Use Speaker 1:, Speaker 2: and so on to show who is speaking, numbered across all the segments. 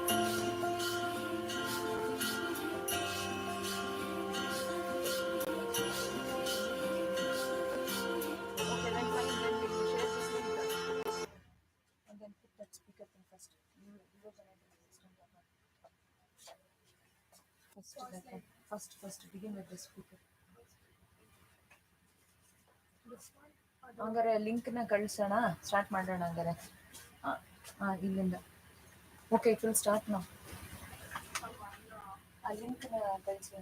Speaker 1: Okay, then fine. Then we will share this link. And then put that speaker thing first. Urogenital system. First, begin with the speaker. ಹಂಗಾರೆ ಲಿಂಕ್ನ ಕಳಿಸೋಣ, start ಮಾಡೋಣ ಹಂಗಾರೆ. ಇಲ್ಲಿಂದ okay, it will start ನಾವು. ಆ ಲಿಂಕ್ನ ಕಳಿಸಿ.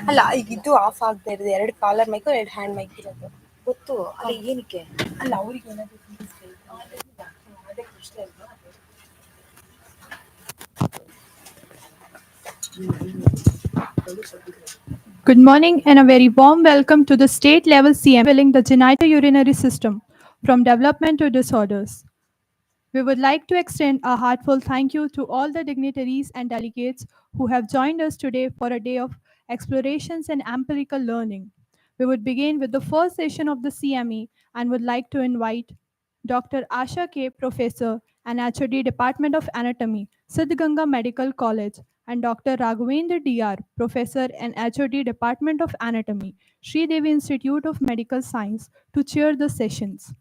Speaker 2: ಅಲ್ಲ ಈಗ ಇದು ಆಫ್ ಆಗದೆ ಇರೋದು 2 ಕಾಲರ್ ಮೈಕ್ 2 ಹ್ಯಾಂಡ್ ಮೈಕ್ ಇರೋದು
Speaker 1: ಗೊತ್ತು. ಅಲ್ಲ ಏನಕ್ಕೆ?
Speaker 2: ಅಲ್ಲ ಅವ್ರಿಗೆ ಏನಾದ್ರು ಅದೇ ಪ್ರಶ್ನೆ ಅಲ್ವಾ?
Speaker 3: Good morning and a very warm welcome to the state level CM filling the genital urinary system from development to disorders. We would like to extend a heartfelt thank you to all the dignitaries and delegates who have joined us today for a day of explorations and empirical learning. We would begin with the first session of the CME and would like to invite Dr. Asha K, Professor and HOD Department of Anatomy, Siddhganga Medical College, and Dr. Raghavendra DR, Professor and HOD Department of Anatomy, Sri Devi Institute of Medical Science, to chair the sessions.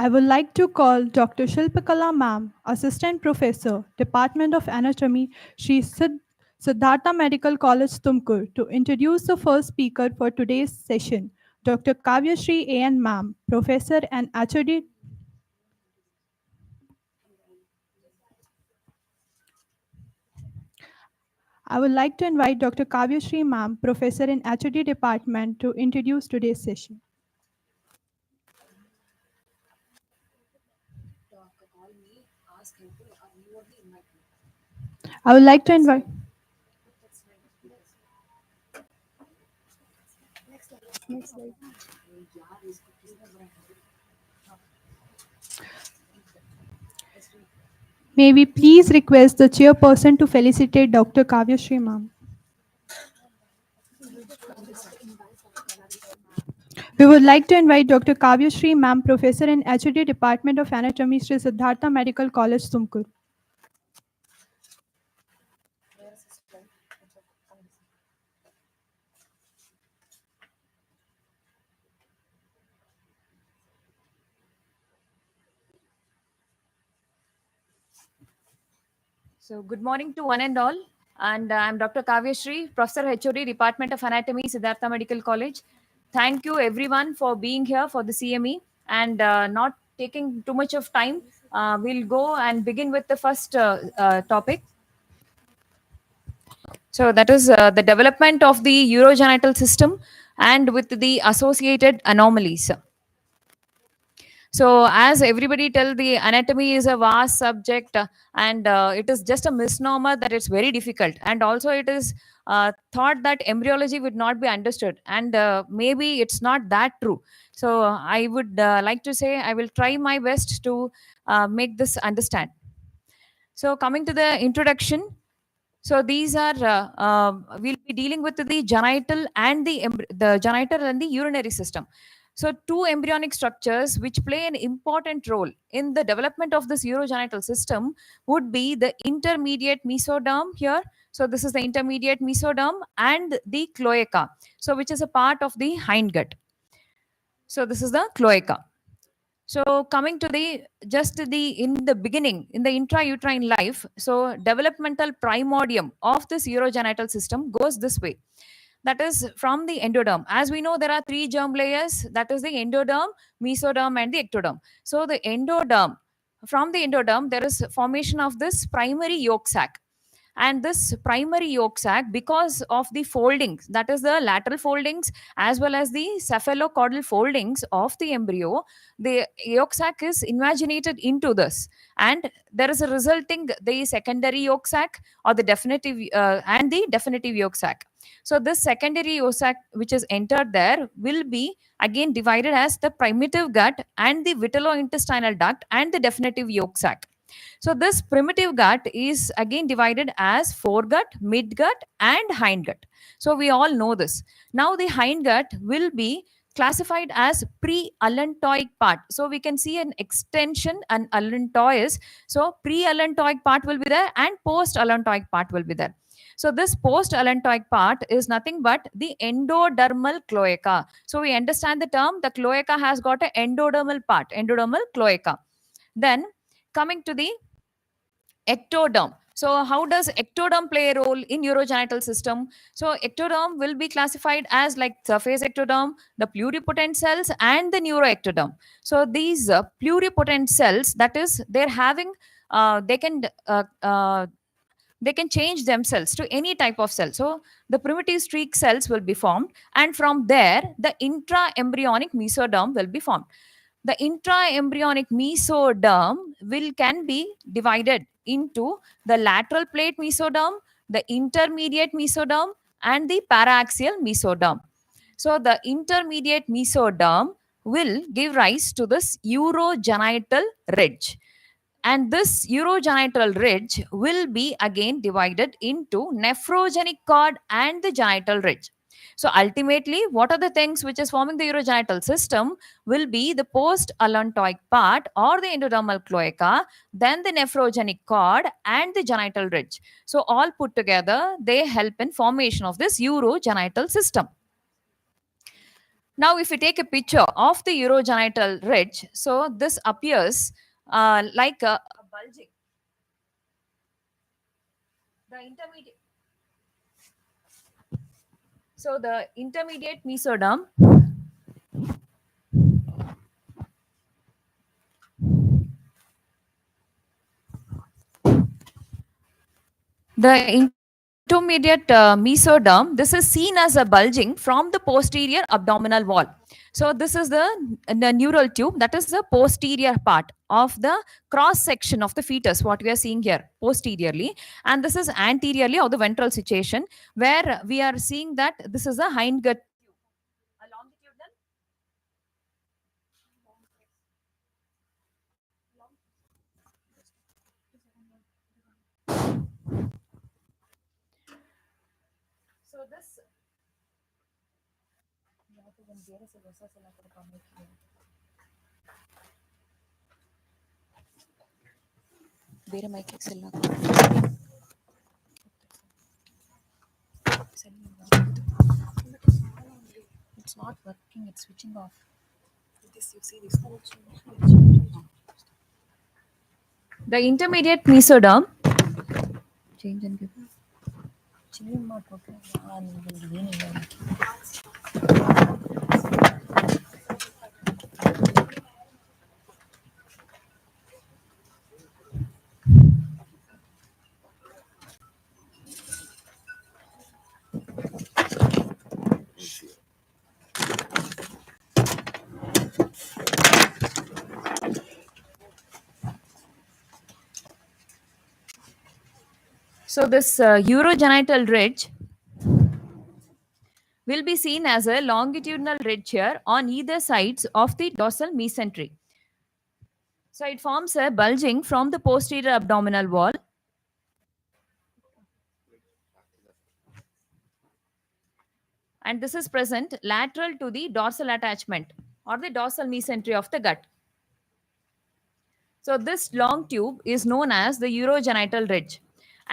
Speaker 3: I would like to call Dr. Shilpakala Ma'am, Assistant Professor, Department of Anatomy, Sri Siddhartha Medical College, Tumkur, to introduce the first speaker for today's session, Dr. Kavya Shri A.N. Ma'am, Professor and HOD. I would like to invite Dr. Kavya Shri Ma'am, Professor in HOD Department, to introduce today's session. I would like to invite. May we please request the chairperson to felicitate Dr. Kavya Shri Ma'am. We would like to invite Dr. Kavya Shri Ma'am, Professor in HOD Department of Anatomy, Sri Siddhartha Medical College, Tumkur.
Speaker 1: So, good morning to one and all. And I'm Dr. Kavya Shri, Professor HOD, Department of Anatomy, Siddhartha Medical College. Thank you everyone for being here for the CME and not taking too much of time. We'll go and begin with the first topic. So that is the development of the urogenital system and with the associated anomalies. So, as everybody tell, the anatomy is a vast subject, and it is just a misnomer that it's very difficult. And also, it is thought that embryology would not be understood, and maybe it's not that true. So, I would like to say I will try my best to make this understand. So, coming to the introduction, so these are we'll be dealing with the genital and the genital and the urinary system. So two embryonic structures which play an important role in the development of this urogenital system would be the intermediate mesoderm here. So this is the intermediate mesoderm and the cloaca. So which is a part of the hindgut. So this is the cloaca. So coming to in the beginning, in the intrauterine life, so developmental primordium of this urogenital system goes this way. That is from the endoderm. As we know, there are three germ layers. That is the endoderm, mesoderm, and the ectoderm. So the endoderm, from the endoderm, there is formation of this primary yolk sac. And this primary yolk sac, because of the foldings, that is the lateral foldings as well as the cephalocaudal foldings of the embryo, the yolk sac is invaginated into this, and there is a resulting the secondary yolk sac or the definitive and the definitive yolk sac. So this secondary yolk sac which is entered there will be again divided as the primitive gut and the vitellointestinal duct and the definitive yolk sac. So this primitive gut is again divided as foregut, midgut, and hindgut. So we all know this. Now the hindgut will be classified as pre-allantoic part. So we can see an extension and allantois. So pre-allantoic part will be there and post-allantoic part will be there. So this post-allantoic part is nothing but the endodermal cloaca. So we understand the term, the cloaca has got an endodermal part, endodermal cloaca. Then coming to the ectoderm. So how does ectoderm play a role in urogenital system? So ectoderm will be classified as like surface ectoderm, the pluripotent cells, and the neuroectoderm. So these pluripotent cells, that is, they're having they can change themselves to any type of cell. So the primitive streak cells will be formed, and from there the intraembryonic mesoderm will be formed. The intraembryonic mesoderm will can be divided into the lateral plate mesoderm, the intermediate mesoderm, and the paraxial mesoderm. So the intermediate mesoderm will give rise to this urogenital ridge, and this urogenital ridge will be again divided into nephrogenic cord and the genital ridge. So ultimately, what are the things which is forming the urogenital system will be the post allantoic part or the endodermal cloaca, then the nephrogenic cord and the genital ridge. So all put together, they help in formation of this urogenital system. Now, if we take a picture of the urogenital ridge, so this appears like a bulging. The intermediate. So the intermediate mesoderm. The intermediate mesoderm, this is seen as a bulging from the posterior abdominal wall. So this is the neural tube, that is the posterior part of the cross section of the fetus, what we are seeing here posteriorly, and this is anteriorly of the ventral situation, where we are seeing that this is a hindgut tube, a longitudinal. So this ಬೇರೆ mic excel it's not working, it's switching off.
Speaker 2: This you see this one.
Speaker 1: The intermediate mesoderm. Change and give.
Speaker 2: Change ಮಾಡ್ಕೊಟ್ರೆ ಏನಿಲ್ಲ.
Speaker 1: So this urogenital ridge will be seen as a longitudinal ridge here on either sides of the dorsal mesentery. So it forms a bulging from the posterior abdominal wall. And this is present lateral to the dorsal attachment or the dorsal mesentery of the gut. So this long tube is known as the urogenital ridge.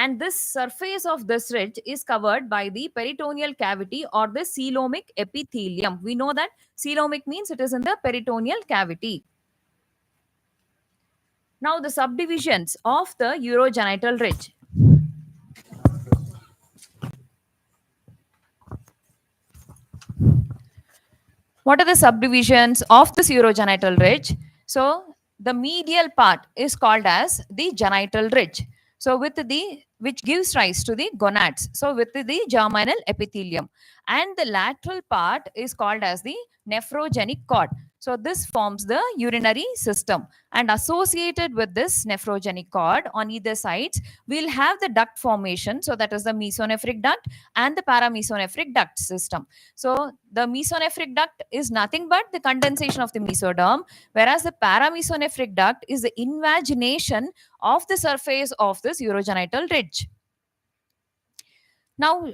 Speaker 1: And this surface of this ridge is covered by the peritoneal cavity or the coelomic epithelium. We know that coelomic means it is in the peritoneal cavity. Now the subdivisions of the urogenital ridge. What are the subdivisions of this urogenital ridge? So the medial part is called as the genital ridge. So with the which gives rise to the gonads. So with the germinal epithelium, and the lateral part is called as the nephrogenic cord. So this forms the urinary system, and associated with this nephrogenic cord on either sides, we'll have the duct formation. So that is the mesonephric duct and the paramesonephric duct system. So the mesonephric duct is nothing but the condensation of the mesoderm, whereas the paramesonephric duct is the invagination of the surface of this urogenital ridge. Now,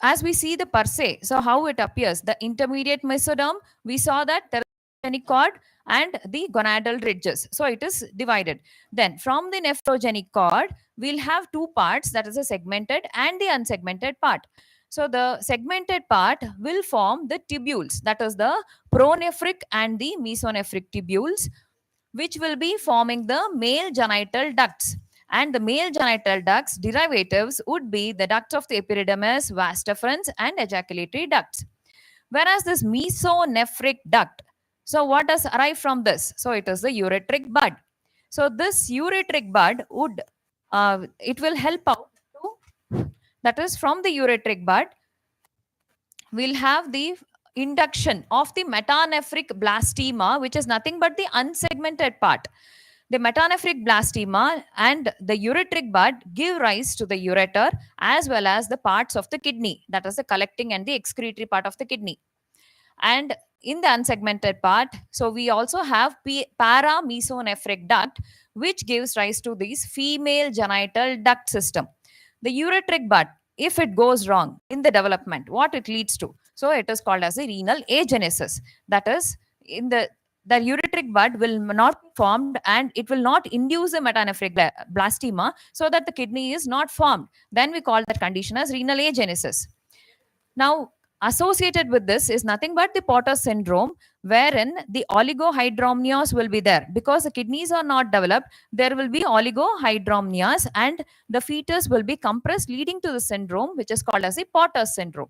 Speaker 1: as we see the per se, so how it appears, the intermediate mesoderm, we saw that there is a nephrogenic cord and the gonadal ridges. So it is divided. Then from the nephrogenic cord, we'll have two parts, that is a segmented and the unsegmented part. So the segmented part will form the tubules, that is the pronephric and the mesonephric tubules, which will be forming the male genital ducts. And the male genital ducts derivatives would be the duct of the epididymis, vas deferens, and ejaculatory ducts. Whereas this mesonephric duct, so what does arrive from this? So it is the ureteric bud. So this ureteric bud would, it will help out to, that is from the ureteric bud, we'll have the induction of the metanephric blastema, which is nothing but the unsegmented part. The metanephric blastema and the ureteric bud give rise to the ureter as well as the parts of the kidney, that is the collecting and the excretory part of the kidney. And in the unsegmented part, so we also have paramesonephric duct, which gives rise to this female genital duct system. The ureteric bud, if it goes wrong in the development, what it leads to? So it is called as a renal agenesis. That is, in the ureteric bud will not be formed and it will not induce a metanephric blastema, so that the kidney is not formed. Then we call that condition as renal agenesis. Now, associated with this is nothing but the Potter's syndrome, wherein the oligohydramnios will be there. Because the kidneys are not developed, there will be oligohydramnios and the fetus will be compressed, leading to the syndrome, which is called as the Potter's syndrome.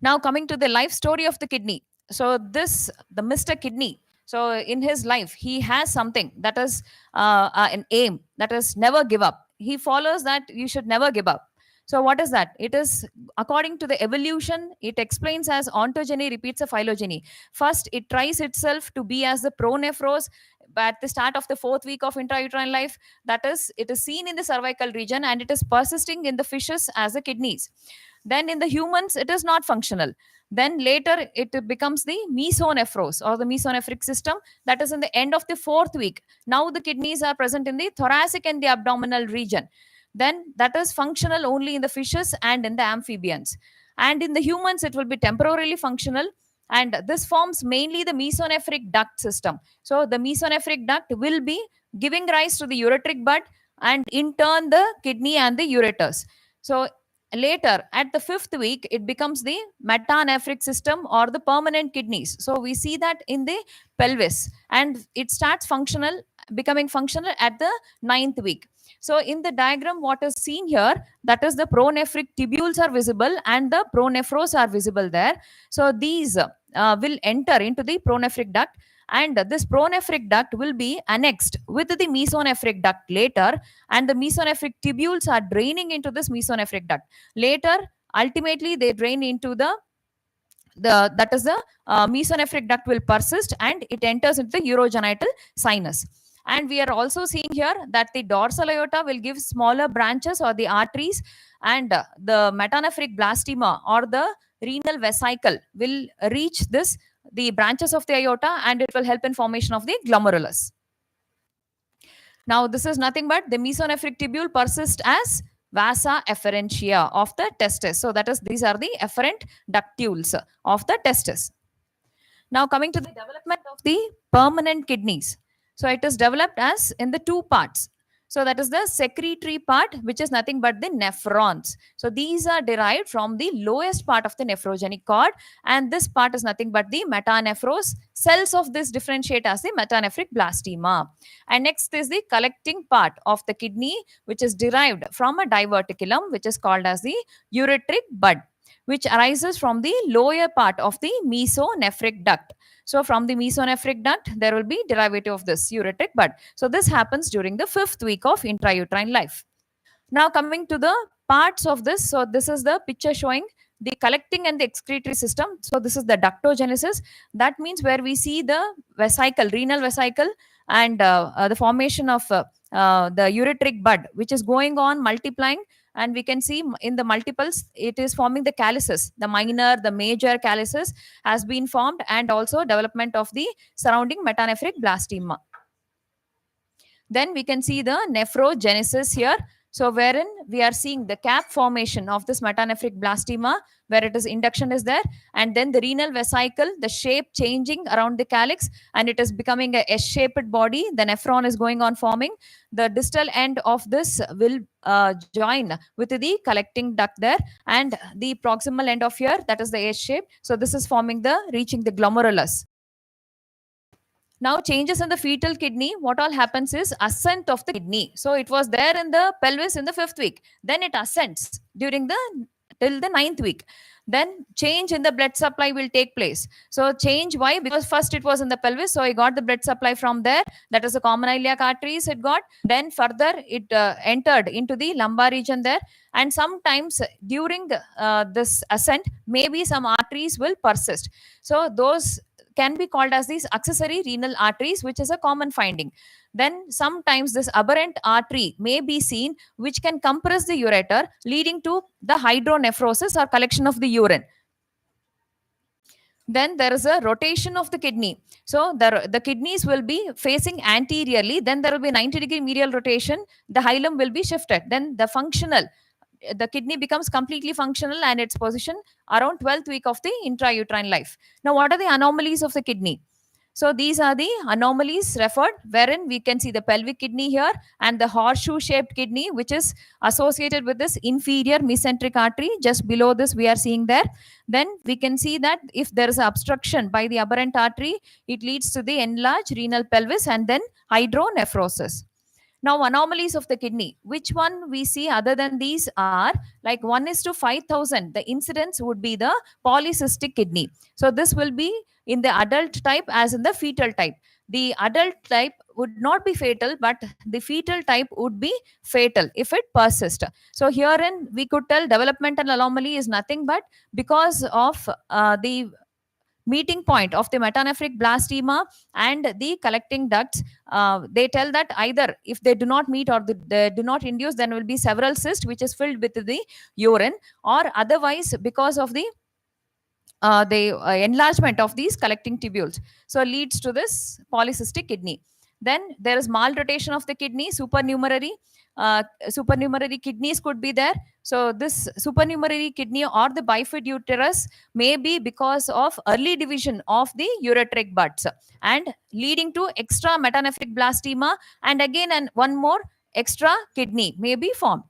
Speaker 1: Now, coming to the life story of the kidney. So, the Mr. Kidney, so in his life, he has something that is an aim, that is never give up. He follows that you should never give up. So, what is that? It is according to the evolution, it explains as ontogeny repeats a phylogeny. First, it tries itself to be as the pronephros, but at the start of the fourth week of intrauterine life, that is, it is seen in the cervical region and it is persisting in the fishes as the kidneys. Then in the humans, it is not functional. Then later, it becomes the mesonephros or the mesonephric system. That is in the end of the fourth week. Now the kidneys are present in the thoracic and the abdominal region. Then that is functional only in the fishes and in the amphibians. And in the humans, it will be temporarily functional. And this forms mainly the mesonephric duct system. So the mesonephric duct will be giving rise to the ureteric bud and in turn the kidney and the ureters. So later at the fifth week, it becomes the metanephric system or the permanent kidneys. So we see that in the pelvis and it starts functional, becoming functional at the ninth week. So in the diagram, what is seen here, that is the pronephric tubules are visible and the pronephros are visible there. So these will enter into the pronephric duct, and this pronephric duct will be annexed with the mesonephric duct later, and the mesonephric tubules are draining into this mesonephric duct. Later, ultimately, they drain into the that is the mesonephric duct will persist and it enters into the urogenital sinus. And we are also seeing here that the dorsal aorta will give smaller branches or the arteries, and the metanephric blastema or the renal vesicle will reach this the branches of the aorta and it will help in formation of the glomerulus. Now, this is nothing but the mesonephric tubule persists as vasa efferentia of the testis. So, that is, these are the efferent ductules of the testis. Now, coming to the development of the permanent kidneys. So, it is developed as in the two parts. So, that is the secretory part, which is nothing but the nephrons. So, these are derived from the lowest part of the nephrogenic cord, and this part is nothing but the metanephros. Cells of this differentiate as the metanephric blastema. And next is the collecting part of the kidney, which is derived from a diverticulum, which is called as the ureteric bud, which arises from the lower part of the mesonephric duct. So from the mesonephric duct, there will be derivative of this ureteric bud. So this happens during the fifth week of intrauterine life. Now coming to the parts of this. So this is the picture showing the collecting and the excretory system. So this is the ductogenesis. That means where we see the vesicle, renal vesicle, and the formation of the ureteric bud, which is going on multiplying, and we can see in the multiples it is forming the calyces. The minor, the major calyces has been formed, and also development of the surrounding metanephric blastema. Then we can see the nephrogenesis here. So wherein we are seeing the cap formation of this metanephric blastema, where it is induction is there, and then the renal vesicle, the shape changing around the calyx, and it is becoming a S-shaped body. The nephron is going on forming. The distal end of this will join with the collecting duct there, and the proximal end of here, that is the S shape. So this is forming the reaching the glomerulus. Now, changes in the fetal kidney, what all happens is ascent of the kidney. So it was there in the pelvis in the 5th week. Then it ascends during the till the 9th week. Then change in the blood supply will take place. So change, why? Because first it was in the pelvis, so I got the blood supply from there. That is the common iliac arteries it got. Then further it entered into the lumbar region there. And sometimes during this ascent, maybe some arteries will persist. So those can be called as these accessory renal arteries, which is a common finding. Then sometimes this aberrant artery may be seen, which can compress the ureter, leading to the hydronephrosis or collection of the urine. Then there is a rotation of the kidney. So the kidneys will be facing anteriorly. Then there will be 90-degree medial rotation. The hilum will be shifted. Then the kidney becomes completely functional and its position around 12th week of the intrauterine life. Now, what are the anomalies of the kidney? So these are the anomalies referred, wherein we can see the pelvic kidney here and the horseshoe shaped kidney, which is associated with this inferior mesenteric artery. Just below this, we are seeing there. Then we can see that if there is obstruction by the aberrant artery, it leads to the enlarged renal pelvis and then hydronephrosis. Now, anomalies of the kidney, which one we see other than these are like 1 is to 5,000. The incidence would be the polycystic kidney. So this will be in the adult type as in the fetal type. The adult type would not be fatal, but the fetal type would be fatal if it persists. So herein we could tell developmental anomaly is nothing but because of the meeting point of the metanephric blastema and the collecting ducts. They tell that either if they do not meet or they do not induce, then will be several cysts which is filled with the urine, or otherwise because of the enlargement of these collecting tubules. So leads to this polycystic kidney. Then there is malrotation of the kidney, supernumerary. Supernumerary kidneys could be there. So this supernumerary kidney or the bifid uterus may be because of early division of the ureteric buds and leading to extra metanephric blastema, and again and one more extra kidney may be formed.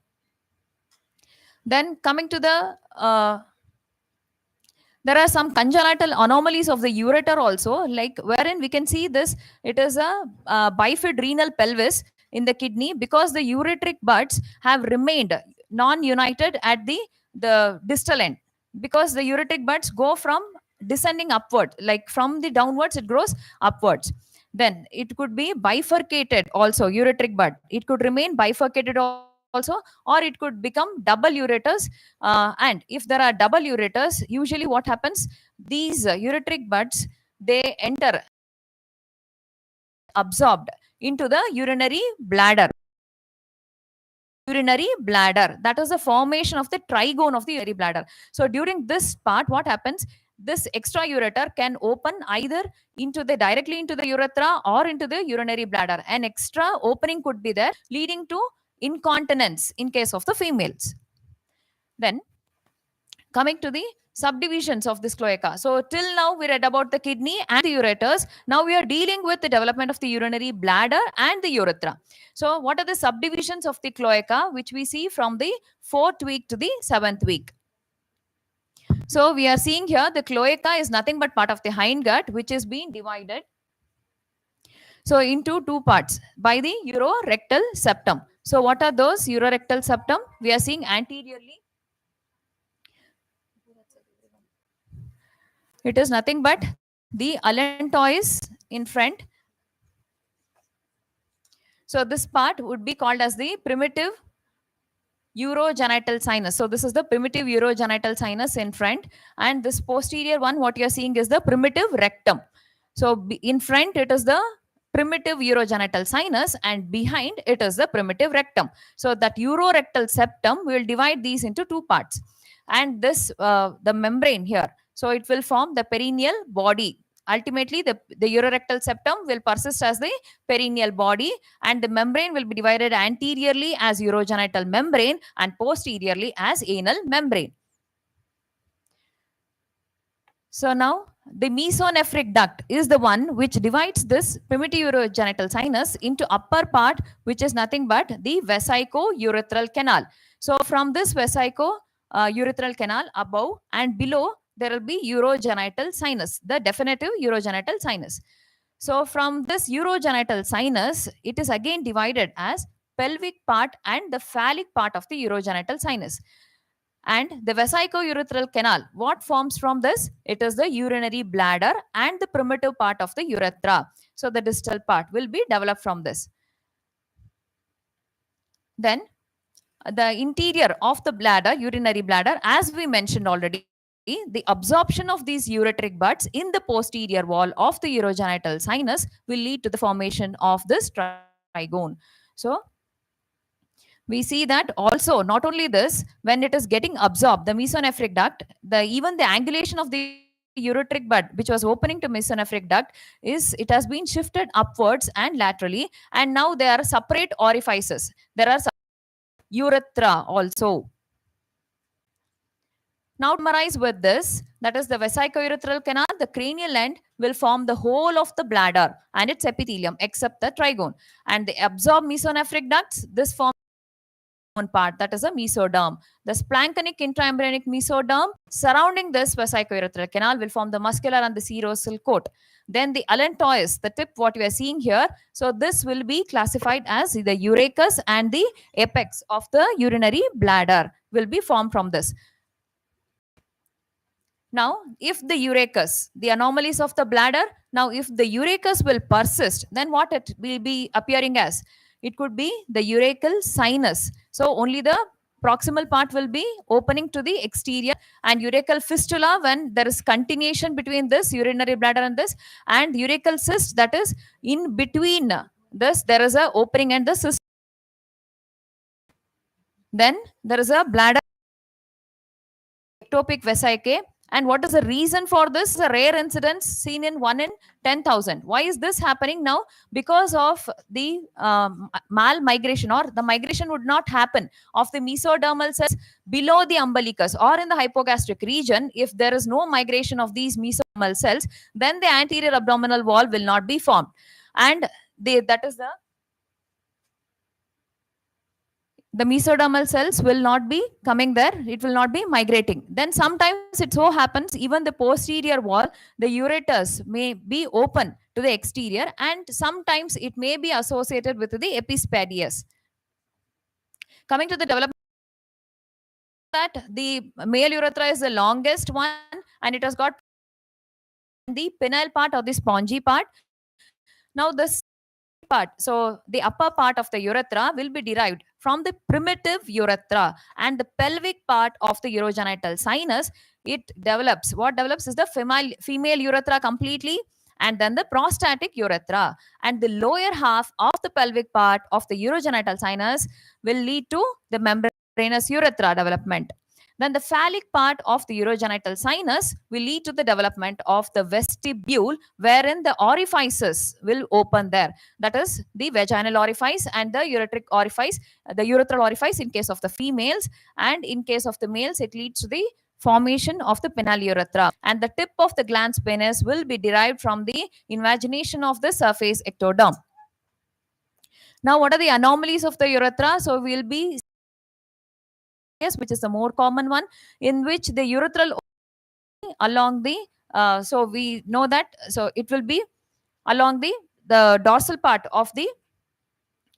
Speaker 1: Then coming to there are some congenital anomalies of the ureter also, like wherein we can see this, it is a bifid renal pelvis in the kidney because the ureteric buds have remained non-united at the distal end, because the ureteric buds go from descending upward, like from the downwards it grows upwards. Then it could be bifurcated also, ureteric bud, it could remain bifurcated also, or it could become double ureters. And if there are double ureters, usually what happens, these ureteric buds, they enter and absorbed into the urinary bladder. That is the formation of the trigone of the urinary bladder. So during this part, what happens, this extra ureter can open either into the directly into the urethra or into the urinary bladder. An extra opening could be there, leading to incontinence in case of the females. Then coming to the subdivisions of this cloaca. So till now we read about the kidney and the ureters. Now we are dealing with the development of the urinary bladder and the urethra. So what are the subdivisions of the cloaca, which we see from the 4th week to the 7th week? So we are seeing here the cloaca is nothing but part of the hindgut, which is being divided so into two parts by the urorectal septum. So what are those urorectal septum? We are seeing anteriorly. It is nothing but the allantois in front. So this part would be called as the primitive urogenital sinus. So this is the primitive urogenital sinus in front, and this posterior one, what you're seeing is the primitive rectum. So in front it is the primitive urogenital sinus, and behind it is the primitive rectum. So that urorectal septum, we will divide these into two parts, and this the membrane here, so it will form the perineal body. Ultimately the urorectal septum will persist as the perineal body, and the membrane will be divided anteriorly as urogenital membrane and posteriorly as anal membrane. So now the mesonephric duct is the one which divides this primitive urogenital sinus into upper part, which is nothing but the vesico-urethral canal. So from this vesico-urethral canal above and below, there will be urogenital sinus, the definitive urogenital sinus. So from this urogenital sinus, it is again divided as pelvic part and the phallic part of the urogenital sinus. And the vesico-urethral canal, what forms from this? It is the urinary bladder and the primitive part of the urethra. So the distal part will be developed from this. Then the interior of the bladder, urinary bladder, as we mentioned already, the absorption of these ureteric buds in the posterior wall of the urogenital sinus will lead to the formation of this trigone. So we see that also, not only this, when it is getting absorbed, the mesonephric duct, even the angulation of the ureteric bud which was opening to mesonephric duct it has been shifted upwards and laterally, and now there are separate orifices. There are urethra also. Now to summarize with this, that is the vesico-urethral canal, the cranial end will form the whole of the bladder and its epithelium except the trigone. And the absorbed mesonephric ducts, this forms one part, that is a mesoderm. The splanchnic intraembryonic mesoderm surrounding this vesico-urethral canal will form the muscular and the serosal coat. Then the allantois, the tip what you are seeing here, so this will be classified as the urachus, and the apex of the urinary bladder will be formed from this. Now, if the urachus, the anomalies of the bladder, now if the urachus will persist, then what it will be appearing as? It could be the urachal sinus. So only the proximal part will be opening to the exterior, and urachal fistula when there is continuation between this urinary bladder and this, and urachal cyst, that is in between this there is a opening and the cyst. Then there is a bladder ectopic vesicae. And what is the reason for this? A rare incidence seen in 1 in 10,000. Why is this happening now? Because of the malmigration, or the migration would not happen of the mesodermal cells below the umbilicus or in the hypogastric region. If there is no migration of these mesodermal cells, then the anterior abdominal wall will not be formed. And that is the mesodermal cells will not be coming there, it will not be migrating. Then sometimes it so happens even the posterior wall, the ureters may be open to the exterior, and sometimes it may be associated with the epispadias. Coming to the development, that the male urethra is the longest one, and it has got the penile part or the spongy part. Now this part, so the upper part of the urethra will be derived from the primitive urethra, and the pelvic part of the urogenital sinus, it develops, what develops is the female urethra completely, and then the prostatic urethra, and the lower half of the pelvic part of the urogenital sinus will lead to the membranous urethra development. Then the phallic part of the urogenital sinus will lead to the development of the vestibule, wherein the orifices will open there. That is the vaginal orifice and the ureteric orifice, the urethral orifice in case of the females, and in case of the males, it leads to the formation of the penile urethra. And the tip of the glans penis will be derived from the invagination of the surface ectoderm. Now, what are the anomalies of the urethra? So, we'll be which is the more common one, in which the urethral along the so we know that, so it will be along the dorsal part of the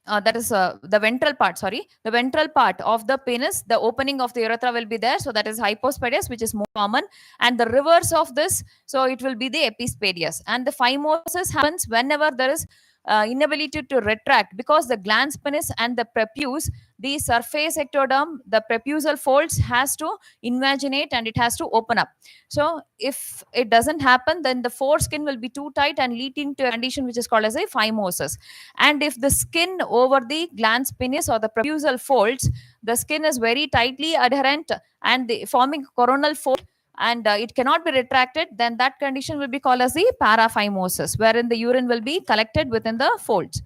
Speaker 1: that is the ventral part, sorry, the ventral part of the penis, the opening of the urethra will be there, so that is hypospadias, which is more common. And the reverse of this, so it will be the epispadias. And the phimosis happens whenever there is inability to retract, because the glans penis and the prepuce, the surface ectoderm, the prepusal folds has to invaginate and it has to open up. So if it doesn't happen, then the foreskin will be too tight and leading to a condition which is called as a phimosis. And if the skin over the glans penis or the prepusal folds, the skin is very tightly adherent and forming coronal fold, and it cannot be retracted, then that condition will be called as the paraphimosis, wherein the urine will be collected within the folds.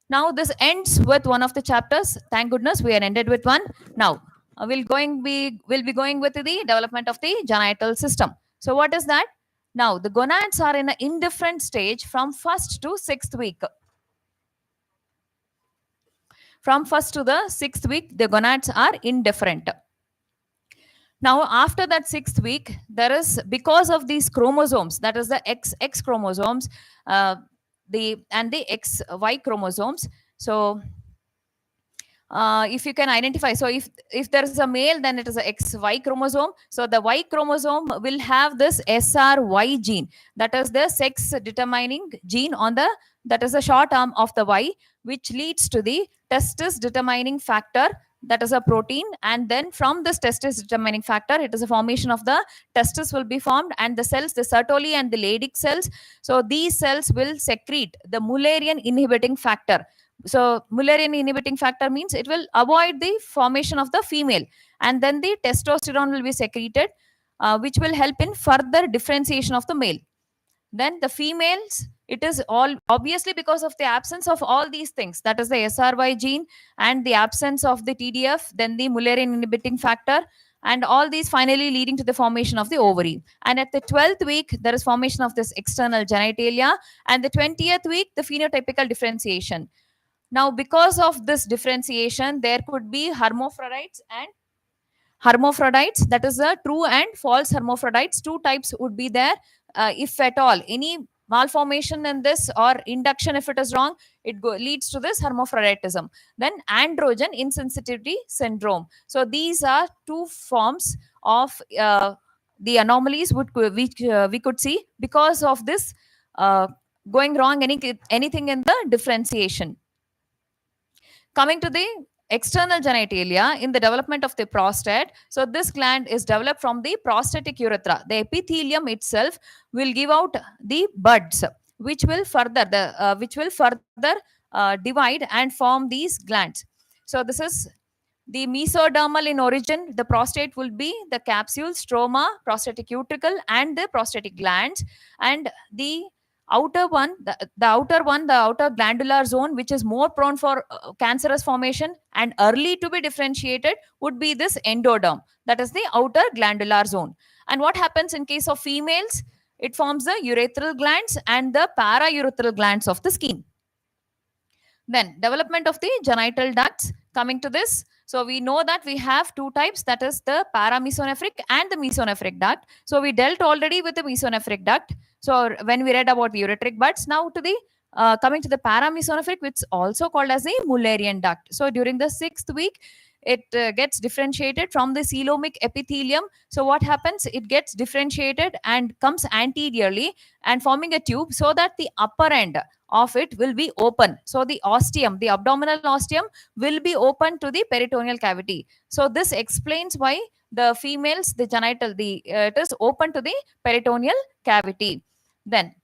Speaker 1: Now this ends with one of the chapters. Thank goodness we are ended with one. Now we'll be going with the development of the genital system. So what is that? Now the gonads are in an indifferent stage from 1st to 6th week. From 1st to the 6th week, the gonads are indifferent. Now, after that 6th week, there is, because of these chromosomes, that is the XX chromosomes, the XY chromosomes. So, if you can identify, so if there is a male, then it is a XY chromosome. So the Y chromosome will have this SRY gene, that is the sex determining gene on the, that is the short arm of the Y, which leads to the testis determining factor, that is a protein. And then from this testis determining factor, it is a formation of the testis will be formed, and the cells, the Sertoli and the Leydig cells, so these cells will secrete the Mullerian inhibiting factor. So Mullerian inhibiting factor means it will avoid the formation of the female, and then the testosterone will be secreted, which will help in further differentiation of the male. Then the females, it is all obviously because of the absence of all these things, that is the SRY gene and the absence of the TDF, then the Mullerian inhibiting factor, and all these finally leading to the formation of the ovary. And at the 12th week, there is formation of this external genitalia, and the 20th week, the phenotypical differentiation. Now, because of this differentiation, there could be hermaphrodites and hermaphrodites, that is a true and false hermaphrodites. Two types would be there. If at all any malformation in this or induction, if it is wrong, it leads to this hermaphroditism. Then androgen insensitivity syndrome. So these are two forms of the anomalies which we could see because of this going wrong anything in the differentiation. Coming to the external genitalia in the development of the prostate, so this gland is developed from the prostatic urethra. The epithelium itself will give out the buds, which will further divide and form these glands. So this is the mesodermal in origin. The prostate will be the capsule, stroma, prostatic utricle, and the prostatic glands. And the the outer glandular zone, which is more prone for cancerous formation and early to be differentiated, would be this endoderm, that is the outer glandular zone. And what happens in case of females? It forms the urethral glands and the paraurethral glands of the skin. Then development of the genital ducts. Coming to this, so we know that we have two types, that is the paramesonephric and the mesonephric duct. So we dealt already with the mesonephric duct, so when we read about the ureteric buds. Now to the coming to the paramesonephric, which is also called as the Mullerian duct. So during the 6th week, it gets differentiated from the coelomic epithelium. So what happens? It gets differentiated and comes anteriorly and forming a tube, so that the upper end of it will be open. So the ostium, the abdominal ostium, will be open to the peritoneal cavity. So this explains why the females, the genital, it is open to the peritoneal cavity. Then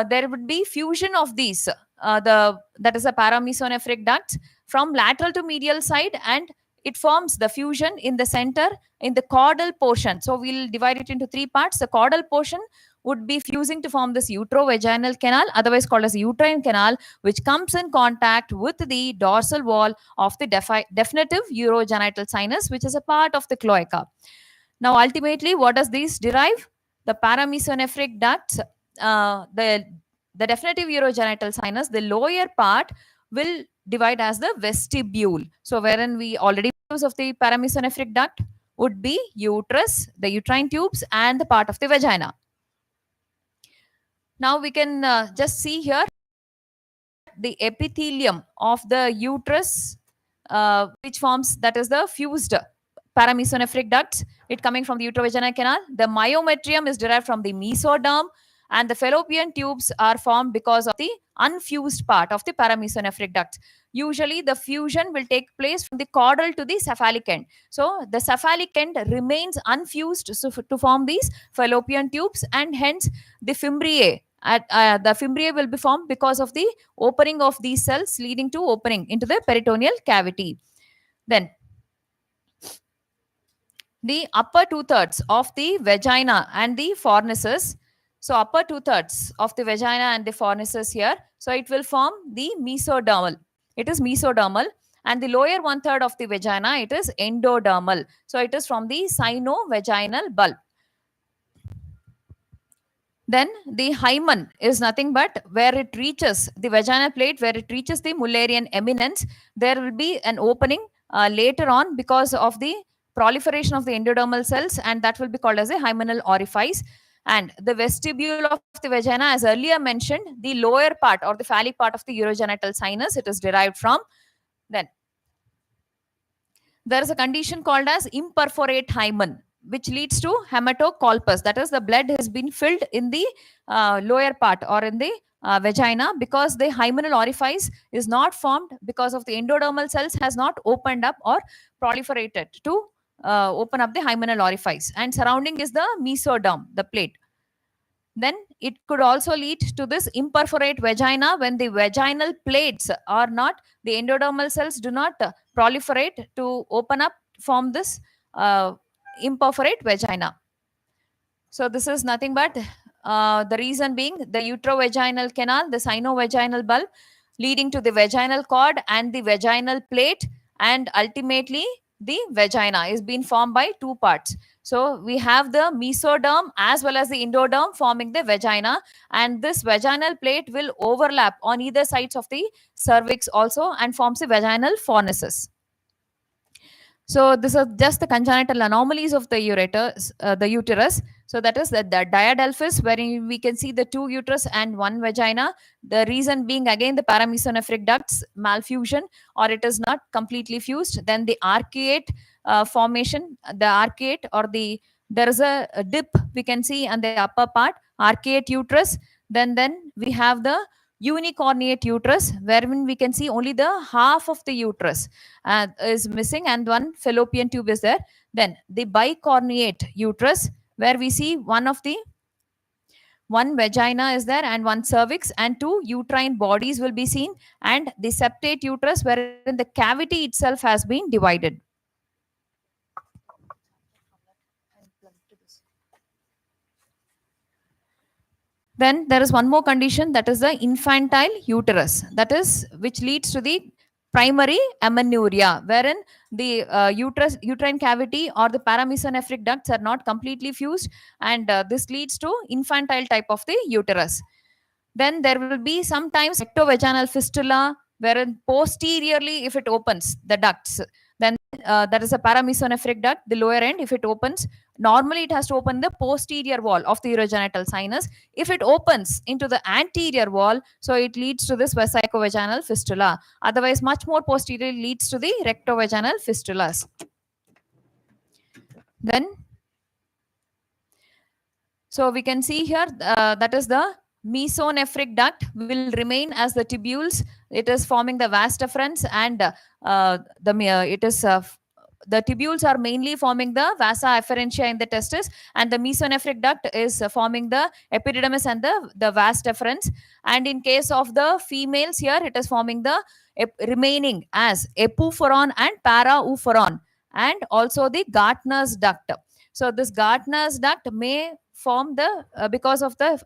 Speaker 1: there would be fusion of these, that is a paramesonephric duct from lateral to medial side, and it forms the fusion in the center in the caudal portion. So we'll divide it into three parts. The caudal portion would be fusing to form this uterovaginal canal, otherwise called as uterine canal, which comes in contact with the dorsal wall of the definitive urogenital sinus, which is a part of the cloaca. Now, ultimately, what does this derive? The paramesonephric ducts, the definitive urogenital sinus, the lower part will divide as the vestibule. So, wherein we already use of the paramesonephric duct would be uterus, the uterine tubes, and the part of the vagina. Now we can just see here the epithelium of the uterus, which forms, that is the fused paramesonephric ducts, it coming from the uterovaginal canal. The myometrium is derived from the mesoderm, and the fallopian tubes are formed because of the unfused part of the paramesonephric ducts. Usually the fusion will take place from the caudal to the cephalic end. So the cephalic end remains unfused to form these fallopian tubes, and hence the fimbriae, the fimbriae will be formed because of the opening of these cells, leading to opening into the peritoneal cavity. Then the upper 2/3 of the vagina and the fornices. So upper 2/3 of the vagina and the fornices here. So it will form the mesodermal. It is mesodermal. And the lower 1/3 of the vagina, it is endodermal. So it is from the sino-vaginal bulb. Then the hymen is nothing but where it reaches the vaginal plate, where it reaches the Mullerian eminence, there will be an opening later on because of the proliferation of the endodermal cells, and that will be called as a hymenal orifice. And the vestibule of the vagina, as earlier mentioned, the lower part or the phallic part of the urogenital sinus, it is derived from. Then there is a condition called as imperforate hymen, which leads to hematocolpus. That is, the blood has been filled in the lower part or in the vagina, because the hymenal orifice is not formed, because of the endodermal cells has not opened up or proliferated to open up the hymenal orifice. And surrounding is the mesoderm, the plate. Then it could also lead to this imperforate vagina when the vaginal plates are not, the endodermal cells do not proliferate to open up, form this imperforate vagina. So this is nothing but the reason being the uterovaginal canal, the sinovaginal bulb leading to the vaginal cord and the vaginal plate, and ultimately the vagina is being formed by two parts. So we have the mesoderm as well as the endoderm forming the vagina, and this vaginal plate will overlap on either sides of the cervix also and forms the vaginal fornices. So this is just the congenital anomalies of the uterus. So that is the diadelphys, wherein we can see the two uterus and one vagina. The reason being again the paramesonephric ducts malfusion, or it is not completely fused. Then the arcuate formation, the arcuate or the, there is a dip we can see on the upper part, arcuate uterus. Then we have the unicornuate uterus, wherein we can see only the half of the uterus is missing and one fallopian tube is there. Then the bicornuate uterus, where we see one vagina is there and one cervix, and two uterine bodies will be seen, and the septate uterus, wherein the cavity itself has been divided. Then there is one more condition, that is the infantile uterus, that is which leads to the primary amenorrhea, wherein the uterine cavity or the paramesonephric ducts are not completely fused, and this leads to infantile type of the uterus. Then there will be sometimes rectovaginal fistula, wherein posteriorly, if it opens the ducts, then that is a paramesonephric duct, the lower end, if it opens, normally it has to open the posterior wall of the urogenital sinus. If it opens into the anterior wall, so it leads to this vesicovaginal fistula. Otherwise, much more posteriorly leads to the rectovaginal fistulas. Then, so we can see here that is the mesonephric duct will remain as the tubules. It is forming the vas deferens, and the tubules are mainly forming the vasa efferentia in the testis, and the mesonephric duct is forming the epididymis and the vas deferens. And in case of the females here, it is forming the remaining as epuphoron and paraoophoron, and also the Gartner's duct. So this Gartner's duct may form the because of the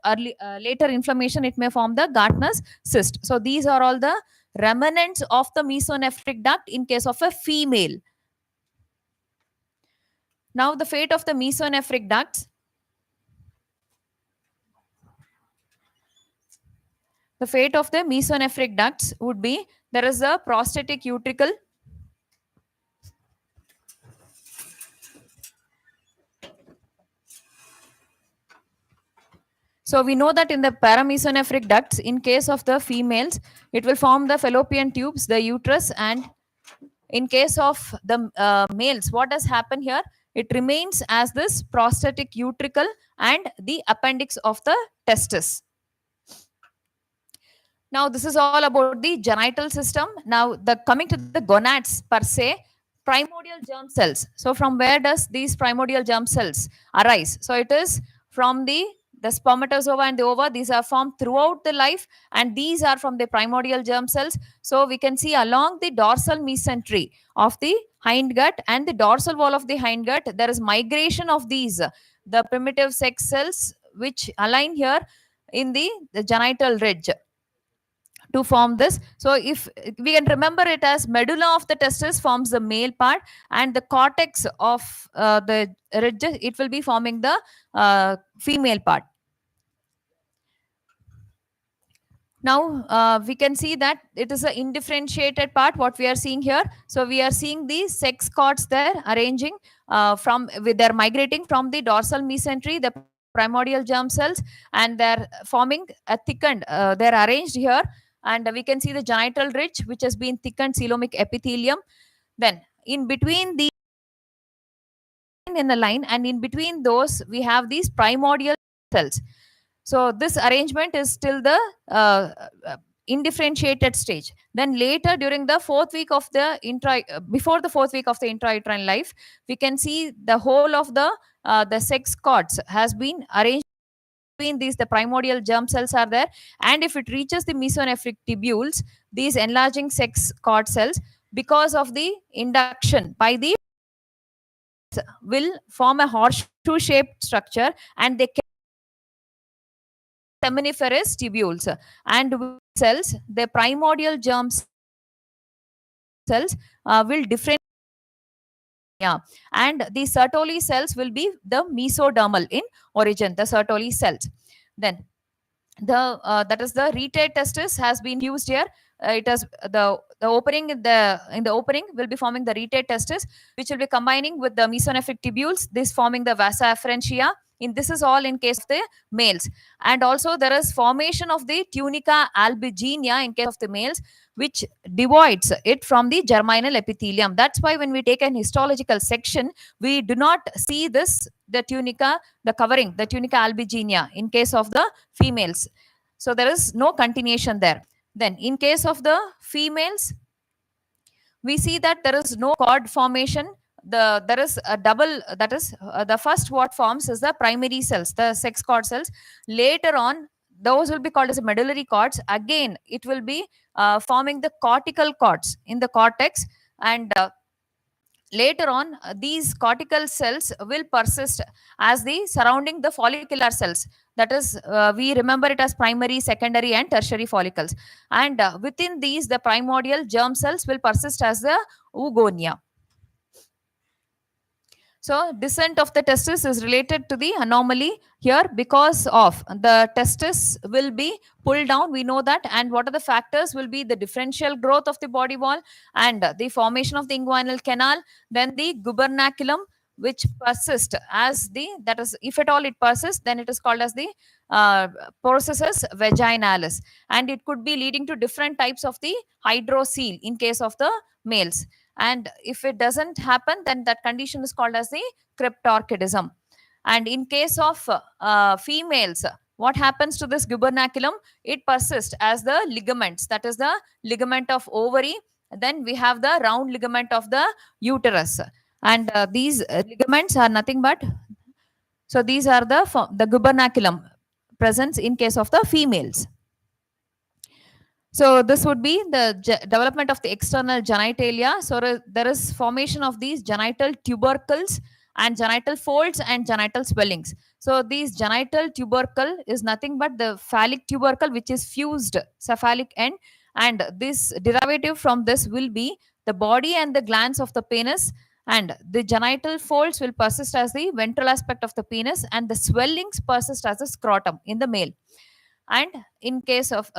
Speaker 1: later inflammation, it may form the Gartner's cyst. So these are all the remnants of the mesonephric duct in case of a female. Now the fate of the mesonephric ducts. The fate of the mesonephric ducts would be, there is a prostatic utricle. So we know that in the paramesonephric ducts, in case of the females, it will form the fallopian tubes, the uterus, and in case of the males, what does happen here? It remains as this prostatic utricle and the appendix of the testis. Now this is all about the genital system. Now the coming to the gonads per se, primordial germ cells. So from where does these primordial germ cells arise? So it is from the spermatozoa and the ova. These are formed throughout the life, and these are from the primordial germ cells. So we can see along the dorsal mesentery of the hindgut and the dorsal wall of the hindgut, there is migration of these the primitive sex cells which align here in the genital ridge to form this. So if we can remember it as medulla of the testis forms the male part, and the cortex of the ridge, it will be forming the female part. Now we can see that it is a indifferentiated part what we are seeing here. So we are seeing the sex cords there arranging from with they're migrating from the dorsal mesentery, the primordial germ cells, and they're forming a thickened, they're arranged here, and we can see the genital ridge which has been thickened coelomic epithelium. Then in between the in a line, and in between those we have these primordial cells. So this arrangement is still the uh, uh, indifferentiated stage. Then later during the fourth week of the before the fourth week of the intrauterine life, we can see the whole of the sex cords has been arranged between these. The primordial germ cells are there, and if it reaches the mesonephric tubules, these enlarging sex cord cells, because of the induction by the, will form a horseshoe shaped structure, and they can seminiferous tubules, and with cells, the primordial germ cells will differentiate. Yeah, and the Sertoli cells will be the mesodermal in origin, the Sertoli cells. Then the that is the retate testis has been used here. It has the opening in the opening will be forming the retate testis, which will be combining with the mesonephric tubules, this forming the vasa afferentia. In this is all in case of the males, and also there is formation of the tunica albuginea in case of the males, which divides it from the germinal epithelium. That's why when we take an histological section, we do not see this, the tunica, the covering, the tunica albuginea in case of the females. So there is no continuation there. Then in case of the females, we see that there is no cord formation. There is a double, that is the first what forms is the primary cells, the sex cord cells. Later on, those will be called as medullary cords. Again it will be forming the cortical cords in the cortex, and later on these cortical cells will persist as the surrounding the follicular cells. That is, we remember it as primary, secondary and tertiary follicles, and within these the primordial germ cells will persist as the oogonia. So descent of the testis is related to the anomaly here, because of the testis will be pulled down. We know that. And what are the factors will be the differential growth of the body wall, and the formation of the inguinal canal, then the gubernaculum, which persist as the, that is, if at all it persists, then it is called as the uh, processus vaginalis, and it could be leading to different types of the hydrocele in case of the males. And if it doesn't happen, then that condition is called as the cryptorchidism. And in case of females, what happens to this gubernaculum? It persists as the ligaments, that is the ligament of ovary. Then we have the round ligament of the uterus, and these ligaments are nothing but, so these are the gubernaculum presence in case of the females. So this would be the development of the external genitalia. So there is formation of these genital tubercles and genital folds and genital swellings. So these genital tubercle is nothing but the phallic tubercle which is fused cephalic end, and this derivative from this will be the body and the glands of the penis, and the genital folds will persist as the ventral aspect of the penis, and the swellings persist as the scrotum in the male. And in case of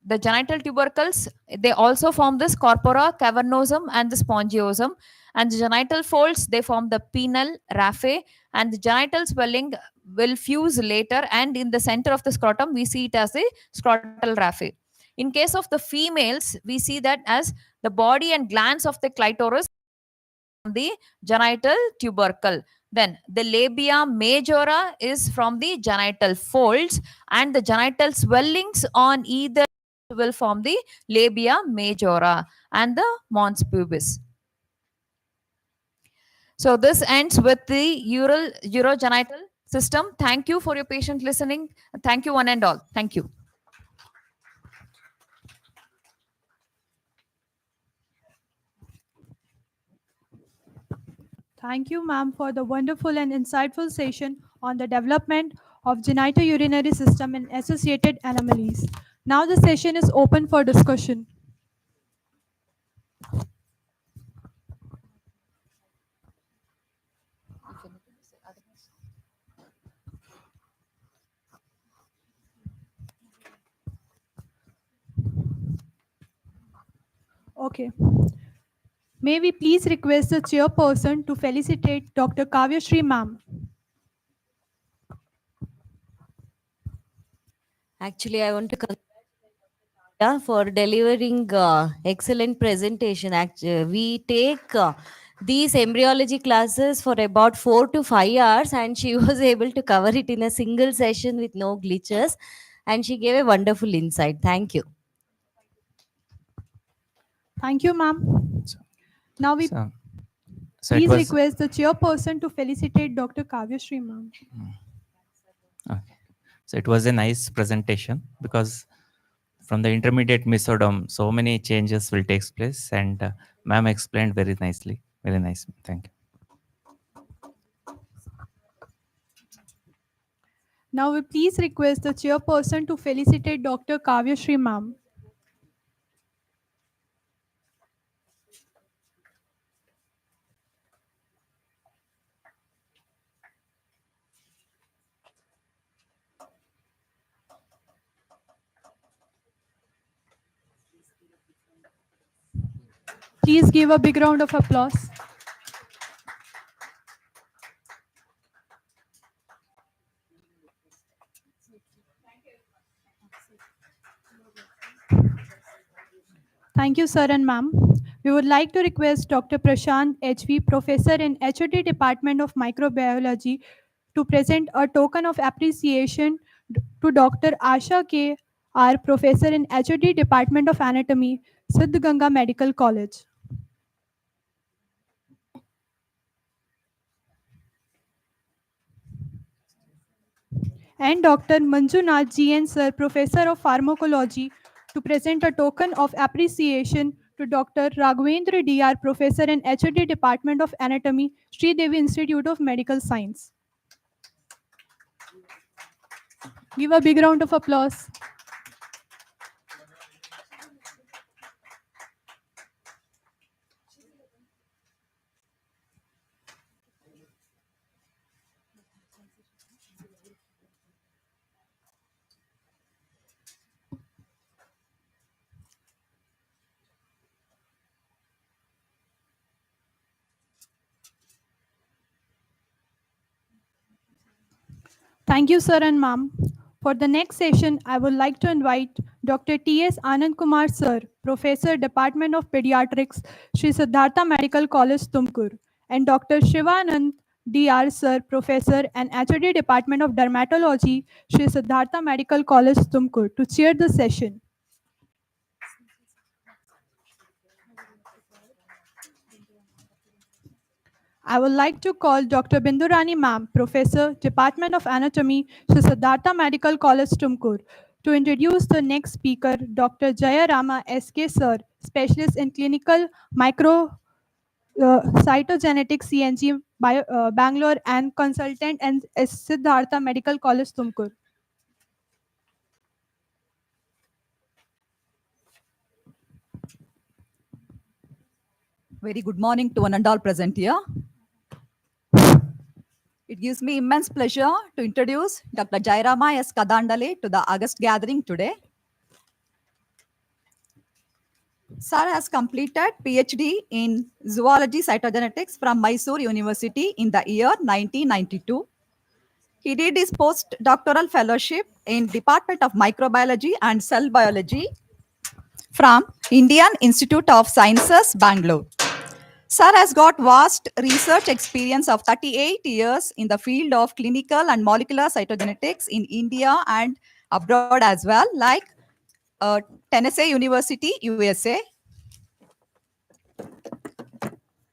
Speaker 1: the genital tubercles, they also form this corpora cavernosum and the spongiosum, and the genital folds, they form the penile raphe, and the genital swelling will fuse later, and in the center of the scrotum we see it as the scrotal raphe. In case of the females, we see that as the body and glands of the clitoris, the genital tubercle. Then the labia majora is from the genital folds, and the genital swellings on either will form the labia majora and the mons pubis. So this ends with the urogenital system. Thank you for your patient listening. Thank you one and all. Thank you.
Speaker 3: Thank you, ma'am, for the wonderful and insightful session on the development of genitourinary system and associated anomalies. Now the session is open for discussion. Okay. May we please request the chairperson to felicitate Dr. Kavyashree ma'am.
Speaker 4: Actually, I want to congratulate for delivering excellent presentation. We take these embryology classes for about 4 to 5 hours, and she was able to cover it in a single session with no glitches, and she gave a wonderful insight. Thank you.
Speaker 3: Thank you, ma'am.
Speaker 5: So,
Speaker 3: Now we
Speaker 5: so, so it
Speaker 3: please
Speaker 5: was
Speaker 3: request the chairperson to felicitate Dr. Kavyashree ma'am.
Speaker 5: okay. So it was a nice presentation because from the intermediate mesodome, so many changes will take place, and ma'am explained very nicely. Very nice. Thank you.
Speaker 3: Now we please request the chairperson to felicitate Dr. Kavyashree ma'am. Please give a big round of applause. Thank you, sir and ma'am. We would like to request Dr. Prashant HV, Professor in HOD Department of Microbiology, to present a token of appreciation to Dr. Asha K. R, Professor in HOD Department of Anatomy, Siddhganga Medical College. And Dr. Manjunath GN Sir, Professor of Pharmacology, to present a token of appreciation to Dr. Raghavendra DR, Professor in HOD Department of Anatomy, Sri Devi Institute of Medical Science. Give a big round of applause. Thank you, sir and ma'am. For the next session, I would like to invite Dr. T.S. Anand Kumar, sir, Professor, Department of Pediatrics, Sri Siddhartha Medical College, Tumkur, and Dr. Shivanand D.R., sir, Professor and HOD Department of Dermatology, Sri Siddhartha Medical College, Tumkur, to chair the session. I would like to call Dr. Bindurani ma'am, Professor, Department of Anatomy, Sri Siddhartha Medical College, Tumkur, to introduce the next speaker, Dr. Jaya Rama SK sir, Specialist in Clinical Micro Cytogenetic CNG, Bangalore, and Consultant and Siddhartha Medical College, Tumkur.
Speaker 6: Very good morning to one and all present here. It gives me immense pleasure to introduce Dr. Jairama S. Kadandale to the August gathering today. Sir has completed PhD in Zoology Cytogenetics from Mysore University in the year 1992. He did his postdoctoral fellowship in Department of Microbiology and Cell Biology from Indian Institute of Sciences, Bangalore. Sir has got vast research experience of 38 years in the field of clinical and molecular cytogenetics in India and abroad as well, like Tennessee University, USA.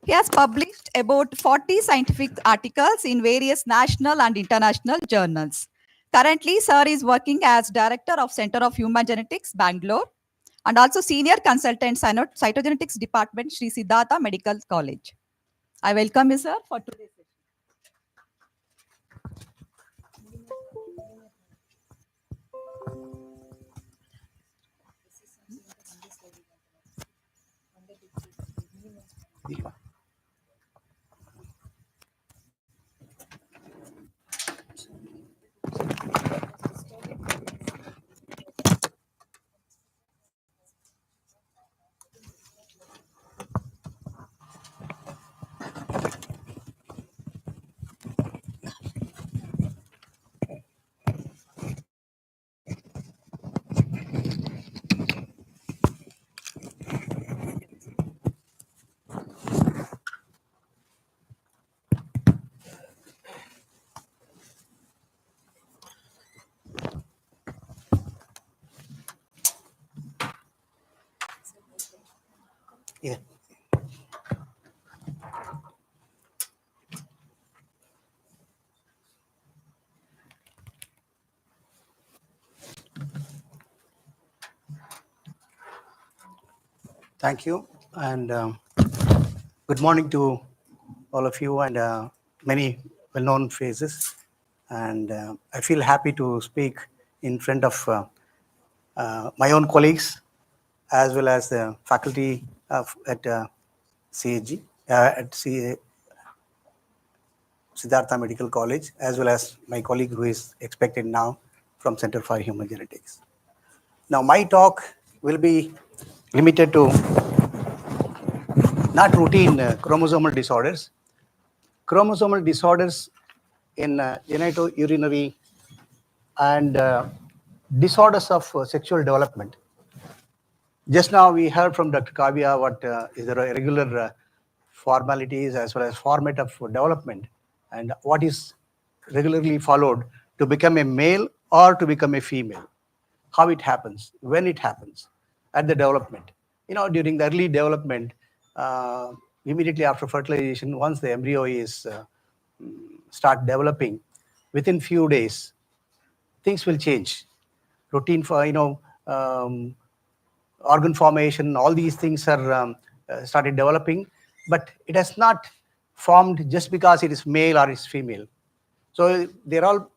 Speaker 6: He has published about 40 scientific articles in various national and international journals. Currently, Sir is working as Director of Center of Human Genetics, Bangalore, and also Senior Consultant Cytogenetics Department, Sri Siddhartha Medical College. I welcome you, sir, for today's session.
Speaker 7: Yeah. Thank you, and good morning to all of you, and many well-known faces. And I feel happy to speak in front of my own colleagues, as well as the faculty at CAG, at Siddhartha Medical College, as well as my colleague who is expected now from Center for Human Genetics. Now, my talk will be limited to not routine chromosomal disorders. Chromosomal disorders in genitourinary and disorders of sexual development. Just now we heard from Dr. Kavya what is the regular formalities as well as format of development and what is regularly followed to become a male or to become a female. How it happens, when it happens, at the development. During the early development, immediately after fertilization, once the embryo is start developing, within few days, things will change. Routine for organ formation, all these things are started developing, but it has not formed just because it is male or is female. So they're all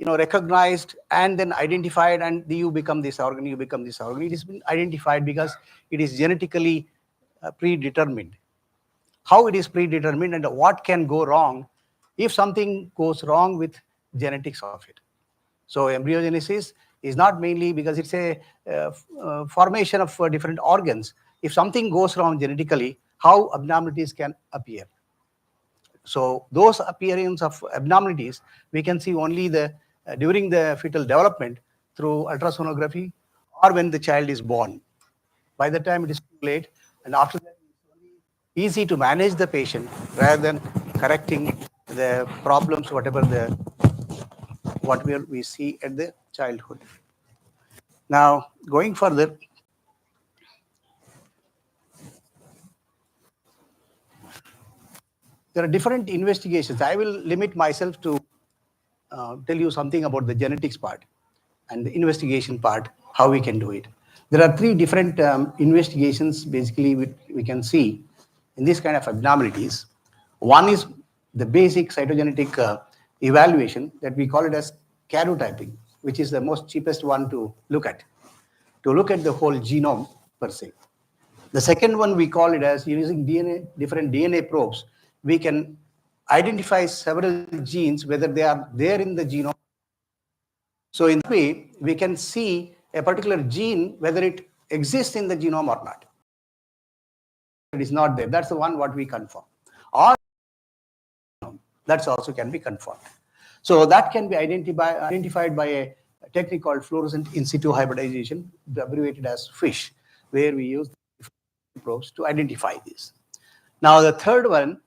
Speaker 7: recognized and then identified, and you become this organ, you become this organ. It has been identified because it is genetically predetermined. How it is predetermined and what can go wrong if something goes wrong with genetics of it. So embryogenesis is not mainly because it's a formation of different organs. If something goes wrong genetically, how abnormalities can appear. So those appearance of abnormalities, we can see only during the fetal development through ultrasonography or when the child is born. By the time it is too late, and after that, it's only easy to manage the patient rather than correcting the problems, what we see at the childhood. Now, going further, there are different investigations. I will limit myself to tell you something about the genetics part and the investigation part, how we can do it. There are three different investigations basically we can see in this kind of abnormalities. One is the basic cytogenetic evaluation that we call it as karyotyping, which is the most cheapest one to look at the whole genome per se. The second one we call it as using different DNA probes. We can identify several genes, whether they are there in the genome. So in that way, we can see a particular gene, whether it exists in the genome or not. It is not there. That's the one what we confirm. Or that's also can be confirmed. So that can be identified by a technique called fluorescent in situ hybridization, abbreviated as FISH, where we use probes to identify this. Now the third one,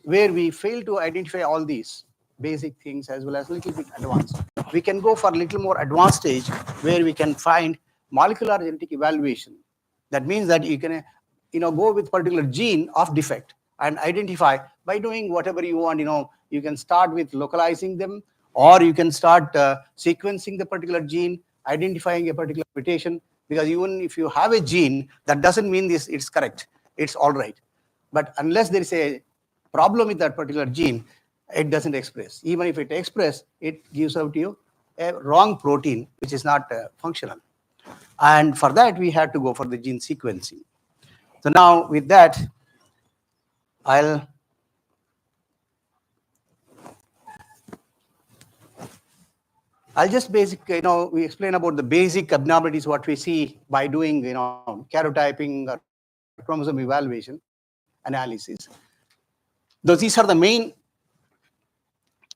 Speaker 7: where we fail to identify all these basic things as well as a little bit advanced, we can go for a little more advanced stage where we can find molecular genetic evaluation. That means that you can go with particular gene of defect and identify by doing whatever you want. You can start with localizing them, or you can start sequencing the particular gene, identifying a particular mutation, because even if you have a gene, that doesn't mean it's correct, it's all right. But unless there is a problem with that particular gene, it doesn't express. Even if it expresses, it gives out to you a wrong protein, which is not functional. And for that, we had to go for the gene sequencing. So now with that, I'll just we explain about the basic abnormalities, what we see by doing, karyotyping or chromosome evaluation analysis. These are the main,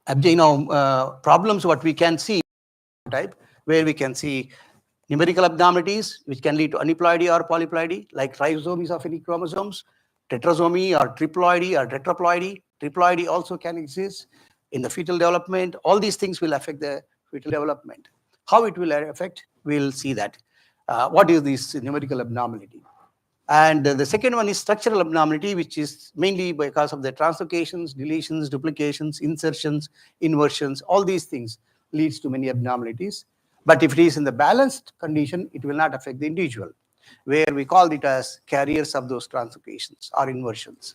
Speaker 7: problems what we can see type, where we can see numerical abnormalities, which can lead to aneuploidy or polyploidy, like trisomies of any chromosomes, tetrasomy or triploidy or tetraploidy. Triploidy also can exist in the fetal development. All these things will affect the fetal development. How it will affect, we'll see that. What is this numerical abnormality? And the second one is structural abnormality, which is mainly because of the translocations, deletions, duplications, insertions, inversions, all these things leads to many abnormalities. But if it is in the balanced condition, it will not affect the individual, where we call it as carriers of those translocations or inversions.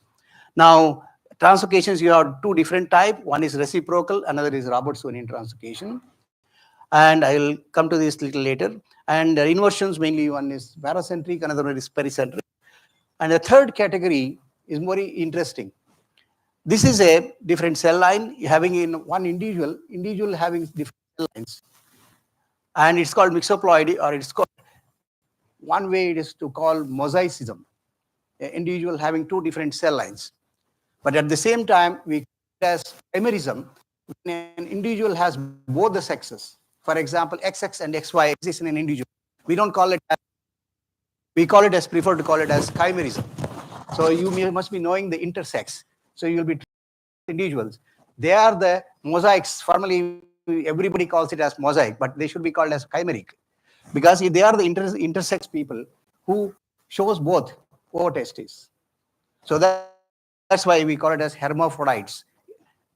Speaker 7: Now, translocations, you have two different types. One is reciprocal, another is Robertsonian translocation. And I will come to this little later. And inversions, mainly one is barocentric, another one is pericentric. And the third category is more interesting. This is a different cell line having in one individual having different cell lines. And it's called mixoploidy, or it's called, one way it is to call mosaicism, an individual having two different cell lines. But at the same time, we call it as chimerism, when an individual has both the sexes. For example, XX and XY exist in an individual. We don't call it as, we call it as, prefer to call it as chimerism. So you must be knowing the intersex. So you'll be individuals. They are the mosaics. Formally, everybody calls it as mosaic, but they should be called as chimeric, because they are the intersex people who shows both ovotestes. So that's why we call it as hermaphrodites.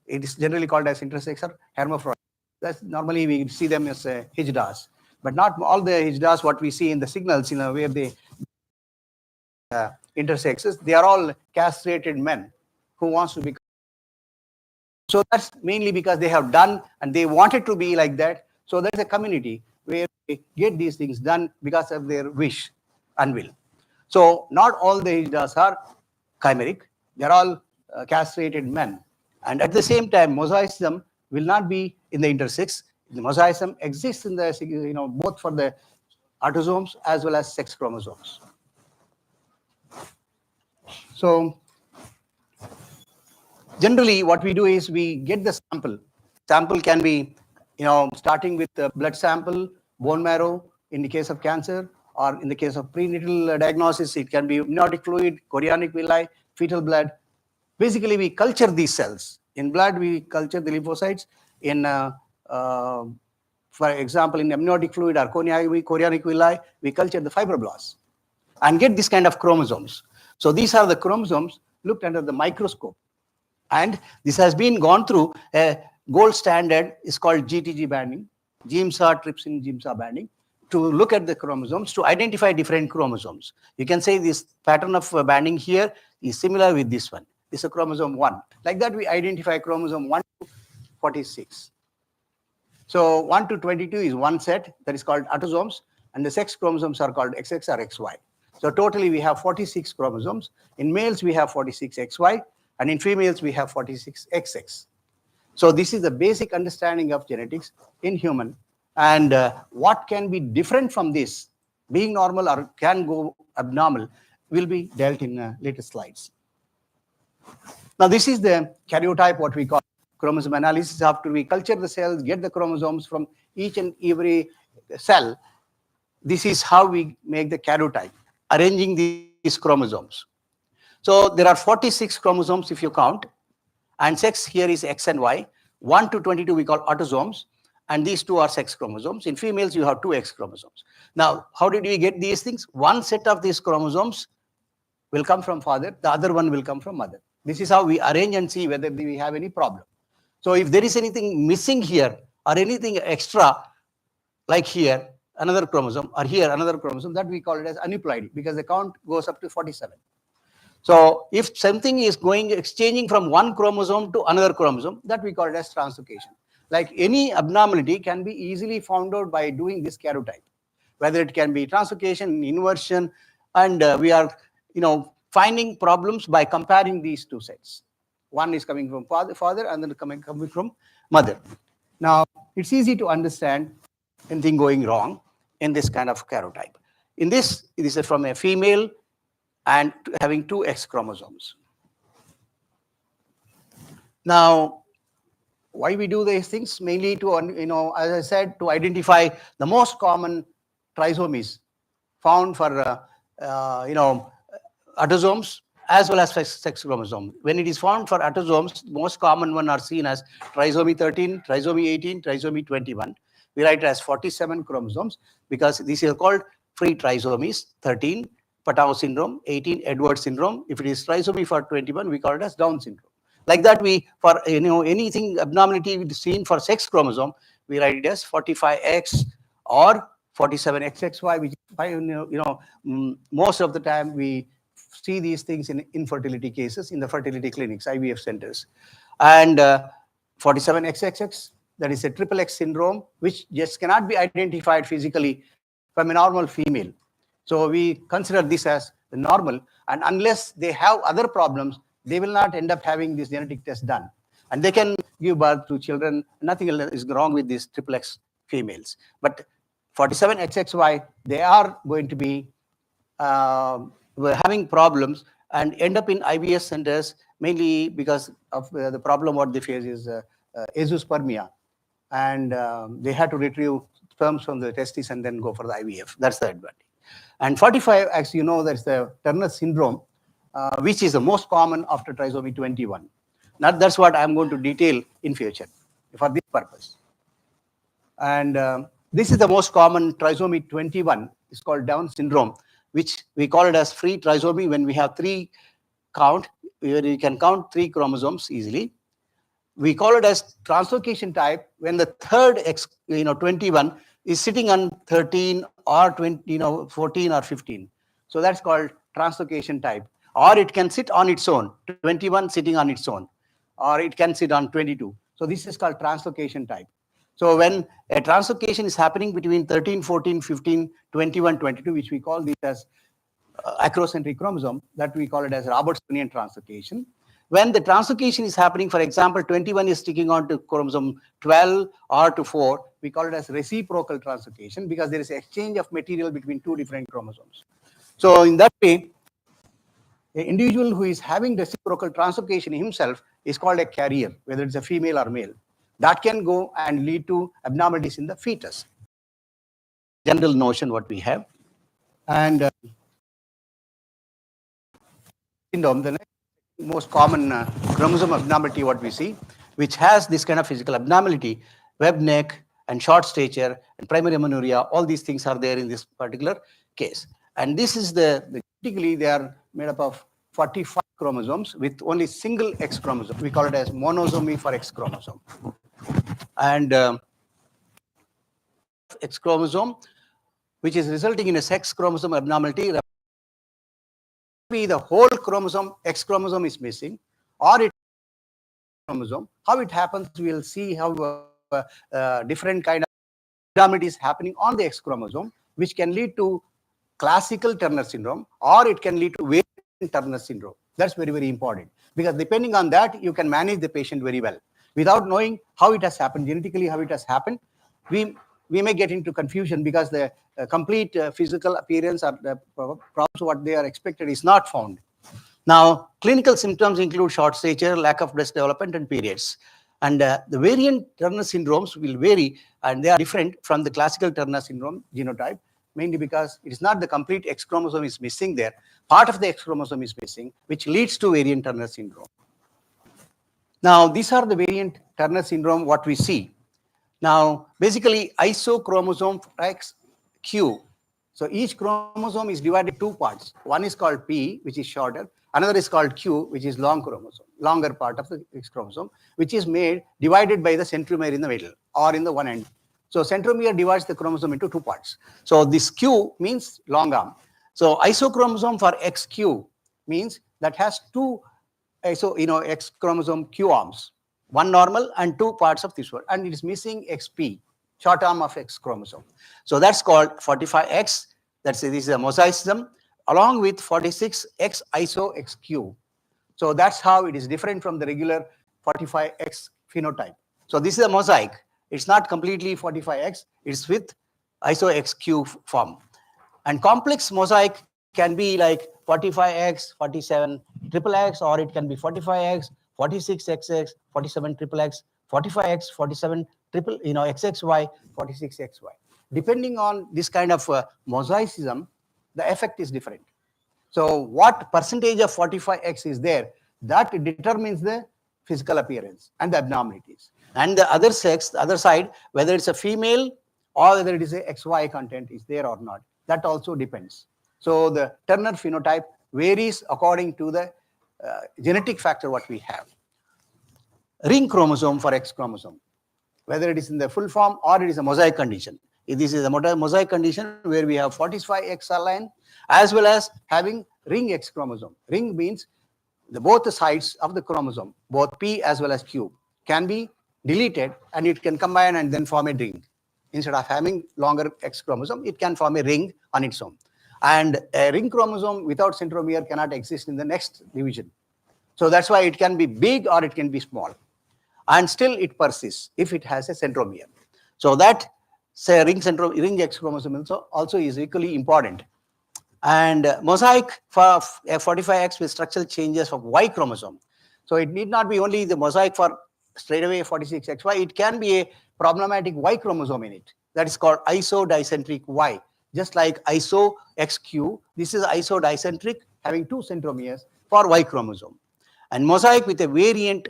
Speaker 7: It is generally called as intersex or hermaphrodite. That's normally we see them as hijdas, but not all the hijdas what we see in the signals, where they intersexes. They are all castrated men who wants to become. So that's mainly because they have done and they wanted to be like that. So there's a community where they get these things done because of their wish and will. So not all the hijdas are chimeric. They're all castrated men. And at the same time, mosaicism will not be in the intersex. The mosaicism exists in the, both for the autosomes as well as sex chromosomes. So generally what we do is we get the sample. Sample can be, starting with the blood sample, bone marrow in the case of cancer, or in the case of prenatal diagnosis, it can be amniotic fluid, chorionic villi, fetal blood. Basically, we culture these cells. In blood, we culture the lymphocytes. In, for example, in amniotic fluid or chorionic villi, we culture the fibroblasts and get this kind of chromosomes. So these are the chromosomes looked under the microscope. And this has been gone through a gold standard is called GTG banding, GMSA trypsin GMSA banding, to look at the chromosomes to identify different chromosomes. You can say this pattern of banding here is similar with this one. This is a chromosome 1. Like that, we identify chromosome 1 to 46. So 1 to 22 is one set that is called autosomes, and the sex chromosomes are called XX or XY. So totally we have 46 chromosomes. In males, we have 46 XY, and in females, we have 46 XX. So this is the basic understanding of genetics in human. And what can be different from this, being normal or can go abnormal, will be dealt in later slides. Now, this is the karyotype, what we call chromosome analysis. After we culture the cells, get the chromosomes from each and every cell, this is how we make the karyotype, arranging these chromosomes. So there are 46 chromosomes if you count, and sex here is X and Y. 1 to 22 we call autosomes, and these two are sex chromosomes. In females, you have two X chromosomes. Now, how did we get these things? One set of these chromosomes will come from father, the other one will come from mother. This is how we arrange and see whether we have any problem. So if there is anything missing here or anything extra, like here, another chromosome, or here, another chromosome, that we call it as aneuploidy, because the count goes up to 47. So if something is exchanging from one chromosome to another chromosome, that we call it as translocation. Like any abnormality can be easily found out by doing this karyotype, whether it can be translocation, inversion, and we are, finding problems by comparing these two sets. One is coming from father, and then coming from mother. Now, it's easy to understand anything going wrong in this kind of karyotype. In this, it is from a female and having two X chromosomes. Now, why we do these things? Mainly to, as I said, to identify the most common trisomies found for, autosomes as well as sex chromosome. When it is found for autosomes, the most common one are seen as trisomy 13, trisomy 18, trisomy 21. We write it as 47 chromosomes because these are called free trisomies, 13, Patau syndrome, 18 Edwards syndrome. If it is trisomy for 21, we call it as Down syndrome. Like that, we, for anything abnormality seen for sex chromosome, we write it as 45X or 47XXY, which most of the time we see these things in infertility cases in the fertility clinics, IVF centers. And 47XXX, that is a triple X syndrome, which just cannot be identified physically from a normal female. So we consider this as the normal, and unless they have other problems, they will not end up having this genetic test done. And they can give birth to children. Nothing else is wrong with these triple X females. But 47XXY, they are going to be having problems and end up in IVF centers, mainly because of the problem what they face is azoospermia. And they had to retrieve sperms from the testes and then go for the IVF. That's the advantage. And 45, as you know, that's the Turner syndrome, which is the most common after trisomy 21. Now, that's what I'm going to detail in future for this purpose. And this is the most common trisomy 21. It's called Down syndrome, which we call it as free trisomy when we have 3 count, where you can count 3 chromosomes easily. We call it as translocation type when the third 21 is sitting on 13 or 20, 14 or 15. So that's called translocation type. Or it can sit on its own, 21 sitting on its own, or it can sit on 22. So this is called translocation type. So when a translocation is happening between 13, 14, 15, 21, 22, which we call this as acrocentric chromosome, that we call it as Robertsonian translocation. When the translocation is happening, for example, 21 is sticking on to chromosome 12 or to 4, we call it as reciprocal translocation because there is exchange of material between 2 different chromosomes. So in that way, an individual who is having reciprocal translocation himself is called a carrier, whether it's a female or male. That can go and lead to abnormalities in the fetus. General notion what we have. And syndrome, the next most common chromosome abnormality what we see, which has this kind of physical abnormality, web neck and short stature and primary amenorrhea, all these things are there in this particular case. And this is typically they are made up of 45 chromosomes with only single X chromosome. We call it as monosomy for X chromosome. And X chromosome, which is resulting in a sex chromosome abnormality, be the whole chromosome, X chromosome is missing, or it chromosome. How it happens, we'll see how different kind of abnormalities happening on the X chromosome, which can lead to classical Turner syndrome, or it can lead to variant Turner syndrome. That's very, very important because depending on that, you can manage the patient very well. Without knowing how it has happened, genetically how it has happened, we may get into confusion because the complete physical appearance or the problems what they are expected is not found. Now, clinical symptoms include short stature, lack of breast development, and periods. And the variant Turner syndromes will vary, and they are different from the classical Turner syndrome genotype, mainly because it is not the complete X chromosome is missing there. Part of the X chromosome is missing, which leads to variant Turner syndrome. Now, these are the variant Turner syndrome, what we see. Now, basically, isochromosome XQ. So each chromosome is divided into 2 parts. One is called P, which is shorter. Another is called Q, which is long chromosome, longer part of the X chromosome, which is divided by the centromere in the middle or in the one end. So centromere divides the chromosome into 2 parts. So this Q means long arm. So isochromosome for XQ means that has 2 X chromosome Q arms, 1 normal and 2 parts of this one, and it is missing XP, short arm of X chromosome. So that's called 45X. This is a mosaicism along with 46X iso XQ. So that's how it is different from the regular 45X phenotype. So this is a mosaic. It's not completely 45X. It's with iso XQ form. And complex mosaic can be like 45X, 47 triple X, or it can be 45X, 46XX, 47 triple X, 45X, 47 triple, XXY, 46XY. Depending on this kind of mosaicism, the effect is different. So what percentage of 45X is there, that determines the physical appearance and the abnormalities. And the other sex, the other side, whether it's a female or whether it is a XY content is there or not, that also depends. So the Turner phenotype varies according to the genetic factor what we have. Ring chromosome for X chromosome, whether it is in the full form or it is a mosaic condition. This is a mosaic condition where we have 45X line as well as having ring X chromosome. Ring means both the sides of the chromosome, both P as well as Q, can be deleted and it can combine and then form a ring. Instead of having longer X chromosome, it can form a ring on its own. And a ring chromosome without centromere cannot exist in the next division. So that's why it can be big or it can be small. And still it persists if it has a centromere. So that, say, ring X chromosome also is equally important. And mosaic for F45X with structural changes of Y chromosome. So it need not be only the mosaic for straight away 46XY, it can be a problematic Y chromosome in it. That is called isodicentric Y. Just like iso-XQ, this is isodicentric having 2 centromeres for Y chromosome. And mosaic with a variant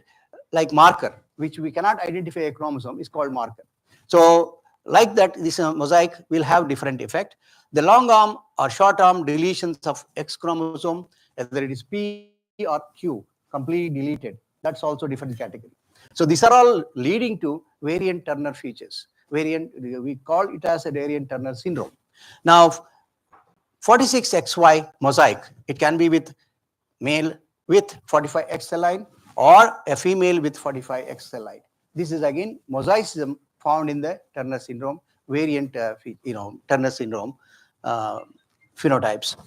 Speaker 7: like marker, which we cannot identify a chromosome, is called marker. So like that, this mosaic will have different effect. The long arm or short arm deletions of X chromosome, whether it is P or Q, completely deleted. That's also different category. So these are all leading to variant Turner features. We call it as a variant Turner syndrome. Now, 46XY mosaic, it can be with male with 45X cell line or a female with 45X cell line. This is again mosaicism found in the Turner syndrome, variant Turner syndrome phenotypes.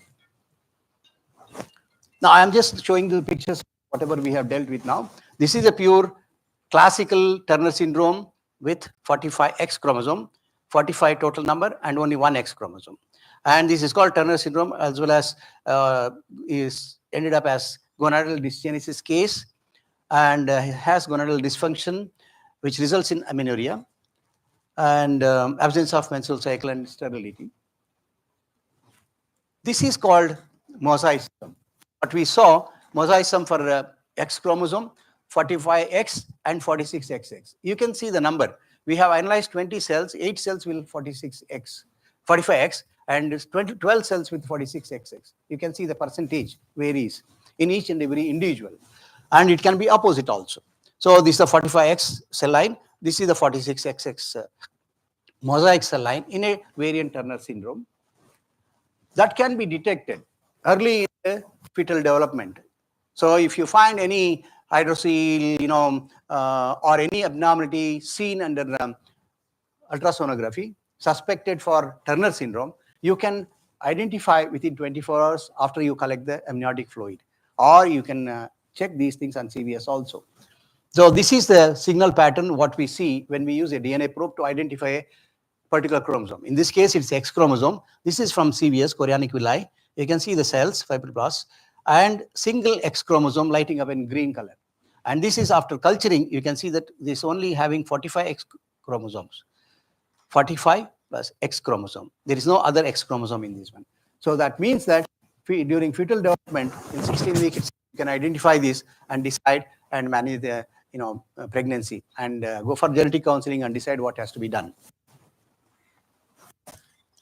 Speaker 7: Now I am just showing the pictures, whatever we have dealt with now. This is a pure classical Turner syndrome with 45X chromosome, 45 total number and only 1 X chromosome. And this is called Turner syndrome, as well as is ended up as gonadal dysgenesis case, and has gonadal dysfunction, which results in amenorrhea and absence of menstrual cycle and sterility. This is called mosaicism. What we saw, mosaicism for X chromosome, 45X and 46XX. You can see the number. We have analyzed 20 cells, 8 cells will 46X, 45X, and 12 cells with 46XX. You can see the percentage varies in each and every individual. And it can be opposite also. So this is the 45X cell line. This is the 46XX mosaic cell line in a variant Turner syndrome. That can be detected early in the fetal development. So if you find any hydrocele, or any abnormality seen under ultrasonography, suspected for Turner syndrome, you can identify within 24 hours after you collect the amniotic fluid, or you can check these things on CVS also. So this is the signal pattern what we see when we use a DNA probe to identify a particular chromosome. In this case, it's X chromosome. This is from CVS, chorionic villi. You can see the cells, fibroblasts, and single X chromosome lighting up in green color. And this is after culturing, you can see that this only having 45 X chromosomes. 45 plus X chromosome. There is no other X chromosome in this one. So that means that during fetal development, in 16 weeks, you can identify this and decide and manage the pregnancy and go for genetic counseling and decide what has to be done.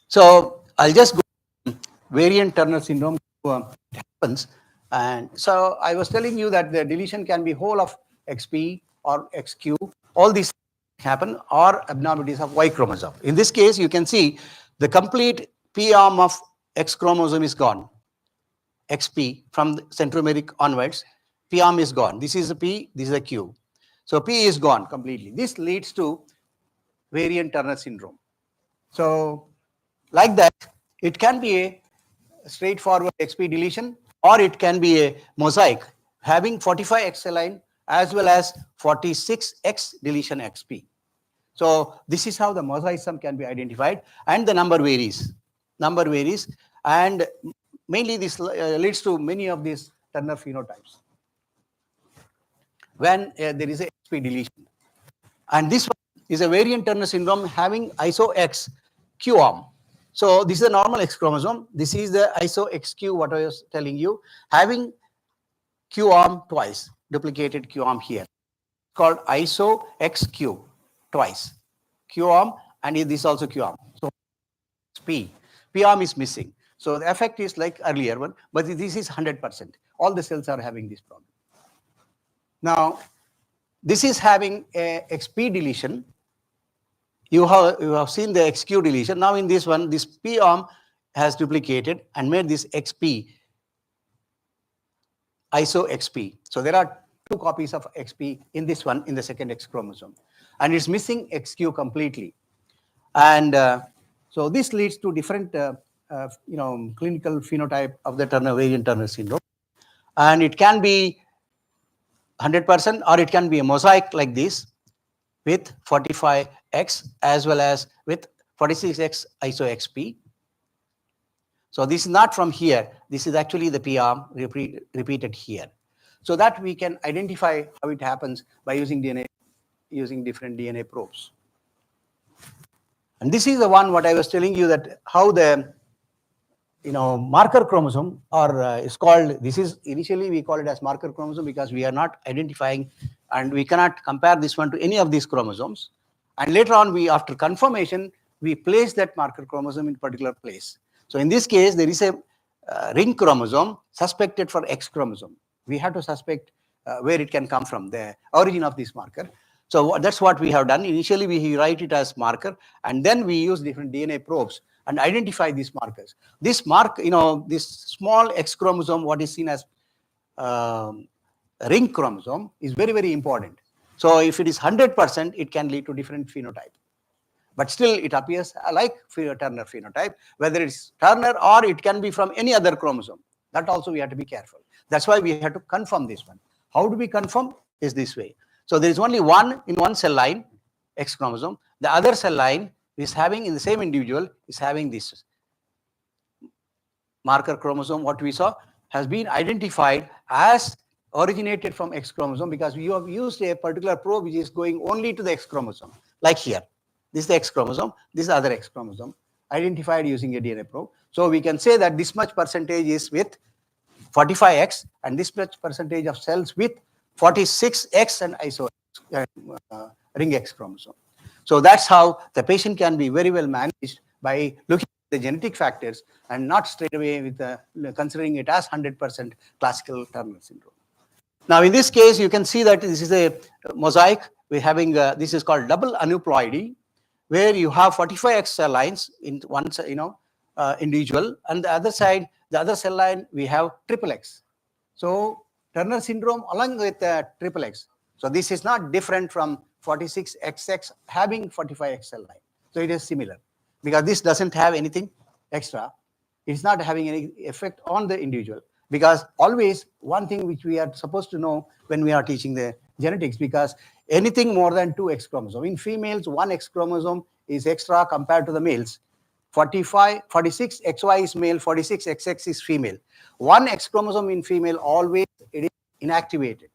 Speaker 7: So I'll just go variant Turner syndrome happens. And so I was telling you that the deletion can be whole of XP or XQ. All these happen, or abnormalities of Y chromosome. In this case, you can see the complete P arm of X chromosome is gone. XP from the centromeric onwards, P arm is gone. This is a P, this is a Q. So P is gone completely. This leads to variant Turner syndrome. So like that, it can be a straightforward XP deletion, or it can be a mosaic having 45X cell line as well as 46X deletion XP. So this is how the mosaicism can be identified, and the number varies. And mainly this leads to many of these Turner phenotypes when there is a XP deletion. And this one is a variant Turner syndrome having iso-X Q arm. So this is a normal X chromosome. This is the iso-XQ, what I was telling you, having Q arm twice, duplicated Q arm here, called iso-XQ twice. Q arm, and this also Q arm. So P arm is missing. So the effect is like earlier one, but this is 100%. All the cells are having this problem. Now, this is having a XP deletion. You have seen the XQ deletion. Now in this one, this P arm has duplicated and made this XP iso XP. So there are 2 copies of XP in this one, in the second X chromosome, and it's missing XQ completely. And so this leads to different clinical phenotype of the variant Turner syndrome, and it can be 100% or it can be a mosaic like this with 45X as well as with 46X iso XP. So this is not from here. This is actually the P arm repeated here. So that we can identify how it happens by using different DNA probes. And this is the one what I was telling you, that how the marker chromosome is called. This is initially we call it as marker chromosome because we are not identifying and we cannot compare this one to any of these chromosomes. And later on, after confirmation, we place that marker chromosome in particular place. So in this case, there is a ring chromosome suspected for X chromosome. We have to suspect where it can come from, the origin of this marker. So that's what we have done. Initially, we write it as marker, and then we use different DNA probes and identify these markers. This this small X chromosome, what is seen as ring chromosome, is very, very important. So if it is 100%, it can lead to different phenotype. But still, it appears like Turner phenotype, whether it's Turner or it can be from any other chromosome. That also we have to be careful. That's why we have to confirm this one. How do we confirm? Is this way. So there is only one in one cell line, X chromosome. The other cell line is having, in the same individual, is having this marker chromosome. What we saw has been identified as originated from X chromosome because we have used a particular probe which is going only to the X chromosome. Like here, this is the X chromosome, this is the other X chromosome, identified using a DNA probe. So we can say that this much percentage is with 45X and this much percentage of cells with 46X and iso ring X chromosome. So that's how the patient can be very well managed by looking at the genetic factors and not straight away with considering it as 100% classical Turner syndrome. Now in this case, you can see that this is a mosaic. We're having this is called double aneuploidy, where you have 45X cell lines in one individual, and the other side, the other cell line, we have triple X. So Turner syndrome along with triple X. So this is not different from 46XX having 45X cell line. So it is similar because this doesn't have anything extra. It's not having any effect on the individual, because always one thing which we are supposed to know when we are teaching the genetics, because anything more than 2 X chromosome. In females, 1 X chromosome is extra compared to the males. 46 XY is male, 46 XX is female. 1 X chromosome in female, always it is inactivated.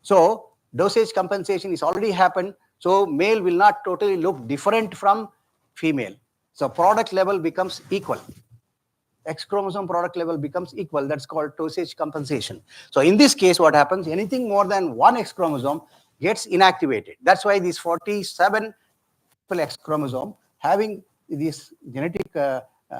Speaker 7: So dosage compensation is already happened. So male will not totally look different from female. So product level becomes equal. X chromosome product level becomes equal. That's called dosage compensation. So in this case, what happens? Anything more than 1 X chromosome gets inactivated. That's why this 47 X chromosome having this genetic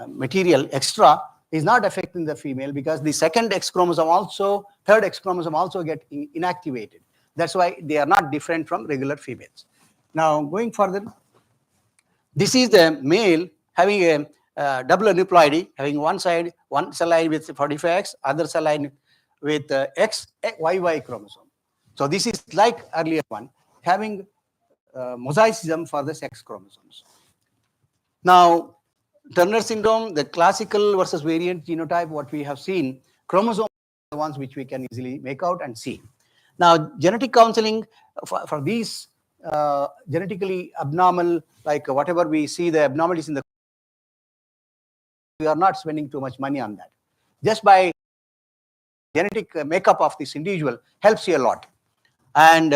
Speaker 7: material extra is not affecting the female, because the second X chromosome also, third X chromosome also get inactivated. That's why they are not different from regular females. Now going further, this is the male having a double aneuploidy, having one side, one cell line with 45X, other cell line with XYY chromosome. So this is like earlier one, having mosaicism for the sex chromosomes. Now, Turner syndrome, the classical versus variant genotype, what we have seen, chromosomes are the ones which we can easily make out and see. Now, genetic counseling for these genetically abnormal, like whatever we see the abnormalities in the, we are not spending too much money on that. Just by genetic makeup of this individual helps you a lot. And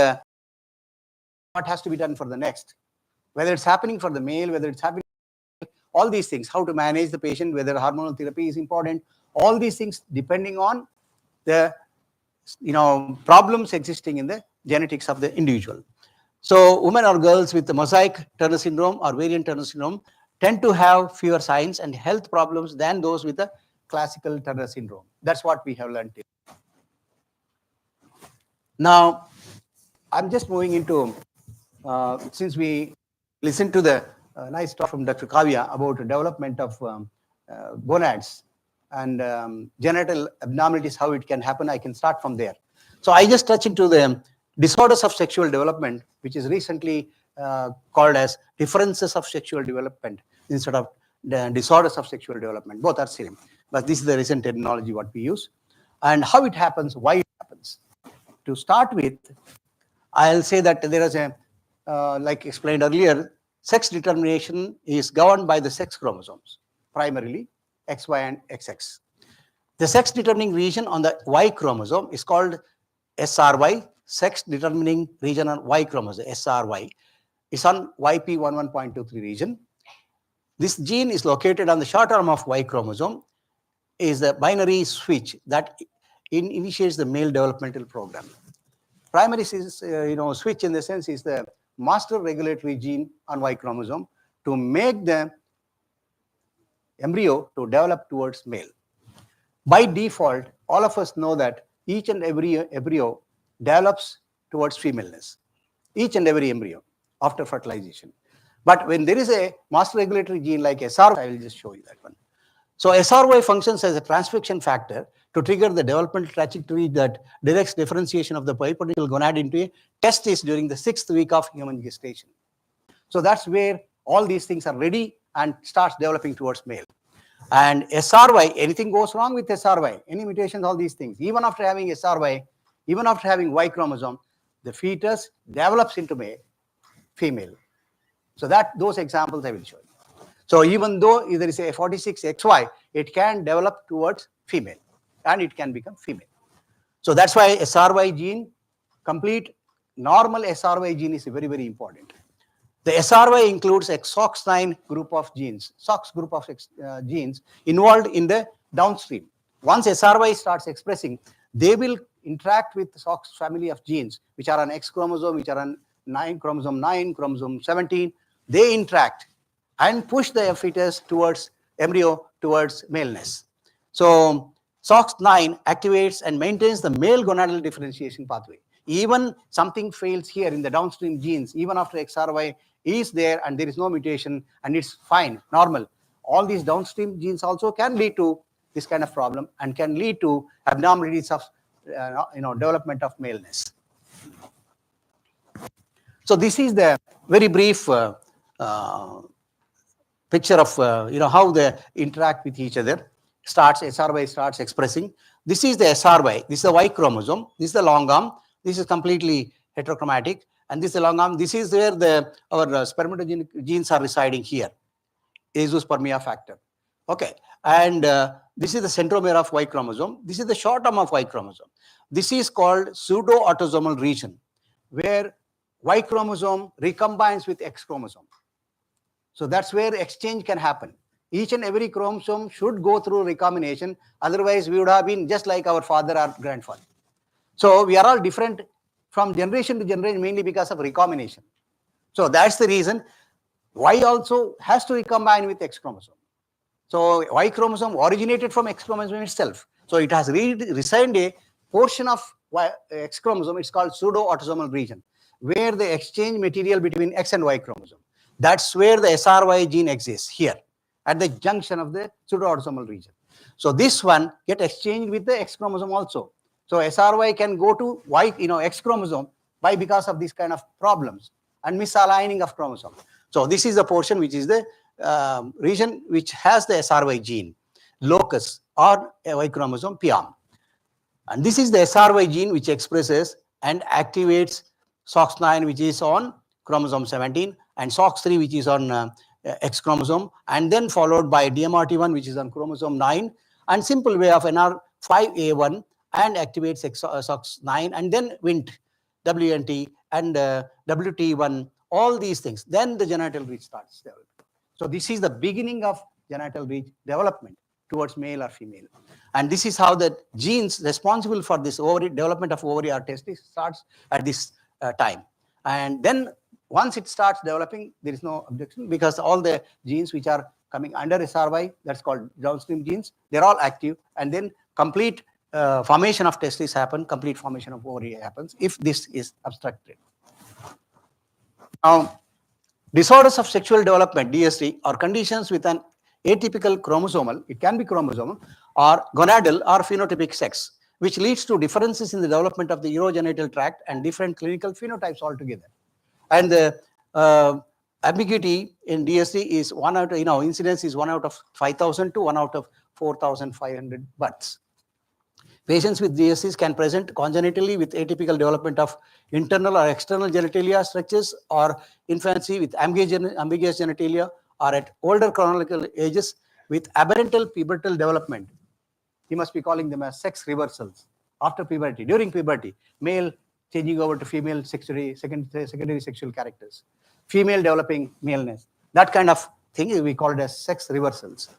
Speaker 7: what has to be done for the next, whether it's happening for the male, whether it's happening, all these things, how to manage the patient, whether hormonal therapy is important, all these things depending on the problems existing in the genetics of the individual. So women or girls with the mosaic Turner syndrome or variant Turner syndrome tend to have fewer signs and health problems than those with the classical Turner syndrome. That's what we have learned. Now, I'm just moving into, since we listened to the nice talk from Dr. Kavya about the development of gonads and genital abnormalities, how it can happen, I can start from there. So I just touch into the disorders of sexual development, which is recently called as differences of sexual development instead of the disorders of sexual development. Both are same, but this is the recent terminology what we use, and how it happens, why it happens. To start with, I'll say that there is a, like explained earlier, sex determination is governed by the sex chromosomes, primarily XY and XX. The sex determining region on the Y chromosome is called SRY, sex determining region on Y chromosome, SRY. It's on YP11.23 region. This gene is located on the short arm of Y chromosome, is the binary switch that initiates the male developmental program. Primary is, switch in the sense is the master regulatory gene on Y chromosome to make the embryo to develop towards male. By default, all of us know that each and every embryo develops towards femaleness. Each and every embryo after fertilization. But when there is a master regulatory gene like SRY, I will just show you that one. So SRY functions as a transcription factor to trigger the developmental trajectory that directs differentiation of the bipotential gonad into a testis during the 6th week of human gestation. So that's where all these things are ready and starts developing towards male. And SRY, anything goes wrong with SRY, any mutations, all these things, even after having SRY, even after having Y chromosome, the fetus develops into a female. So that those examples I will show you. So even though there is a 46XY, it can develop towards female and it can become female. So that's why SRY gene, complete normal SRY gene is very, very important. The SRY includes a SOX9 group of genes, SOX group of genes involved in the downstream. Once SRY starts expressing, they will interact with the SOX family of genes, which are on X chromosome, which are on chromosome 9, chromosome 17. They interact and push the fetus towards embryo, towards maleness. So SOX9 activates and maintains the male gonadal differentiation pathway. Even something fails here in the downstream genes, even after XRY is there and there is no mutation and it's fine, normal. All these downstream genes also can lead to this kind of problem and can lead to abnormalities of development of maleness. So this is the very brief picture of how they interact with each other. SRY starts expressing. This is the SRY. This is the Y chromosome. This is the long arm. This is completely heterochromatic. And this is the long arm. This is where our spermatogenic genes are residing here. Azoospermia factor. Okay. And this is the centromere of Y chromosome. This is the short arm of Y chromosome. This is called pseudo-autosomal region, where Y chromosome recombines with X chromosome. So that's where exchange can happen. Each and every chromosome should go through recombination. Otherwise, we would have been just like our father or grandfather. So we are all different from generation to generation, mainly because of recombination. So that's the reason Y also has to recombine with X chromosome. So Y chromosome originated from X chromosome itself. So it has resigned a portion of X chromosome. It's called pseudo-autosomal region, where the exchange material between X and Y chromosome. That's where the SRY gene exists, here at the junction of the pseudo-autosomal region. So this one get exchanged with the X chromosome also. So SRY can go to X chromosome because of these kind of problems and misaligning of chromosome. So this is the portion which is the region which has the SRY gene, locus or Y chromosome PIOM. And this is the SRY gene which expresses and activates SOX9, which is on chromosome 17, and SOX3, which is on X chromosome, and then followed by DMRT1, which is on chromosome 9, and simple way of NR5A1 and activates SOX9, and then WNT and WT1, all these things. Then the genital reach starts developing. So this is the beginning of genital reach development towards male or female. And this is how the genes responsible for this ovary development of ovary or testis starts at this time. And then once it starts developing, there is no objection, because all the genes which are coming under SRY, that's called downstream genes, they're all active, and then complete formation of testes happen, complete formation of ovary happens if this is obstructed. Now, disorders of sexual development, DSD, are conditions with an atypical chromosomal, it can be chromosomal, or gonadal or phenotypic sex, which leads to differences in the development of the urogenital tract and different clinical phenotypes altogether. And the ambiguity in DSD is 1 out of, incidence is 1 out of 5,000 to 1 out of 4,500 births. Patients with DSCs can present congenitally with atypical development of internal or external genitalia structures, or infancy with ambiguous genitalia, or at older chronological ages with aberrantal pubertal development. You must be calling them as sex reversals after puberty, during puberty, male changing over to female secondary sexual characters, female developing maleness. That kind of thing we call it as sex reversals.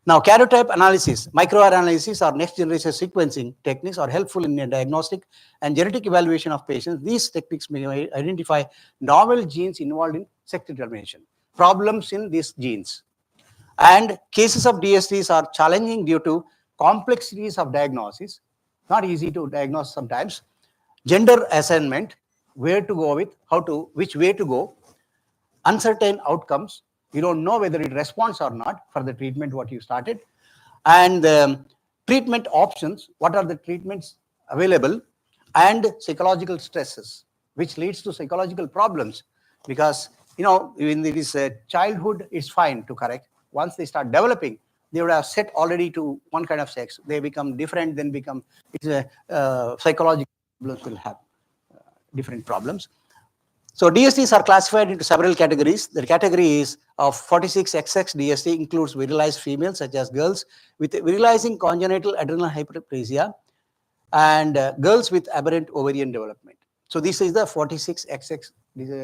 Speaker 7: Now, karyotype analysis, microanalysis, or next generation sequencing techniques are helpful in diagnostic and genetic evaluation of patients. These techniques may identify novel genes involved in sex determination, problems in these genes. And cases of DSTs are challenging due to complexities of diagnosis, not easy to diagnose sometimes, gender assignment, where to go with, which way to go, uncertain outcomes. You don't know whether it responds or not for the treatment what you started, and treatment options, what are the treatments available, and psychological stresses, which leads to psychological problems, because when it is childhood, it's fine to correct. Once they start developing, they would have set already to one kind of sex, they become different, then become, psychological problems will have different problems. So DSTs are classified into several categories. The category is of 46XX DST includes virilized females such as girls with virilizing congenital adrenal hyperplasia and girls with aberrant ovarian development. So this is the 46XX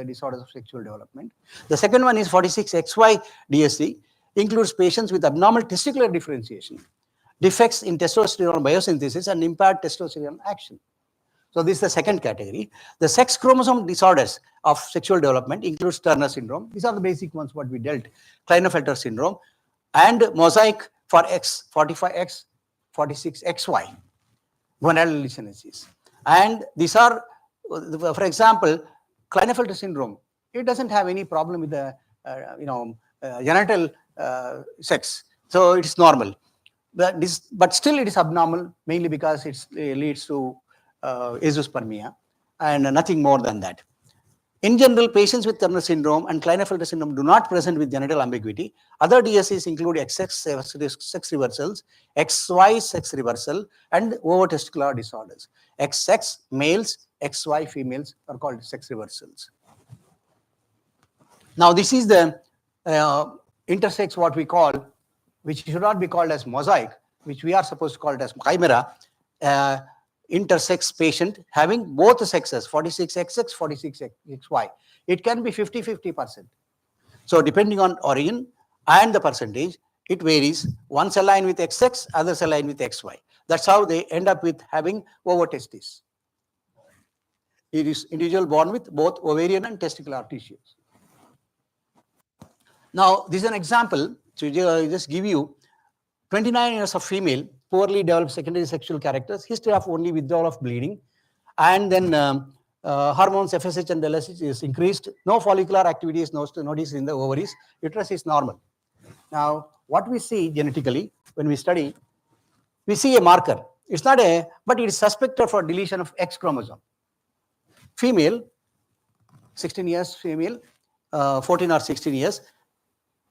Speaker 7: disorders of sexual development. The second one is 46XY DST, includes patients with abnormal testicular differentiation, defects in testosterone biosynthesis, and impaired testosterone action. So this is the second category. The sex chromosome disorders of sexual development includes Turner syndrome. These are the basic ones what we dealt. Klinefelter syndrome and mosaic for X, 45X, 46XY, gonadal dysgenesis. And these are, for example, Klinefelter syndrome. It doesn't have any problem with the genital sex, so it's normal. But still it is abnormal, mainly because it leads to azoospermia and nothing more than that. In general, patients with Turner syndrome and Klinefelter syndrome do not present with genital ambiguity. Other DSCs include XX sex reversals, XY sex reversal, and ovotesticular disorders. XX males, XY females are called sex reversals. Now, this is the intersex, what we call, which should not be called as mosaic, which we are supposed to call it as chimera. Intersex patient having both sexes, 46XX, 46XY. It can be 50-50%. So depending on origin and the percentage, it varies. One's aligned with XX, others aligned with XY. That's how they end up with having ovotestis. It is individual born with both ovarian and testicular tissues. Now, this is an example to just give you 29 years of female, poorly developed secondary sexual characters, history of only withdrawal of bleeding, and then hormones FSH and LSH is increased, no follicular activity is noticed in the ovaries, uterus is normal. Now, what we see genetically when we study, we see a marker. It's not but it is suspected for deletion of X chromosome. Female, 16 years female, 14 or 16 years,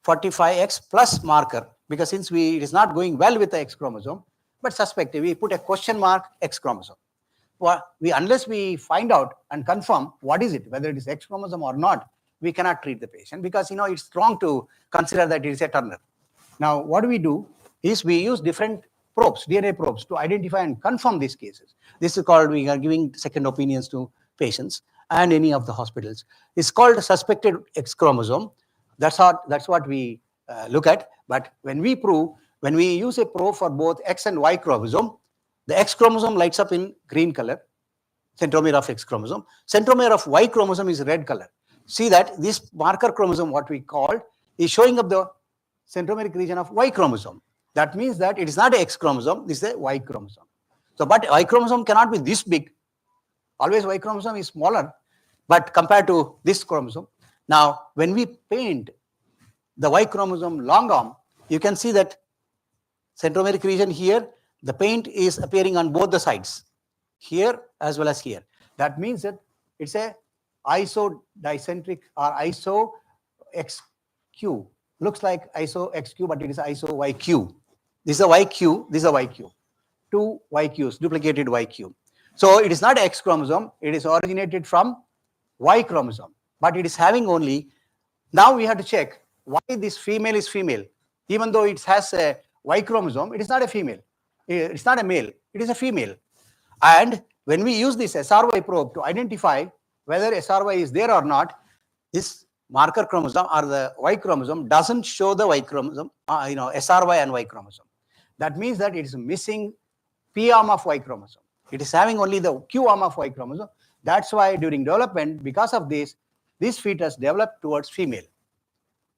Speaker 7: 45X plus marker, because since it is not going well with the X chromosome, but suspect, we put a question mark X chromosome. Unless we find out and confirm what is it, whether it is X chromosome or not, we cannot treat the patient, because it's wrong to consider that it is a Turner. Now, what we do is we use different probes, DNA probes, to identify and confirm these cases. This is called, we are giving second opinions to patients and any of the hospitals. It's called suspected X chromosome. That's what we look at. But when we use a probe for both X and Y chromosome, the X chromosome lights up in green color, centromere of X chromosome. Centromere of Y chromosome is red color. see that this marker chromosome, what we call, is showing up the centromeric region of Y chromosome. That means that it is not a X chromosome, this is a Y chromosome. So, but Y chromosome cannot be this big. Always Y chromosome is smaller, but compared to this chromosome. Now, when we paint the Y chromosome long arm, you can see that centromeric region here, the paint is appearing on both the sides, here as well as here. That means that it's a isodicentric or iso XQ. Looks like iso XQ, but it is iso YQ. This is a YQ, this is a YQ. Two YQs, duplicated YQ. So it is not X chromosome, it is originated from Y chromosome, but it is having only, now we have to check why this female is female. Even though it has a Y chromosome, it is not a female. It's not a male, it is a female. And when we use this SRY probe to identify whether SRY is there or not, this marker chromosome or the Y chromosome doesn't show the Y chromosome, SRY and Y chromosome. That means that it is missing P arm of Y chromosome. It is having only the Q arm of Y chromosome. That's why during development, because of this fetus developed towards female,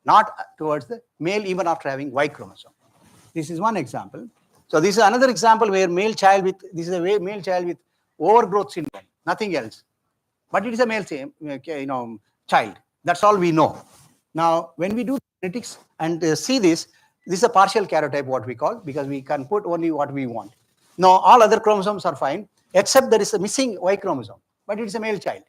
Speaker 7: not towards the male even after having Y chromosome. This is one example. So this is another example where male child with overgrowth syndrome, nothing else. But it is a male child. That's all we know. Now, when we do genetics and see this is a partial karyotype, what we call, because we can put only what we want. Now, all other chromosomes are fine, except there is a missing Y chromosome, but it is a male child.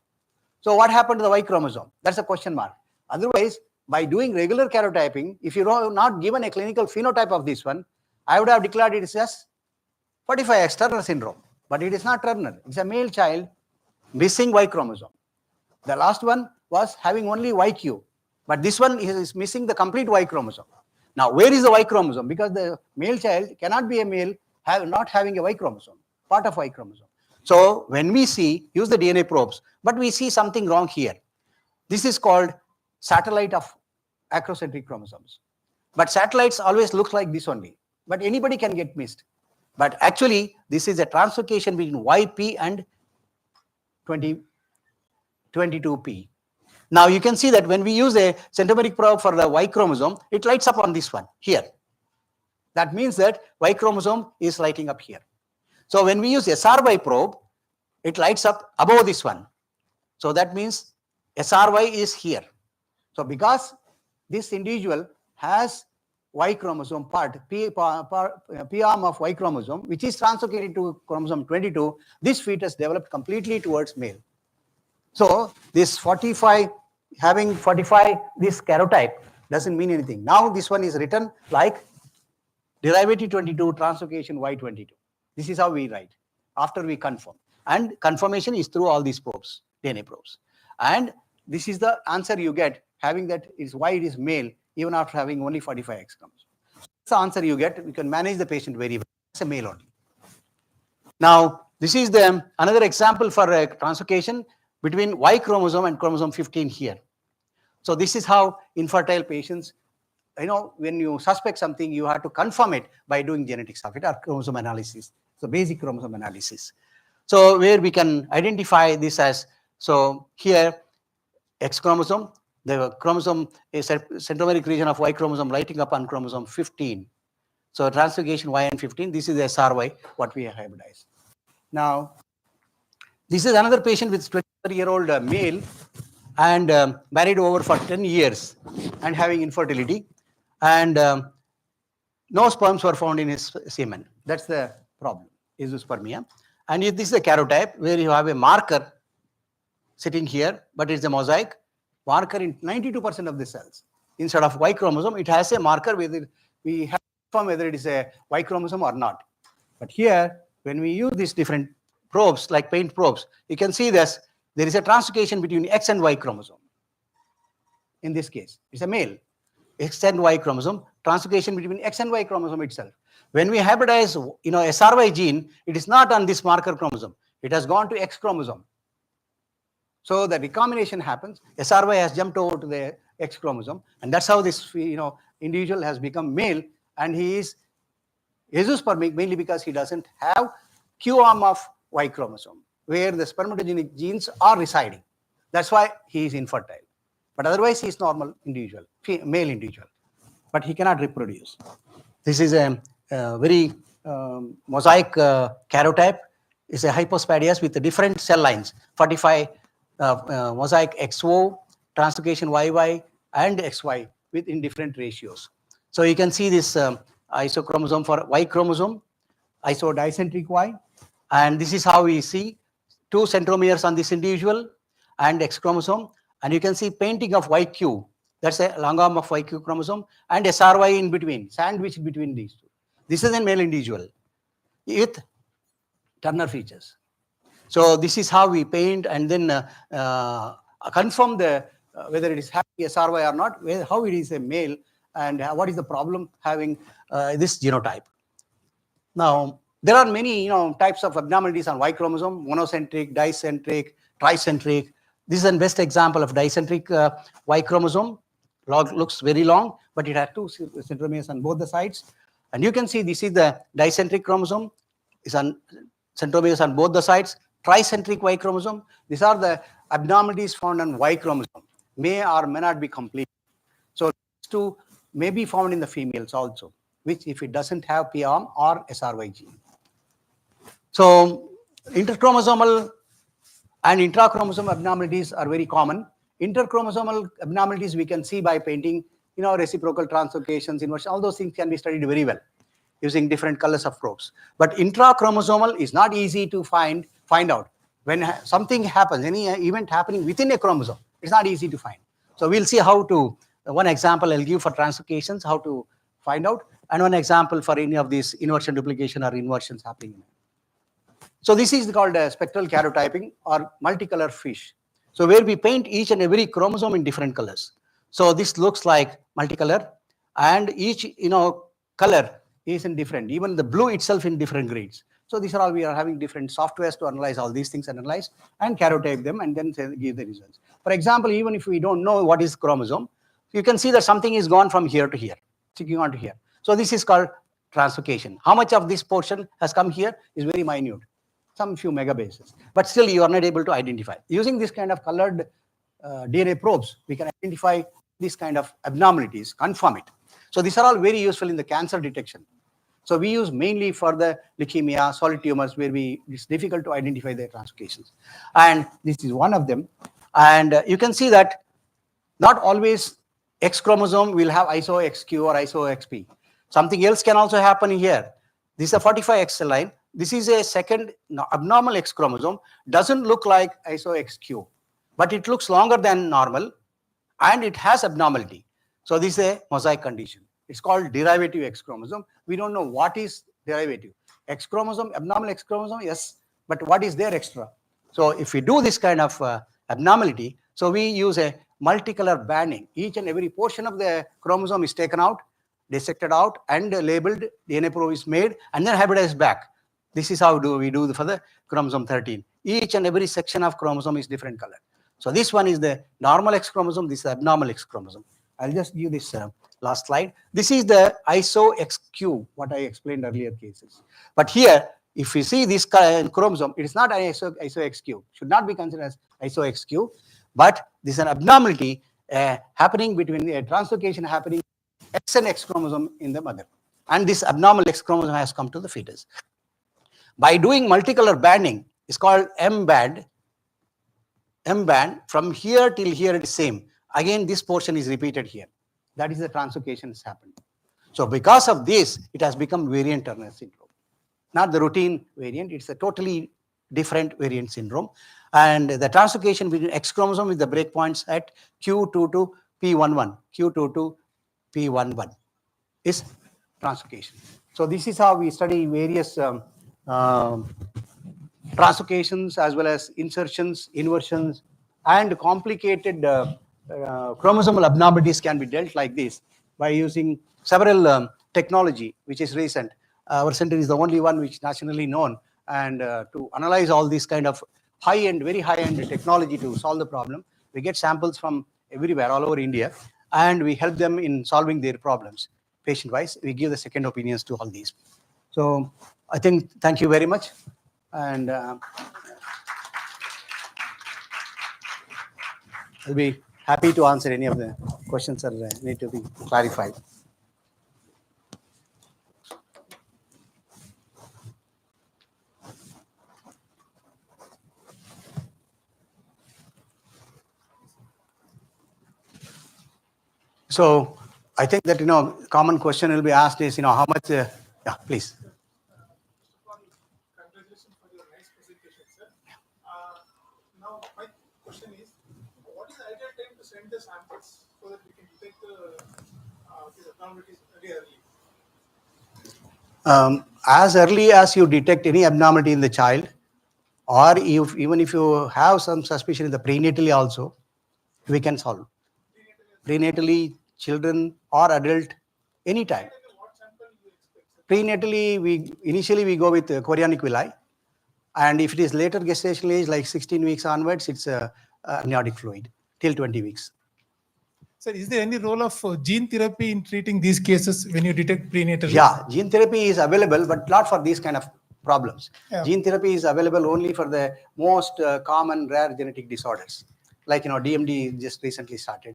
Speaker 7: So what happened to the Y chromosome? That's a question mark. Otherwise, by doing regular karyotyping, if you are not given a clinical phenotype of this one, I would have declared it as 45X Turner syndrome, but it is not Turner. It's a male child missing Y chromosome. The last one was having only YQ, but this one is missing the complete Y chromosome. Now, where is the Y chromosome? Because the male child cannot be a male not having a Y chromosome, part of Y chromosome. So when we use the DNA probes, but we see something wrong here. This is called satellite of acrocentric chromosomes. But satellites always look like this only. But anybody can get missed. But actually, this is a translocation between YP and 22P. Now you can see that when we use a centromeric probe for the Y chromosome, it lights up on this one here. That means that Y chromosome is lighting up here. So when we use SRY probe, it lights up above this one. So that means SRY is here. So because this individual has Y chromosome part, P arm of Y chromosome, which is translocated to chromosome 22, this fetus developed completely towards male. So this 45, having 45, this karyotype doesn't mean anything. Now this one is written like derivative 22, translocation Y22. This is how we write after we confirm. And confirmation is through all these probes, DNA probes. And this is the answer you get, having that is why it is male, even after having only 45X chromosomes. That's the answer you get. You can manage the patient very well. It's a male only. Now, this is another example for a translocation between Y chromosome and chromosome 15 here. So this is how infertile patients, when you suspect something, you have to confirm it by doing genetics of it or chromosome analysis. So basic chromosome analysis. So where we can identify this as, so here X chromosome, the chromosome is a centromeric region of Y chromosome lighting up on chromosome 15. So translocation YN15, this is the SRY, what we have hybridized. Now, this is another patient with 23-year-old male and married over for 10 years and having infertility, and no sperms were found in his semen. That's the problem, azoospermia. And this is a karyotype where you have a marker sitting here, but it's a mosaic marker in 92% of the cells. Instead of Y chromosome, it has a marker whether we have to confirm whether it is a Y chromosome or not. But here, when we use these different probes, like paint probes, you can see this, there is a translocation between X and Y chromosome. In this case, it's a male, X and Y chromosome, translocation between X and Y chromosome itself. When we hybridize, SRY gene, it is not on this marker chromosome. It has gone to X chromosome. So the recombination happens. SRY has jumped over to the X chromosome, and that's how this individual has become male, and he is azoospermic mainly because he doesn't have Q arm of Y chromosome, where the spermatogenic genes are residing. That's why he is infertile. but otherwise he is normal individual, male individual, but he cannot reproduce. This is a very mosaic karyotype. It's a hypospadias with different cell lines, 45 mosaic XO, translocation YY, and XY in different ratios. So you can see this isochromosome for Y chromosome, isodicentric Y, and this is how we see 2 centromeres on this individual and X chromosome, and you can see painting of YQ. That's a long arm of YQ chromosome and SRY in between, sandwiched between these two. This is a male individual with Turner features. So this is how we paint and then confirm the whether it is having SRY or not, how it is a male, and what is the problem having this genotype. Now, there are many types of abnormalities on Y chromosome: monocentric, dicentric, tricentric. This is the best example of dicentric Y chromosome. Looks very long, but it has 2 centromeres on both the sides. And you can see this is the dicentric chromosome. It's on centromeres on both the sides. Tricentric Y chromosome. These are the abnormalities found on Y chromosome. May or may not be complete. So these 2 may be found in the females also, which if it doesn't have PRM or SRY gene. So interchromosomal and intrachromosome abnormalities are very common. Interchromosomal abnormalities we can see by painting, reciprocal translocations, inversion, all those things can be studied very well using different colors of probes. But intrachromosomal is not easy to find out. When something happens, any event happening within a chromosome, it's not easy to find. So we'll see how to, one example I'll give for translocations, how to find out, and one example for any of these inversion duplication or inversions happening. So this is called spectral karyotyping or multicolor fish. So where we paint each and every chromosome in different colors. So this looks like multicolor, and each color is in different, even the blue itself in different grades. So these are all, we are having different softwares to analyze all these things, analyze and karyotype them, and then give the results. For example, even if we don't know what is chromosome, you can see that something is gone from here to here, sticking on to here. So this is called translocation. How much of this portion has come here is very minute, some few megabases, but still you are not able to identify. Using this kind of colored DNA probes, we can identify this kind of abnormalities, confirm it. So these are all very useful in the cancer detection. So we use mainly for the leukemia, solid tumors, where it's difficult to identify their translocations. And this is one of them. And you can see that not always X chromosome will have iso-XQ or iso-XP. Something else can also happen here. This is a 45X cell line. This is a second abnormal X chromosome. Doesn't look like iso-XQ, but it looks longer than normal, and it has abnormality. So this is a mosaic condition. It's called derivative X chromosome. We don't know what is derivative. X chromosome, abnormal X chromosome, yes, but what is there extra? So if we do this kind of abnormality, so we use a multicolor banding. Each and every portion of the chromosome is taken out, dissected out, and labeled. DNA probe is made, and then hybridized back. This is how we do for the chromosome 13. Each and every section of chromosome is different color. So this one is the normal X chromosome. This is the abnormal X chromosome. I'll just give this last slide. This is the iso-XQ, what I explained earlier cases. But here, if you see this chromosome, it is not an iso-XQ. Should not be considered as iso-XQ, but this is an abnormality happening between a translocation happening X and X chromosome in the mother. And this abnormal X chromosome has come to the fetus. By doing multicolor banding, it's called M-band. M-band, from here till here it is same. Again, this portion is repeated here. That is the translocation has happened. So because of this, it has become variant Turner syndrome. Not the routine variant, it's a totally different variant syndrome. And the translocation between X chromosome with the breakpoints at Q22 P11, Q22 P11 is translocation. So this is how we study various translocations as well as insertions, inversions, and complicated chromosomal abnormalities can be dealt like this by using several technology, which is recent. Our center is the only one which is nationally known, and to analyze all these kind of high-end, very high-end technology to solve the problem. We get samples from everywhere, all over India, and we help them in solving their problems. Patient-wise, we give the second opinions to all these. So I think, thank you very much. And I'll be happy to answer any of the questions that need to be clarified. So I think that, common question will be asked is, how much, yeah, please.
Speaker 8: Congratulations for your nice presentation, sir. Now, my question is, what is the ideal time to send the samples so that we can detect these abnormalities very early?
Speaker 7: As early as you detect any abnormality in the child, or even if you have some suspicion in the prenatally also, we can solve. Prenatally, children or adult, anytime.
Speaker 8: What sample you expect, sir?
Speaker 7: Prenatally, initially we go with chorionic villi, and if it is later gestational age, like 16 weeks onwards, it's amniotic fluid till 20 weeks.
Speaker 8: Sir, is there any role of gene therapy in treating these cases when you detect prenatally?
Speaker 7: Yeah, gene therapy is available, but not for these kind of problems.
Speaker 8: Yeah.
Speaker 7: Gene therapy is available only for the most common rare genetic disorders, like DMD just recently started,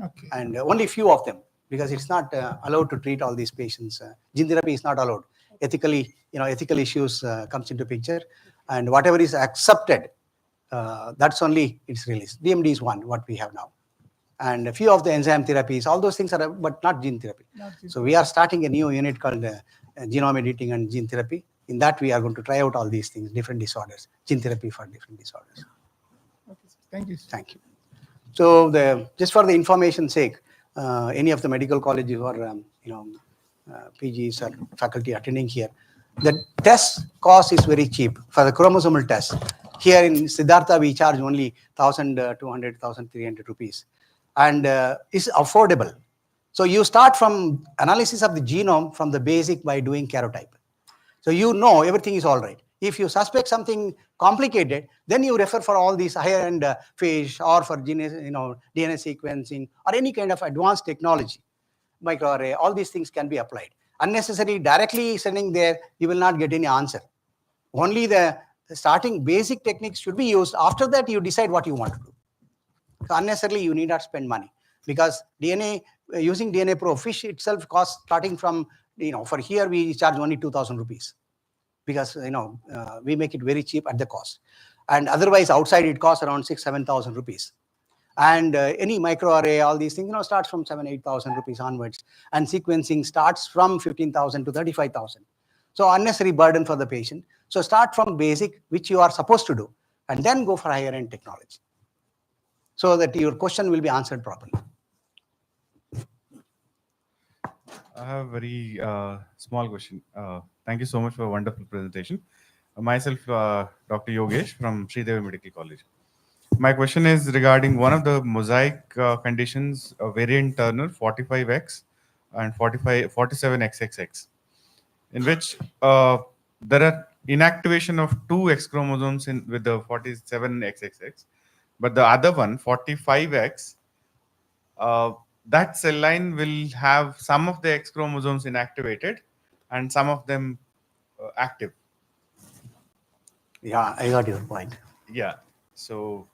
Speaker 8: Okay.
Speaker 7: and only few of them, because it's not allowed to treat all these patients. Gene therapy is not allowed. Ethically, ethical issues comes into picture, and whatever is accepted, that's only it's released. DMD is one what we have now, and a few of the enzyme therapies, all those things are, but not gene therapy. So we are starting a new unit called genome editing and gene therapy. In that, we are going to try out all these things, different disorders, gene therapy for different disorders.
Speaker 8: Okay, sir. Thank you, sir.
Speaker 7: Thank you. So just for the information's sake, any of the medical colleges or PGs or faculty attending here, the test cost is very cheap for the chromosomal test. Here in Siddhartha, we charge only 1,200, 1,300 rupees, and is affordable. So you start from analysis of the genome from the basic by doing karyotype. So everything is all right. If you suspect something complicated, then you refer for all these higher end fish or for DNA sequencing or any kind of advanced technology, microarray. All these things can be applied. Unnecessarily directly sending there, you will not get any answer. Only the starting basic techniques should be used. After that, you decide what you want to do. So unnecessarily, you need not spend money, because DNA using DNA Pro fish itself costs starting from for here we charge only 2,000 rupees, because we make it very cheap at the cost, and otherwise outside it costs around 6,000-7,000 rupees. And any microarray, all these things starts from 7,000-8,000 rupees onwards, and sequencing starts from 15,000 to 35,000. So unnecessary burden for the patient. So start from basic, which you are supposed to do, and then go for higher end technology, so that your question will be answered properly.
Speaker 9: I have a very small question. Thank you so much for a wonderful presentation. Myself, Dr. Yogesh from Sridevi Medical College. My question is regarding one of the mosaic conditions, variant Turner 45X and 47XXX, in which there are inactivation of two X chromosomes with the 47XXX, but the other one, 45X, that cell line will have some of the X chromosomes inactivated and some of them active.
Speaker 7: Yeah, I got your point.
Speaker 9: Yeah. So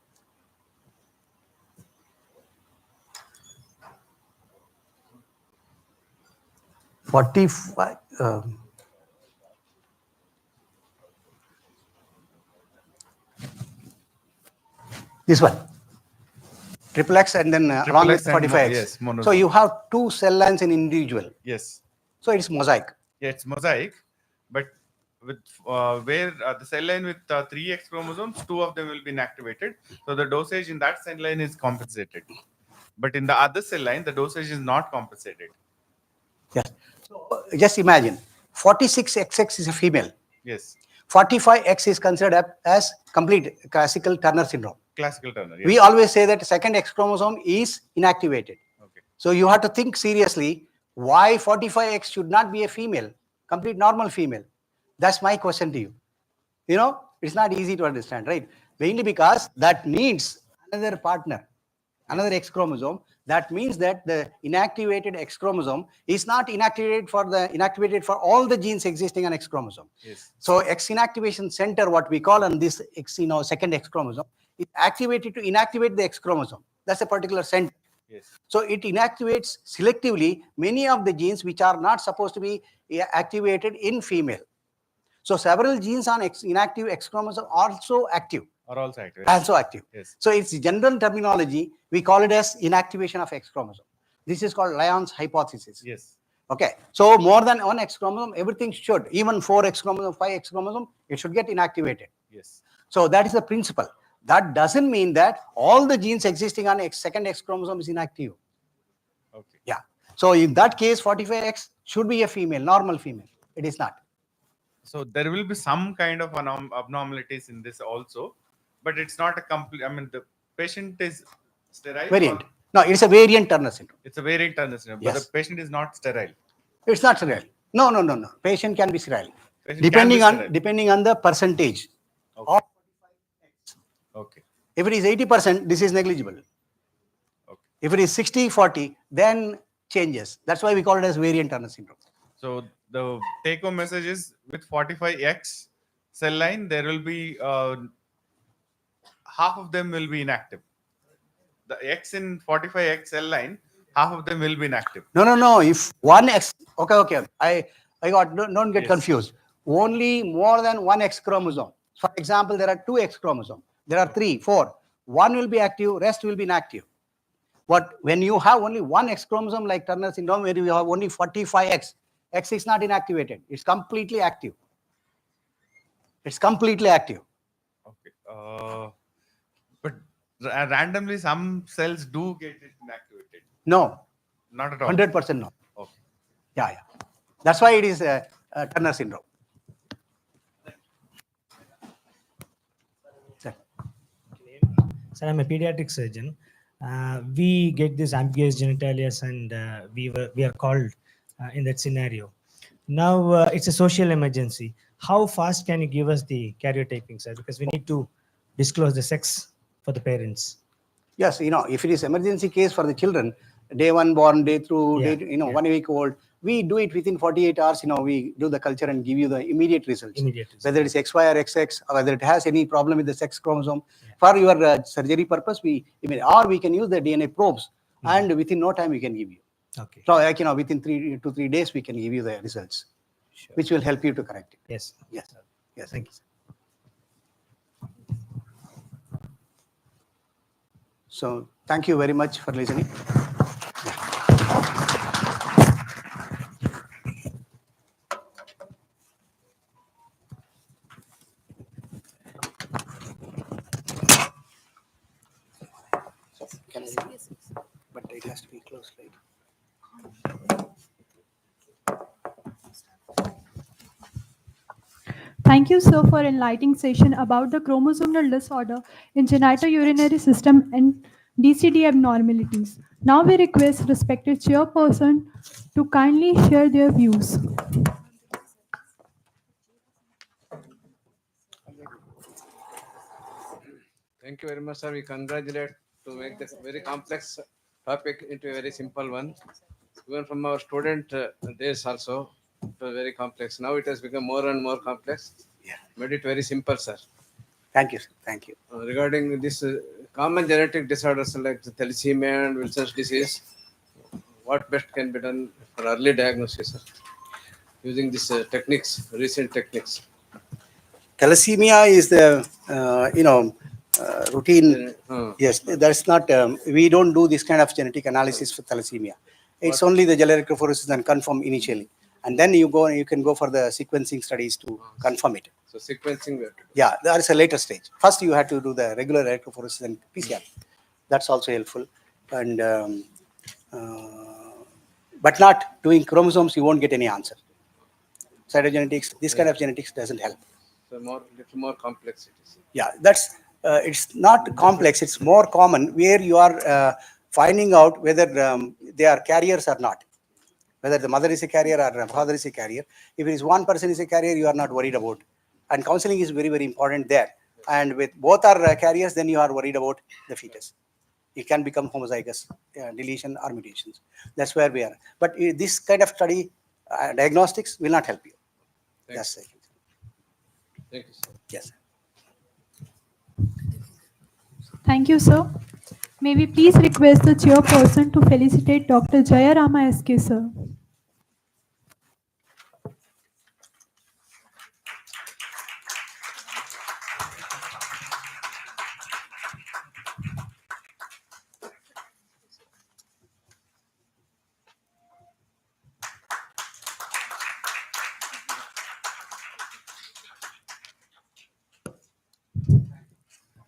Speaker 7: this one, triple X, and then along with 45X.
Speaker 9: Yes,
Speaker 7: so you have two cell lines in individual.
Speaker 9: Yes.
Speaker 7: So it's mosaic.
Speaker 9: Yeah, it's mosaic, but with where the cell line with 3X chromosomes, two of them will be inactivated. So the dosage in that cell line is compensated. But in the other cell line, the dosage is not compensated.
Speaker 7: Yes. So just imagine, 46XX is a female.
Speaker 9: Yes.
Speaker 7: 45X is considered as complete classical Turner syndrome.
Speaker 9: Classical Turner. Yes.
Speaker 7: We always say that second X chromosome is inactivated.
Speaker 9: Okay.
Speaker 7: So you have to think seriously why 45X should not be a female, complete normal female. That's my question to you. It's not easy to understand, right? Mainly because that needs another partner, another X chromosome. That means that the inactivated X chromosome is not inactivated for all the genes existing on X chromosome.
Speaker 9: Yes.
Speaker 7: So X inactivation center, what we call on this X, second X chromosome, is activated to inactivate the X chromosome. That's a particular center.
Speaker 9: Yes.
Speaker 7: So it inactivates selectively many of the genes which are not supposed to be activated in female. So several genes on inactive X chromosome also active.
Speaker 9: Are also active.
Speaker 7: Also active.
Speaker 9: Yes.
Speaker 7: So it's general terminology. We call it as inactivation of X chromosome. This is called Lyon's hypothesis.
Speaker 9: Yes.
Speaker 7: Okay. So more than one X chromosome, everything should, even 4X chromosome, 5X chromosome, it should get inactivated.
Speaker 9: Yes.
Speaker 7: So that is the principle. That doesn't mean that all the genes existing on second X chromosome is inactive.
Speaker 9: Okay.
Speaker 7: Yeah. So in that case, 45X should be a female, normal female. It is not.
Speaker 9: So there will be some kind of abnormalities in this also, but it's not a complete. I mean, the patient is sterile.
Speaker 7: Variant. No, it's a variant Turner syndrome.
Speaker 9: It's a variant Turner syndrome, but
Speaker 7: Yes.
Speaker 9: the patient is not sterile.
Speaker 7: It's not sterile. No. Patient can be sterile.
Speaker 9: Patient
Speaker 7: Depending
Speaker 9: can be sterile.
Speaker 7: depending on the percentage.
Speaker 9: Okay. Okay.
Speaker 7: If it is 80%, this is negligible.
Speaker 9: Okay.
Speaker 7: If it is 60-40, then changes. That's why we call it as variant Turner syndrome.
Speaker 9: So the take-home message is with 45X cell line, there will be half of them will be inactive. The X in 45X cell line, half of them will be inactive.
Speaker 7: No. If one X, okay. I got, don't get
Speaker 9: Yes.
Speaker 7: confused. Only more than one X chromosome. For example, there are 2 X chromosomes. There are 3, 4. One will be active, rest will be inactive. But when you have only one X chromosome like Turner syndrome, where you have only 45X, X is not inactivated. It's completely active. It's completely active.
Speaker 9: Okay. But randomly, some cells do get it inactivated.
Speaker 7: No.
Speaker 9: Not at all.
Speaker 7: 100% no.
Speaker 9: Okay.
Speaker 7: Yeah. That's why it is Turner syndrome.
Speaker 10: Sir, I'm a pediatric surgeon. We get these ambiguous genitalias, and we are called in that scenario. Now it's a social emergency. How fast can you give us the karyotyping, sir? Because we need to disclose the sex for the parents.
Speaker 7: Yes, if it is emergency case for the children, day 1 born, day through,
Speaker 10: Yeah,
Speaker 7: day, 1 week old, we do it within 48 hours. We do the culture and give you the immediate results. Whether it's XY or XX, or whether it has any problem with the sex chromosome.
Speaker 10: Yeah.
Speaker 7: For your surgery purpose, we can use the DNA probes, and within no time we can give you.
Speaker 10: Okay.
Speaker 7: So within 3 to 3 days we can give you the results,
Speaker 10: Sure.
Speaker 7: which will help you to correct it.
Speaker 10: Yes.
Speaker 7: Yes. Yes.
Speaker 10: Thank you, sir.
Speaker 7: So thank you very much for listening. So, can I, but it has to be close, right?
Speaker 3: Thank you, sir, for enlightening session about the chromosomal disorder in genitourinary system and DCD abnormalities. Now we request respected chairperson to kindly share their views.
Speaker 11: Thank you very much, sir. We congratulate to make this very complex topic into a very simple one. Even from our student days also, it was very complex. Now it has become more and more complex.
Speaker 7: Yeah.
Speaker 11: Made it very simple, sir.
Speaker 7: Thank you, sir. Thank you.
Speaker 11: Regarding this common genetic disorders like the thalassemia and Wilson's disease, what best can be done for early diagnosis, sir? Using these techniques, recent techniques.
Speaker 7: Thalassemia is the routine. Yes, that's not. We don't do this kind of genetic analysis for thalassemia. It's only the gel electrophoresis and confirm initially, and then you can go for the sequencing studies to confirm it.
Speaker 11: So sequencing we have to do.
Speaker 7: Yeah, there is a later stage. First, you have to do the regular electrophoresis and PCR. That's also helpful, and but not doing chromosomes, you won't get any answer. Cytogenetics, this kind of genetics doesn't help.
Speaker 11: So little more complex it is.
Speaker 7: Yeah, that's it's not complex. It's more common where you are finding out whether they are carriers or not. Whether the mother is a carrier or the father is a carrier. If it is one person is a carrier, you are not worried about. And counseling is very, very important there. And with both are carriers, then you are worried about the fetus. It can become homozygous, deletion or mutations. That's where we are. But this kind of study, diagnostics will not help you. Yes,
Speaker 11: Thank you, sir.
Speaker 7: yes.
Speaker 3: Thank you, sir. May we please request the chairperson to felicitate Dr. Jayarama SK, sir.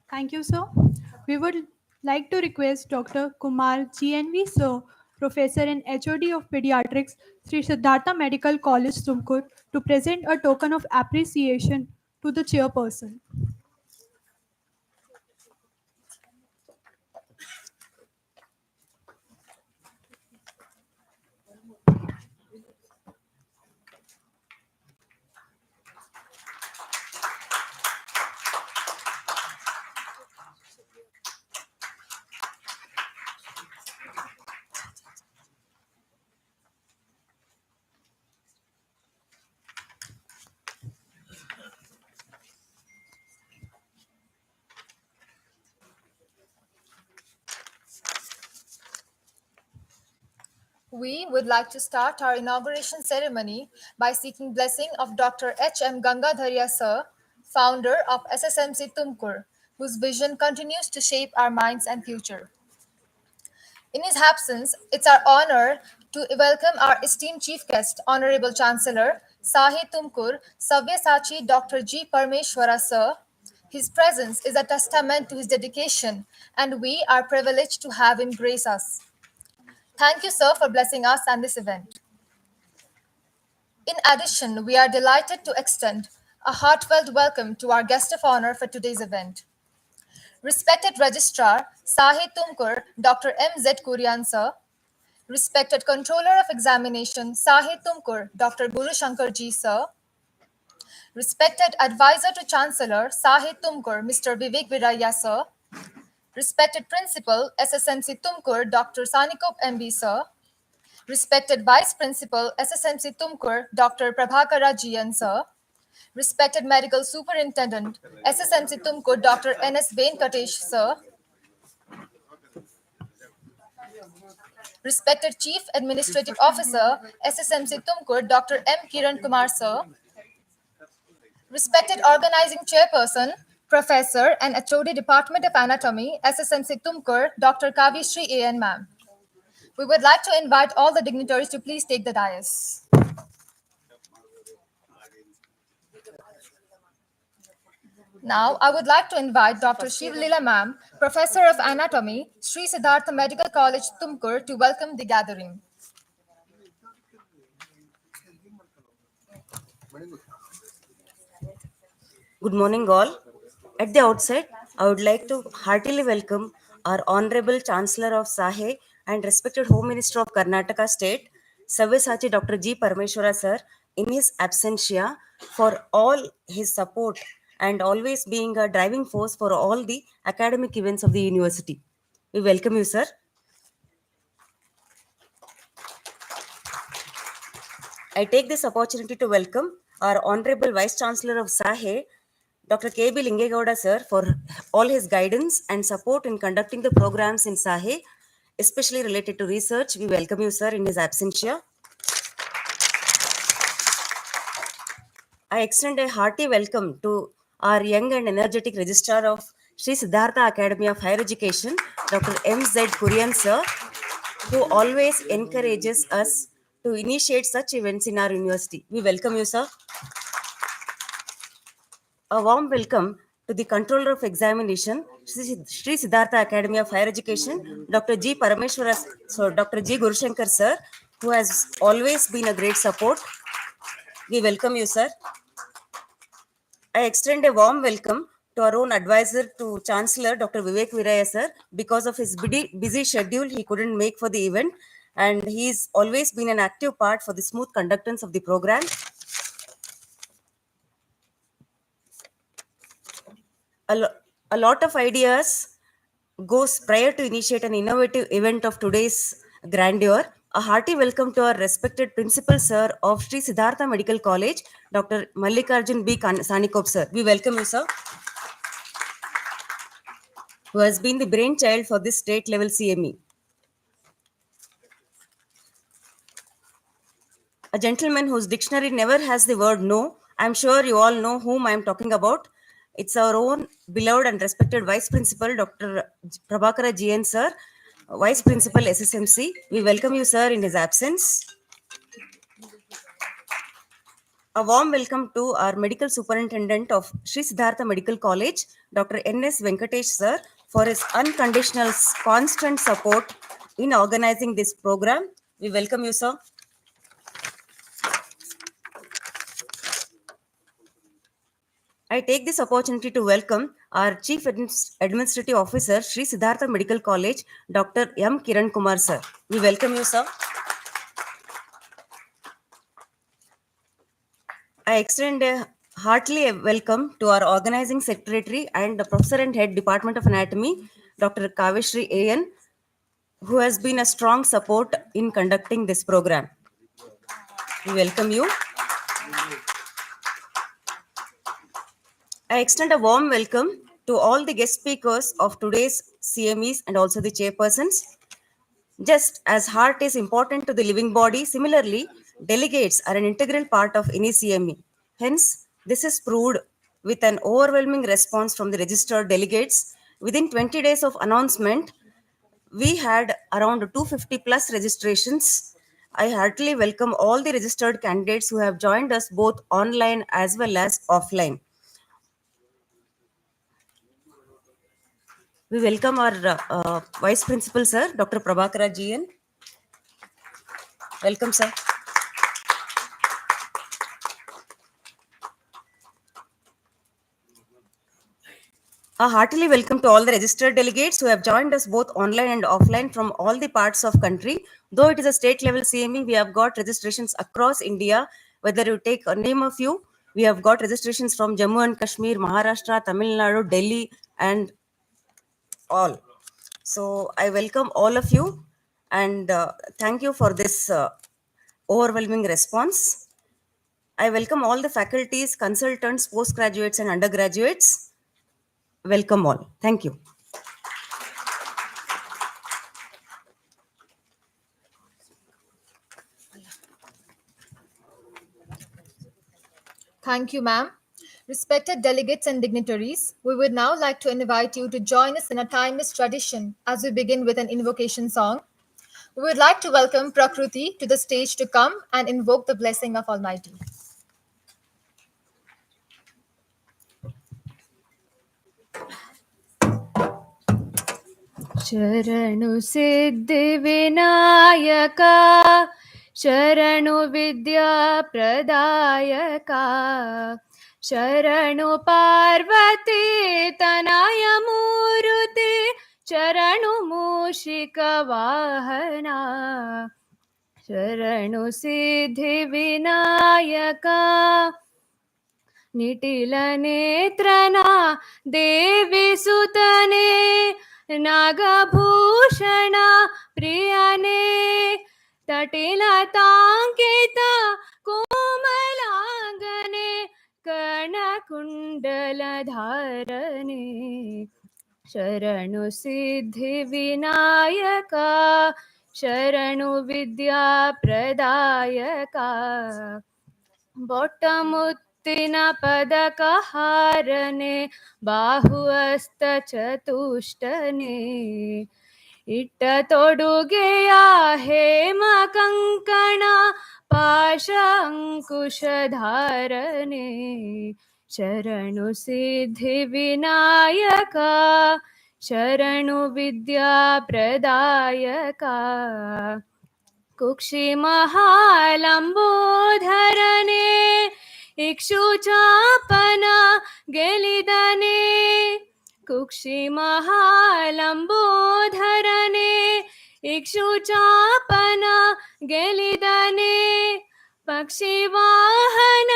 Speaker 3: Thank you, sir. We would like to request Dr. Kumar GNV, sir, Professor and HOD of Pediatrics, Sri Siddhartha Medical College, Tumkur, to present a token of appreciation to the chairperson.
Speaker 2: We would like to start our inauguration ceremony by seeking blessing of Dr. H.M. Gangadharya Sir, founder of SSMC Tumkur, whose vision continues to shape our minds and future. In his absence, it's our honor to welcome our esteemed chief guest, Honorable Chancellor, Sahi Tumkur, Sabyasachi Dr. G. Parmeshwara Sir. His presence is a testament to his dedication, and we are privileged to have him grace us. Thank you, sir, for blessing us and this event. In addition, we are delighted to extend a heartfelt welcome to our guest of honor for today's event. Respected Registrar Sahi Tumkur, Dr. M.Z. Kurian, sir. Respected Controller of Examination Sahi Tumkur, Dr. Guru Shankar ji, sir. Respected Advisor to Chancellor Sahi Tumkur, Mr. Vivek Viraya, sir. Respected Principal SSMC Tumkur, Dr. Sanikop MB, sir. Respected Vice Principal SSMC Tumkur, Dr. Prabhakara Jian, sir. Respected Medical Superintendent SSMC Tumkur, Dr. N.S. Venkatesh, sir. Respected Chief Administrative Officer SSMC Tumkur, Dr. M. Kiran Kumar, sir. Respected Organizing Chairperson, Professor and HOD Department of Anatomy, SSMC Tumkur, Dr. Kavishri A.N. ma'am. We would like to invite all the dignitaries to please take the dais. Now, I would like to invite Dr. Shiv Leela ma'am, Professor of Anatomy, Sri Siddhartha Medical College, Tumkur, to welcome the gathering.
Speaker 12: Good morning, all. At the outset, I would like to heartily welcome our Honorable Chancellor of Sahe and respected Home Minister of Karnataka State, Sabyasachi Dr. G. Parmeshwara sir, in his absentia, for all his support and always being a driving force for all the academic events of the university. We welcome you, sir. I take this opportunity to welcome our Honorable Vice Chancellor of Sahe, Dr. K.B. Lingegowda sir, for all his guidance and support in conducting the programs in Sahe, especially related to research. We welcome you, sir, in his absentia. I extend a hearty welcome to our young and energetic registrar of Sri Siddhartha Academy of Higher Education, Dr. M.Z. Kurian sir, who always encourages us to initiate such events in our university. We welcome you, sir. A warm welcome to the Controller of Examination, Sri Siddhartha Academy of Higher Education, Dr. G. Parameshwara, so Dr. G. Gurushankar sir, who has always been a great support. We welcome you, sir. I extend a warm welcome to our own advisor to Chancellor, Dr. Vivek Viraya sir. Because of his busy schedule, he couldn't make for the event, and he's always been an active part for the smooth conductance of the program. A lot of ideas goes prior to initiate an innovative event of today's grandeur. A hearty welcome to our respected principal sir of Sri Siddhartha Medical College, Dr. Mallikarjun B. Sanikop sir. We welcome you, sir. who has been the brainchild for this state level CME. A gentleman whose dictionary never has the word no. I'm sure you all know whom I'm talking about. It's our own beloved and respected Vice Principal, Dr. Prabhakara GN, sir, Vice Principal SSMC. We welcome you, sir, in his absence. A warm welcome to our Medical Superintendent of Sri Siddhartha Medical College, Dr. N.S. Venkatesh, sir, for his unconditional, constant support in organizing this program. We welcome you, sir. I take this opportunity to welcome our Chief Administrative Officer, Sri Siddhartha Medical College, Dr. M. Kiran Kumar, sir. We welcome you, sir. I extend a heartily welcome to our Organizing Secretary and the Professor and Head Department of Anatomy, Dr. Kaveshri A.N., who has been a strong support in conducting this program. We welcome you. I extend a warm welcome to all the guest speakers of today's CMEs and also the chairpersons. Just as heart is important to the living body, similarly, delegates are an integral part of any CME. Hence, this is proved with an overwhelming response from the registered delegates. Within 20 days of announcement, we had around 250 plus registrations. I heartily welcome all the registered candidates who have joined us both online as well as offline. We welcome our Vice Principal, sir, Dr. Prabhakara GN. Welcome, sir. A heartily welcome to all the registered delegates who have joined us both online and offline from all the parts of country. Though it is a state level CME, we have got registrations across India. Whether you take a name of few, we have got registrations from Jammu and Kashmir, Maharashtra, Tamil Nadu, Delhi, and all. So I welcome all of you and thank you for this overwhelming response. I welcome all the faculties, consultants, postgraduates, and undergraduates. Welcome all. Thank you.
Speaker 2: Thank you, ma'am. Respected delegates and dignitaries, we would now like to invite you to join us in a timeless tradition as we begin with an invocation song. We would like to welcome Prakruti to the stage to come and invoke the blessing of Almighty.
Speaker 1: ಶರಣು ಸಿದ್ಧಿ ವಿನಾಯಕ ಶರಣು ವಿದ್ಯಾ ಪ್ರದಾಯಕ ಶರಣು ಪಾರ್ವತಿ ತನಯ ಮೂರುತಿ ಶರಣು ಮೂಷಿಕ ವಾಹನ ಶರಣು ಸಿದ್ಧಿ ವಿನಾಯಕ ನಿಟಿಲ ನೇತ್ರನ ದೇವಿ ಸುತನೆ ನಾಗಭೂಷಣ ಪ್ರಿಯನೇ ತಟಿಲತಾಂಕಿತ ಕೋಮಲಾಂಗನೆ ಕರ್ಣಕುಂಡಲಧಾರನೆ ಶರಣು ಸಿದ್ಧಿ ವಿನಾಯಕ ಶರಣು ವಿದ್ಯಾ ಪ್ರದಾಯಕ ಬೊಟ್ಟಮುತ್ತಿನ ಪದಕಹಾರನೆ ಬಾಹುವಸ್ತ ಚತುಷ್ಟನೆ ಇಟ್ಟ ತೊಡುಗೆಯ ಹೇಮ ಕಂಕಣ ಪಾಶ ಅಂಕುಶಧಾರನೆ ಶರಣು ಸಿದ್ಧಿ ವಿನಾಯಕ ಶರಣು ವಿದ್ಯಾ ಪ್ರದಾಯಕ ಕುಕ್ಷಿ ಮಹಾಲಂಬೋಧರನೆ ಇಕ್ಷುಚಾಪನ ಗೆಲಿದನೆ ಕುಕ್ಷಿ ಮಹಾಲಂಬೋಧರನೆ ಇಕ್ಷುಚಾಪನ ಗೆಲಿದನೆ ಪಕ್ಷಿ ವಾಹನ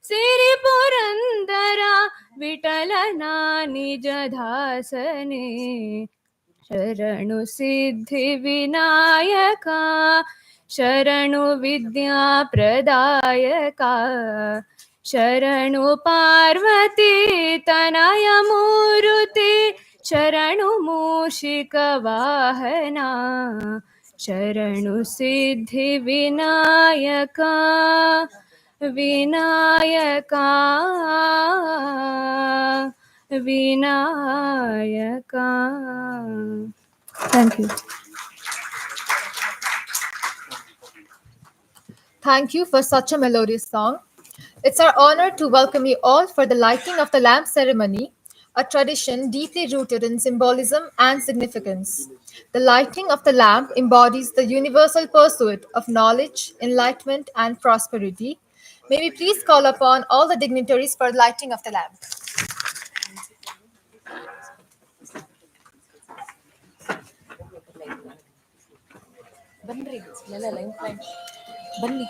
Speaker 1: ಸಿರಿ ಪುರಂದರ ವಿಠಲನ ನಿಜ ದಾಸನೆ ಶರಣು ಸಿದ್ಧಿ ವಿನಾಯಕ ಶರಣು ವಿದ್ಯಾ ಪ್ರದಾಯಕ ಶರಣು ಪಾರ್ವತಿ ತನಯ ಮೂರುತಿ
Speaker 13: शरणु मूषिकवाहना शरणु Siddhivinayaka Vinayaka Vinayaka.
Speaker 3: Thank you.
Speaker 2: Thank you for such a melodious song. It's our honor to welcome you all for the lighting of the lamp ceremony, a tradition deeply rooted in symbolism and significance. The lighting of the lamp embodies the universal pursuit of knowledge, enlightenment, and prosperity. May we please call upon all the dignitaries for the lighting of the lamp.
Speaker 1: ಬನ್ನಿ.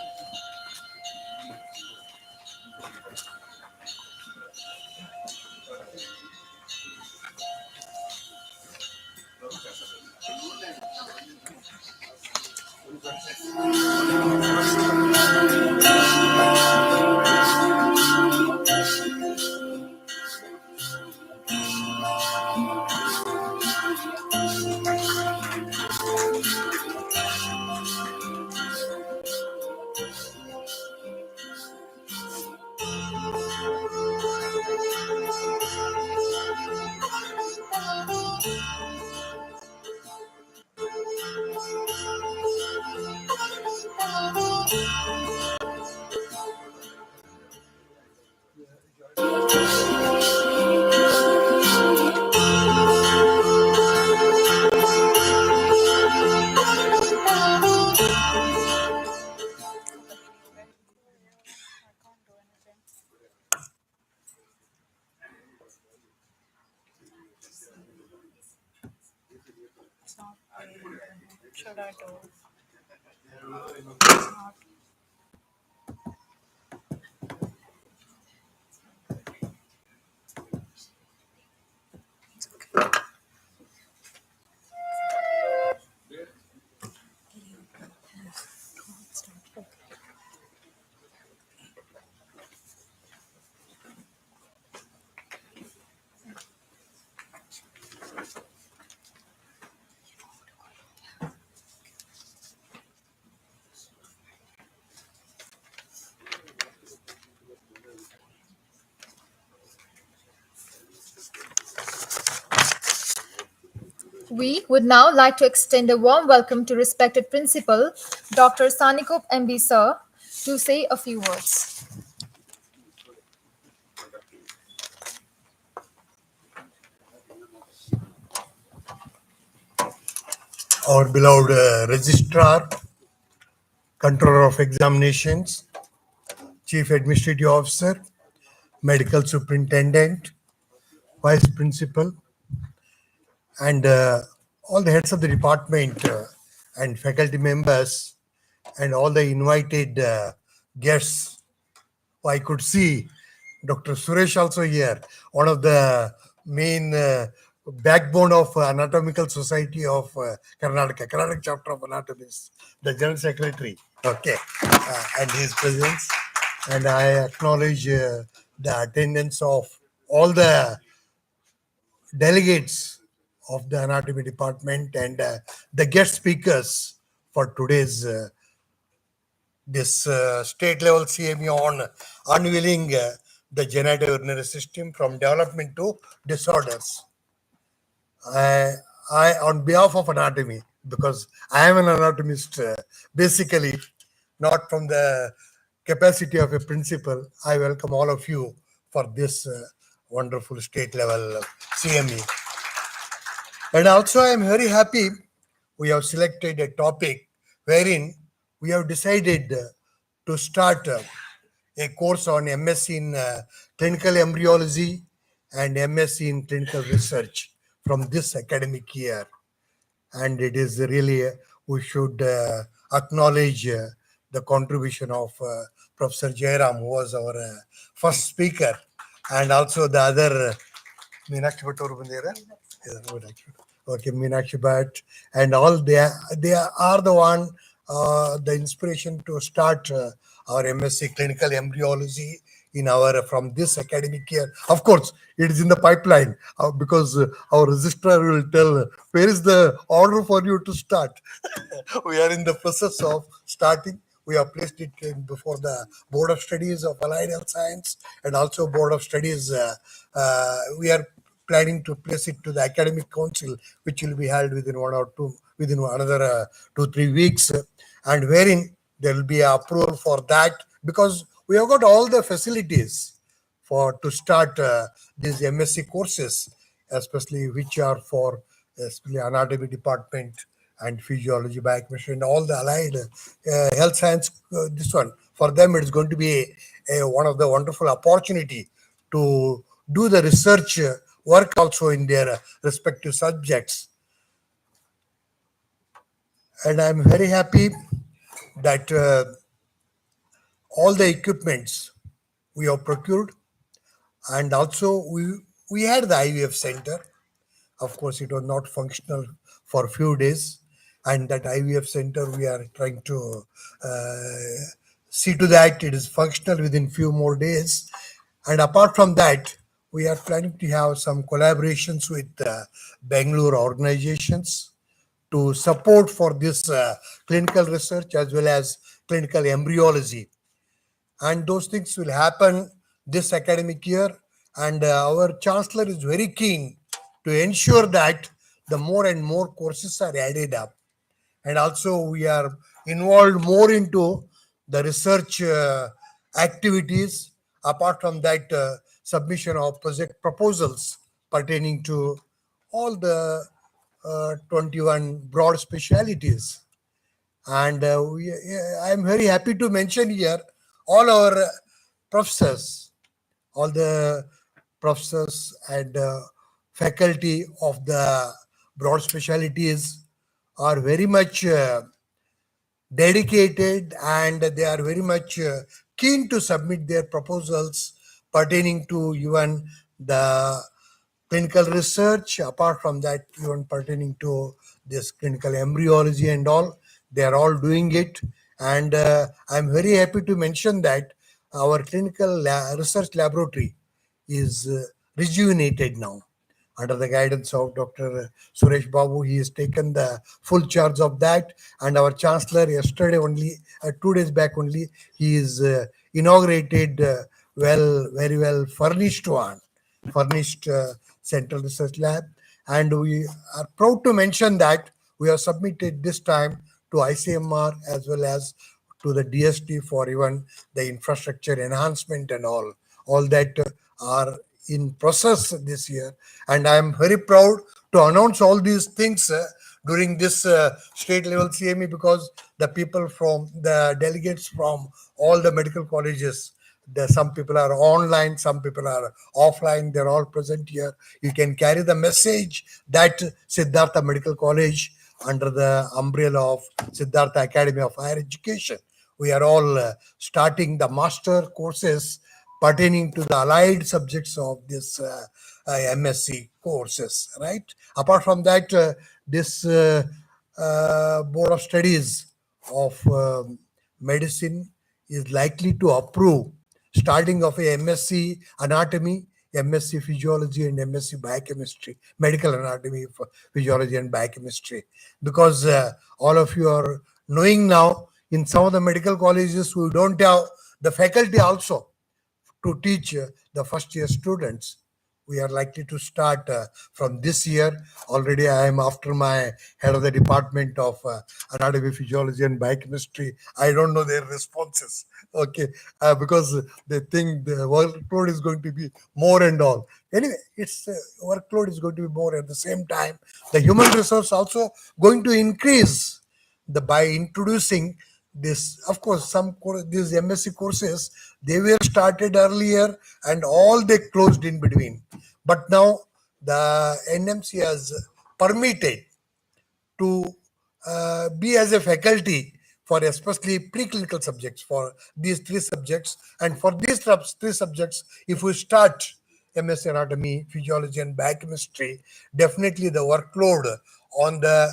Speaker 2: We would now like to extend a warm welcome to respected Principal Dr. Sanikop MB Sir to say a few words.
Speaker 14: Our beloved Registrar, Controller of Examinations, Chief Administrative Officer, Medical Superintendent, Vice Principal, and all the heads of the department and faculty members, and all the invited guests. I could see Dr. Suresh also here, one of the main backbone of Anatomical Society of Karnataka chapter of anatomists, the General Secretary. Okay, and his presence. And I acknowledge the attendance of all the delegates of the anatomy department and the guest speakers for today's this state level CME on unveiling the genital urinary system from development to disorders. I, on behalf of anatomy, because I am an anatomist, basically, not from the capacity of a principal, I welcome all of you for this wonderful state level CME. And also, I am very happy we have selected a topic wherein we have decided to start a course on MSc in clinical embryology and MSc in clinical research from this academic year. And it is really, we should acknowledge the contribution of Professor Jairam, who was our first speaker, and also the other, Meenakshi Bhatt avaru bandira? Okay, Meenakshi Bhatt, and all they are the one, the inspiration to start our MSc clinical embryology in our from this academic year. Of course, it is in the pipeline because our registrar will tell where is the order for you to start. We are in the process of starting. We have placed it before the Board of Studies of Allied Health Science and also Board of Studies. We are planning to place it to the academic council, which will be held within another 2-3 weeks, and wherein there will be approval for that because we have got all the facilities to start these MSc courses, especially which are for especially anatomy department and physiology, biochemistry, and all the allied health science. This one for them, it is going to be one of the wonderful opportunity to do the research work also in their respective subjects. And I'm very happy that all the equipments we have procured, and also we had the IVF center. Of course, it was not functional for a few days, and that IVF center we are trying to see to that it is functional within few more days. And apart from that, we are planning to have some collaborations with Bangalore organizations to support for this clinical research as well as clinical embryology. And those things will happen this academic year. And our chancellor is very keen to ensure that the more and more courses are added up. And also we are involved more into the research activities. Apart from that, submission of project proposals pertaining to all the 21 broad specialities. And I'm very happy to mention here all our professors, all the professors and faculty of the broad specialties are very much dedicated, and they are very much keen to submit their proposals pertaining to even the clinical research. Apart from that, even pertaining to this clinical embryology and all, they are all doing it. And I'm very happy to mention that our clinical research laboratory is rejuvenated now under the guidance of Dr. Suresh Babu. He has taken the full charge of that, and our chancellor yesterday only, 2 days back only, he is inaugurated very well furnished central research lab. And we are proud to mention that we have submitted this time to ICMR as well as to the DST for even the infrastructure enhancement and all that are in process this year. And I am very proud to announce all these things during this state level CME, because the people from the delegates from all the medical colleges, some people are online, some people are offline, they're all present here. You can carry the message that Siddhartha Medical College, under the umbrella of Siddhartha Academy of Higher Education, we are all starting the master courses pertaining to the allied subjects of this MSc courses, right? Apart from that, this Board of Studies of Medicine is likely to approve starting of a MSc Anatomy, MSc Physiology, and MSc Biochemistry, Medical Anatomy, Physiology, and Biochemistry. Because all of you are knowing now, in some of the medical colleges, we don't have the faculty also to teach the first year students. We are likely to start from this year. Already I am after my head of the department of anatomy, physiology, and biochemistry. I don't know their responses, okay, because they think the workload is going to be more and all. Anyway, its workload is going to be more. At the same time, the human resource also going to increase by introducing this. Of course, these MSc courses, they were started earlier and all they closed in between. But now the NMC has permitted to be as a faculty for especially preclinical subjects for these 3 subjects. And for these 3 subjects, if we start MS Anatomy, Physiology, and Biochemistry, definitely the workload on the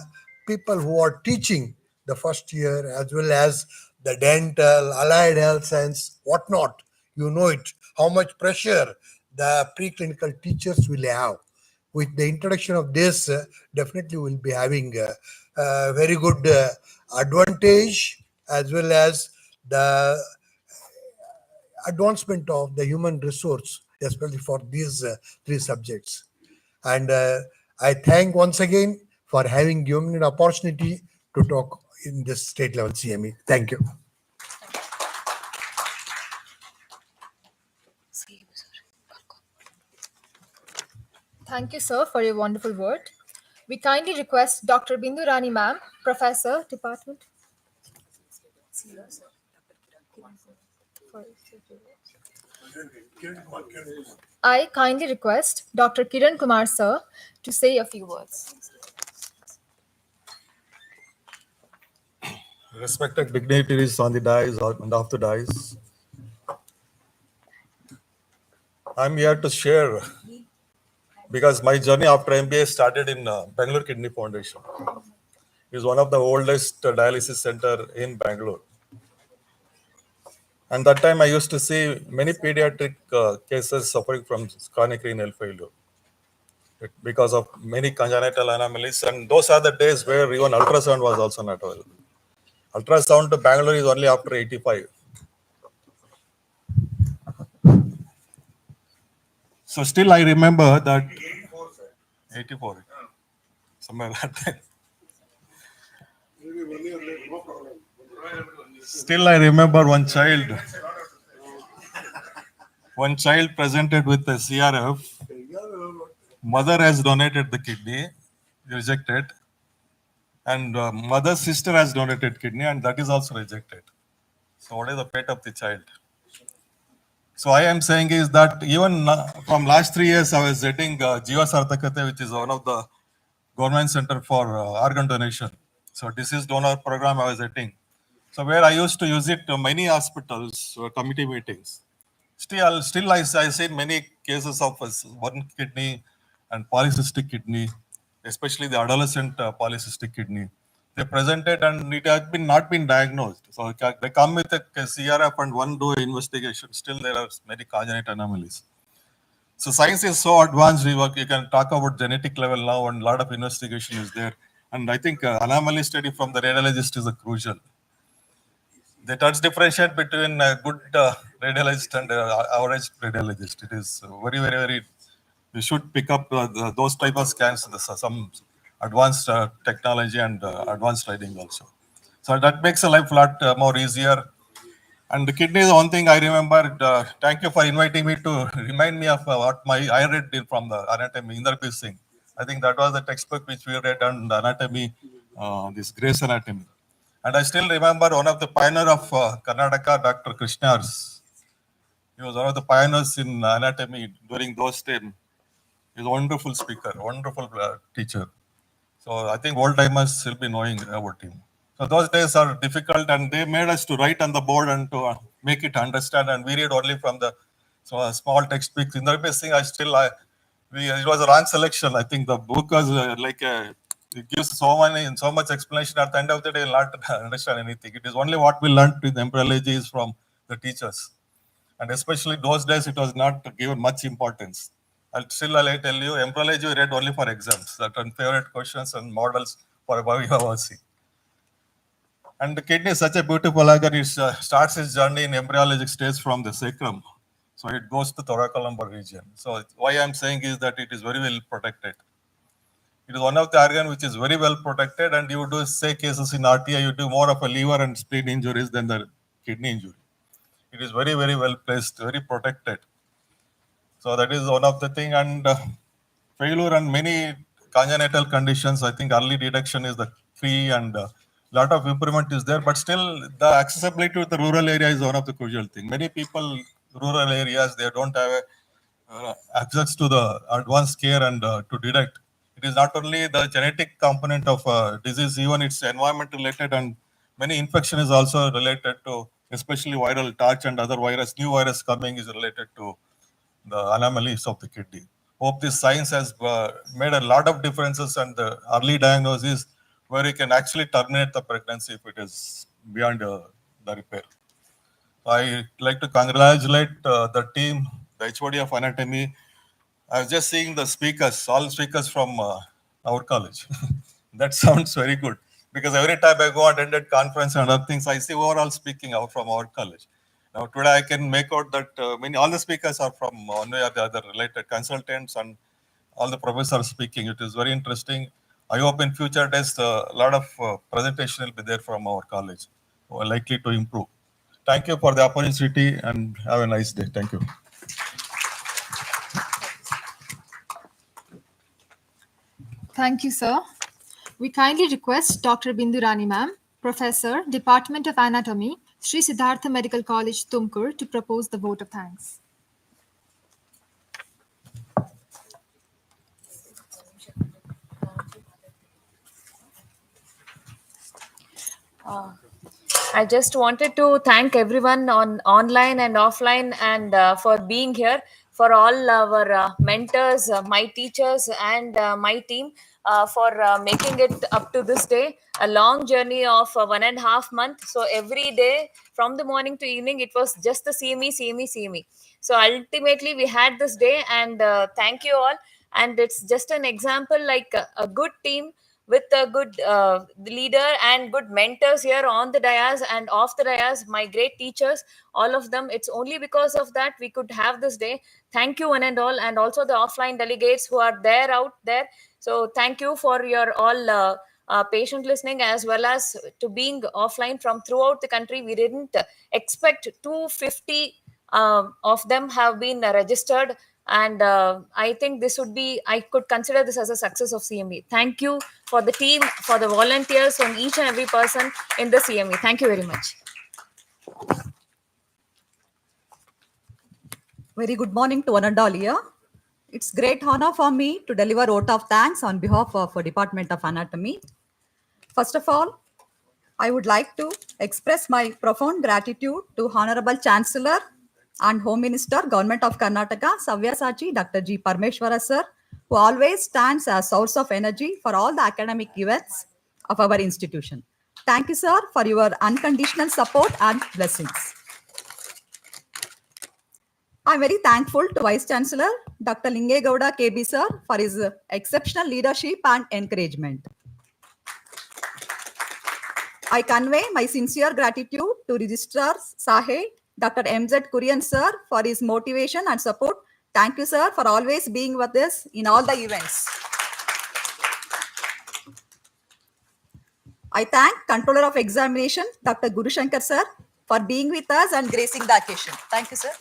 Speaker 14: people who are teaching the first year as well as the dental, allied health science, whatnot, you know it, how much pressure the preclinical teachers will have. With the introduction of this, definitely we'll be having a very good advantage, as well as the advancement of the human resource, especially for these three subjects. And I thank once again for having given me an opportunity to talk in this state level CME. Thank you.
Speaker 2: Thank you, sir, for your wonderful word. We kindly request Dr. Bindu Rani ma'am, Professor, Department. I kindly request Dr. Kiran Kumar sir to say a few words.
Speaker 15: Respected dignitaries on the dais and off the dais, I'm here to share because my journey after MBA started in Bangalore Kidney Foundation. It's one of the oldest dialysis center in Bangalore. And that time I used to see many pediatric cases suffering from chronic renal failure because of many congenital anomalies. And those are the days where even ultrasound was also not available. Ultrasound to Bangalore is only after 85. So still I remember that 84, somewhere that time. Still I remember one child presented with a CRF. Mother has donated the kidney, rejected, and mother's sister has donated kidney, and that is also rejected. So what is the fate of the child? So I am saying is that even from last 3 years, I was getting Jiva Sarthakate, which is one of the government center for organ donation. So deceased donor program I was getting. So where I used to use it to many hospitals, committee meetings. Still I see many cases of one kidney and polycystic kidney, especially the adolescent polycystic kidney. They presented and it has not been diagnosed. So they come with a CRF and one do investigation. Still there are many congenital anomalies. So science is so advanced. You can talk about genetic level now, and a lot of investigation is there. And I think anomaly study from the radiologist is a crucial. They touch differentiate between a good radiologist and average radiologist. It is very. You should pick up those type of scans. Some advanced technology and advanced writing also. So that makes a life a lot more easier. And the kidney is one thing I remember. Thank you for inviting me to remind me of what I read from the anatomy, Inderpal Singh. I think that was the textbook which we read on the anatomy, this Grace Anatomy. And I still remember one of the pioneer of Karnataka, Dr. Krishnars. He was one of the pioneers in anatomy during those times. He's a wonderful speaker, wonderful teacher. So I think old timers will be knowing about him. So those days are difficult, and they made us to write on the board and to make it understand. And we read only from the small textbooks. In the best thing, it was a wrong selection. I think the book was it gives so much explanation. At the end of the day, you'll not understand anything. It is only what we learned in embryology is from the teachers. And especially those days, it was not given much importance. I'll tell you, embryology we read only for exams, that are favorite questions and models for biology. And the kidney is such a beautiful organ. It starts its journey in embryologic stage from the sacrum. So it goes to thoracolumbar region. So why I'm saying is that it is very well protected. It is one of the organ which is very well protected, and you do say cases in RTI, you do more of a liver and spleen injuries than the kidney injury. It is very well placed, very protected. So that is one of the thing. And failure and many congenital conditions, I think early detection is the key, and lot of improvement is there. But still, the accessibility to the rural area is one of the crucial thing. Many people, rural areas, they don't have access to the advanced care and to detect. It is not only the genetic component of disease, even it's environment related, and many infection is also related to, especially viral touch and other new virus coming is related to the anomalies of the kidney. Hope this science has made a lot of differences, and the early diagnosis where you can actually terminate the pregnancy if it is beyond the repair. I like to congratulate the team, the HOD of anatomy. I was just seeing the speakers, all speakers from our college. That sounds very good because every time I go and attend conference and other things, I see overall speaking out from our college. Now today I can make out that all the speakers are from one way or the other related consultants and all the professors speaking. It is very interesting. I hope in future days a lot of presentation will be there from our college. We're likely to improve. Thank you for the opportunity and have a nice day. Thank you.
Speaker 2: Thank you, sir. We kindly request Dr. Bindu Rani ma'am, Professor, Department of Anatomy, Sri Siddhartha Medical College, Tumkur, to propose the vote of thanks.
Speaker 1: I just wanted to thank everyone on online and offline and for being here, for all our mentors, my teachers, and my team for making it up to this day. A long journey of 1.5 months. So every day from the morning to evening, it was just the see me, see me, see me. So ultimately, we had this day, and thank you all. And it's just an example, like a good team with a good leader and good mentors here on the dais and off the dais, my great teachers, all of them. It's only because of that we could have this day. Thank you one and all, and also the offline delegates who are there out there. So thank you for your all patient listening, as well as to being offline from throughout the country. We didn't expect 250 of them have been registered, and I think this would be, I could consider this as a success of CME. Thank you for the team, for the volunteers, and each and every person in the CME. Thank you very much.
Speaker 6: Very good morning to one and all here. It's great honor for me to deliver vote of thanks on behalf of Department of Anatomy. First of all, I would like to express my profound gratitude to Honorable Chancellor and Home Minister, Government of Karnataka, Savyasachi Dr. G. Parmeshwara sir, who always stands as source of energy for all the academic events of our institution. Thank you, sir, for your unconditional support and blessings. I'm very thankful to Vice Chancellor Dr. Lingegowda KB sir for his exceptional leadership and encouragement. I convey my sincere gratitude to Registrar Sahe Dr. MZ Kurian sir for his motivation and support. Thank you, sir, for always being with us in all the events. I thank Controller of Examination Dr. Guru Shankar sir for being with us and gracing the occasion. Thank you, sir.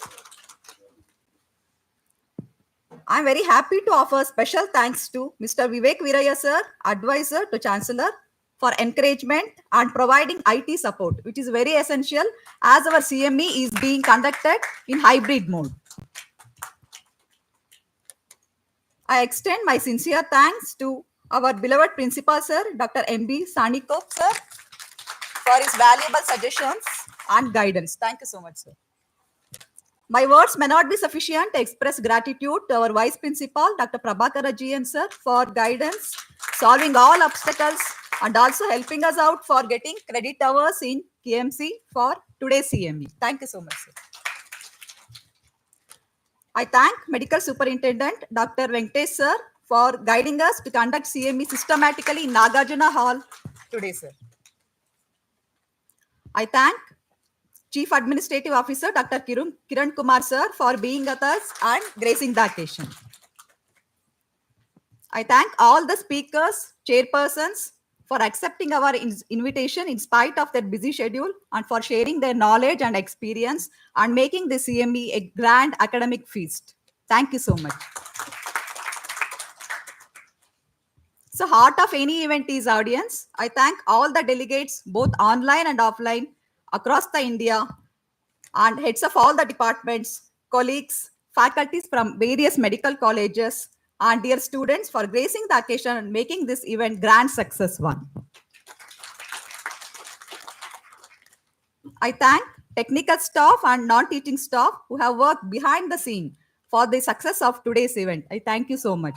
Speaker 6: I am very happy to offer special thanks to Mr. Vivek Viraya sir, advisor to Chancellor, for encouragement and providing IT support, which is very essential as our CME is being conducted in hybrid mode. I extend my sincere thanks to our beloved principal sir, Dr. MB Sanikop sir, for his valuable suggestions and guidance. Thank you so much, sir. My words may not be sufficient to express gratitude to our Vice Principal, Dr. Prabhakara GN sir, for guidance, solving all obstacles, and also helping us out for getting credit hours in KMC for today's CME. Thank you so much, sir. I thank Medical Superintendent Dr. Venkatesh sir for guiding us to conduct CME systematically in Nagarjuna Hall today, sir. I thank Chief Administrative Officer Dr. Kiran Kumar sir for being with us and gracing the occasion. I thank all the speakers, chairpersons for accepting our invitation in spite of their busy schedule and for sharing their knowledge and experience and making the CME a grand academic feast. Thank you so much. So, heart of any event is audience. I thank all the delegates, both online and offline, across the India, and heads of all the departments, colleagues, faculties from various medical colleges, and dear students for gracing the occasion and making this event grand success one. I thank technical staff and non-teaching staff who have worked behind the scene for the success of today's event. I thank you so much.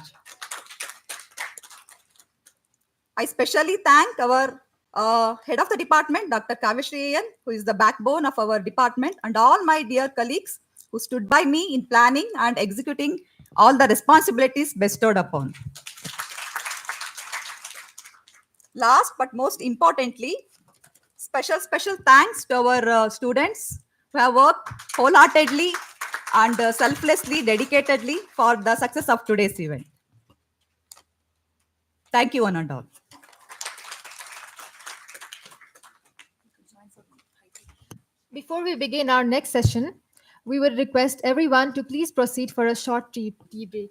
Speaker 6: I especially thank our Head of the department, Dr. Kaveshriyan, who is the backbone of our department, and all my dear colleagues who stood by me in planning and executing all the responsibilities bestowed upon. Last but most importantly, special thanks to our students who have worked wholeheartedly and selflessly, dedicatedly for the success of today's event. Thank you, one and all.
Speaker 2: Before we begin our next session, we would request everyone to please proceed for a short tea break.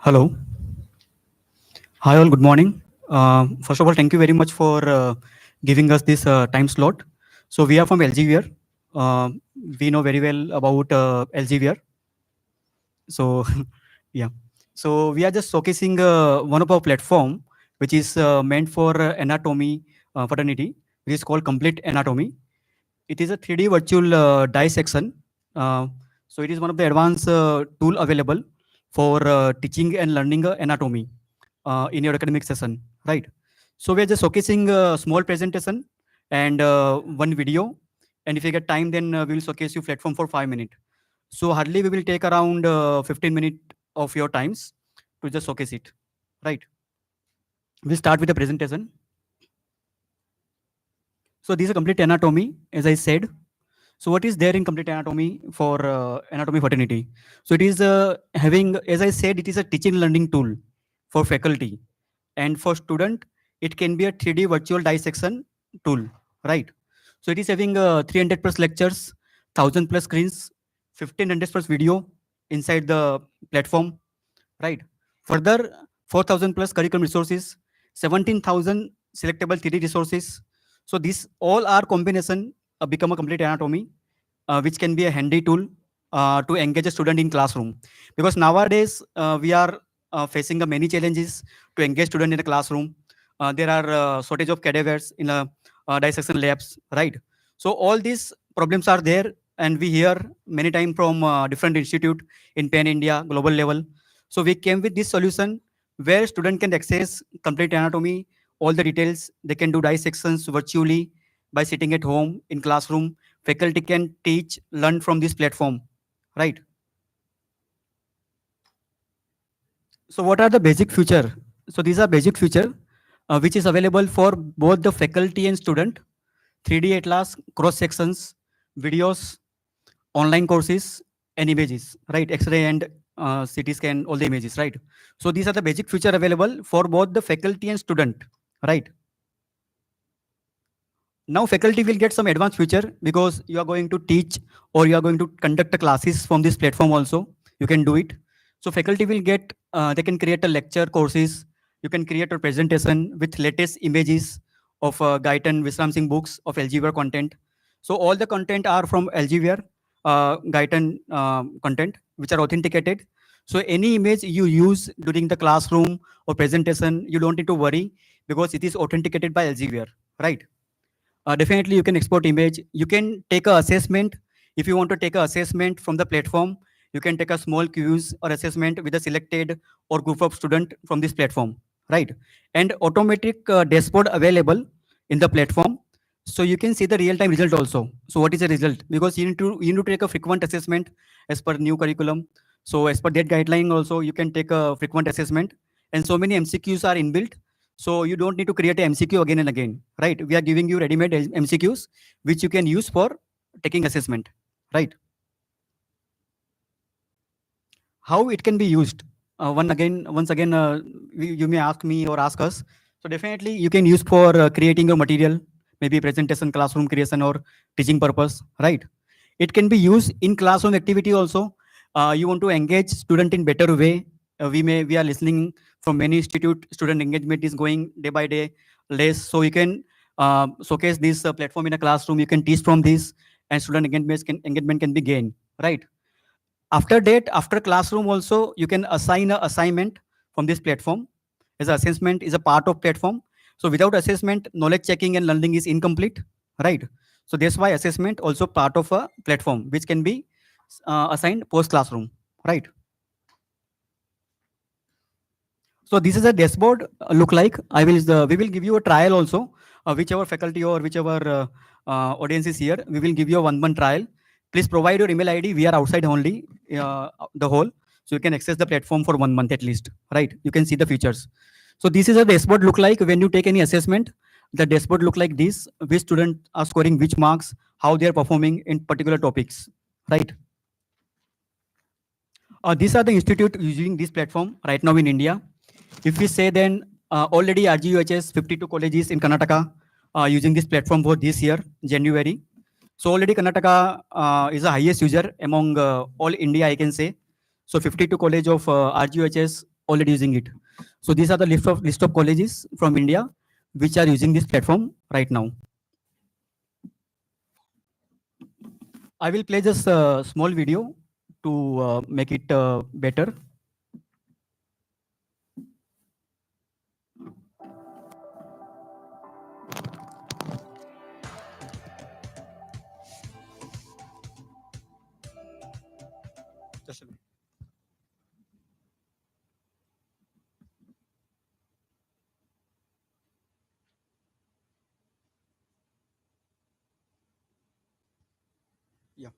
Speaker 16: Hello. Hi, all. Good morning. First of all, thank you very much for giving us this time slot. So we are from Elsevier. We know very well about Elsevier. So yeah. So we are just showcasing one of our platform, which is meant for anatomy fraternity, which is called Complete Anatomy. It is a 3D virtual dissection. So it is one of the advanced tool available for teaching and learning anatomy in your academic session, right? So we are just showcasing a small presentation and one video. And if you get time, then we will showcase you platform for 5 minutes. So hardly we will take around 15 minutes of your times to just showcase it, right? We'll start with the presentation. So this is a complete anatomy, as I said. So what is there in complete anatomy for anatomy fraternity? So it is having, as I said, it is a teaching learning tool for faculty, and for student, it can be a 3D virtual dissection tool, right? So it is having 300 plus lectures, 1000 plus screens, 1500 plus video inside the platform, right? Further, 4000 plus curriculum resources, 17,000 selectable 3D resources. So these all are combination become a complete anatomy, which can be a handy tool to engage a student in classroom. Because nowadays we are facing many challenges to engage student in a classroom. There are shortage of cadavers in dissection labs, right? So all these problems are there, and we hear many times from different institute in Pan India global level. So we came with this solution where student can access complete anatomy, all the details. They can do dissections virtually by sitting at home in classroom. Faculty can teach, learn from this platform, right? So what are the basic feature? So these are basic feature which is available for both the faculty and student. 3D atlas, cross sections, videos, online courses, and images, right? X-ray and CT scan, all the images, right? So these are the basic feature available for both the faculty and student, right? Now faculty will get some advanced feature because you are going to teach or you are going to conduct the classes from this platform also. You can do it. So faculty will get, they can create a lecture courses. You can create a presentation with latest images of Guyton Visram Singh books of Elsevier content. So all the content are from Elsevier Guyton content, which are authenticated. So any image you use during the classroom or presentation, you don't need to worry because it is authenticated by Elsevier, right? Definitely you can export image. You can take a assessment. If you want to take a assessment from the platform, you can take a small quiz or assessment with a selected or group of student from this platform, right? And automatic dashboard available in the platform. So you can see the real-time result also. So what is the result? Because you need to take a frequent assessment as per new curriculum. So as per that guideline also, you can take a frequent assessment, and so many MCQs are inbuilt. So you don't need to create a MCQ again and again, right? We are giving you ready-made MCQs, which you can use for taking assessment, right? How it can be used? Once again, you may ask me or ask us. So definitely you can use for creating a material, maybe presentation, classroom creation, or teaching purpose, right? It can be used in classroom activity also. You want to engage student in better way. We are listening from many institute, student engagement is going day by day less. So you can showcase this platform in a classroom. You can teach from this, and student engagement can be gained, right? After that, after classroom also, you can assign an assignment from this platform. As assessment is a part of platform. So without assessment, knowledge checking and learning is incomplete, right? So that's why assessment also part of a platform, which can be assigned post classroom, right? So this is a dashboard look like. We will give you a trial also, whichever faculty or whichever audience is here. We will give you a 1-month trial. Please provide your email ID. We are outside only the whole, so you can access the platform for 1 month at least, right? You can see the features. So this is a dashboard look like when you take any assessment. The dashboard look like this: which students are scoring which marks, how they are performing in particular topics, right? These are the institute using this platform right now in India. If we say then already RGUHS 52 colleges in Karnataka using this platform for this year, January. So already Karnataka is the highest user among all India, I can say. So 52 college of RGUHS already using it. So these are the list of colleges from India which are using this platform right now. I will play just a small video to make it better. Just a minute. Yeah.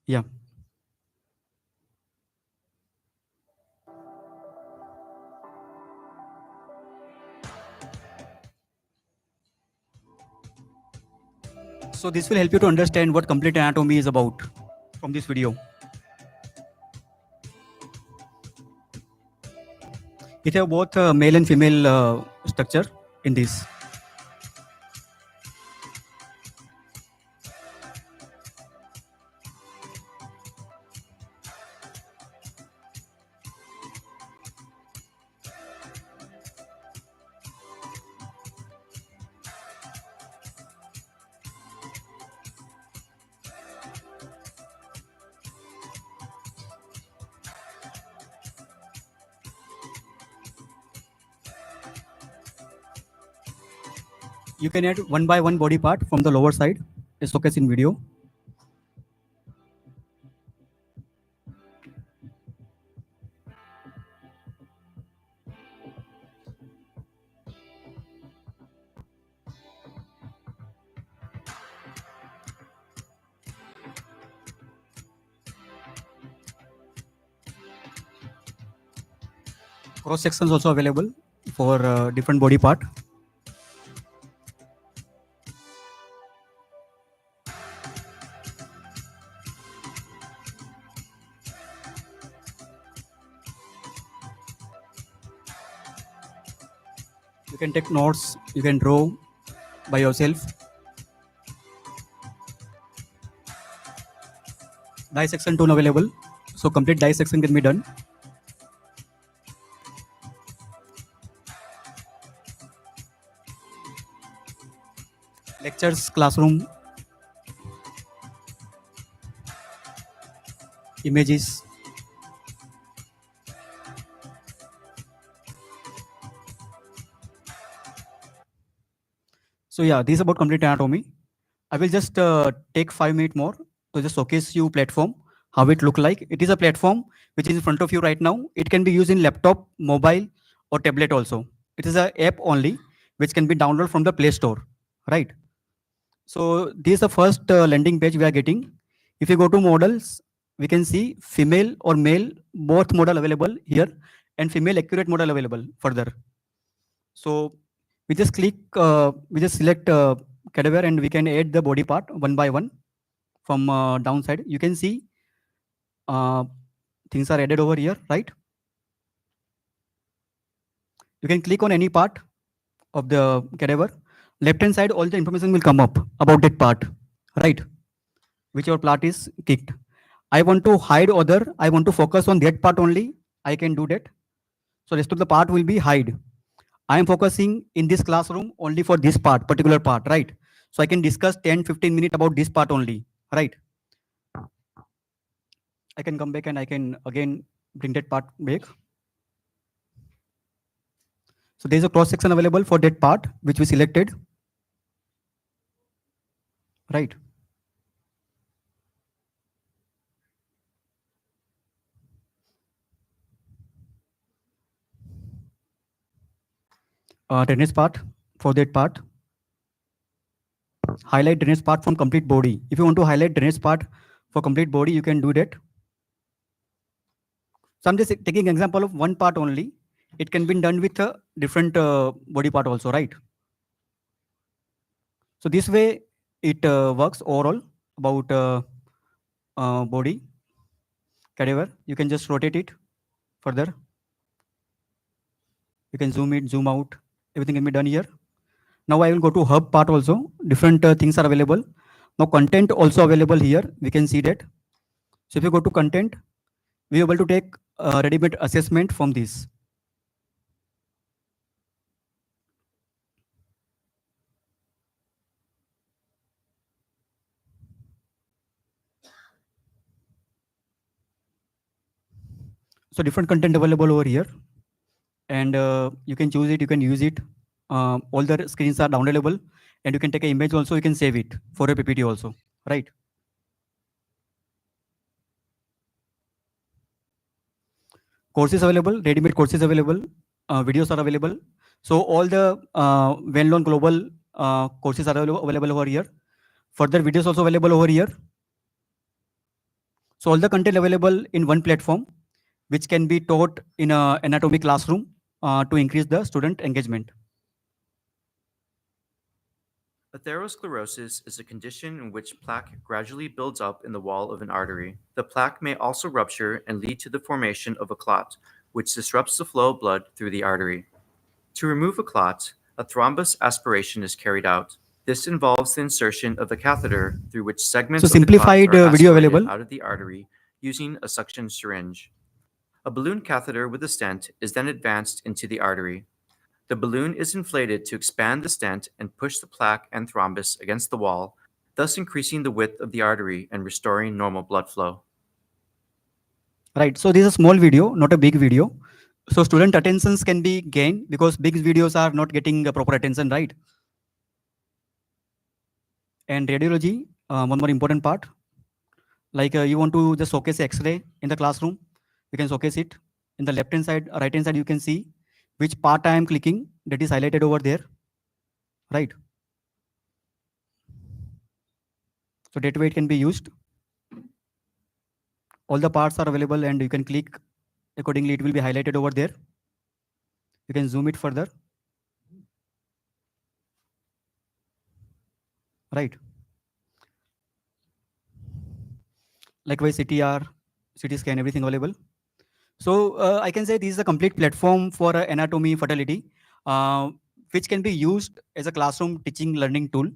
Speaker 16: Yeah. So this will help you to understand what complete anatomy is about from this video. It have both male and female structure in this. You can add one by one body part from the lower side, as showcased in video. Cross sections also available for different body part. You can take notes, you can draw by yourself. Dissection tool available, so complete dissection can be done. Lectures, classroom, images. So yeah, this is about complete anatomy. I will just take 5 minutes more to just showcase you platform, how it look like. It is a platform which is in front of you right now. It can be used in laptop, mobile or tablet also. It is an app only which can be downloaded from the Play Store, right? So this is the first landing page we are getting. If you go to models, we can see female or male, both model available here, and female accurate model available further. So we just click, we just select cadaver and we can add the body part one by one from downside. You can see things are added over here, right? You can click on any part of the cadaver. Left hand side, all the information will come up about that part, right? Whichever part is kicked. I want to hide other, I want to focus on that part only, I can do that. So rest of the part will be hide. I am focusing in this classroom only for this part, particular part, right? So I can discuss 10-15 minutes about this part only, right? I can come back and I can again bring that part back. So there is a cross section available for that part which we selected, right? Drainage part for that part. Highlight drainage part from complete body. If you want to highlight drainage part for complete body, you can do that. So I'm just taking example of one part only. It can be done with a different body part also, right? So this way it works overall about body cadaver. You can just rotate it further. You can zoom in, zoom out. Everything can be done here. Now I will go to hub part also. Different things are available. Now content also available here. We can see that. So if you go to content, we are able to take ready-made assessment from this. So different content available over here, and you can choose it, you can use it. All the screens are downloadable, and you can take an image also, you can save it for a PPT also, right? Courses available, ready-made courses available, videos are available. So all the well-known global courses are available over here. Further videos also available over here. So all the content available in one platform, which can be taught in an anatomy classroom to increase the student engagement.
Speaker 17: Atherosclerosis is a condition in which plaque gradually builds up in the wall of an artery. The plaque may also rupture and lead to the formation of a clot, which disrupts the flow of blood through the artery. To remove a clot, a thrombus aspiration is carried out. This involves the insertion of a catheter through which segments
Speaker 16: So
Speaker 17: of the clot
Speaker 16: simplified
Speaker 17: are
Speaker 16: video
Speaker 17: aspirated
Speaker 16: available.
Speaker 17: out of the artery using a suction syringe. A balloon catheter with a stent is then advanced into the artery. The balloon is inflated to expand the stent and push the plaque and thrombus against the wall, thus increasing the width of the artery and restoring normal blood flow.
Speaker 16: Right, so this is a small video, not a big video. So student attentions can be gained because big videos are not getting the proper attention, right? And radiology, one more important part. Like you want to just showcase X-ray in the classroom, you can showcase it. In the left-hand side, right-hand side, you can see which part I am clicking, that is highlighted over there, right? So that way it can be used. All the parts are available and you can click accordingly, it will be highlighted over there. You can zoom it further. Right. Likewise, CTR, CT scan, everything available. So I can say this is a complete platform for anatomy fertility, which can be used as a classroom teaching learning tool,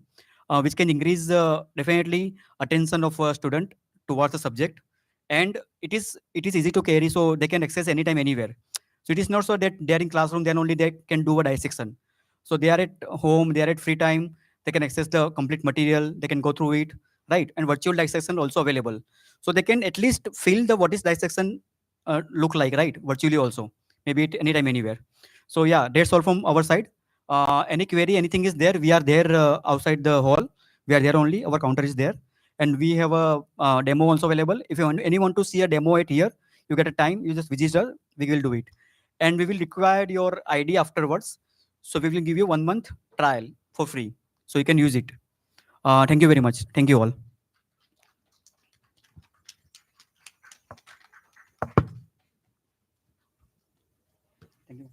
Speaker 16: which can increase definitely attention of a student towards the subject. And it is easy to carry, so they can access anytime, anywhere. So it is not so that they are in classroom, then only they can do a dissection. So they are at home, they are at free time, they can access the complete material, they can go through it, right? And virtual dissection also available. So they can at least feel the what is dissection look like, right? Virtually also, maybe at anytime, anywhere. So yeah, that's all from our side. Any query, anything is there, we are there outside the hall. We are there only, our counter is there. And we have a demo also available. If anyone to see a demo at here, you get a time, you just visit us, we will do it. And we will require your ID afterwards. So we will give you 1 month trial for free. So you can use it. Thank you very much. Thank you all. Thank you.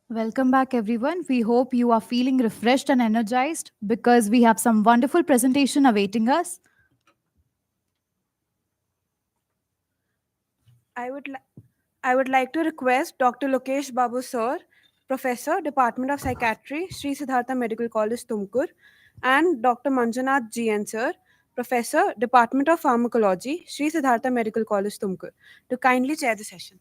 Speaker 18: Welcome back, everyone. We hope you are feeling refreshed and energized because we have some wonderful presentation awaiting us.
Speaker 13: I would like to request Dr. Lokesh Babu Sir, Professor, Department of Psychiatry, Sri Siddhartha Medical College, Tumkur, and Dr. Manjunath GN Sir, Professor, Department of Pharmacology, Sri Siddhartha Medical College, Tumkur, to kindly chair the session.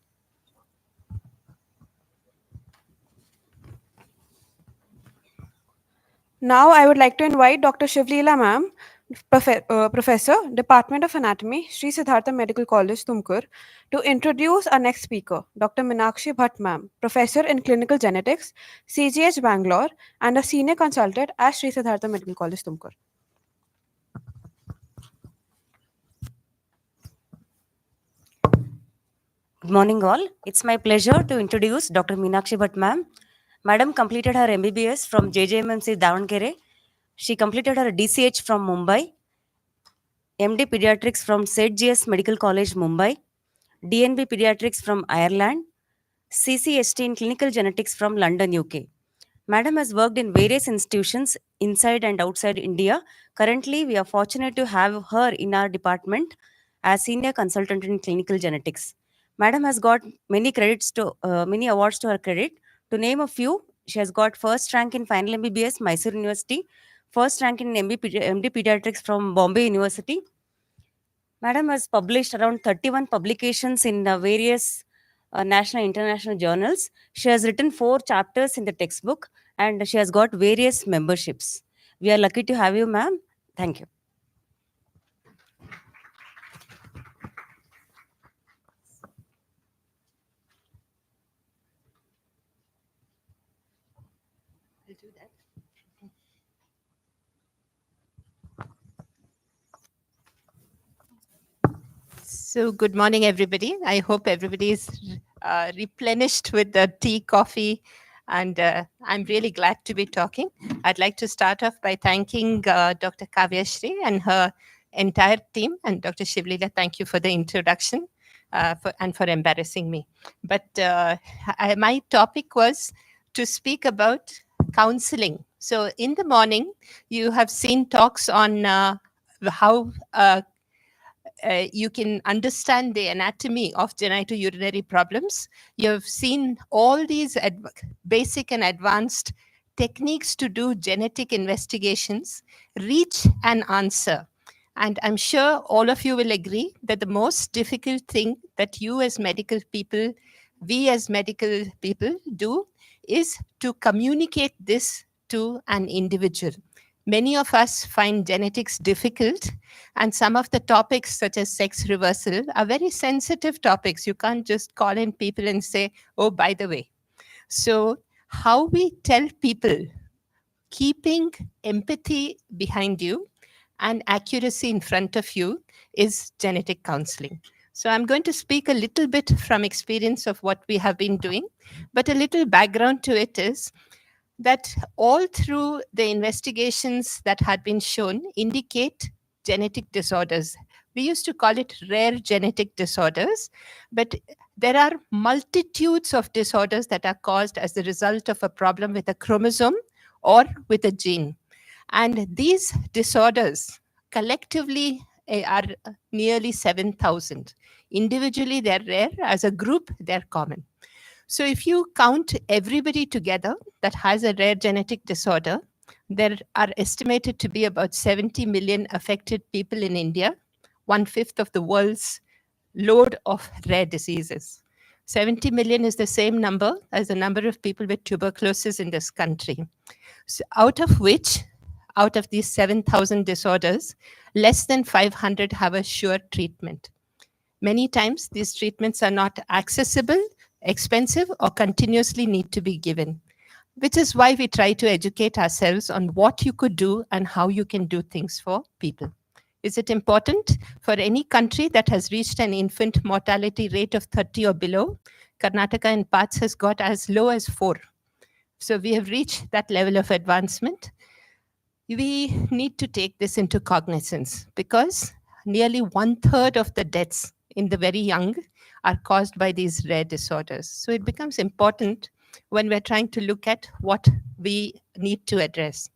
Speaker 13: Now I would like to invite Dr. Shivleela Ma'am, Professor, Department of Anatomy, Sri Siddhartha Medical College, Tumkur, to introduce our next speaker, Dr. Meenakshi Bhatt Ma'am, Professor in Clinical Genetics, CGH Bangalore, and a Senior Consultant at Sri Siddhartha Medical College, Tumkur.
Speaker 12: Good morning, all. It's my pleasure to introduce Dr. Meenakshi Bhatt ma'am. Madam completed her MBBS from JJMMC Davangere. She completed her DCH from Mumbai, MD Pediatrics from SEDGS Medical College, Mumbai, DNB Pediatrics from Ireland, CCST in Clinical Genetics from London, UK. Madam has worked in various institutions inside and outside India. Currently, we are fortunate to have her in our department as senior consultant in clinical genetics. Madam has got many many awards to her credit. To name a few, she has got first rank in final MBBS, Mysore University, first rank in MD Pediatrics from Bombay University. Madam has published around 31 publications in various national and international journals. She has written 4 chapters in the textbook and she has got various memberships. We are lucky to have you, ma'am. Thank you.
Speaker 19: So good morning, everybody. I hope everybody is replenished with the tea, coffee, and I'm really glad to be talking. I'd like to start off by thanking Dr. Kavya Shri and her entire team, and Dr. Shivlila, thank you for the introduction and for embarrassing me. But my topic was to speak about counseling. So in the morning, you have seen talks on how you can understand the anatomy of genitourinary problems. You have seen all these basic and advanced techniques to do genetic investigations, reach an answer. And I'm sure all of you will agree that the most difficult thing that you as medical people, we as medical people do is to communicate this to an individual. Many of us find genetics difficult, and some of the topics, such as sex reversal, are very sensitive topics. You can't just call in people and say, oh, by the way. So, how we tell people, keeping empathy behind you and accuracy in front of you, is genetic counseling. So, I'm going to speak a little bit from experience of what we have been doing, but a little background to it is that all through the investigations that had been shown indicate genetic disorders. We used to call it rare genetic disorders, but there are multitudes of disorders that are caused as the result of a problem with a chromosome or with a gene. And these disorders collectively are nearly 7,000. Individually, they're rare. As a group, they're common. So if you count everybody together that has a rare genetic disorder, there are estimated to be about 70 million affected people in India, 1/5 of the world's load of rare diseases. 70 million is the same number as the number of people with tuberculosis in this country. So out of these 7,000 disorders, less than 500 have a sure treatment. Many times these treatments are not accessible, expensive, or continuously need to be given, which is why we try to educate ourselves on what you could do and how you can do things for people. Is it important for any country that has reached an infant mortality rate of 30 or below? Karnataka in parts has got as low as 4. So we have reached that level of advancement. We need to take this into cognizance because nearly 1/3 of the deaths in the very young are caused by these rare disorders. So it becomes important when we're trying to look at what we need to address.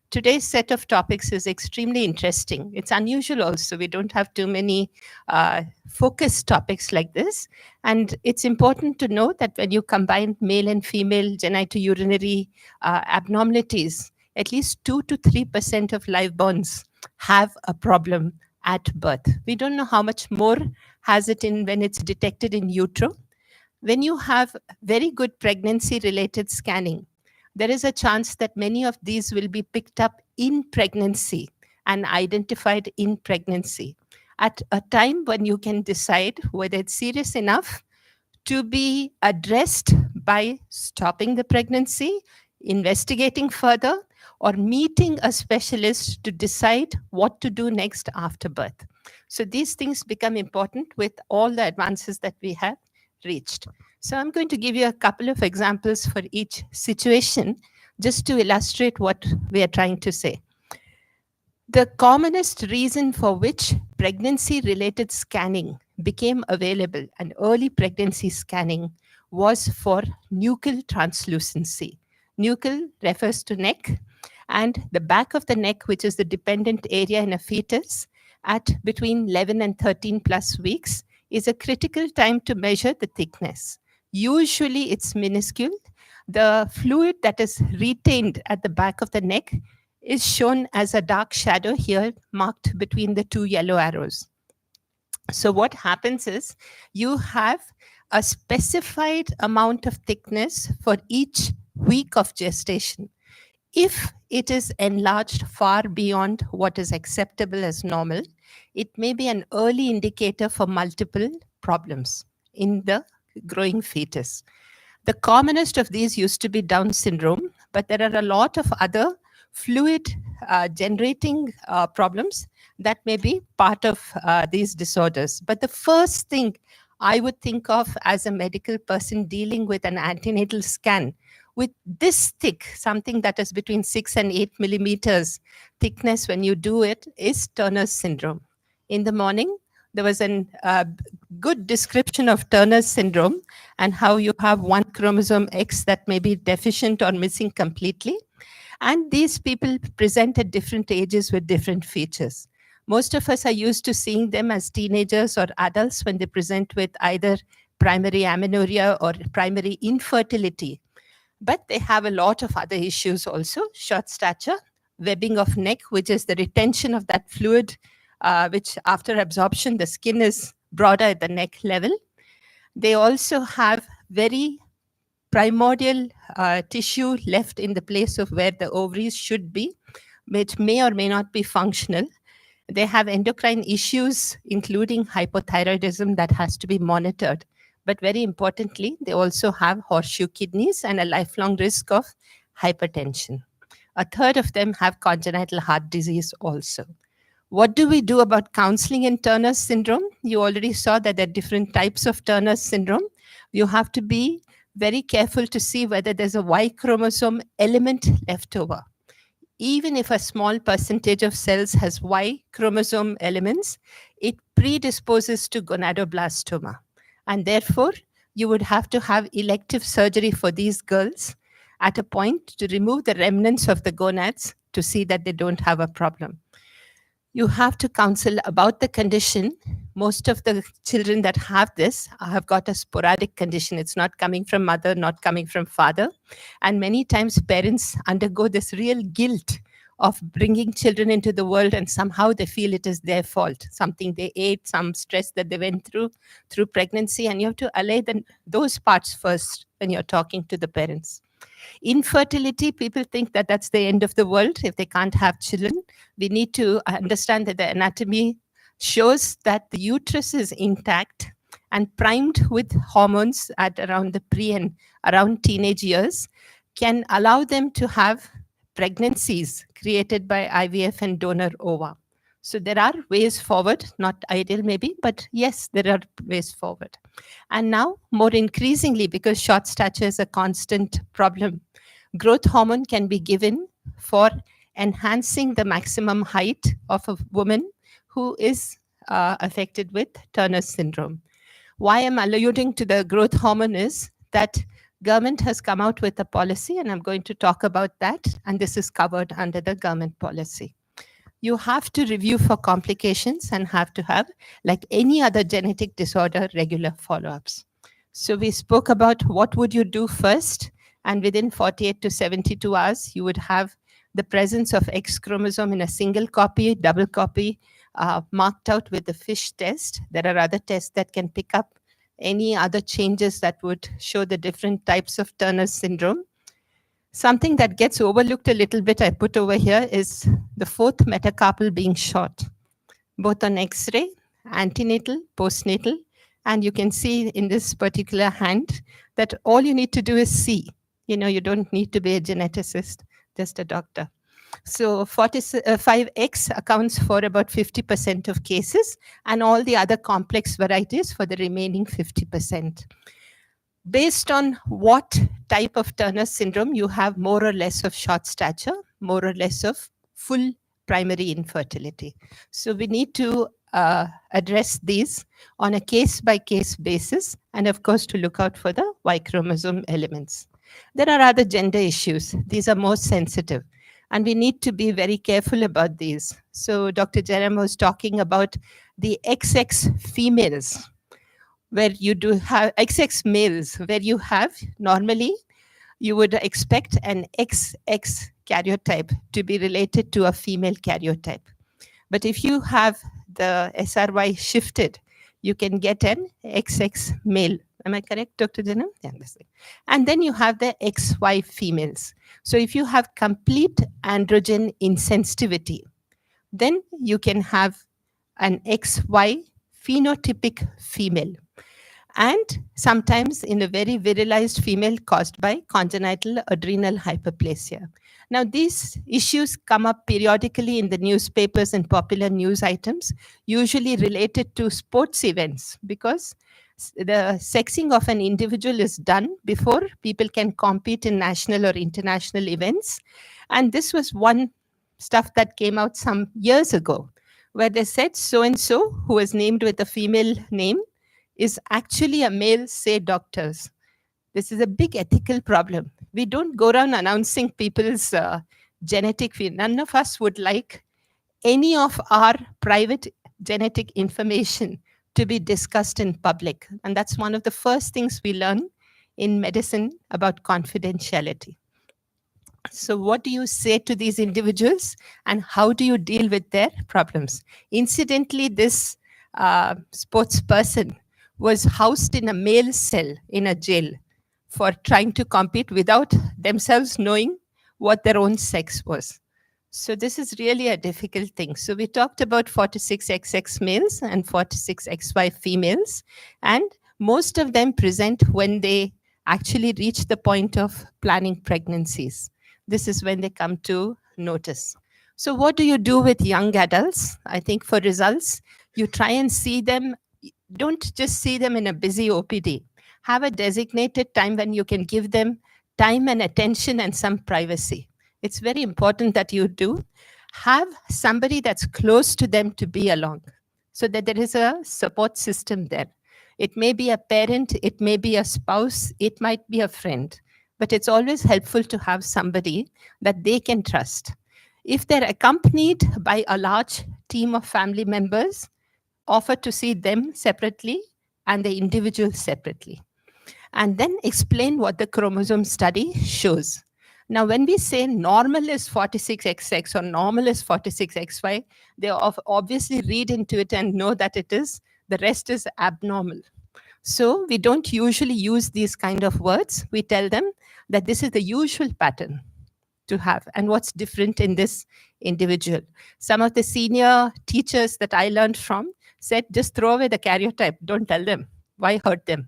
Speaker 19: Today's set of topics is extremely interesting. It's unusual also. We don't have too many focused topics like this. And it's important to know that when you combine male and female genitourinary abnormalities, at least 2 to 3% of live-borns have a problem at birth. We don't know how much more has it in when it's detected in utero. When you have very good pregnancy-related scanning, there is a chance that many of these will be picked up in pregnancy and identified in pregnancy at a time when you can decide whether it's serious enough to be addressed by stopping the pregnancy, investigating further, or meeting a specialist to decide what to do next after birth. So these things become important with all the advances that we have. reached. So I'm going to give you a couple of examples for each situation just to illustrate what we are trying to say. The commonest reason for which pregnancy-related scanning became available and early pregnancy scanning was for nuchal translucency. Nuchal refers to neck, and the back of the neck, which is the dependent area in a fetus, at between 11 and 13 plus weeks, is a critical time to measure the thickness. Usually it's minuscule. The fluid that is retained at the back of the neck is shown as a dark shadow here marked between the two yellow arrows. So what happens is you have a specified amount of thickness for each week of gestation. If it is enlarged far beyond what is acceptable as normal, it may be an early indicator for multiple problems in the growing fetus. The commonest of these used to be Down syndrome, but there are a lot of other fluid generating problems that may be part of these disorders. But the first thing I would think of as a medical person dealing with an antenatal scan with this thick, something that is between 6 and 8 millimeters thickness when you do it, is Turner's syndrome. In the morning, there was a good description of Turner's syndrome and how you have one chromosome X that may be deficient or missing completely. And these people present at different ages with different features. Most of us are used to seeing them as teenagers or adults when they present with either primary amenorrhea or primary infertility. But they have a lot of other issues also: short stature, webbing of neck, which is the retention of that fluid, which after absorption, the skin is broader at the neck level. They also have very primordial tissue left in the place of where the ovaries should be, which may or may not be functional. They have endocrine issues, including hypothyroidism that has to be monitored. But very importantly, they also have horseshoe kidneys and a lifelong risk of hypertension. A third of them have congenital heart disease also. What do we do about counseling in Turner's syndrome? You already saw that there are different types of Turner's syndrome. You have to be very careful to see whether there's a Y chromosome element left over. Even if a small percentage of cells has Y chromosome elements, it predisposes to gonadoblastoma. And therefore, you would have to have elective surgery for these girls at a point to remove the remnants of the gonads to see that they don't have a problem. You have to counsel about the condition. Most of the children that have this have got a sporadic condition. It's not coming from mother, not coming from father. And many times parents undergo this real guilt of bringing children into the world, and somehow they feel it is their fault, something they ate, some stress that they went through pregnancy, and you have to allay those parts first when you're talking to the parents. Infertility, people think that that's the end of the world if they can't have children. We need to understand that the anatomy shows that the uterus is intact and primed with hormones at around the pre and around teenage years can allow them to have pregnancies created by IVF and donor ova. So there are ways forward, not ideal maybe, but yes, there are ways forward. And now more increasingly, because short stature is a constant problem, growth hormone can be given for enhancing the maximum height of a woman who is affected with Turner's syndrome. Why I'm alluding to the growth hormone is that government has come out with a policy, and I'm going to talk about that, and this is covered under the government policy. You have to review for complications and have to have, like any other genetic disorder, regular follow-ups. So we spoke about what would you do first, and within 48 to 72 hours, you would have the presence of X chromosome in a single copy, double copy, marked out with the FISH test. There are other tests that can pick up any other changes that would show the different types of Turner's syndrome. Something that gets overlooked a little bit, I put over here, is the fourth metacarpal being short, both on X-ray, antenatal, postnatal, and you can see in this particular hand that all you need to do is see. You know, you don't need to be a geneticist, just a doctor. So 5X accounts for about 50% of cases, and all the other complex varieties for the remaining 50%. Based on what type of Turner syndrome, you have more or less of short stature, more or less of full primary infertility. So we need to address these on a case-by-case basis, and of course to look out for the Y chromosome elements. There are other gender issues. These are more sensitive, and we need to be very careful about these. So Dr. Jerem was talking about the XX females, where you do have XX males, where you have normally you would expect an XX karyotype to be related to a female karyotype. But if you have the SRY shifted, you can get an XX male. Am I correct, Dr. Janam? Yeah, that's it. And then you have the XY females. So if you have complete androgen insensitivity, then you can have an XY phenotypic female, and sometimes in a very virilized female caused by congenital adrenal hyperplasia. Now, these issues come up periodically in the newspapers and popular news items, usually related to sports events, because the sexing of an individual is done before people can compete in national or international events. And this was one stuff that came out some years ago, where they said so-and-so, who was named with a female name, is actually a male, say doctors. This is a big ethical problem. We don't go around announcing people's genetic field. None of us would like any of our private genetic information to be discussed in public. And that's one of the first things we learn in medicine about confidentiality. So what do you say to these individuals, and how do you deal with their problems? Incidentally, this sports person was housed in a male cell in a jail for trying to compete without themselves knowing what their own sex was. So this is really a difficult thing. So we talked about 46XX males and 46XY females, and most of them present when they actually reach the point of planning pregnancies. This is when they come to notice. So what do you do with young adults? I think for results, you try and see them. Don't just see them in a busy OPD. Have a designated time when you can give them time and attention and some privacy. It's very important that you do. Have somebody that's close to them to be along, so that there is a support system there. It may be a parent, it may be a spouse, it might be a friend, but it's always helpful to have somebody that they can trust. If they're accompanied by a large team of family members, offer to see them separately and the individual separately. And then explain what the chromosome study shows. Now, when we say normal is 46XX or normal is 46XY, they obviously read into it and know that it is, the rest is abnormal. So we don't usually use these kind of words. We tell them that this is the usual pattern to have, and what's different in this individual. Some of the senior teachers that I learned from said, just throw away the karyotype, don't tell them, why hurt them?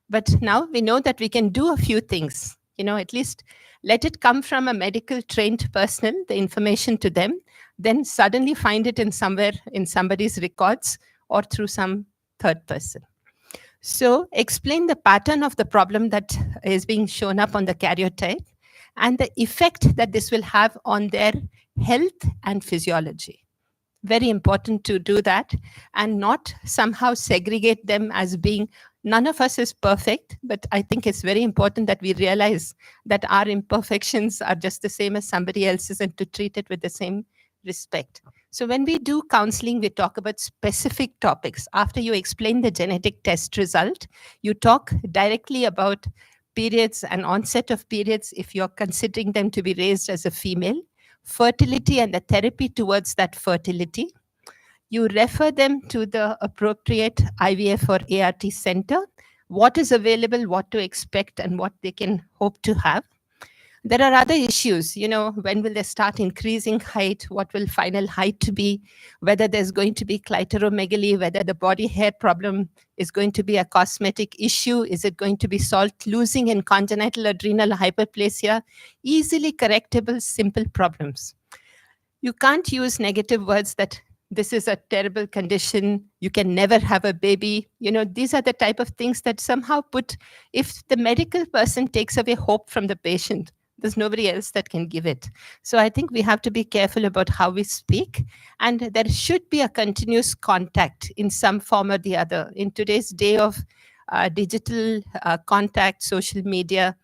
Speaker 19: But now we know that we can do a few things, at least let it come from a medical trained person, the information to them, then suddenly find it in somewhere in somebody's records or through some third person. So explain the pattern of the problem that is being shown up on the karyotype and the effect that this will have on their health and physiology. Very important to do that and not somehow segregate them as being, none of us is perfect, but I think it's very important that we realize that our imperfections are just the same as somebody else's and to treat it with the same respect. So when we do counseling, we talk about specific topics. After you explain the genetic test result, you talk directly about periods and onset of periods if you're considering them to be raised as a female, fertility and the therapy towards that fertility. You refer them to the appropriate IVF or ART center, what is available, what to expect, and what they can hope to have. There are other issues, when will they start increasing height, what will final height be, whether there's going to be clitoromegaly, whether the body hair problem is going to be a cosmetic issue, is it going to be salt losing in congenital adrenal hyperplasia, easily correctable, simple problems. You can't use negative words that this is a terrible condition, you can never have a baby. These are the type of things that somehow if the medical person takes away hope from the patient, there's nobody else that can give it. So I think we have to be careful about how we speak, and there should be a continuous contact in some form or the other. In today's day of digital contact, social media,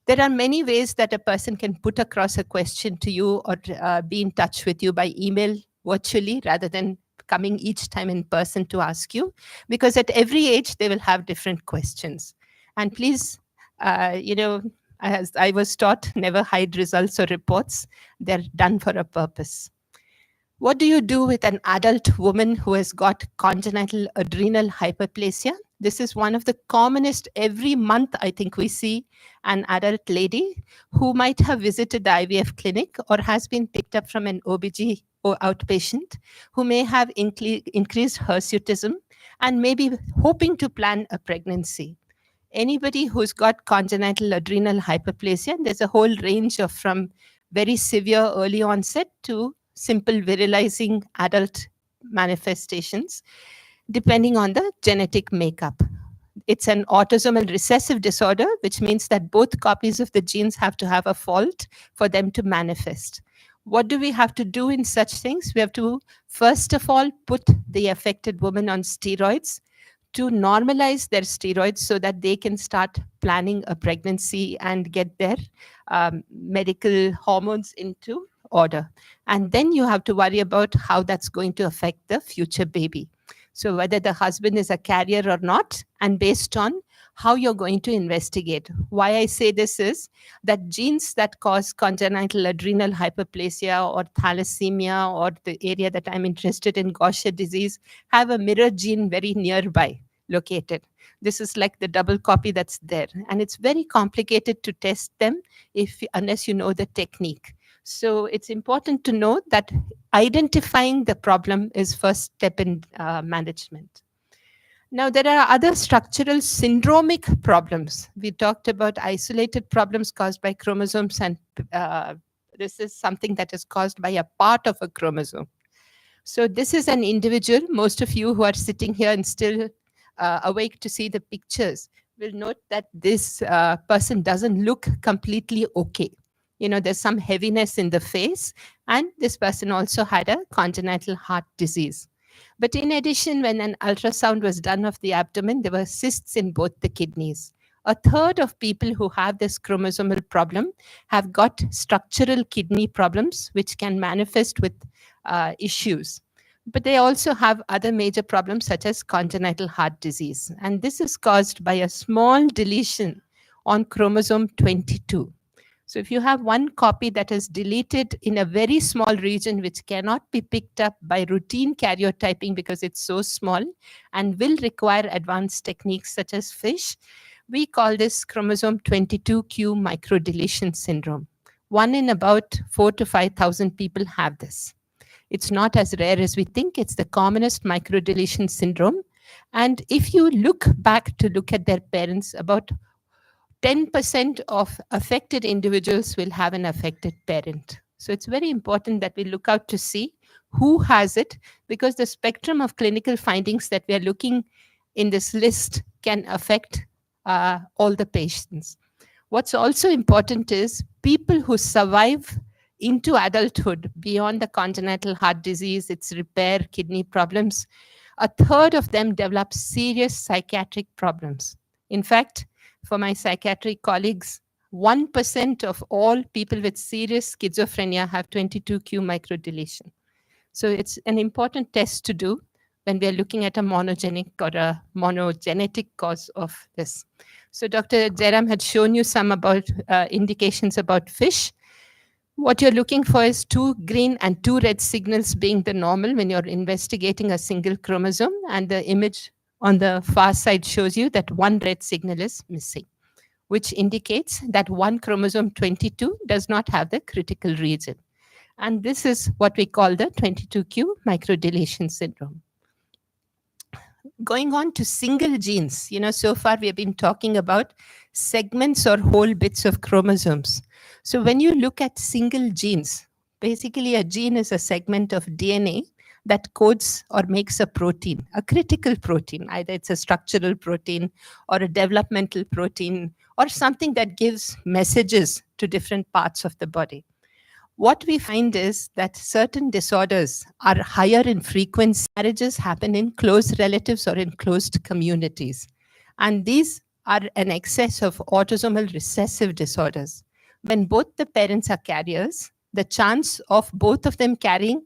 Speaker 19: there are many ways that a person can put across a question to you or be in touch with you by email, virtually, rather than coming each time in person to ask you, because at every age they will have different questions. And please, as I was taught, never hide results or reports. They're done for a purpose. What do you do with an adult woman who has got congenital adrenal hyperplasia? This is one of the commonest. Every month, I think we see an adult lady who might have visited the IVF clinic or has been picked up from an OBG or outpatient, who may have increased hirsutism and may be hoping to plan a pregnancy. Anybody who's got congenital adrenal hyperplasia, there's a whole range of from very severe early onset to simple virilizing adult manifestations, depending on the genetic makeup. It's an autosomal recessive disorder, which means that both copies of the genes have to have a fault for them to manifest. What do we have to do in such things? We have to, first of all, put the affected woman on steroids to normalize their steroids so that they can start planning a pregnancy and get their medical hormones into order. And then you have to worry about how that's going to affect the future baby. So whether the husband is a carrier or not, and based on how you're going to investigate. Why I say this is that genes that cause congenital adrenal hyperplasia or thalassemia, or the area that I'm interested in, Gaucher disease, have a mirror gene very nearby located. This is like the double copy that's there. And it's very complicated to test them unless you know the technique. So it's important to know that identifying the problem is first step in management. Now, there are other structural syndromic problems. We talked about isolated problems caused by chromosomes, and this is something that is caused by a part of a chromosome. So this is an individual. Most of you who are sitting here and still awake to see the pictures will note that this person doesn't look completely okay. There's some heaviness in the face, and this person also had a congenital heart disease. But in addition, when an ultrasound was done of the abdomen, there were cysts in both the kidneys. A third of people who have this chromosomal problem have got structural kidney problems, which can manifest with issues. But they also have other major problems such as congenital heart disease. And this is caused by a small deletion on chromosome 22. So if you have one copy that is deleted in a very small region, which cannot be picked up by routine karyotyping because it's so small and will require advanced techniques such as FISH, we call this chromosome 22q microdeletion syndrome. 1 in about 4,000 to 5,000 people have this. It's not as rare as we think. It's the commonest microdeletion syndrome. And if you look back to look at their parents, about 10% of affected individuals will have an affected parent. So it's very important that we look out to see who has it, because the spectrum of clinical findings that we are looking in this list can affect all the patients. What's also important is people who survive into adulthood beyond the congenital heart disease, its repair, kidney problems, a third of them develop serious psychiatric problems. In fact, for my psychiatric colleagues, 1% of all people with serious schizophrenia have 22q microdeletion. So it's an important test to do when we are looking at a monogenic or a monogenetic cause of this. So Dr. Jairam had shown you some about indications about FISH. What you're looking for is 2 green and 2 red signals being the normal when you're investigating a single chromosome, and the image on the far side shows you that 1 red signal is missing, which indicates that 1 chromosome 22 does not have the critical region. And this is what we call the 22q microdeletion syndrome. Going on to single genes, so far we have been talking about segments or whole bits of chromosomes. So when you look at single genes, Basically, a gene is a segment of DNA that codes or makes a protein, a critical protein. Either it's a structural protein or a developmental protein or something that gives messages to different parts of the body. What we find is that certain disorders are higher in frequency. Marriages happen in close relatives or in closed communities. And these are an excess of autosomal recessive disorders. When both the parents are carriers, the chance of both of them carrying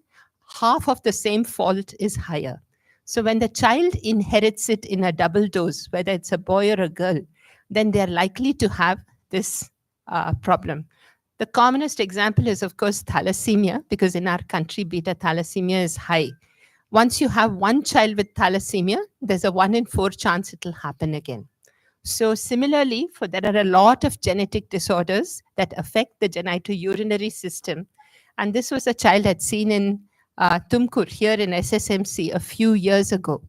Speaker 19: half of the same fault is higher. So when the child inherits it in a double dose, whether it's a boy or a girl, then they're likely to have this problem. The commonest example is, of course, thalassemia, because in our country, beta thalassemia is high. Once you have one child with thalassemia, there's a 1 in 4 chance it will happen again. So similarly, there are a lot of genetic disorders that affect the genitourinary system. And this was a child I'd seen in Tumkur here in SSMC a few years ago.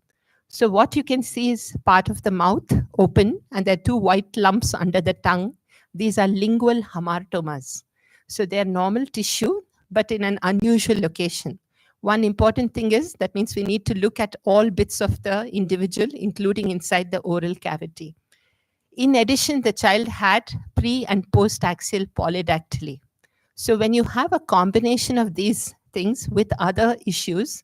Speaker 19: So what you can see is part of the mouth open, and there are 2 white lumps under the tongue. These are lingual hamartomas. So they are normal tissue, but in an unusual location. One important thing is that means we need to look at all bits of the individual, including inside the oral cavity. In addition, the child had pre- and post-axial polydactyly. So when you have a combination of these things with other issues,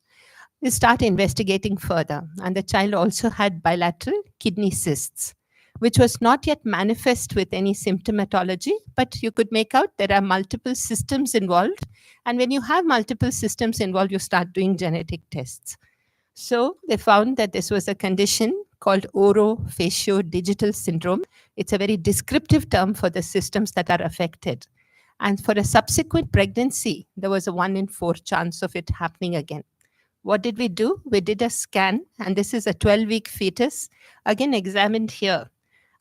Speaker 19: we start investigating further. And the child also had bilateral kidney cysts, which was not yet manifest with any symptomatology, but you could make out there are multiple systems involved. And when you have multiple systems involved, you start doing genetic tests. So they found that this was a condition called orofaciodigital syndrome. It's a very descriptive term for the systems that are affected. And for a subsequent pregnancy, there was a 1 in 4 chance of it happening again. What did we do? We did a scan, and this is a 12-week fetus, again examined here.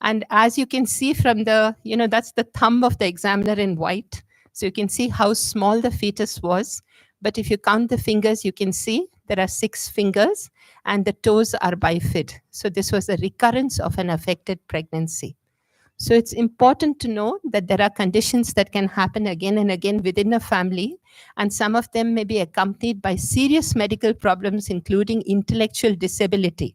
Speaker 19: And as you can see from the, that's the thumb of the examiner in white. So you can see how small the fetus was. But if you count the fingers, you can see there are 6 fingers, and the toes are bifid. So this was a recurrence of an affected pregnancy. So it's important to know that there are conditions that can happen again and again within a family, and some of them may be accompanied by serious medical problems, including intellectual disability.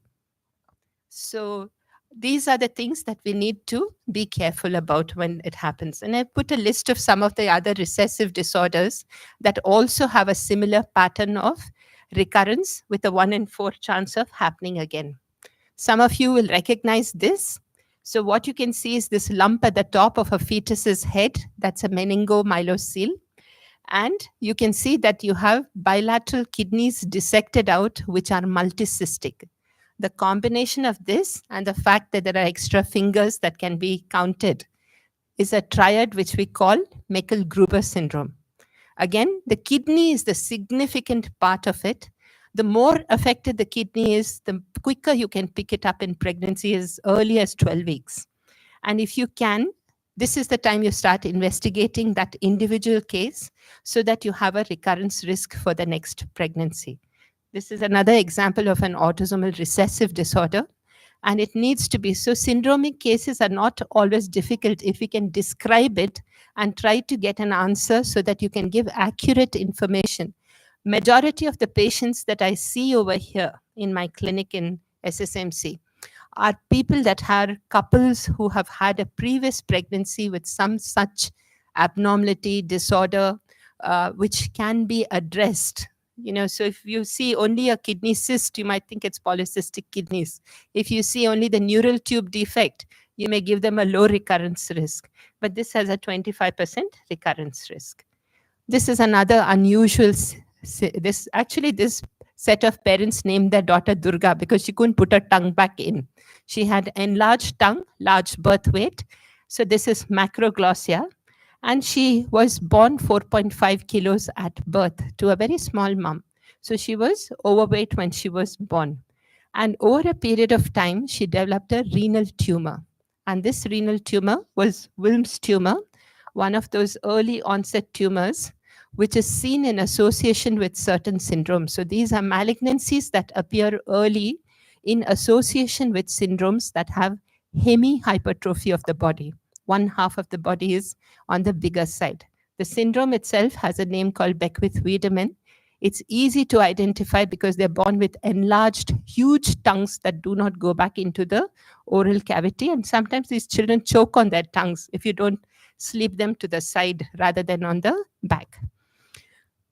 Speaker 19: So these are the things that we need to be careful about when it happens. And I put a list of some of the other recessive disorders that also have a similar pattern of recurrence with a 1 in 4 chance of happening again. Some of you will recognize this. So what you can see is this lump at the top of a fetus's head. That's a meningomyelocele. And you can see that you have bilateral kidneys dissected out, which are multicystic. The combination of this and the fact that there are extra fingers that can be counted is a triad which we call Meckel-Gruber syndrome. Again, the kidney is the significant part of it. The more affected the kidney is, the quicker you can pick it up in pregnancy, as early as 12 weeks. And if you can, this is the time you start investigating that individual case so that you have a recurrence risk for the next pregnancy. This is another example of an autosomal recessive disorder, and it needs to be. So syndromic cases are not always difficult if we can describe it and try to get an answer so that you can give accurate information. Majority of the patients that I see over here in my clinic in SSMC are people that are couples who have had a previous pregnancy with some such abnormality, disorder, which can be addressed. So if you see only a kidney cyst, you might think it's polycystic kidneys. If you see only the neural tube defect, you may give them a low recurrence risk. But this has a 25% recurrence risk. This is another unusual. This set of parents named their daughter Durga because she couldn't put her tongue back in. She had enlarged tongue, large birth weight. So this is macroglossia. And she was born 4.5 kilos at birth to a very small mom. So she was overweight when she was born. And over a period of time, she developed a renal tumor. And this renal tumor was Wilms tumor, one of those early onset tumors, which is seen in association with certain syndromes. So these are malignancies that appear early in association with syndromes that have hemihypertrophy of the body. One half of the body is on the bigger side. The syndrome itself has a name called Beckwith-Wiedemann. It's easy to identify because they're born with enlarged, huge tongues that do not go back into the oral cavity. And sometimes these children choke on their tongues if you don't sleep them to the side rather than on the back.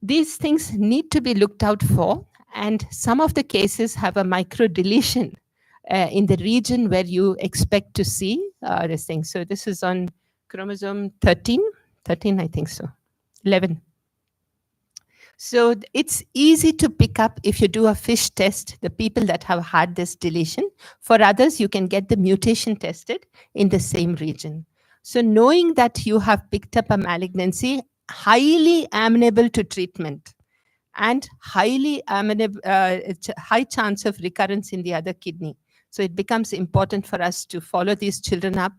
Speaker 19: These things need to be looked out for, and some of the cases have a microdeletion in the region where you expect to see this thing. So this is on chromosome 13, I think so, 11. So it's easy to pick up if you do a FISH test, the people that have had this deletion. For others, you can get the mutation tested in the same region. So knowing that you have picked up a malignancy, highly amenable to treatment and highly amenable, high chance of recurrence in the other kidney. So it becomes important for us to follow these children up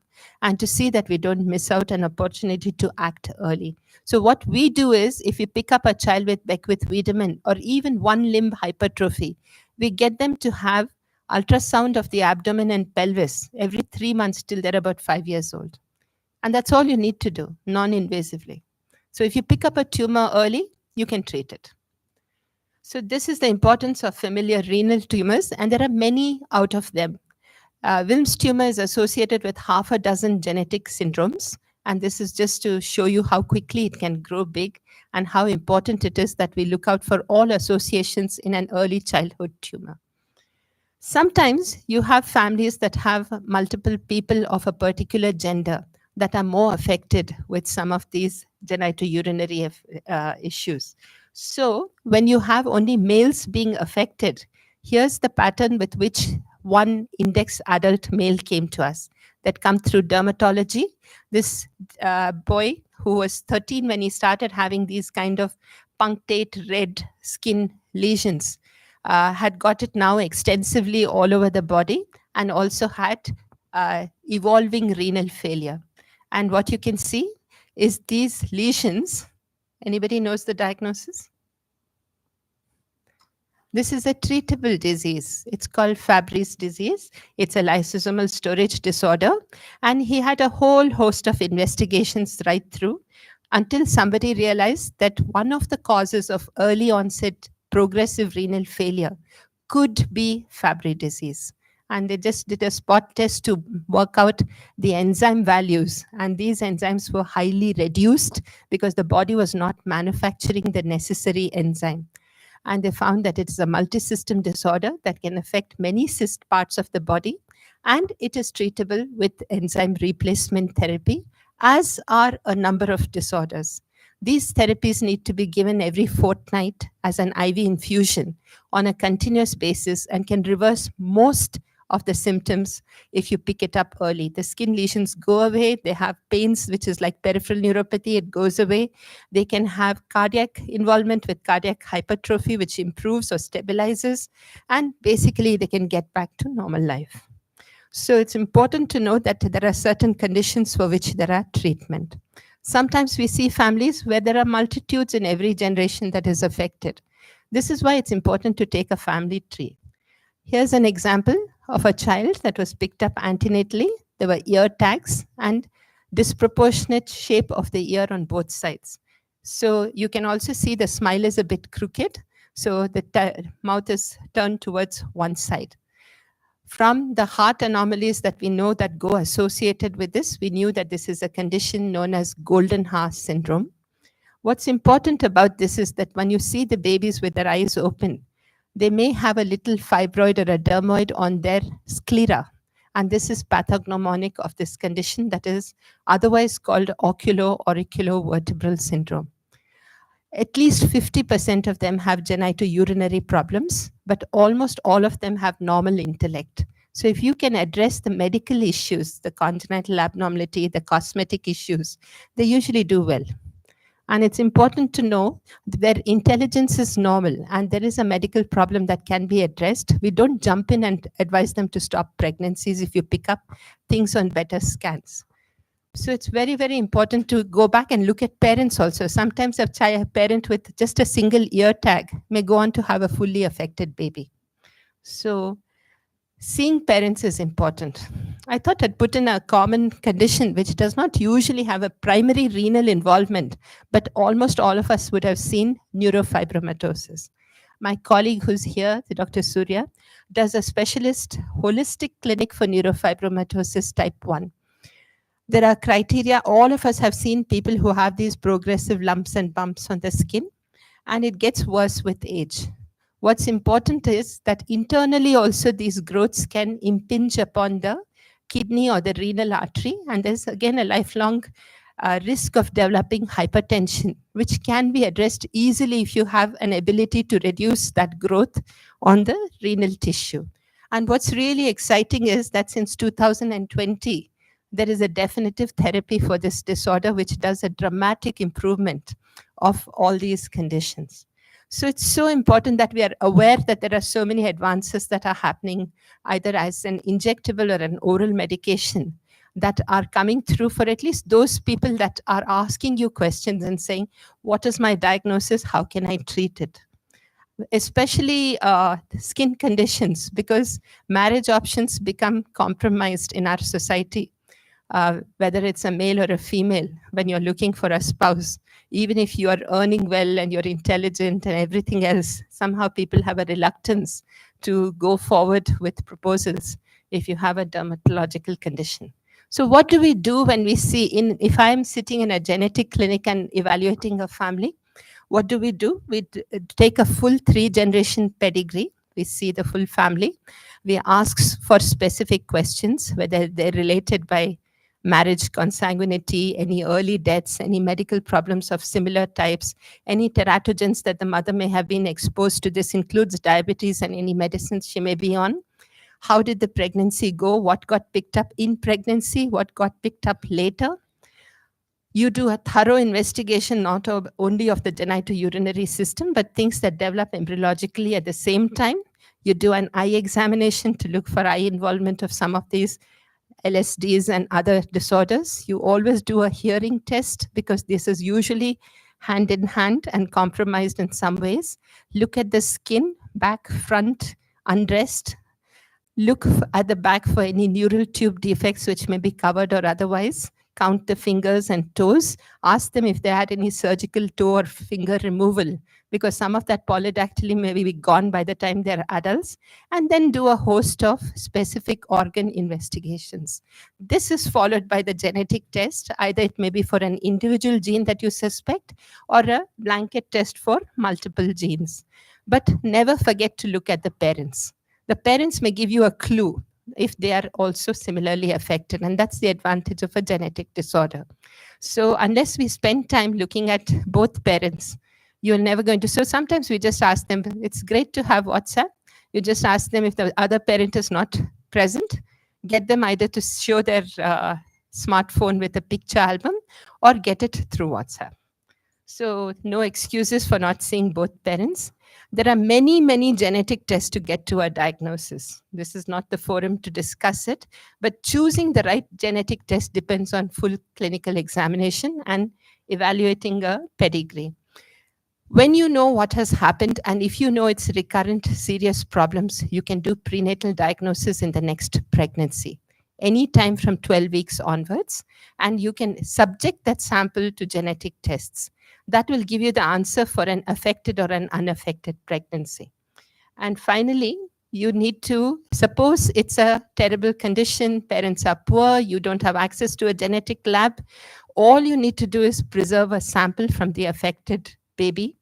Speaker 19: and to see that we don't miss out an opportunity to act early. So what we do is, if we pick up a child with Beckwith-Wiedemann or even one limb hypertrophy, we get them to have ultrasound of the abdomen and pelvis every 3 months till they're about 5 years old. And that's all you need to do, non-invasively. So if you pick up a tumor early, you can treat it. So this is the importance of familiar renal tumors, and there are many out of them. Wilms tumor is associated with half a dozen genetic syndromes, and this is just to show you how quickly it can grow big and how important it is that we look out for all associations in an early childhood tumor. Sometimes you have families that have multiple people of a particular gender that are more affected with some of these genitourinary issues. So when you have only males being affected, here's the pattern with which one index adult male came to us that come through dermatology. This boy who was 13 when he started having these kind of punctate red skin lesions had got it now extensively all over the body and also had evolving renal failure. And what you can see is these lesions. Anybody knows the diagnosis? This is a treatable disease. It's called Fabry's disease. It's a lysosomal storage disorder. And he had a whole host of investigations right through until somebody realized that one of the causes of early onset progressive renal failure could be Fabry disease. And they just did a spot test to work out the enzyme values. And these enzymes were highly reduced because the body was not manufacturing the necessary enzyme. And they found that it is a multi-system disorder that can affect many cyst parts of the body, and it is treatable with enzyme replacement therapy, as are a number of disorders. These therapies need to be given every fortnight as an IV infusion on a continuous basis and can reverse most of the symptoms if you pick it up early. The skin lesions go away. They have pains, which is like peripheral neuropathy. It goes away. They can have cardiac involvement with cardiac hypertrophy, which improves or stabilizes. And basically, they can get back to normal life. So it's important to know that there are certain conditions for which there are treatment. Sometimes we see families where there are multitudes in every generation that is affected. This is why it's important to take a family tree. Here's an example of a child that was picked up antenatally. There were ear tags and disproportionate shape of the ear on both sides. So you can also see the smile is a bit crooked. So the mouth is turned towards one side. From the heart anomalies that we know that go associated with this, we knew that this is a condition known as golden heart syndrome. What's important about this is that when you see the babies with their eyes open, they may have a little fibroid or a dermoid on their sclera. And this is pathognomonic of this condition that is otherwise called oculo-auriculovertebral syndrome. At least 50% of them have genitourinary problems, but almost all of them have normal intellect. So if you can address the medical issues, the congenital abnormality, the cosmetic issues, they usually do well. And it's important to know that their intelligence is normal and there is a medical problem that can be addressed. We don't jump in and advise them to stop pregnancies if you pick up things on better scans. So it's very, very important to go back and look at parents also. Sometimes a parent with just a single ear tag may go on to have a fully affected baby. So seeing parents is important. I thought I'd put in a common condition which does not usually have a primary renal involvement, but almost all of us would have seen neurofibromatosis. My colleague who's here, the Dr. Surya, does a specialist holistic clinic for neurofibromatosis type 1. There are criteria. All of us have seen people who have these progressive lumps and bumps on the skin, and it gets worse with age. What's important is that internally also these growths can impinge upon the kidney or the renal artery, and there's again a lifelong risk of developing hypertension, which can be addressed easily if you have an ability to reduce that growth on the renal tissue. And what's really exciting is that since 2020, there is a definitive therapy for this disorder, which does a dramatic improvement of all these conditions. So it's so important that we are aware that there are so many advances that are happening either as an injectable or an oral medication that are coming through for at least those people that are asking you questions and saying, what is my diagnosis? How can I treat it? Especially skin conditions, because marriage options become compromised in our society. Whether it's a male or a female, when you're looking for a spouse, even if you are earning well and you're intelligent and everything else, somehow people have a reluctance to go forward with proposals if you have a dermatological condition. So what do we do when we see, if I'm sitting in a genetic clinic and evaluating a family, what do? We take a full 3-generation pedigree. We see the full family. We ask for specific questions, whether they're related by marriage consanguinity, any early deaths, any medical problems of similar types, any teratogens that the mother may have been exposed to. This includes diabetes and any medicines she may be on. How did the pregnancy go? What got picked up in pregnancy? What got picked up later? You do a thorough investigation, not only of the genitourinary system, but things that develop embryologically at the same time. You do an eye examination to look for eye involvement of some of these LSDs and other disorders. You always do a hearing test because this is usually hand in hand and compromised in some ways. Look at the skin, back, front, undressed. Look at the back for any neural tube defects which may be covered or otherwise. Count the fingers and toes. Ask them if they had any surgical toe or finger removal, because some of that polydactyly may be gone by the time they're adults. And then do a host of specific organ investigations. This is followed by the genetic test. Either it may be for an individual gene that you suspect or a blanket test for multiple genes. But never forget to look at the parents. The parents may give you a clue if they are also similarly affected, and that's the advantage of a genetic disorder. So unless we spend time looking at both parents, you're never going to. So sometimes we just ask them, it's great to have WhatsApp. You just ask them if the other parent is not present, get them either to show their smartphone with a picture album or get it through WhatsApp. So no excuses for not seeing both parents. There are many, many genetic tests to get to a diagnosis. This is not the forum to discuss it, but choosing the right genetic test depends on full clinical examination and evaluating a pedigree. When you know what has happened, and if you know it's recurrent serious problems, you can do prenatal diagnosis in the next pregnancy, anytime from 12 weeks onwards, and you can subject that sample to genetic tests. That will give you the answer for an affected or an unaffected pregnancy. And finally, you need to, suppose it's a terrible condition, parents are poor, you don't have access to a genetic lab, all you need to do is preserve a sample from the affected baby.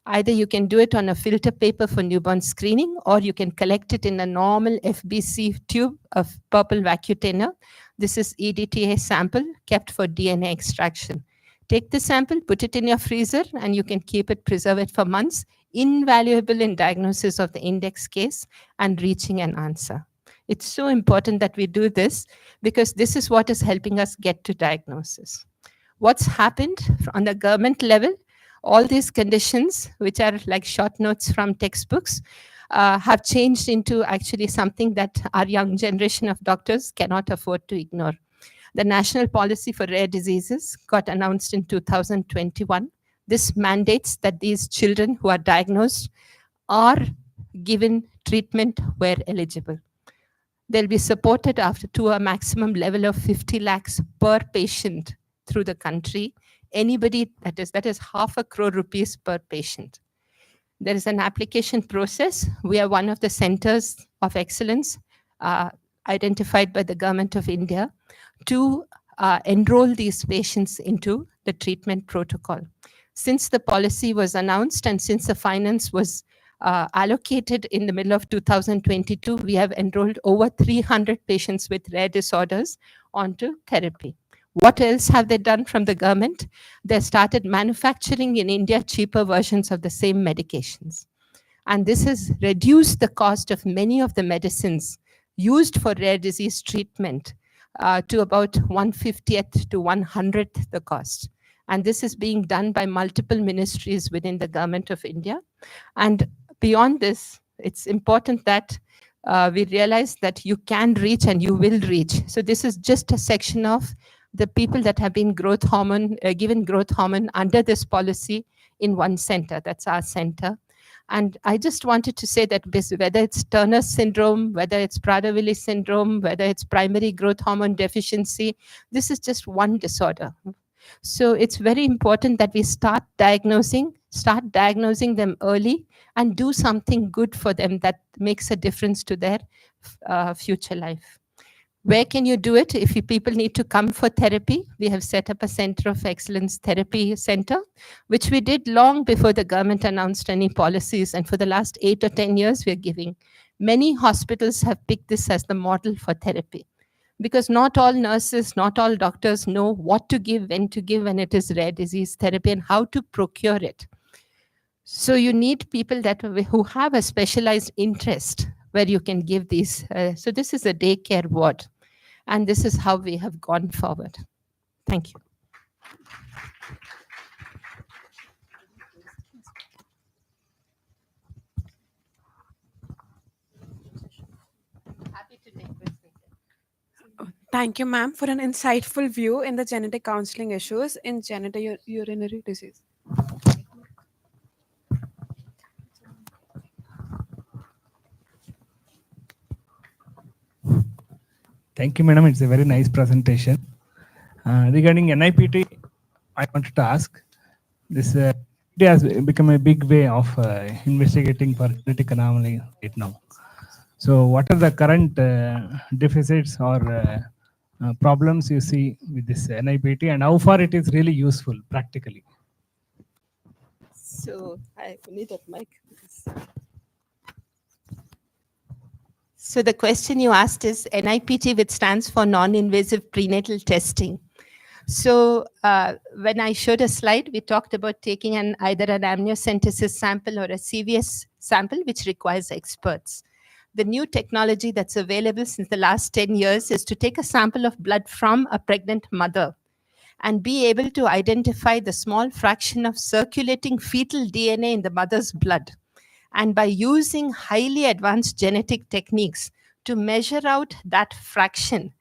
Speaker 19: Either you can do it on a filter paper for newborn screening, or you can collect it in a normal FBC tube of purple vacutainer. This is EDTA sample kept for DNA extraction. Take the sample, put it in your freezer, and you can keep it, preserve it for months. Invaluable in diagnosis of the index case and reaching an answer. It's so important that we do this because this is what is helping us get to diagnosis. What's happened on the government level? All these conditions, which are like short notes from textbooks, have changed into actually something that our young generation of doctors cannot afford to ignore. The National Policy for Rare Diseases got announced in 2021. This mandates that these children who are diagnosed are given treatment where eligible. They'll be supported after to a maximum level of 50 lakhs per patient through the country. Anybody that is ₹500 crore per patient. There is an application process. We are one of the centers of excellence identified by the Government of India to enroll these patients into the treatment protocol. Since the policy was announced and since the finance was allocated in the middle of 2022, we have enrolled over 300 patients with rare disorders onto therapy. What else have they done from the government? They started manufacturing in India cheaper versions of the same medications. And this has reduced the cost of many of the medicines used for rare disease treatment to about 1/50th to 100th the cost. And this is being done by multiple ministries within the Government of India. And beyond this, it's important that we realize that you can reach and you will reach. So this is just a section of the people that have been growth hormone, given growth hormone under this policy in one center. That's our center. And I just wanted to say that whether it's Turner syndrome, whether it's Prader-Willi syndrome, whether it's primary growth hormone deficiency, this is just one disorder. So it's very important that we start diagnosing them early and do something good for them that makes a difference to their future life. Where can you do it? If people need to come for therapy, we have set up a Center of Excellence Therapy Center, which we did long before the government announced any policies. And for the last 8 or 10 years, we're giving. Many hospitals have picked this as the model for therapy, because not all nurses, not all doctors know what to give, when it is rare disease therapy and how to procure it. So you need people who have a specialized interest where you can give these. So this is a daycare ward. And this is how we have gone forward. Thank you.
Speaker 13: Thank you, ma'am, for an insightful view in the genetic counseling issues in genital urinary disease.
Speaker 20: Thank you, madam. It's a very nice presentation. Regarding NIPT, I wanted to ask, this it has become a big way of investigating for genetic anomaly right now. So what are the current deficits or problems you see with this NIPT, and how far it is really useful practically?
Speaker 19: So I need that mic. So the question you asked is NIPT, which stands for non-invasive prenatal testing. So when I showed a slide, we talked about taking either an amniocentesis sample or a CVS sample, which requires experts. The new technology that's available since the last 10 years is to take a sample of blood from a pregnant mother and be able to identify the small fraction of circulating fetal DNA in the mother's blood. And by using highly advanced genetic techniques to measure out that fraction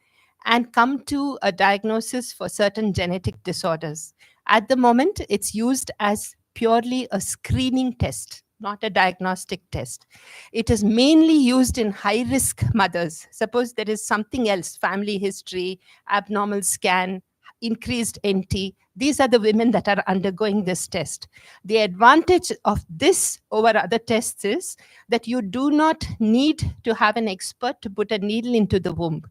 Speaker 19: and come to a diagnosis for certain genetic disorders. At the moment, it's used as purely a screening test, not a diagnostic test. It is mainly used in high-risk mothers. Suppose there is something else, family history, abnormal scan, increased NT. These are the women that are undergoing this test. The advantage of this over other tests is that you do not need to have an expert to put a needle into the womb.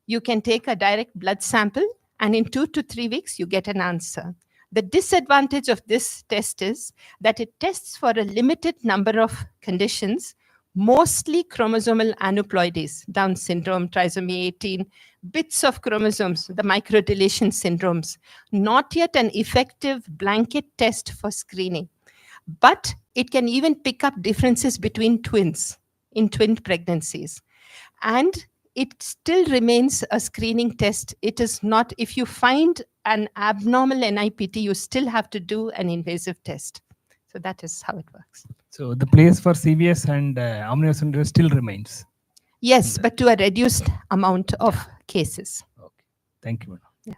Speaker 19: You can take a direct blood sample, and in 2 to 3 weeks, you get an answer. The disadvantage of this test is that it tests for a limited number of conditions, mostly chromosomal aneuploidies, Down syndrome, trisomy 18, bits of chromosomes, the microdeletion syndromes, not yet an effective blanket test for screening. But it can even pick up differences between twins in twin pregnancies. And it still remains a screening test. It is not, if you find an abnormal NIPT, you still have to do an invasive test. So that is how it works.
Speaker 20: So the place for CVS and amniocentesis still remains?
Speaker 19: Yes, but to a reduced amount of cases.
Speaker 20: Okay. Thank you, madam.
Speaker 19: Yeah.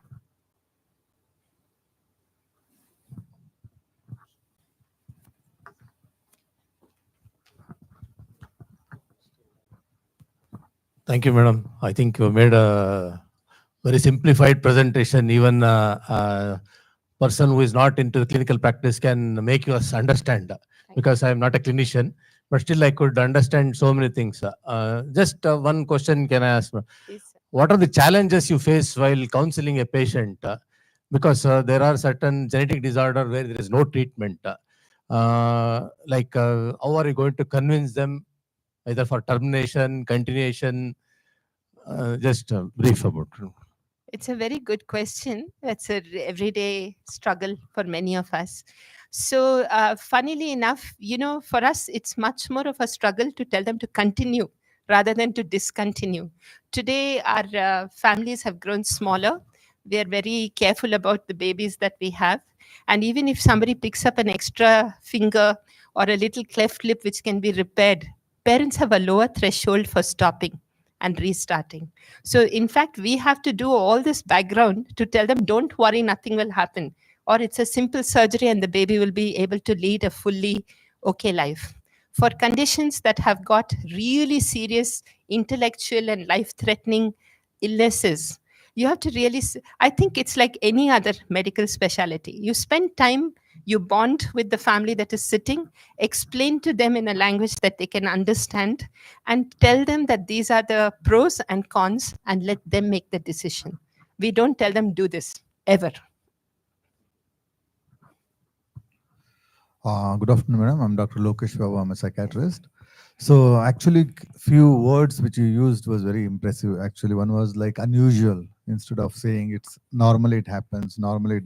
Speaker 14: Thank you, madam. I think you made a very simplified presentation. Even a person who is not into clinical practice can make us understand, because I am not a clinician, but still I could understand so many things. Just one question can I ask? What are the challenges you face while counseling a patient? Because there are certain genetic disorder where there is no treatment. How are you going to convince them either for termination, continuation? Just brief about it.
Speaker 19: It's a very good question. That's a everyday struggle for many of us. So, funnily enough, for us, it's much more of a struggle to tell them to continue rather than to discontinue. Today, our families have grown smaller. We are very careful about the babies that we have. And even if somebody picks up an extra finger or a little cleft lip which can be repaired, parents have a lower threshold for stopping and restarting. So, in fact, we have to do all this background to tell them, don't worry, nothing will happen. Or it's a simple surgery and the baby will be able to lead a fully okay life. For conditions that have got really serious intellectual and life threatening illnesses, you have to really, I think it's like any other medical specialty. You spend time, you bond with the family that is sitting, explain to them in a language that they can understand, and tell them that these are the pros and cons and let them make the decision. We don't tell them do this ever.
Speaker 21: Good afternoon, madam. I'm Dr. Lokesh Babu. I'm a psychiatrist. So actually, few words which you used was very impressive. Actually, one was like unusual. Instead of saying it's normally it happens, normally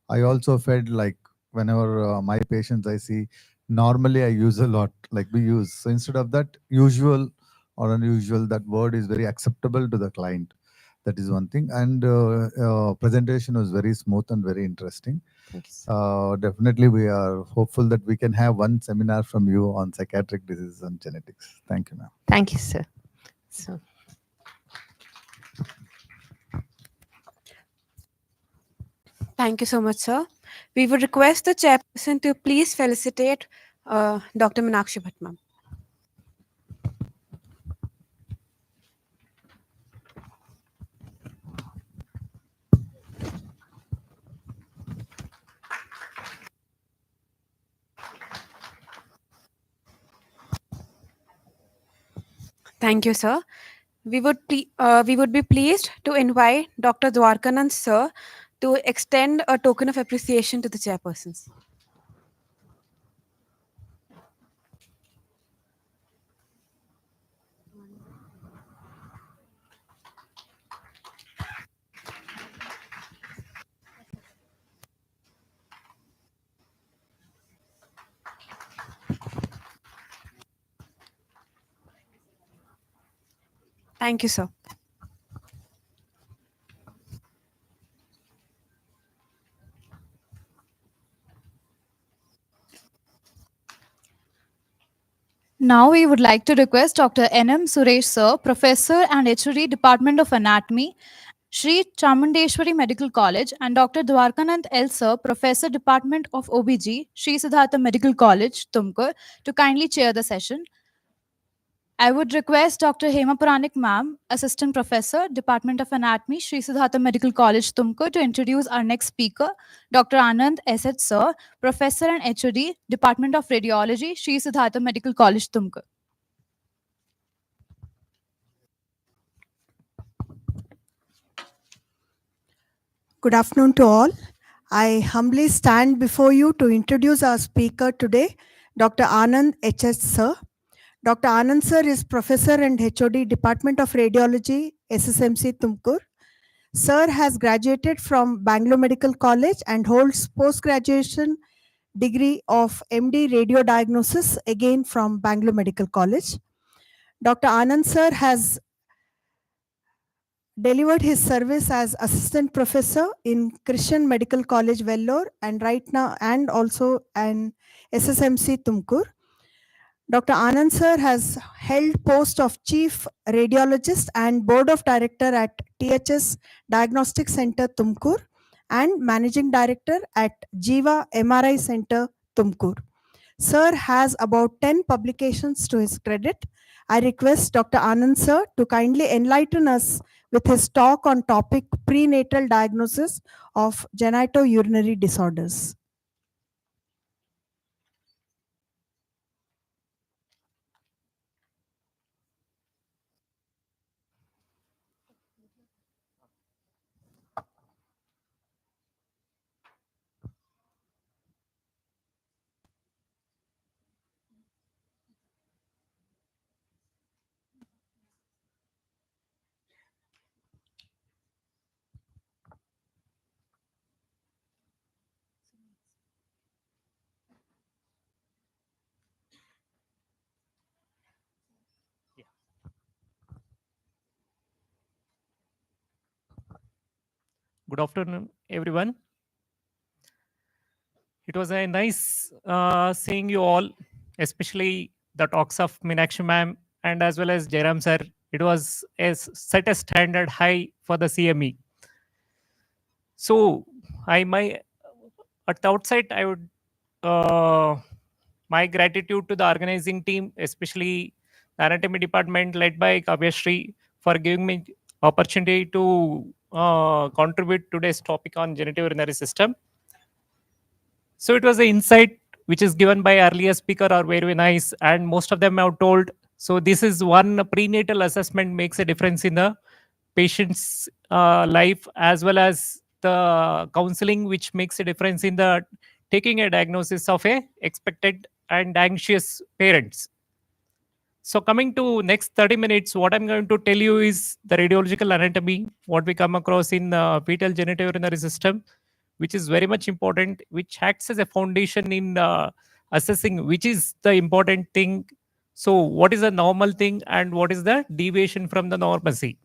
Speaker 21: I also felt like whenever my patients I see, normally I use a lot, like we use. So instead of that, usual or unusual, that word is very acceptable to the client. That is one thing. And presentation was very smooth and very interesting. Definitely, we are hopeful that we can have one seminar from you on psychiatric diseases and genetics. Thank you, ma'am.
Speaker 19: Thank you, sir. So.
Speaker 13: Thank you so much, sir. We would request the chairperson to please felicitate Dr. Meenakshi Bhatt, ma'am. Thank you, sir. We would be pleased to invite Dr. Dwarkanand, sir, to extend a token of appreciation to the chairpersons. Thank you, sir.
Speaker 18: Now we would like to request Dr. N.M. Suresh Sir, Professor and HOD Department of Anatomy, Sri Chamundeshwari Medical College, and Dr. Dwarkanand L. Sir, Professor Department of OBG, Sri Siddhartha Medical College, Tumkur, to kindly chair the session. I would request Dr. Hema Puranik Ma'am, Assistant Professor, Department of Anatomy, Sri Siddhartha Medical College, Tumkur, to introduce our next speaker, Dr. Anand S.H. Sir, Professor and HOD, Department of Radiology, Sri Siddhartha Medical College, Tumkur.
Speaker 22: Good afternoon to all. I humbly stand before you to introduce our speaker today, Dr. Anand H.S. Sir. Dr. Anand Sir is Professor and HOD Department of Radiology, SSMC Tumkur. Sir has graduated from Bangalore Medical College and holds post-graduation degree of MD Radiodiagnosis, again from Bangalore Medical College. Dr. Anand Sir has delivered his service as assistant professor in Christian Medical College, Vellore, and right now, and also an SSMC Tumkur. Dr. Anand Sir has held post of Chief Radiologist and Board of Director at THS Diagnostic Center, Tumkur, and Managing Director at Jiva MRI Center, Tumkur. Sir has about 10 publications to his credit I request Dr. Anand sir to kindly enlighten us with his talk on topic prenatal diagnosis of genitourinary disorders.
Speaker 4: Good afternoon, everyone. It was a nice seeing you all, especially the talks of Meenakshi ma'am and as well as Jairam sir. It was set a standard high for the CME. So at the outset, I would my gratitude to the organizing team, especially the anatomy department led by Kavyashri, for giving me opportunity to contribute today's topic on genitourinary system. So it was an insight which is given by earlier speaker are very nice, and most of them have told. So this is one prenatal assessment makes a difference in the patient's life, as well as the counseling which makes a difference in the taking a diagnosis of a expected and anxious parents. So coming to next 30 minutes, what I'm going to tell you is the radiological anatomy, what we come across in fetal genitourinary system, which is very much important, which acts as a foundation in assessing which is the important thing. So what is a normal thing and what is the deviation from the normalcy?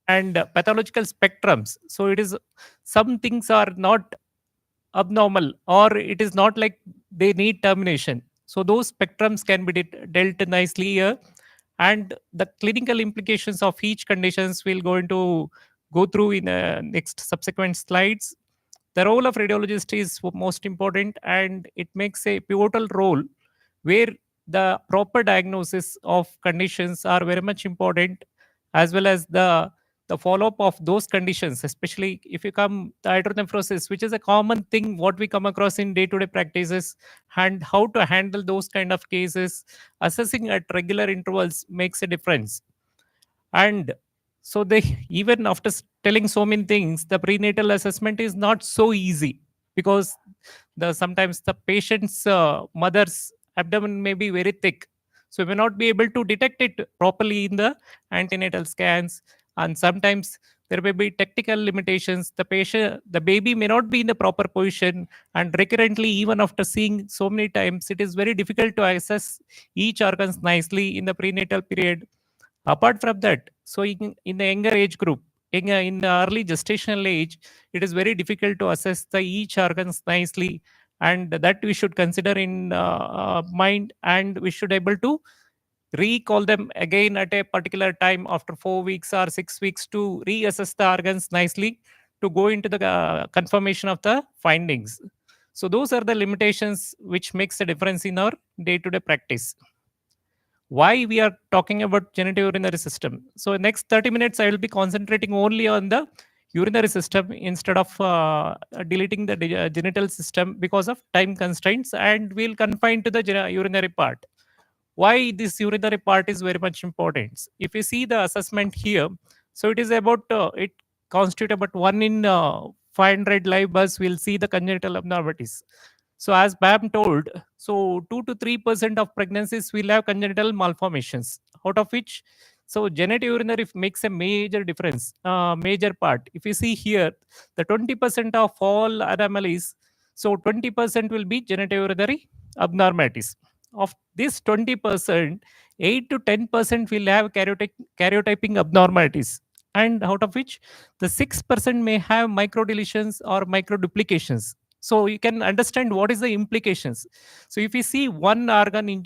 Speaker 4: And pathological spectrums. So it is some things are not abnormal, or it is not like they need termination. So those spectrums can be dealt nicely here, and the clinical implications of each conditions we'll going to go through in next subsequent slides. The role of radiologist is most important, and it makes a pivotal role where the proper diagnosis of conditions are very much important, as well as the follow-up of those conditions, especially if you come the hydronephrosis, which is a common thing what we come across in day-to-day practices, and how to handle those kind of cases, assessing at regular intervals makes a difference. And so they, even after telling so many things, the prenatal assessment is not so easy, because the sometimes the patient's mother's abdomen may be very thick, so we may not be able to detect it properly in the antenatal scans. And sometimes there may be technical limitations, the baby may not be in the proper position, and recurrently, even after seeing so many times, it is very difficult to assess each organs nicely in the prenatal period. Apart from that, so in the younger age group, in the early gestational age, it is very difficult to assess the each organs nicely, and that we should consider in mind, and we should able to recall them again at a particular time after 4 weeks or 6 weeks to reassess the organs nicely, to go into the confirmation of the findings. So those are the limitations which makes a difference in our day-to-day practice. Why we are talking about genitourinary system? So next 30 minutes I will be concentrating only on the urinary system instead of deleting the genital system because of time constraints, and we'll confine to the urinary part. Why this urinary part is very much important? If you see the assessment here, so it is about it constitute about 1 in 500 live births will see the congenital abnormalities. So as Bam told, so 2 to 3% of pregnancies will have congenital malformations, out of which, so genitourinary makes a major difference, major part. If you see here, the 20% of all anomalies, so 20% will be genitourinary abnormalities. Of this 20%, 8 to 10% will have karyotyping abnormalities, and out of which the 6% may have microdeletions or microduplications. So you can understand what is the implications. So if you see one organ,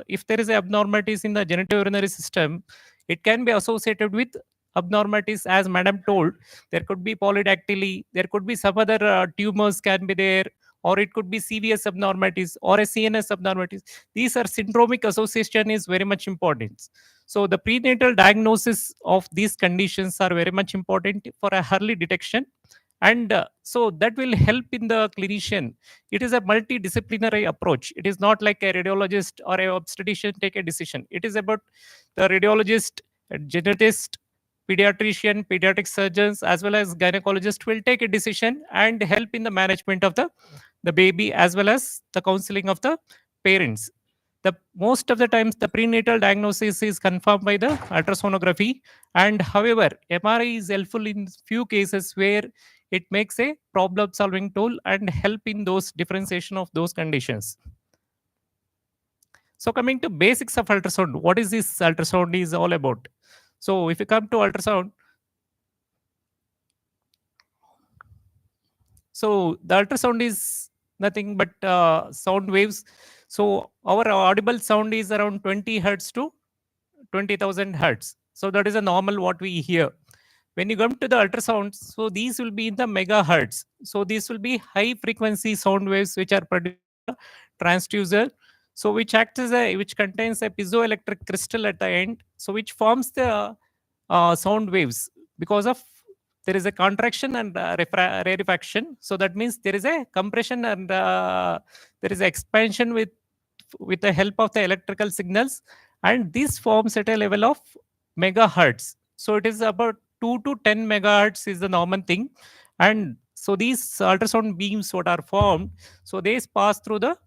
Speaker 4: if there is abnormalities in the genitourinary system, it can be associated with abnormalities, as madam told. There could be polydactyly, there could be some other tumors can be there, or it could be CVS abnormalities or a CNS abnormalities. These are syndromic association is very much important. So the prenatal diagnosis of these conditions are very much important for a early detection. And so that will help in the clinician. It is a multidisciplinary approach. It is not like a radiologist or a obstetrician take a decision. It is about the radiologist, a genetist, pediatrician, pediatric surgeons, as well as gynecologist will take a decision and help in the management of the baby, as well as the counseling of the parents. The most of the times the prenatal diagnosis is confirmed by the ultrasonography, and however MRI is helpful in few cases where it makes a problem solving tool and help in those differentiation of those conditions. So coming to basics of ultrasound, what is this ultrasound is all about? So if you come to ultrasound, so the ultrasound is nothing but sound waves. So our audible sound is around 20 hertz to 20,000 hertz. So that is a normal what we hear. When you come to the ultrasounds, so these will be in the megahertz. So these will be high frequency sound waves which are produced by the transducer. So which acts as which contains a piezoelectric crystal at the end. So which forms the sound waves because of there is a contraction and rarefaction. So that means there is a compression and there is expansion with the help of the electrical signals, and this forms at a level of megahertz. So it is about 2 to 10 megahertz is the normal thing. And so these ultrasound beams what are formed, so they pass through the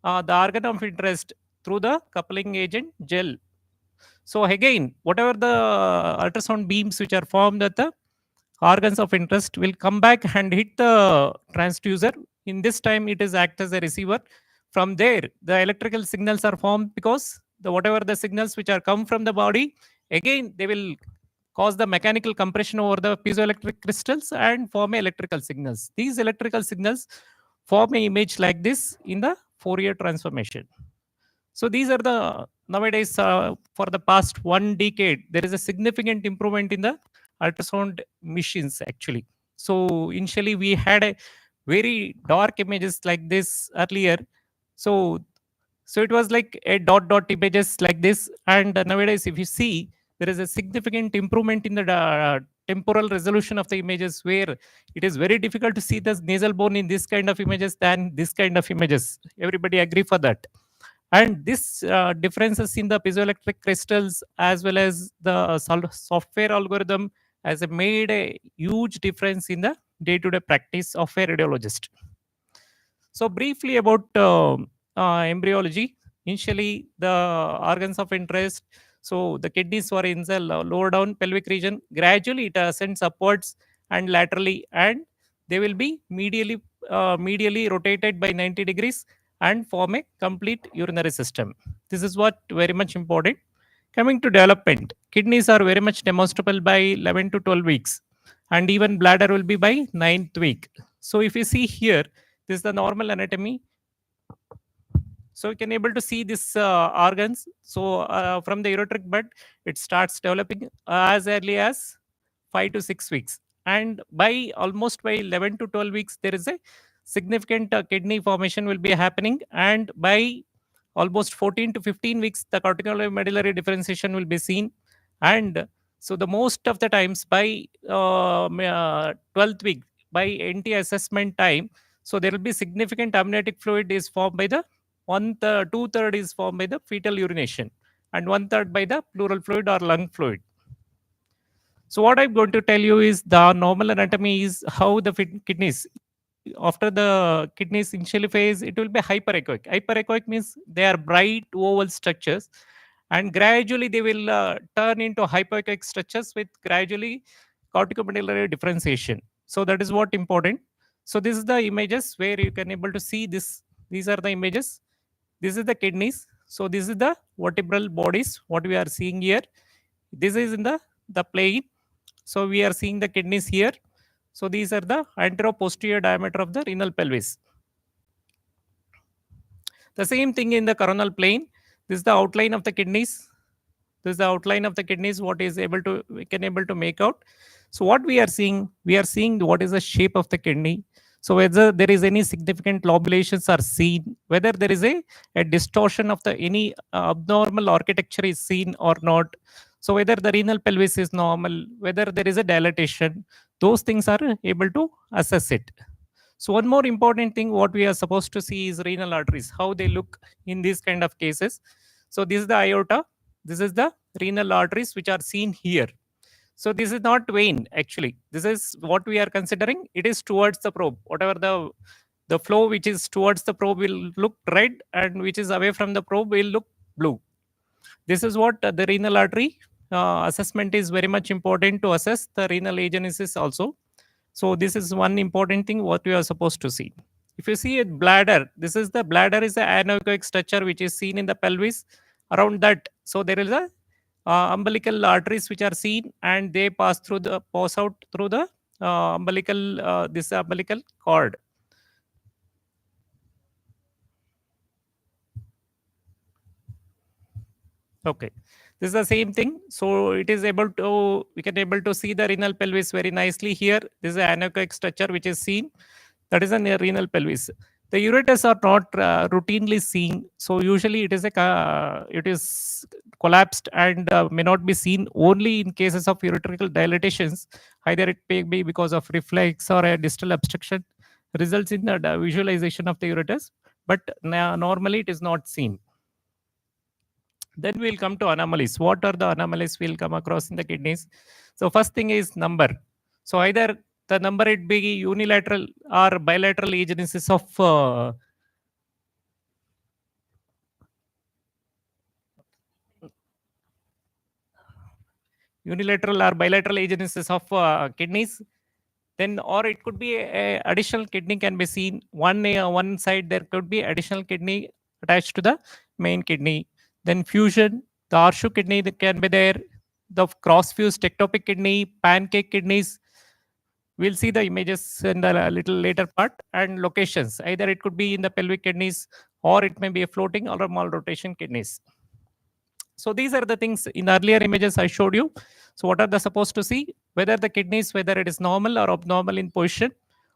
Speaker 4: organ of interest through the coupling agent gel. So again, whatever the ultrasound beams which are formed at the organs of interest will come back and hit the transducer. In this time, it is act as a receiver. From there, the electrical signals are formed because the whatever the signals which are come from the body, again they will cause the mechanical compression over the piezoelectric crystals and form electrical signals. These electrical signals form an image like this in the Fourier transformation. So these are the nowadays for the past 1 decade there is a significant improvement in the ultrasound machines actually. So initially we had a very dark images like this earlier. So so it was like a dot images like this, and nowadays if you see there is a significant improvement in the temporal resolution of the images where it is very difficult to see the nasal bone in this kind of images than this kind of images. Everybody agree for that? And this differences in the piezoelectric crystals as well as the software algorithm has made a huge difference in the day-to-day practice of a radiologist. So briefly about embryology. Initially, the organs of interest. So the kidneys were in the lower down pelvic region. Gradually, it ascends upwards and laterally, and they will be medially rotated by 90 degrees and form a complete urinary system. This is what very much important. Coming to development, kidneys are very much demonstrable by 11 to 12 weeks, and even bladder will be by 9th week. So if you see here, this is the normal anatomy. So you can able to see this organs. So from the ureteric bud, it starts developing as early as 5 to 6 weeks, and by almost by 11 to 12 weeks, there is a significant kidney formation will be happening, and by almost 14 to 15 weeks, the corticomedullary differentiation will be seen, and so the most of the times by 12th week, by NT assessment time, so there will be significant amniotic fluid is formed by the 2/3 is formed by the fetal urination, and 1/3 by the pleural fluid or lung fluid. So what I'm going to tell you is the normal anatomy is how the kidneys, after the kidneys initially phase, it will be hyperechoic. Hyperechoic means they are bright oval structures, and gradually they will turn into hypoechoic structures with gradually corticomedullary differentiation. So that is what important. So this is the images where you can able to see this. These are the images. This is the kidneys. So this is the vertebral bodies. What we are seeing here. This is in the plane. So we are seeing the kidneys here. So these are the antero-posterior diameter of the renal pelvis. The same thing in the coronal plane. This is the outline of the kidneys. This is the outline of the kidneys. What is we can able to make out. So what we are seeing what is the shape of the kidney. So whether there is any significant lobulations are seen, whether there is a distortion of the any abnormal architecture is seen or not. So whether the renal pelvis is normal, whether there is a dilatation, those things are able to assess it. So one more important thing what we are supposed to see is renal arteries, how they look in these kind of cases. So this is the aorta, this is the renal arteries which are seen here. So this is not vein actually. This is what we are considering. It is towards the probe. Whatever the flow which is towards the probe will look red and which is away from the probe will look blue. This is what the renal artery assessment is very much important to assess the renal agenesis also. So this is one important thing what we are supposed to see. If you see a bladder, this is the bladder is the anechoic structure which is seen in the pelvis. Around that, so there is a umbilical arteries which are seen and they pass out through the umbilical this umbilical cord. Okay, this is the same thing. So it is able to, we can able to see the renal pelvis very nicely here. This is an anechoic structure which is seen. That is a renal pelvis. The ureters are not routinely seen. So usually it is it is collapsed and may not be seen only in cases of ureterical dilatations. Either it may be because of reflex or a distal obstruction results in the visualization of the ureters. But normally it is not seen. Then we'll come to anomalies. What are the anomalies we'll come across in the kidneys? So first thing is number. So either the number it be unilateral or bilateral agenesis of unilateral or bilateral agenesis of kidneys. Then or it could be a additional kidney can be seen. One side there could be additional kidney attached to the main kidney. Then fusion, the horseshoe kidney that can be there. The cross-fused ectopic kidney, pancake kidneys. We'll see the images in the little later part and locations. Either it could be in the pelvic kidneys or it may be a floating or a malrotation kidneys. So these are the things in earlier images I showed you. So what are the supposed to see? Whether the kidneys, whether it is normal or abnormal in position,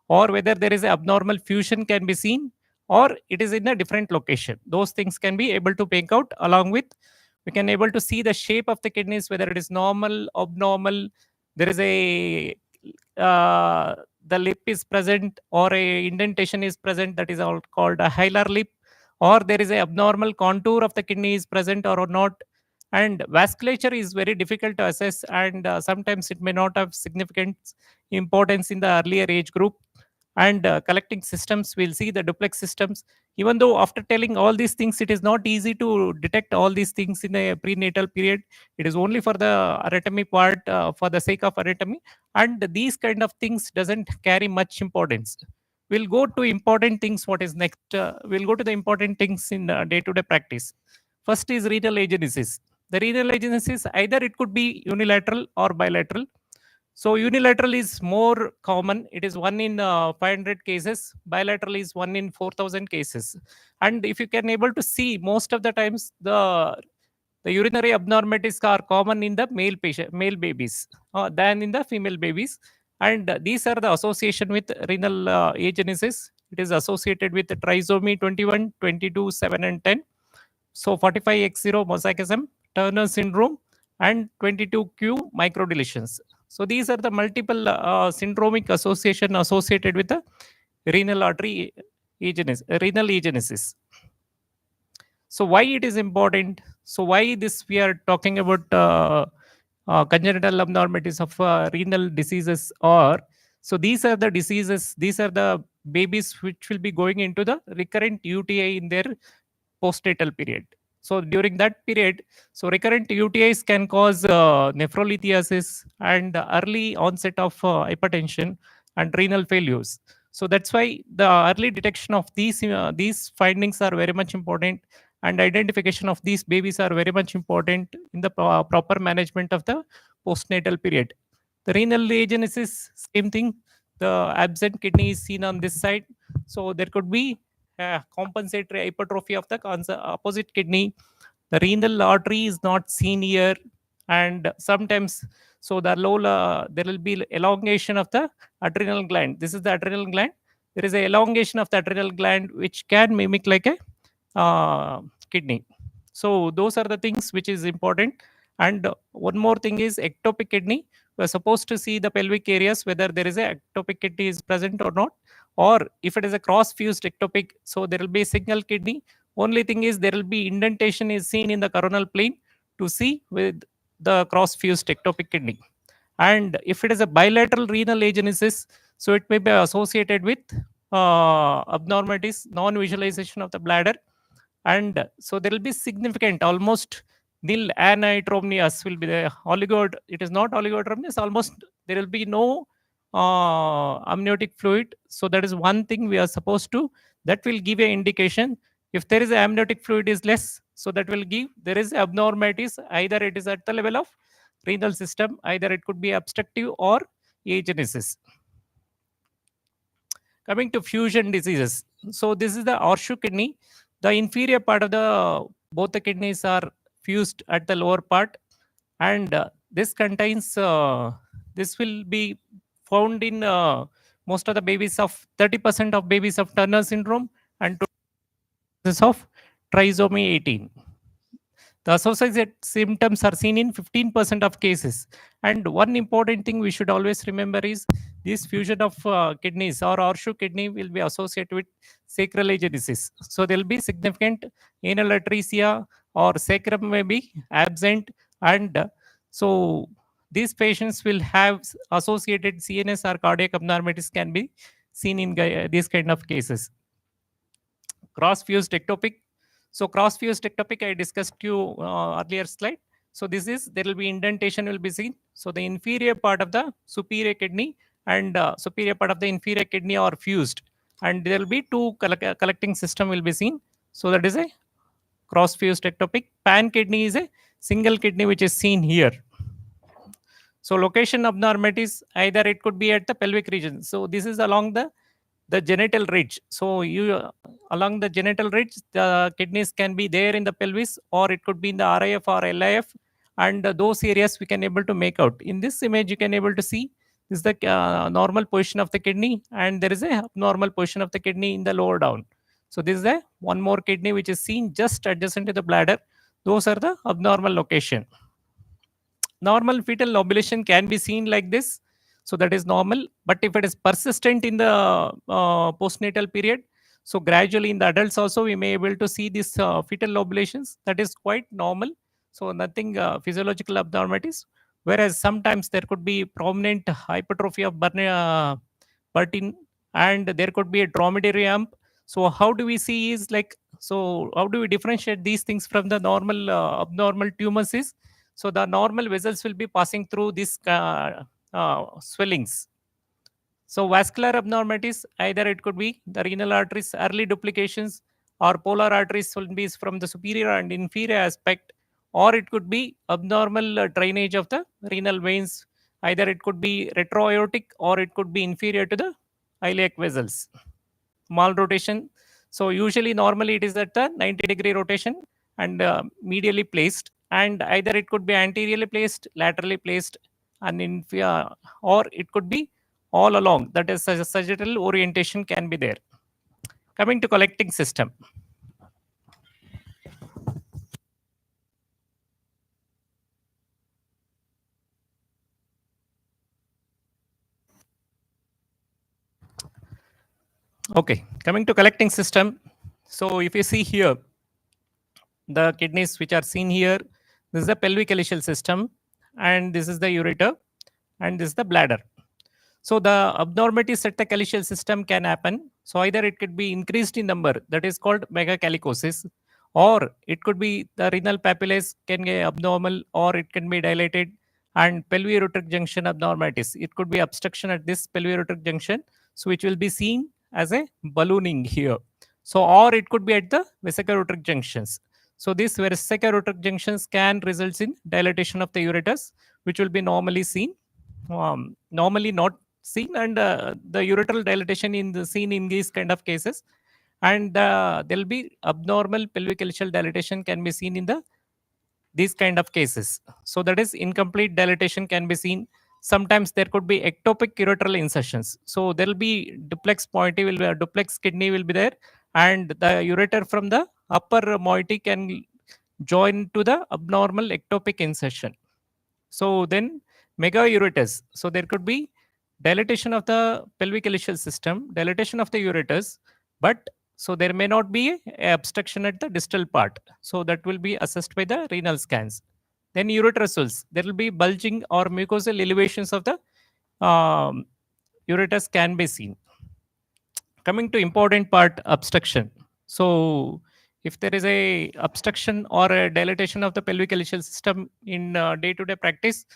Speaker 4: or whether there is an abnormal fusion can be seen, or it is in a different location. Those things can be able to make out along with, we can able to see the shape of the kidneys, whether it is normal, abnormal, there is a, the lip is present or a indentation is present, that is all called a hilar lip, or there is a abnormal contour of the kidney is present or not. And vasculature is very difficult to assess and sometimes it may not have significant importance in the earlier age group. And collecting systems, we'll see the duplex systems. Even though after telling all these things, it is not easy to detect all these things in a prenatal period. It is only for the anatomy part, for the sake of anatomy. And these kind of things doesn't carry much importance. We'll go to important things. What is next? We'll go to the important things in day-to-day practice. First is renal agenesis. The renal agenesis, either it could be unilateral or bilateral. So unilateral is more common. It is 1 in 500 cases. Bilateral is 1 in 4,000 cases. And if you can able to see, most of the times the urinary abnormalities are common in the male babies than in the female babies. And these are the association with renal agenesis. It is associated with the trisomy 21, 22, 7 and 10. So 45X0 mosaicism, Turner syndrome, and 22Q microdeletions. So these are the multiple syndromic association associated with the renal artery renal agenesis. So why it is important? So why this we are talking about congenital abnormalities of renal diseases, or so these are the diseases, these are the babies which will be going into the recurrent UTI in their postnatal period. So during that period, so recurrent UTIs can cause nephrolithiasis and early onset of hypertension and renal failures. So that's why the early detection of these findings are very much important, and identification of these babies are very much important in the proper management of the postnatal period. The renal agenesis, same thing. The absent kidney is seen on this side. So there could be compensatory hypertrophy of the opposite kidney. The renal artery is not seen here, and sometimes so the there will be elongation of the adrenal gland. This is the adrenal gland. there is a elongation of the adrenal gland which can mimic like a kidney. So those are the things which is important. And one more thing is ectopic kidney. We are supposed to see the pelvic areas whether there is a ectopic kidney is present or not, or if it is a cross fused ectopic, so there will be a single kidney. Only thing is there will be indentation is seen in the coronal plane to see with the cross fused ectopic kidney. And if it is a bilateral renal agenesis, so it may be associated with abnormalities, non-visualization of the bladder. And so there will be significant, almost nil anitromnias will be the oligod. It is not oligodromnias, almost there will be no amniotic fluid. So that is one thing we are supposed to, that will give an indication. If there is a amniotic fluid is less, so that will give there is abnormalities, either it is at the level of renal system, either it could be obstructive or agenesis. Coming to fusion diseases, so this is the horseshoe kidney. The inferior part of the both the kidneys are fused at the lower part, and this contains this will be found in most of the babies of 30% of babies of Turner syndrome and this of trisomy 18. The associated symptoms are seen in 15% of cases. And one important thing we should always remember is this fusion of kidneys or horseshoe kidney will be associated with sacral agenesis. So there will be significant anal atresia or sacrum may be absent. And so these patients will have associated CNS or cardiac abnormalities can be seen in these kind of cases. Cross-fused ectopic. So cross-fused ectopic, I discussed you earlier slide. So this is, there will be indentation will be seen. So the inferior part of the superior kidney and superior part of the inferior kidney are fused. And there will be two collecting system will be seen. So that is a cross-fused ectopic. Pan kidney is a single kidney which is seen here. So location abnormalities, either it could be at the pelvic region. So this is along the genital ridge. So you along the genital ridge, the kidneys can be there in the pelvis, or it could be in the RIF or LIF, and those areas we can able to make out. In this image, you can able to see this is the normal position of the kidney, and there is a abnormal position of the kidney in the lower down. So this is the one more kidney which is seen just adjacent to the bladder. Those are the abnormal location. Normal fetal lobulation can be seen like this. So that is normal. But if it is persistent in the postnatal period, so gradually in the adults also we may able to see this fetal lobulations. That is quite normal. So nothing physiological abnormalities. Whereas sometimes there could be prominent hypertrophy of Burton, and there could be a dromedary hump. So how do we see is like, so how do we differentiate these things from the normal abnormal tumors is? So the normal vessels will be passing through these swellings. So vascular abnormalities, either it could be the renal arteries, early duplications, or polar arteries will be from the superior and inferior aspect, or it could be abnormal drainage of the renal veins. Either it could be retroaortic or it could be inferior to the iliac vessels. Malrotation. So usually normally it is at the 90-degree rotation and medially placed, and either it could be anteriorly placed, laterally placed, and or it could be all along. That is, sagittal orientation can be there. Coming to collecting system. Okay, coming to collecting system. So if you see here, the kidneys which are seen here, this is the pelvic calyceal system, and this is the ureter, and this is the bladder. So the abnormalities at the calyceal system can happen. So either it could be increased in number, that is called megacalicosis, or it could be the renal papillae can get abnormal, or it can be dilated, and pelviureteric junction abnormalities. It could be obstruction at this pelviureteric junction, so which will be seen as a ballooning here. So or it could be at the vesicoureteric junctions. So these vesicoureteric junctions can result in dilatation of the ureters, which will be normally seen. Normally not seen, and the urethral dilatation in the seen in these kind of cases, and there will be abnormal pelvic calyceal dilatation can be seen in the these kind of cases. So that is incomplete dilatation can be seen. sometimes there could be ectopic urethral insertions. So there will be duplex moiety, will be a duplex kidney will be there, and the ureter from the upper moiety can join to the abnormal ectopic insertion. So then megaureters. So there could be dilatation of the pelvic ileal system, dilatation of the ureters, but so there may not be a obstruction at the distal part. So that will be assessed by the renal scans. Then ureterosols, there will be bulging or mucosal elevations of the ureters can be seen. Coming to important part, obstruction. So if there is a obstruction or a dilatation of the pelvic ileal system in day-to-day practice,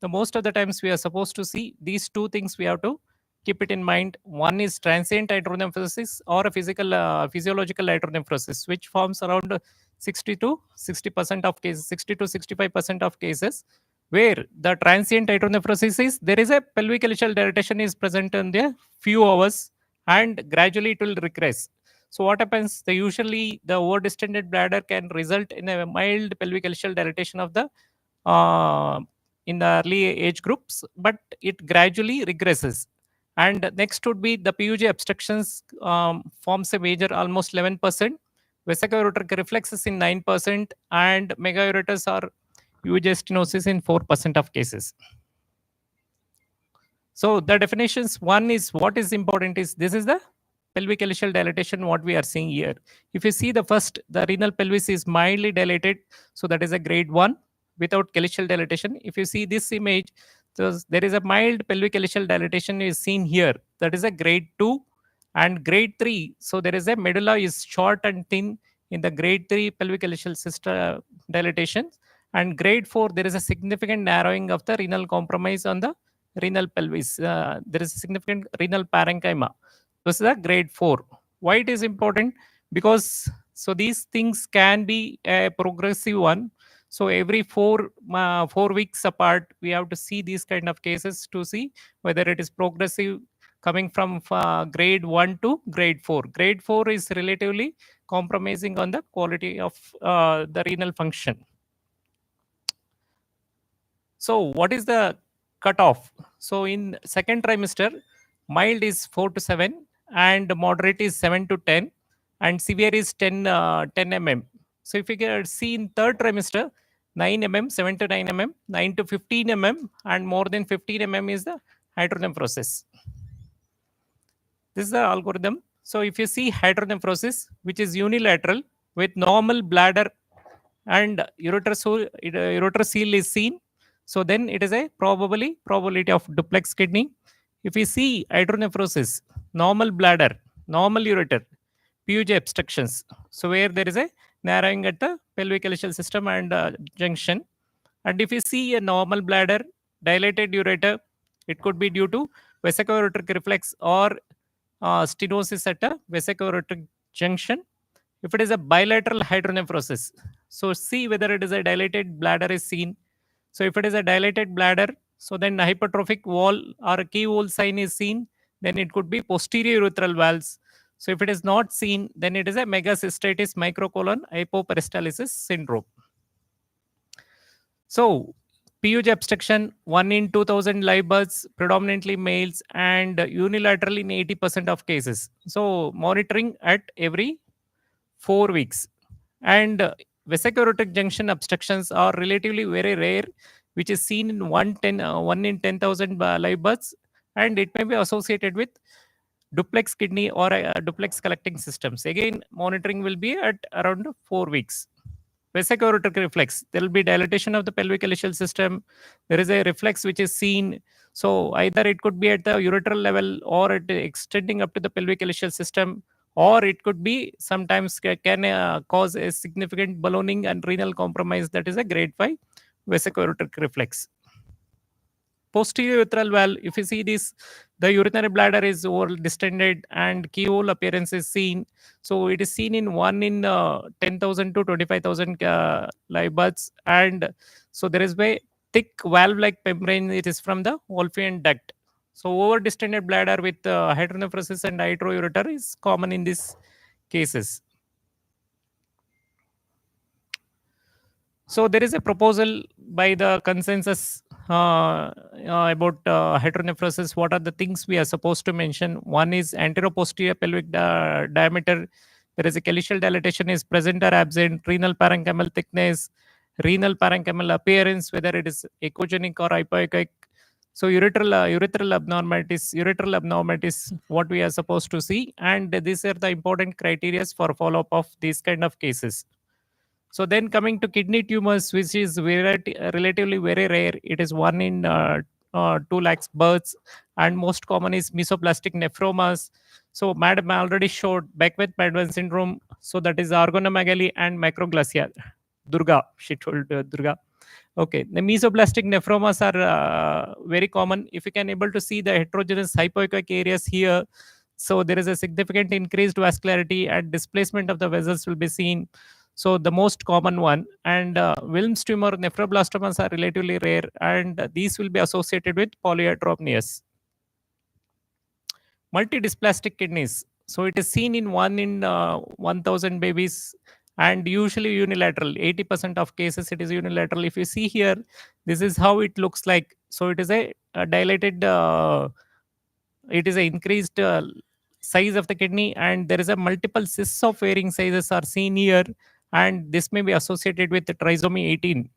Speaker 4: the most of the times we are supposed to see these two things. We have to keep it in mind. One is transient hydronephrosis or a physiological hydronephrosis, which forms around 60 to 60% of cases, 60 to 65% of cases, where the transient hydronephrosis is there is a pelvic ileal dilatation is present in the few hours and gradually it will regress. So what happens? Usually the over-distended bladder can result in a mild pelvic ileal dilatation of the in the early age groups, but it gradually regresses. And next would be the PUJ obstructions forms a major almost 11%. Vesicoureteric reflexes in 9%, and megaureters are UJ stenosis in 4% of cases. So the definitions, one is what is important is this is the pelvic ileal dilatation what we are seeing here. If you see the first, the renal pelvis is mildly dilated, so that is a grade 1 without ileal dilatation. If you see this image, so there is a mild pelvic ileal dilatation is seen here, that is a grade 2 and grade 3. So there is a medulla is short and thin in the grade 3 pelvic ileal system dilatation, and grade 4 there is a significant narrowing of the renal compromise on the renal pelvis. There is a significant renal parenchyma. This is a grade 4. Why it is important? Because so these things can be a progressive one. So every 4 weeks apart, we have to see these kind of cases to see whether it is progressive coming from grade 1 to grade 4. Grade 4 is relatively compromising on the quality of the renal function. So what is the cutoff? So in second trimester, mild is 4 to 7 and moderate is 7 to 10 and severe is 10 mm. So if you can see in third trimester, 9 mm, 7 to 9 mm, 9 to 15 mm and more than 15 mm is the hydronephrosis. This is the algorithm. So if you see hydronephrosis, which is unilateral with normal bladder and urethral seal is seen, so then it is a probability of duplex kidney. If we see hydronephrosis, normal bladder, normal ureter, PUJ obstructions, so where there is a narrowing at the pelvic ileal system and junction. And if you see a normal bladder, dilated ureter, it could be due to vesicoureteric reflex or stenosis at a vesicoureteric junction. If it is a bilateral hydronephrosis, so see whether it is a dilated bladder is seen. So if it is a dilated bladder, so then hypertrophic wall or a keyhole sign is seen, then it could be posterior urethral valves. So if it is not seen, then it is a megacystitis microcolon hypoperistalsis syndrome. So PUJ obstruction, 1 in 2000 live births, predominantly males, and unilateral in 80% of cases. So monitoring at every 4 weeks. And vesicoureteric junction obstructions are relatively very rare, which is seen in 1 in 10,000 live births, and it may be associated with duplex kidney or duplex collecting systems. Again, monitoring will be at around 4 weeks. Vesicoureteric reflex, there will be dilatation of the pelvic ileal system. There is a reflex which is seen. So either it could be at the urethral level or it extending up to the pelvic ileal system, or it could be sometimes can cause a significant ballooning and renal compromise. That is a grade 5 vesicoureteric reflex. Posterior urethral valve, if you see this, the urinary bladder is over distended and keyhole appearance is seen. So it is seen in 1 in 10,000 to 25,000 live births. And so there is a thick valve-like membrane. It is from the Wolffian duct. So over distended bladder with hydronephrosis and hydroureter is common in these cases. So there is a proposal by the consensus about heteronephrosis. What are the things we are supposed to mention? One is anteroposterior pelvic diameter. There is a calycial dilatation is present or absent. Renal parenchymal thickness, renal parenchymal appearance, whether it is echogenic or hypoechoic. So urethral abnormalities, what we are supposed to see, and these are the important criteria for follow-up of these kind of cases. So then coming to kidney tumors, which is relatively very rare, it is 1 in 2 lakhs births, and most common is mesoplastic nephromas. So madam already showed Beckwith-Medwen syndrome, so that is organomegaly and macroglacia. Durga, she told Durga. Okay, the mesoplastic nephromas are very common. If you can able to see the heterogeneous hypoechoic areas here, so there is a significant increased vascularity and displacement of the vessels will be seen. So the most common one, and Wilms tumor nephroblastomas are relatively rare, and these will be associated with polyhydramnios. Multidysplastic kidneys. So it is seen in 1 in 1000 babies, and usually unilateral. 80% of cases it is unilateral. If you see here, this is how it looks like. So it is a dilated, it is a increased size of the kidney, and there is a multiple cysts of varying sizes are seen here, and this may be associated with the trisomy 18.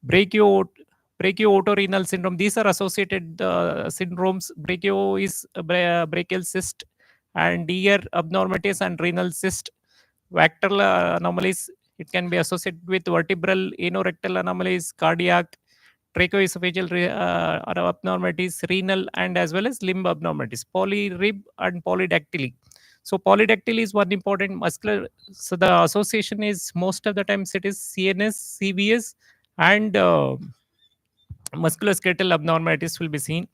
Speaker 4: Brachioautorenal syndrome, these are associated syndromes. Brachio is brachial cyst, and ear abnormalities and renal cyst. Vectoral anomalies, it can be associated with vertebral anorectal anomalies, cardiac, tracheoesophageal abnormalities, renal, and as well as limb abnormalities, polyrib and polydactyly. So polydactyly is one important muscular. So the association is most of the times it is CNS, CVS, and musculoskeletal abnormalities will be seen.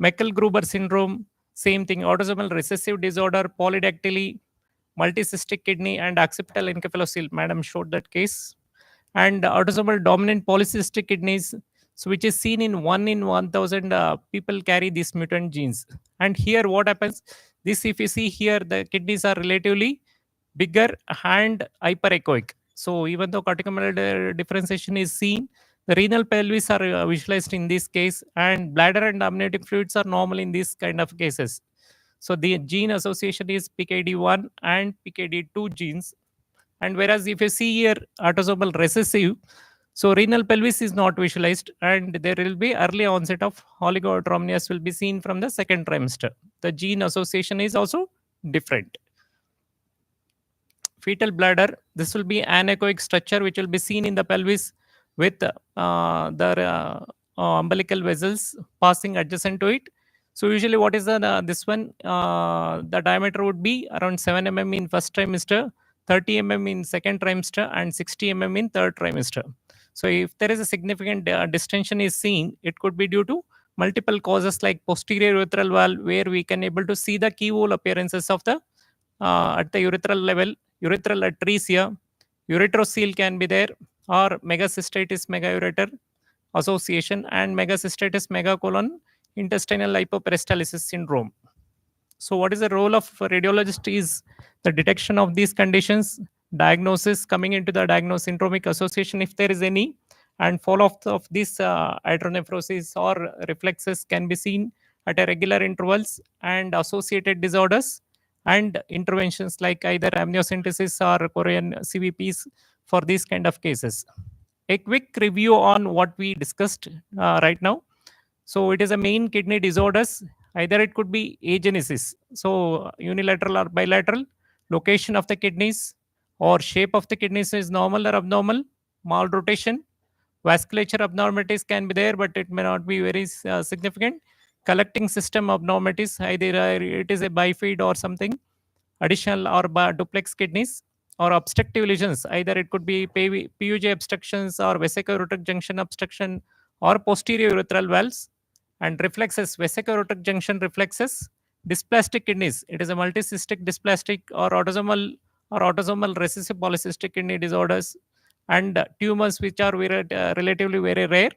Speaker 4: Meckel-Gruber syndrome, same thing. Autosomal recessive disorder, polydactyly, multicystic kidney, and occipital encephalocele. Madam showed that case. And autosomal dominant polycystic kidneys, so which is seen in 1 in 1000 people carry these mutant genes. And here what happens, this if you see here, the kidneys are relatively bigger and hyperechoic. So even though corticomedullary differentiation is seen, the renal pelvis are visualized in this case, and bladder and amniotic fluids are normal in these kind of cases. So the gene association is PKD1 and PKD2 genes. And whereas if you see here autosomal recessive, so renal pelvis is not visualized, and there will be early onset of oligoautonomnias will be seen from the second trimester. The gene association is also different. Fetal bladder, this will be anechoic structure which will be seen in the pelvis with the umbilical vessels passing adjacent to it. So usually what is the this one, the diameter would be around 7 mm in first trimester, 30 mm in second trimester, and 60 mm in third trimester. So if there is a significant distension is seen, it could be due to multiple causes like posterior urethral valve, where we can able to see the keyhole appearances of the at the urethral level, urethral atresia, uretrocele can be there, or megacystitis megaureter association, and megacystitis megacolon intestinal hypoperistalsis syndrome. So what is the role of a radiologist is the detection of these conditions, diagnosis, coming into the diagnosis, syndromic association if there is any, and follow-up of this hydronephrosis or reflexes can be seen at a regular intervals, and associated disorders and interventions like either amniocentesis or Korean CVPs for these kind of cases. A quick review on what we discussed right now. So it is a main kidney disorders. Either it could be agenesis, so unilateral or bilateral, location of the kidneys or shape of the kidneys is normal or abnormal, malrotation, vasculature abnormalities can be there, but it may not be very significant. Collecting system abnormalities, either it is a bifid or something, additional or duplex kidneys, or obstructive lesions, either it could be PUJ obstructions or vesico-ureteric junction obstruction or posterior urethral valves. And reflexes, vesico-ureteric junction reflexes, dysplastic kidneys, it is a multicystic dysplastic or autosomal recessive polycystic kidney disorders, and tumors which are relatively very rare.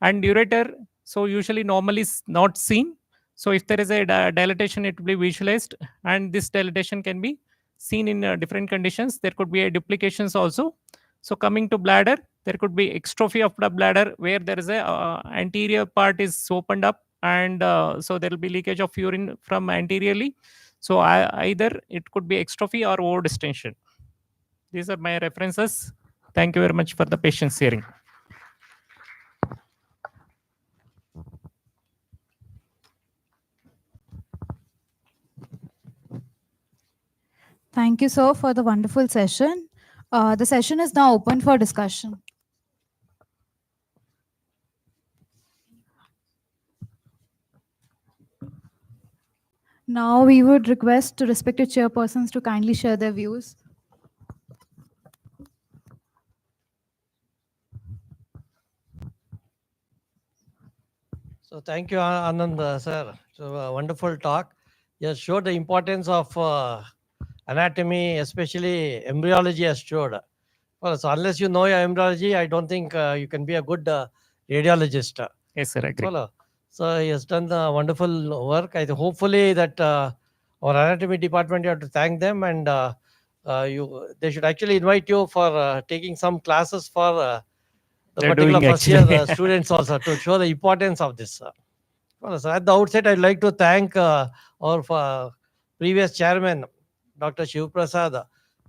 Speaker 4: And ureter, so usually normally is not seen. So if there is a dilatation, it will be visualized, and this dilatation can be seen in different conditions. There could be a duplications also. So coming to bladder, There could be extrophy of the bladder where there is a anterior part is opened up, and so there will be leakage of urine from anteriorly. So either it could be extrophy or over distension. These are my references. Thank you very much for the patience hearing.
Speaker 18: Thank you, sir, for the wonderful session. The session is now open for discussion. Now we would request to respected chairpersons to kindly share their views.
Speaker 5: So thank you, Anand, sir. So wonderful talk. You showed the importance of anatomy, especially embryology has showed. Well, so unless you know your embryology, I don't think you can be a good radiologist.
Speaker 4: Yes, sir, I agree.
Speaker 5: Well, so he has done the wonderful work. Hopefully that our anatomy department, you have to thank them, and they should actually invite you for taking some classes for the
Speaker 4: They're
Speaker 5: particular
Speaker 4: doing
Speaker 5: first year
Speaker 4: actually.
Speaker 5: students also to show the importance of this. Well, so at the outset, I'd like to thank our previous chairman, Dr. Shiv Prasad,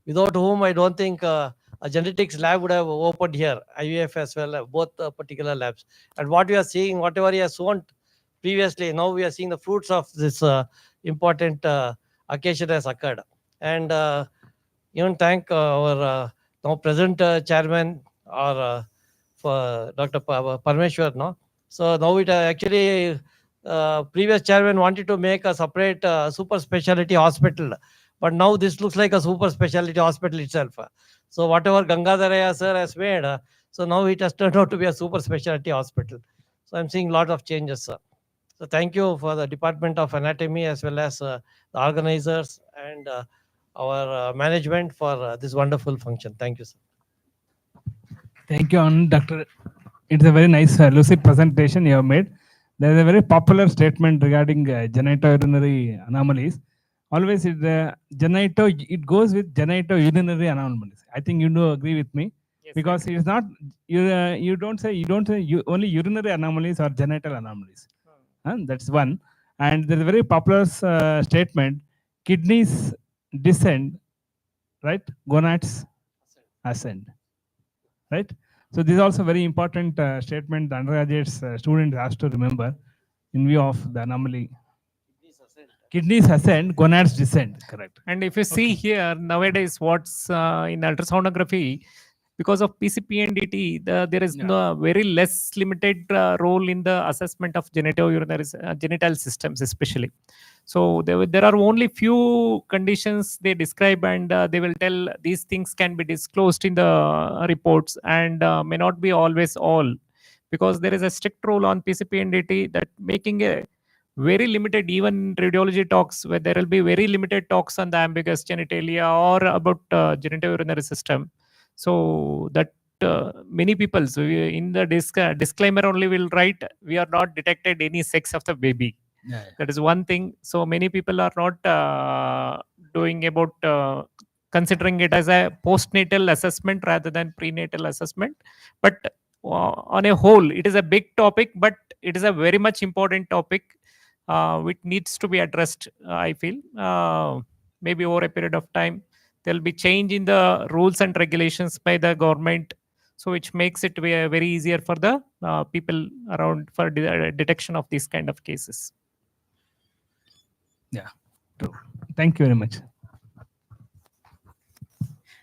Speaker 5: without whom I don't think a genetics lab would have opened here, IVF as well, both particular labs. And what we are seeing, whatever he has sown previously, now we are seeing the fruits of this important occasion has occurred. And even thank our now present chairman, or for Dr. Parmeshwar, no? So now it actually previous chairman wanted to make a separate super specialty hospital, but now this looks like a super specialty hospital itself. So whatever Gangadharaya sir has made, so now it has turned out to be a super specialty hospital. So I'm seeing a lot of changes, sir. So thank you for the Department of Anatomy as well as the organizers and our management for this wonderful function. Thank you, sir.
Speaker 20: Thank you, Dr. It's a very nice lucid presentation you have made. There is a very popular statement regarding genitourinary anomalies. Always it goes with genitourinary anomalies. I think you do agree with me, yes, because it's not you don't say only urinary anomalies or genital anomalies. That's one. And there is a very popular statement: kidneys descend, right? Gonads ascend, right? So this is also very important statement the undergraduates student has to remember in view of the anomaly. Kidneys ascend, gonads descend. Correct.
Speaker 4: And if you see here nowadays, what's in ultrasonography, because of PCP and DT, there is no very less limited role in the assessment of genital systems, especially. So there are only few conditions they describe, and they will tell these things can be disclosed in the reports, and may not be always all, because there is a strict rule on PCP and DT that making a very limited, even radiology talks where there will be very limited talks on the ambiguous genitalia or about genitourinary system. So that many people, so in the disclaimer only will write, we are not detected any sex of the baby.
Speaker 20: Yeah.
Speaker 4: That is one thing. So many people are not doing about considering it as a postnatal assessment rather than prenatal assessment. But on a whole, it is a big topic, but it is a very much important topic which needs to be addressed, I feel. Maybe over a period of time, there will be change in the rules and regulations by the government, so which makes it very easier for the people around for detection of these kind of cases.
Speaker 20: Yeah, true. Thank you very much.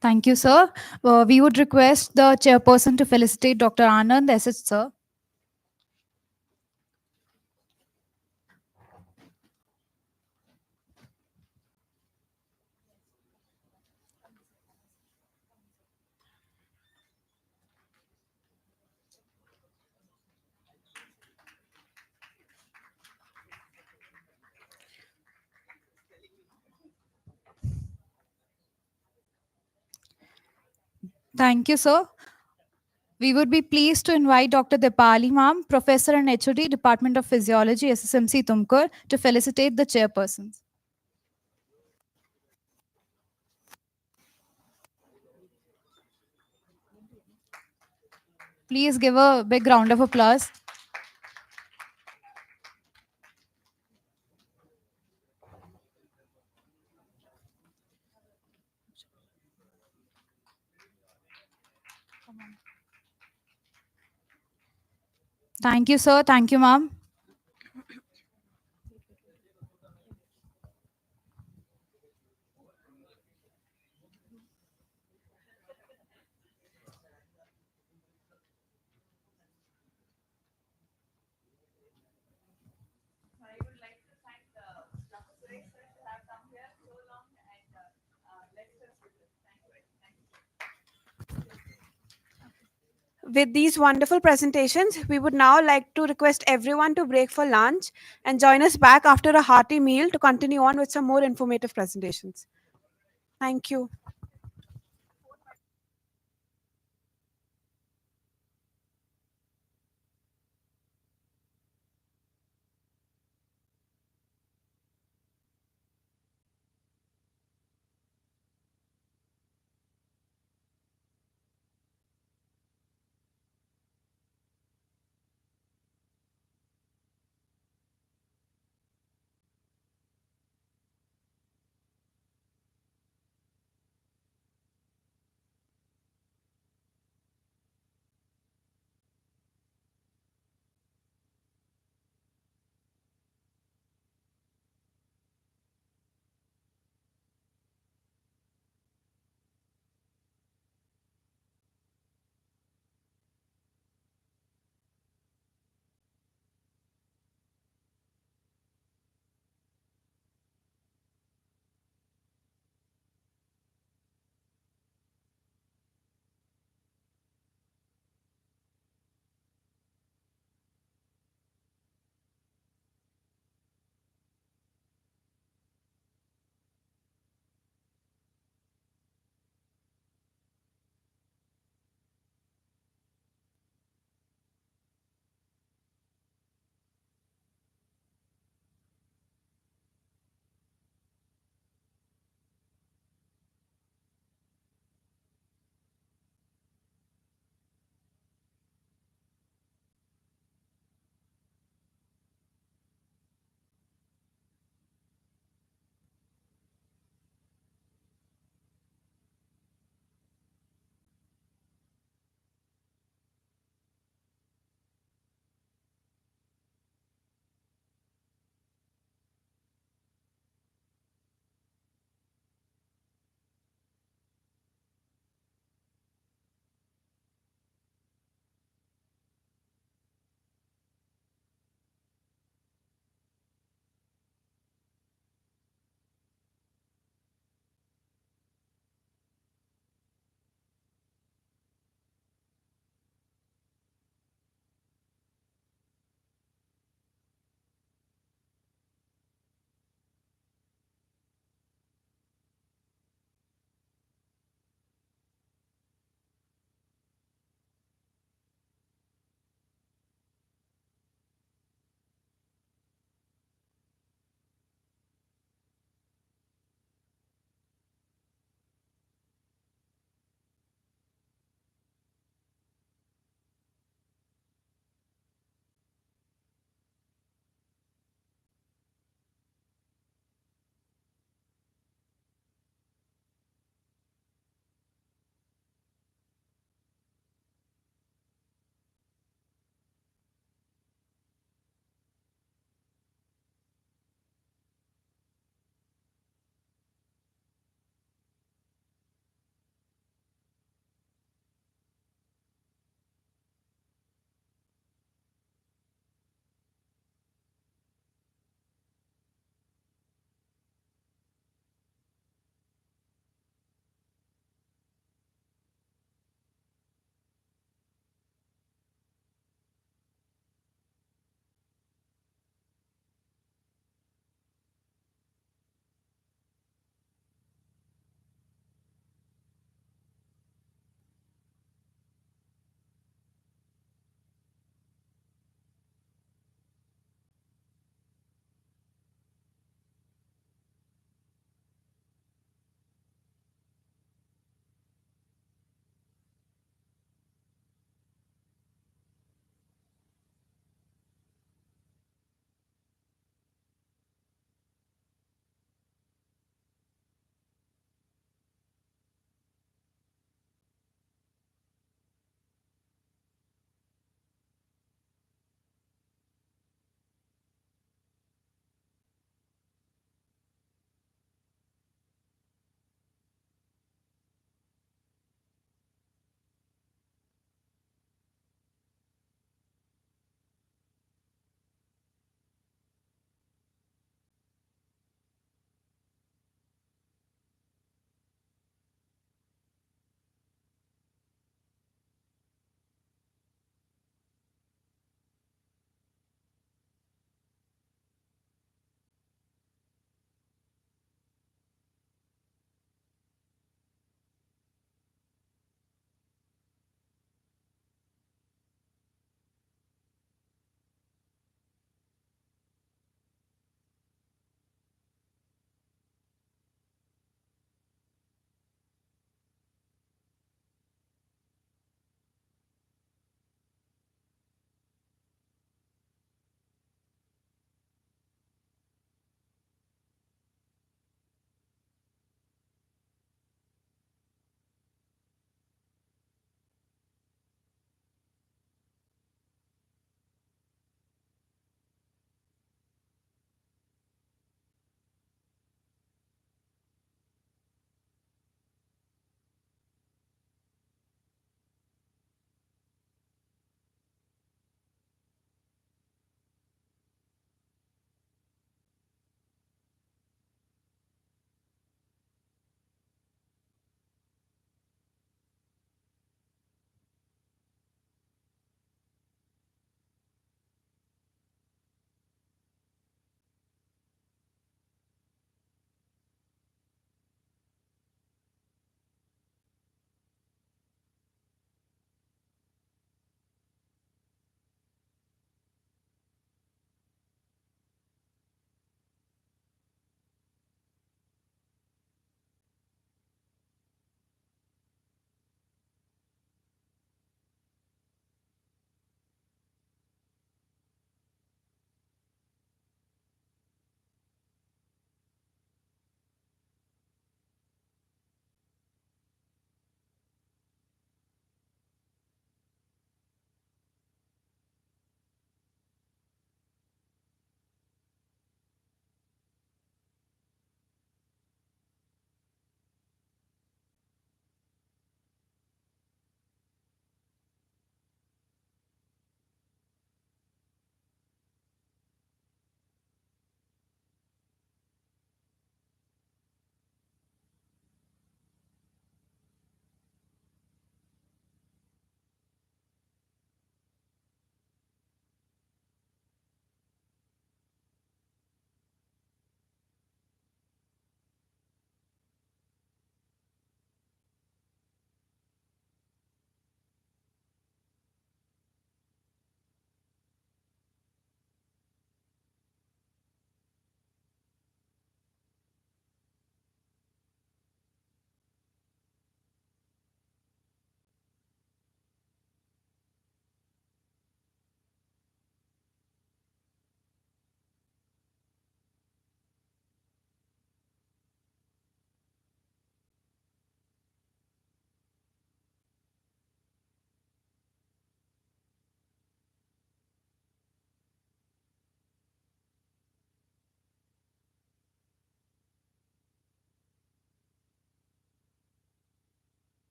Speaker 18: Thank you, sir. We would request the chairperson to felicitate Dr. Anand S.H., sir. Thank you, sir. We would be pleased to invite Dr. Dipali Ma'am, Professor and HOD, Department of Physiology, SSMC Tumkur, to felicitate the chairpersons. Please give a big round of applause. Thank you, sir. Thank you, ma'am.
Speaker 13: With these wonderful presentations, we would now like to request everyone to break for lunch and join us back after a hearty meal to continue on with some more informative presentations. Thank you.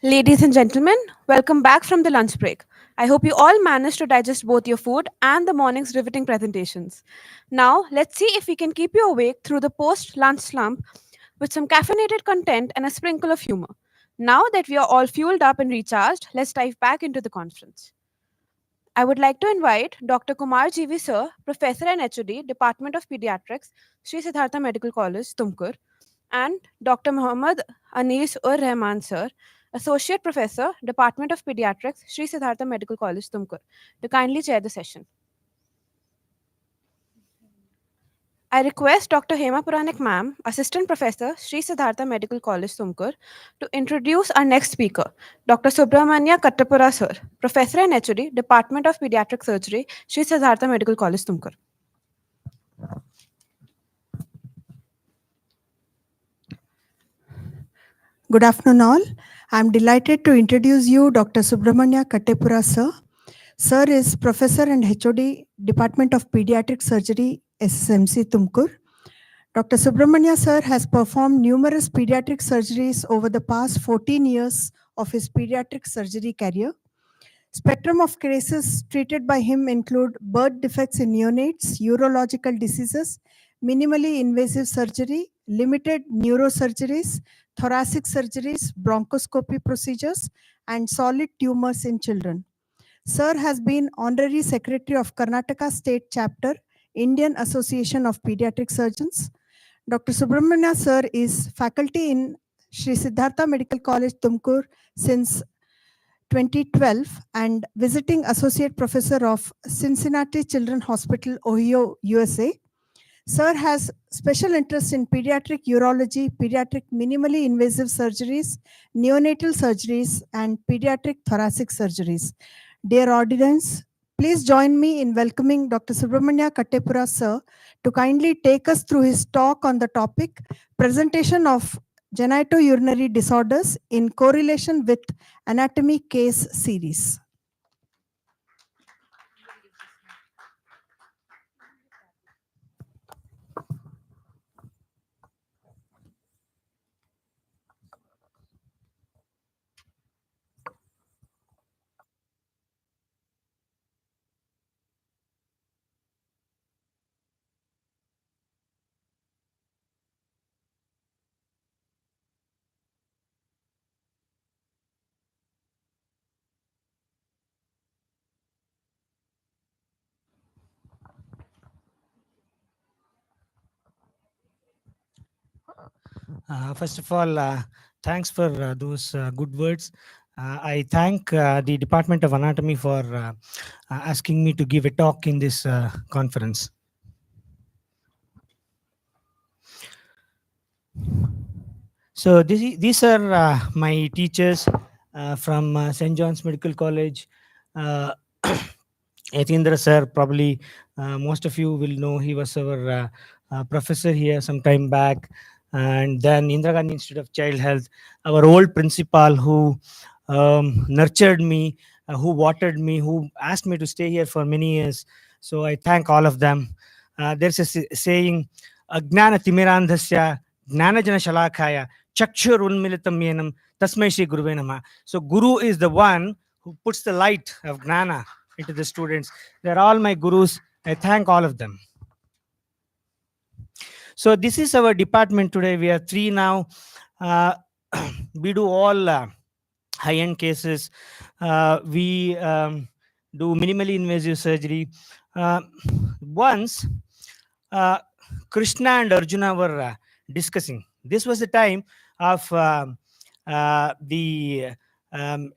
Speaker 13: Ladies and gentlemen, welcome back from the lunch break. I hope you all managed to digest both your food and the morning's riveting presentations. Now, let's see if we can keep you awake through the post lunch slump with some caffeinated content and a sprinkle of humor. Now that we are all fueled up and recharged, let's dive back into the conference. I would like to invite Dr. Kumar G.V. Sir, Professor and HOD, Department of Pediatrics, Sri Siddhartha Medical College, Tumkur, and Dr. Muhammad Anis Ur Rahman Sir, Associate Professor, Department of Pediatrics, Sri Siddhartha Medical College, Tumkur, to kindly chair the session. I request Dr. Hema Puranik Ma'am, Assistant Professor, Sri Siddhartha Medical College, Tumkur, to introduce our next speaker, Dr. Subramanya Kattapura Sir, Professor and HOD, Department of Pediatric Surgery, Sri Siddhartha Medical College, Tumkur.
Speaker 22: Good afternoon, all. I'm delighted to introduce you Dr. Subramanya Kattepura, sir. Sir is Professor and HOD, Department of Pediatric Surgery, SSMC, Tumkur. Dr. Subramanya, sir, has performed numerous pediatric surgeries over the past 14 years of his pediatric surgery career. Spectrum of cases treated by him include birth defects in neonates, urological diseases, minimally invasive surgery, limited neurosurgeries, thoracic surgeries, bronchoscopy procedures, and solid tumors in children. Sir has been Honorary Secretary of Karnataka State Chapter, Indian Association of Pediatric Surgeons. Dr. Subramanya sir is faculty in Sri Siddhartha Medical College, Tumkur since 2012 and visiting associate professor of Cincinnati Children's Hospital, Ohio, USA. Sir has special interest in pediatric urology, pediatric minimally invasive surgeries, neonatal surgeries, and pediatric thoracic surgeries. Dear audience, please join me in welcoming Dr. Subramanya Kattepura sir to kindly take us through his talk on the topic presentation of genitourinary disorders in correlation with anatomy case series.
Speaker 10: First of all, thanks for those good words. I thank the Department of Anatomy for asking me to give a talk in this conference. So these are my teachers from St. John's Medical College. Yatindra sir, probably most of you will know, he was our professor here some time back. And then Indira Gandhi Institute of Child Health, our old principal who nurtured me, who watered me, who asked me to stay here for many years. So I thank all of them. There's a saying, Agnana Timirandhasya, Gnanajana Shalakaya, Chakshur Unmilitam Yenam, Tasmai Shri Guruve Namah. So Guru is the one who puts the light of Gnana into the students. They're all my gurus. I thank all of them. So this is our department today. We are 3 now. We do all high-end cases. We do minimally invasive surgery. Once, Krishna and Arjuna were discussing. This was the time of the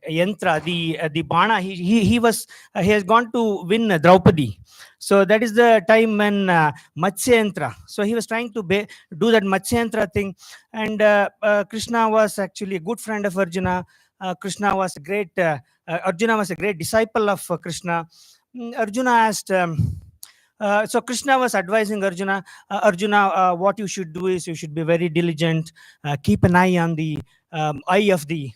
Speaker 10: yantra, the bana. He has gone to win Draupadi. So that is the time when Matsya yantra. So he was trying to do that Matsya yantra thing, and Krishna was actually a good friend of Arjuna. Krishna was a great Arjuna was a great disciple of Krishna. Arjuna asked. So Krishna was advising Arjuna, what you should do is you should be very diligent, keep an eye on the eye of the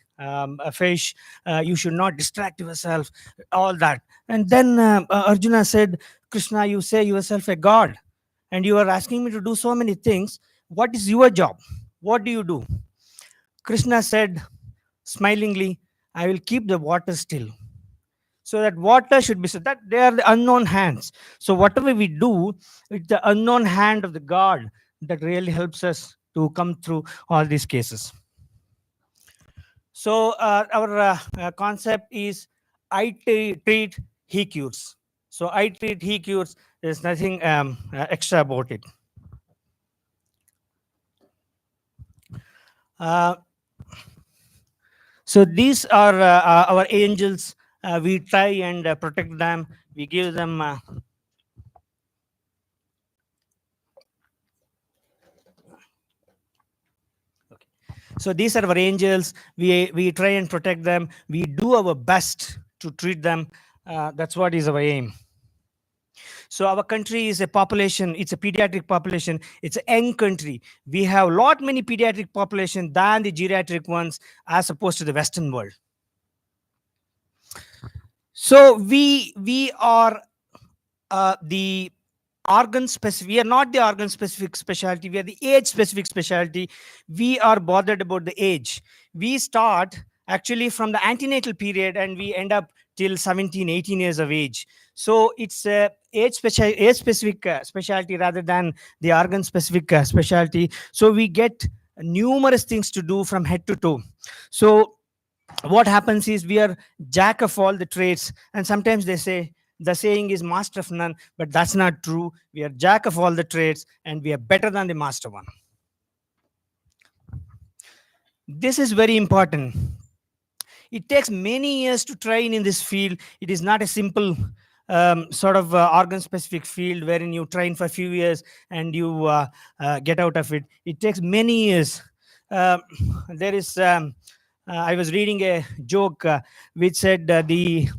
Speaker 10: fish, you should not distract yourself, all that. And then Arjuna said, Krishna, you say yourself a god, and you are asking me to do so many things. What is your job? What do you do? Krishna said, smilingly, I will keep the water still. So that water should be, so that they are the unknown hands. So whatever we do, it's the unknown hand of the God that really helps us to come through all these cases. So our concept is treat, he cures. So I treat, he cures. There's nothing extra about it. So these are our angels. We try and protect them. We give them so these are our angels. We try and protect them. We do our best to treat them. That's what is our aim. So our country is a population, it's a pediatric population, it's a young country. We have lot many pediatric population than the geriatric ones as opposed to the Western world. So we are the organ specific, we are not the organ specific specialty, we are the age specific specialty. We are bothered about the age. We start actually from the antenatal period and we end up till 17 18 years of age. So it's a age specific specialty rather than the organ specific specialty. So we get numerous things to do from head to toe. So what happens is we are jack of all the trades, and sometimes they say the saying is master of none, but that's not true. We are jack of all the trades and we are better than the master one. This is very important. It takes many years to train in this field. It is not a simple sort of organ specific field wherein you train for a few years and you get out of it. It takes many years. There is I was reading a joke which said the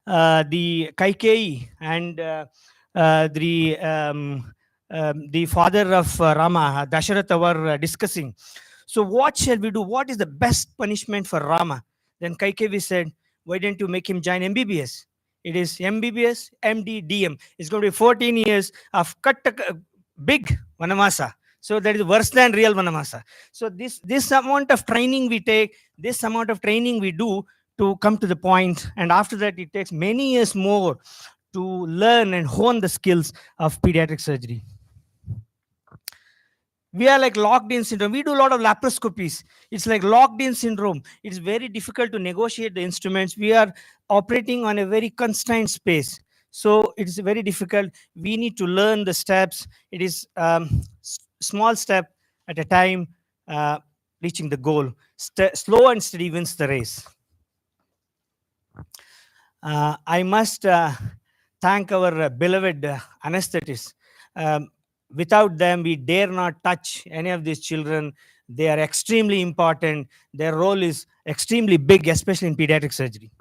Speaker 10: Kaikeyi and the father of Rama, Dasharatha, were discussing. So what shall we do? What is the best punishment for Rama? Then Kaikeyi said, why don't you make him join MBBS? It is MBBS, MD, DM. It's going to be 14 years of big Vanamasa. So that is worse than real Vanamasa. So this amount of training we take, this amount of training we do to come to the point, and after that it takes many years more to learn and hone the skills of pediatric surgery. We are like locked in syndrome. We do a lot of laparoscopies. It's like locked in syndrome. It's very difficult to negotiate the instruments. We are operating on a very constrained space. So it's very difficult. We need to learn the steps. It is small step at a time, reaching the goal. Slow and steady wins the race. I must thank our beloved anesthetists. Without them, we dare not touch any of these children. They are extremely important. Their role is extremely big, especially in pediatric surgery.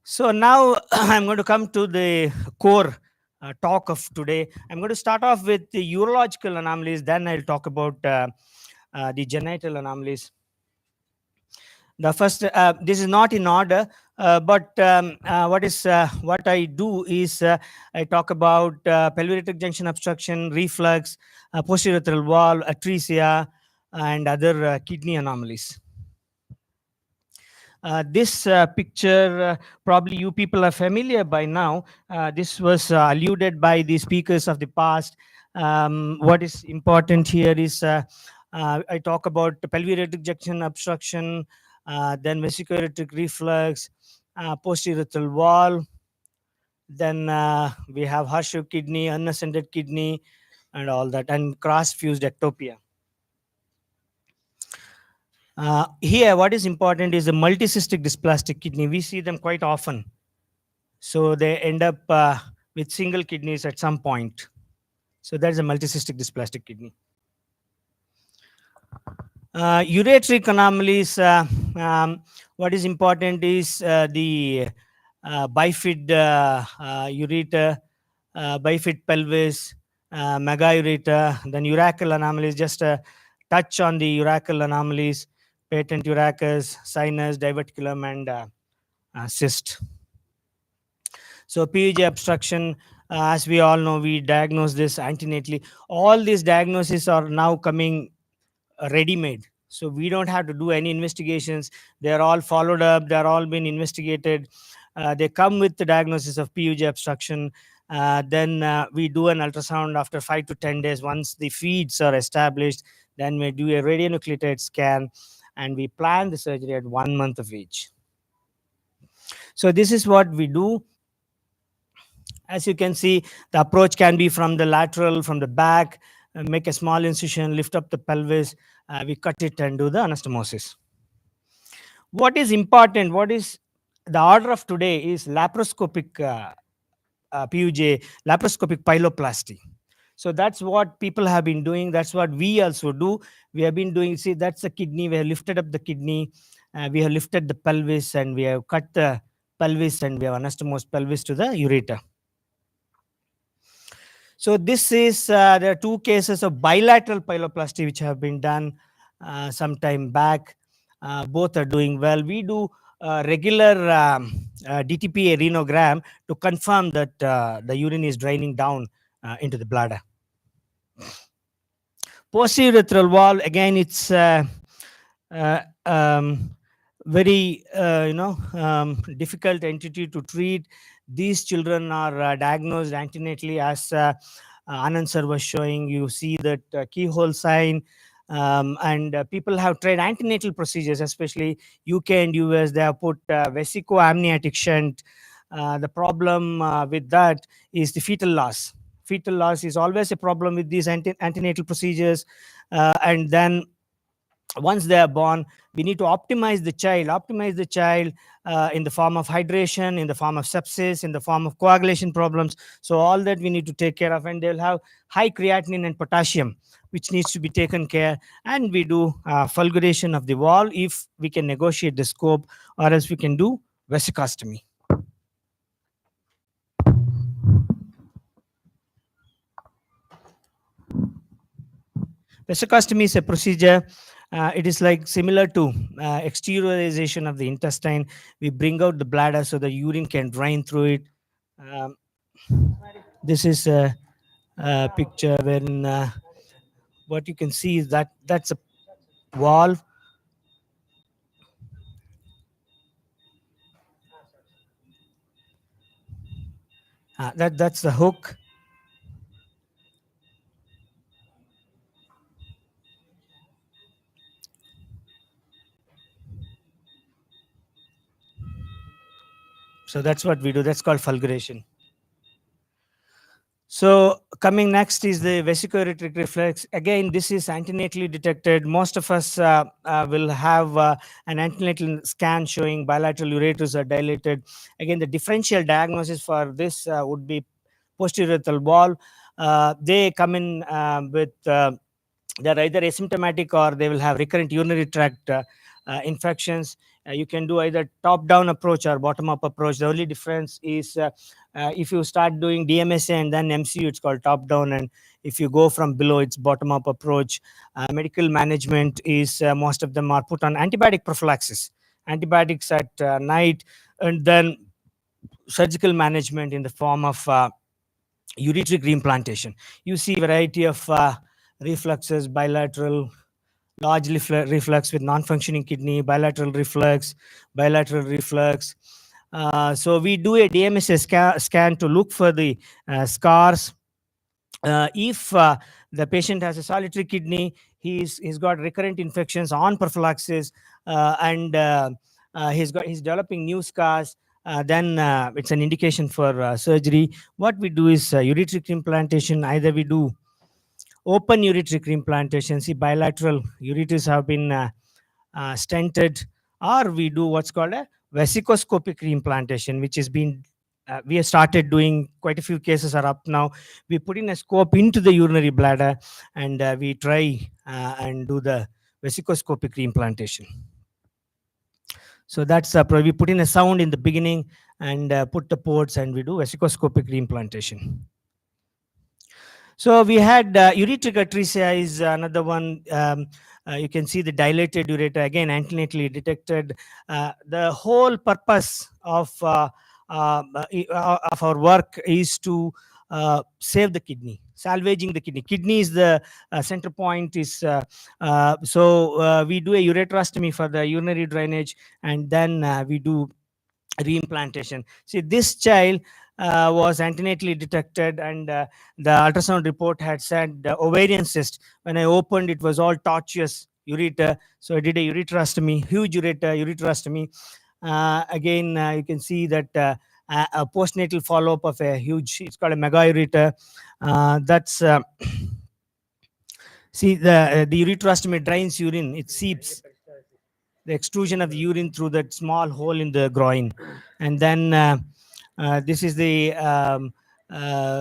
Speaker 10: So now I'm going to come to the core talk of today. I'm going to start off with the urological anomalies, then I'll talk about the genital anomalies. The first, this is not in order, but what I do is I talk about pelvic junction obstruction, reflux, posterior urethral wall, atresia, and other kidney anomalies. This picture, probably you people are familiar by now. This was alluded by the speakers of the past. What is important here is I talk about the pelvic junction obstruction, then vesicular reflux, posterior urethral wall. Then we have Harshav kidney, unascended kidney, and all that, and cross-fused ectopia. Here, what is important is the multicystic dysplastic kidney. We see them quite often. So they end up with single kidneys at some point. So that is a multicystic dysplastic kidney. Ureteric anomalies, what is important is the bifid ureter, bifid pelvis, megaureter, then urachal anomalies, just a touch on the urachal anomalies, patent urachus, sinus, diverticulum, and cyst. So PUJ obstruction, as we all know, we diagnose this antenatally. All these diagnoses are now coming ready-made. So we don't have to do any investigations. They're all followed up. They're all been investigated. They come with the diagnosis of PUJ obstruction. Then we do an ultrasound after 5 to 10 days. Once the feeds are established, then we do a radionuclide scan, and we plan the surgery at 1 month of age. So this is what we do. As you can see, the approach can be from the lateral, from the back, make a small incision, lift up the pelvis, we cut it and do the anastomosis. What is important, what is the order of today is laparoscopic PUJ, laparoscopic pyeloplasty. So that's what people have been doing. That's what we also do. We have been doing, see, that's the kidney. We have lifted up the kidney. We have lifted the pelvis, and we have cut the pelvis, and we have anastomosed pelvis to the ureter. So this is, there are 2 cases of bilateral pyeloplasty which have been done some time back. Both are doing well. We do regular DTPA renogram to confirm that the urine is draining down into the bladder. Posterior urethral wall, again, it's very difficult entity to treat. These children are diagnosed antenatally, as Anand sir was showing. You see that keyhole sign, and people have tried antenatal procedures, especially UK and US. They have put vesicoamniotic shunt. The problem with that is the fetal loss. Fetal loss is always a problem with these antenatal procedures, and then once they are born, we need to optimize the child in the form of hydration, in the form of sepsis, in the form of coagulation problems. So all that we need to take care of, and they'll have high creatinine and potassium, which needs to be taken care. And we do fulguration of the wall if we can negotiate the scope, or else we can do vesicostomy. Vesicostomy is a procedure. It is like similar to exteriorization of the intestine. We bring out the bladder so the urine can drain through it. This is a picture when what you can see is that that's a valve. That's the hook. So that's what we do. That's called fulguration. So coming next is the vesico-ureteric reflex. Again, this is antenatally detected. Most of us will have an antenatal scan showing bilateral ureters are dilated. Again, the differential diagnosis for this would be posterior urethral wall. They come in with, they're either asymptomatic or they will have recurrent urinary tract infections. You can do either top-down approach or bottom-up approach. The only difference is if you start doing DMSA and then MCU, it's called top-down, and if you go from below, it's bottom-up approach. Medical management is most of them are put on antibiotic prophylaxis, antibiotics at night, and then surgical management in the form of ureteric reimplantation. You see a variety of refluxes, bilateral, large reflux with non-functioning kidney, bilateral reflux. So we do a DMSA scan to look for the scars. If the patient has a solitary kidney, he's got recurrent infections on prophylaxis, and he's developing new scars, then it's an indication for surgery. What we do is ureteric implantation. Either we do open ureteric implantation, see bilateral ureters have been stented, or we do what's called a vesicoscopic reimplantation, which has been we have started doing. Quite a few cases are up now. We put in a scope into the urinary bladder, and we try and do the vesicoscopic reimplantation. So that's we put in a sound in the beginning and put the ports, and we do vesicoscopic reimplantation. So we had ureteric atresia is another one. You can see the dilated ureter, again antenatally detected. The whole purpose of our work is to save the kidney. salvaging the kidney. Kidney is the center point. We do a ureterostomy for the urinary drainage, and then we do reimplantation. See, this child was antenatally detected, and the ultrasound report had said ovarian cyst. When I opened, it was all tortuous ureter. So I did a ureterostomy, huge ureterostomy. Again, you can see that a postnatal follow-up of a huge, it's called a mega ureter. That's see, the ureterostomy drains urine, it seeps the extrusion of the urine through that small hole in the groin. And then this is the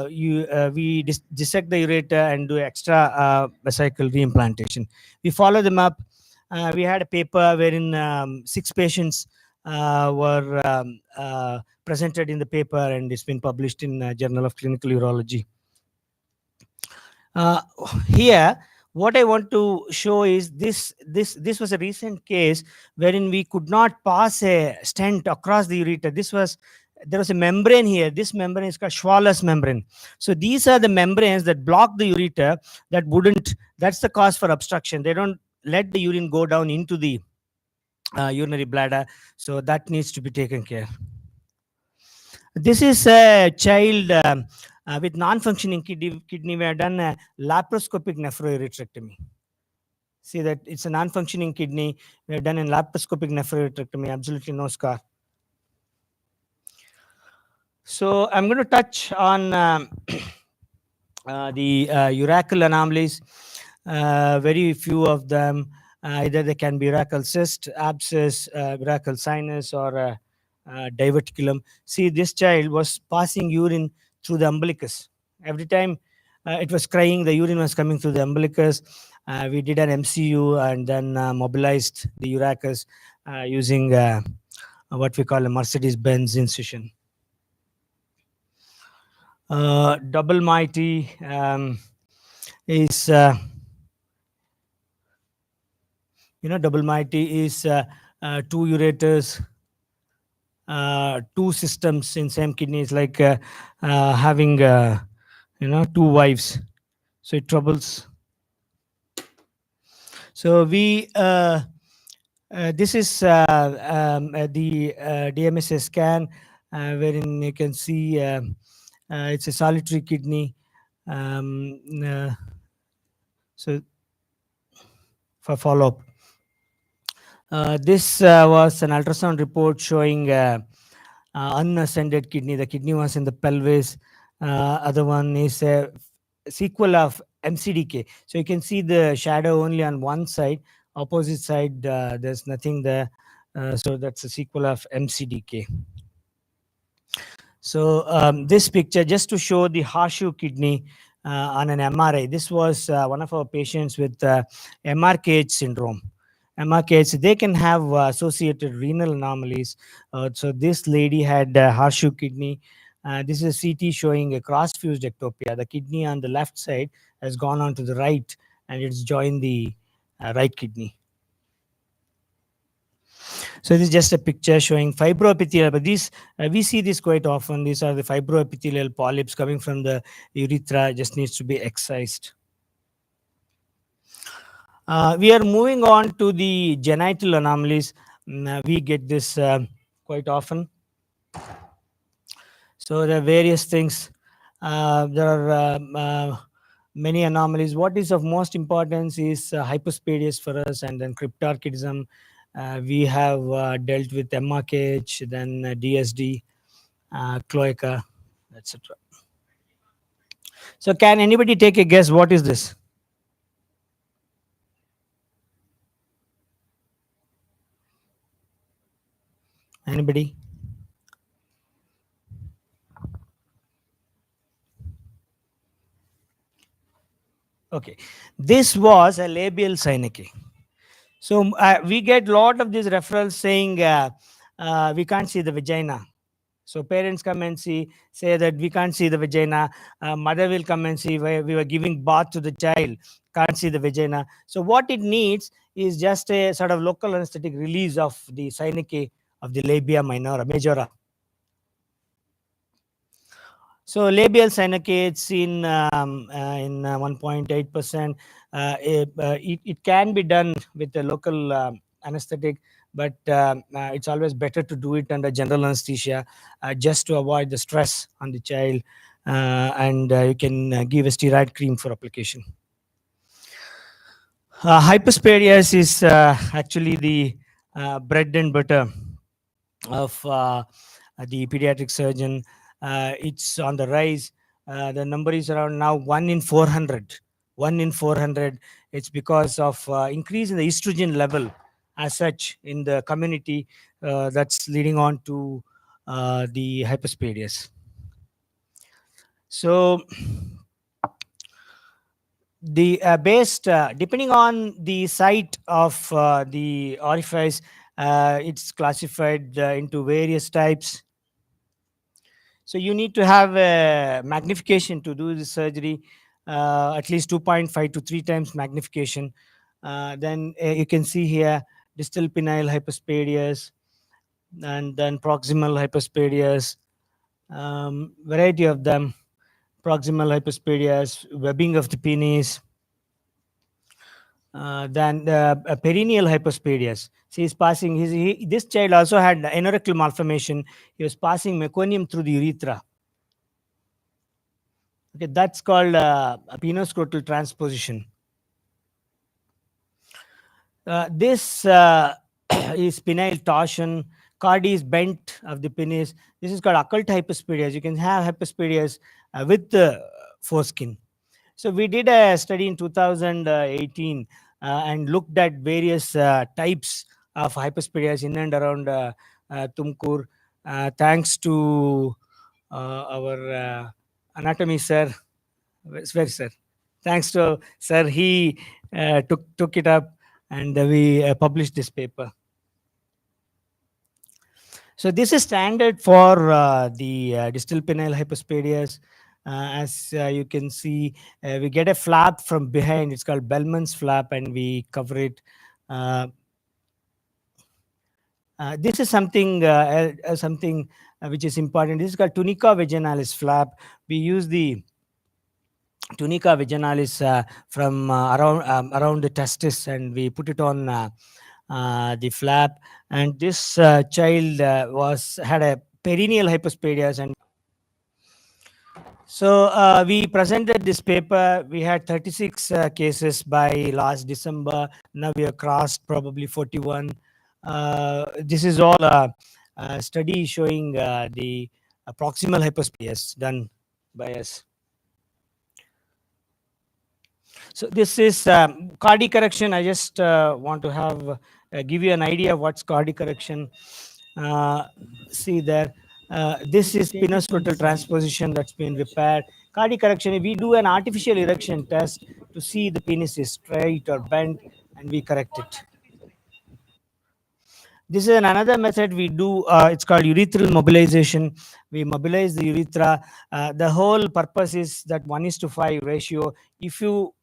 Speaker 10: we dissect the ureter and do extra vesicle reimplantation. We follow them up. We had a paper wherein 6 patients were presented in the paper, and it's been published in Journal of Clinical Urology. Here, what I want to show is this was a recent case wherein we could not pass a stent across the ureter. There was a membrane here. This membrane is called Schwaller's membrane. So these are the membranes that block the ureter, that's the cause for obstruction. They don't let the urine go down into the urinary bladder. So that needs to be taken care. This is a child with non-functioning kidney. We have done a laparoscopic nephrouretrectomy. See that it's a non-functioning kidney. We have done a laparoscopic nephrouretrectomy, absolutely no scar. So I'm going to touch on the urachal anomalies. Very few of them. Either they can be urachal cyst, abscess, urachal sinus, or diverticulum. See, this child was passing urine through the umbilicus. Every time it was crying, the urine was coming through the umbilicus. We did an MCU and then mobilized the urachus using what we call a Mercedes-Benz incision. Double mighty is double mighty is 2 ureters, 2 systems in same kidney. Is like having 2 wives, so it troubles. So we this is the DMSA scan wherein you can see it's a solitary kidney. So for follow-up, this was an ultrasound report showing unascended kidney. The kidney was in the pelvis. Other one is a sequel of MCDK. So you can see the shadow only on one side. Opposite side, there's nothing there. So that's a sequel of MCDK. So this picture, just to show the horseshoe kidney on an MRI. This was one of our patients with MRKH syndrome. MRKH, they can have associated renal anomalies. So this lady had horseshoe kidney. This is a CT showing a cross-fused ectopia. The kidney on the left side has gone on to the right, and it's joined the right kidney. So this is just a picture showing fibroepithelial, but these we see this quite often. These are the fibroepithelial polyps coming from the urethra. Just needs to be excised. We are moving on to the genital anomalies. We get this quite often. So there are various things. There are many anomalies. What is of most importance is hypospadias for us, and then cryptorchidism. We have dealt with MRKH, then DSD, cloaca, etc. So can anybody take a guess what is this? Anybody? Okay, this was a labial synechiae. So we get a lot of these referrals saying we can't see the vagina. So parents come and say that we can't see the vagina. Mother will come and see where we were giving birth to the child, can't see the vagina. So what it needs is just a sort of local anesthetic release of the synechiae of the labia minora, majora. So labial synocates in 1.8%. It can be done with a local anesthetic, but it's always better to do it under general anesthesia just to avoid the stress on the child. And you can give a steroid cream for application. Hypospadias is actually the bread and butter of the pediatric surgeon. It's on the rise. The number is around now 1 in 400. 1 in 400. It's because of increase in the estrogen level as such in the community that's leading on to the hypospadias. So the based depending on the site of the orifice, it's classified into various types. So you need to have a magnification to do the surgery, at least 2.5 to 3 times magnification. Then you can see here distal penile hypospadias, and then proximal hypospadias, variety of them. Proximal hypospadias, webbing of the penis, then perineal hypospadias. So he's passing. This child also had anorectal malformation. He was passing meconium through the urethra. Okay, that's called a penoscrotal transposition. This is penile torsion. Cardi is bent of the penis. This is called occult hypospadias. You can have hypospadias with the foreskin. So we did a study in 2018 and looked at various types of hypospadias in and around Tumkur. Thanks to our anatomy sir. Where sir? Thanks to sir, he took it up, and we published this paper. So this is standard for the distal penile hypospadias. As you can see, we get a flap from behind. It's called Bellman's flap, and we cover it. This is something which is important. This is called tunica vaginalis flap. We use the tunica vaginalis from around the testis, and we put it on the flap. And this child had a perineal hypospadias. And so we presented this paper. We had 36 cases by last December. Now we have crossed probably 41. This is all a study showing the proximal hypospadias done by us. So this is cardi correction. I just want to have give you an idea of what's cardi correction. See there. This is penoscrotal transposition that's been repaired. Cardi correction, we do an artificial erection test to see the penis is straight or bent, and we correct it. This is another method we do. It's called urethral mobilization. We mobilize the urethra. The whole purpose is that 1:5 ratio. If you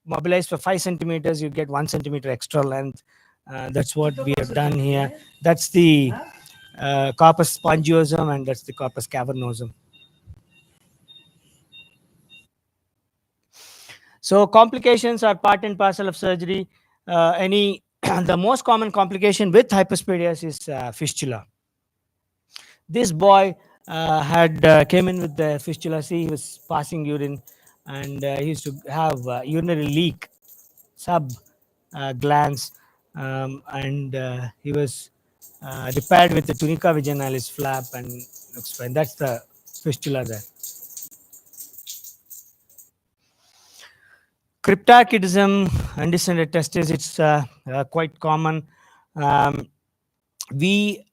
Speaker 10: mobilize for 5 centimeters, you get 1 centimeter extra length. That's what we have done here. That's the corpus spongiosum, and that's the corpus cavernosum. So complications are part and parcel of surgery. The most common complication with hypospadias is fistula. This boy came in with the fistula. See, he was passing urine, and he used to have urinary leak, sub glands, and he was repaired with the tunica vaginalis flap, and looks fine. That's the fistula there. Cryptarchidism, undescended testes, it's quite common. We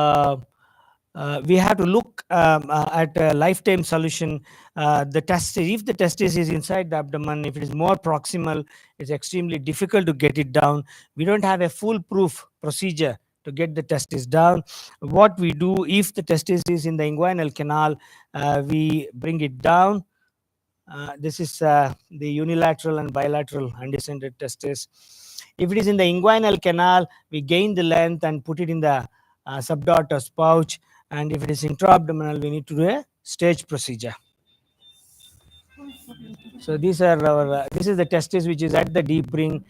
Speaker 10: have to look at a lifetime solution. The testis, if the testis is inside the abdomen, if it is more proximal, it's extremely difficult to get it down. We don't have a foolproof procedure to get the testis down. What we do, if the testis is in the inguinal canal, we bring it down. This is the unilateral and bilateral undescended testis. If it is in the inguinal canal, we gain the length and put it in the subdarter's pouch. And if it is intra-abdominal, we need to do a stage procedure. So these are our, this is the testis which is at the deep ring.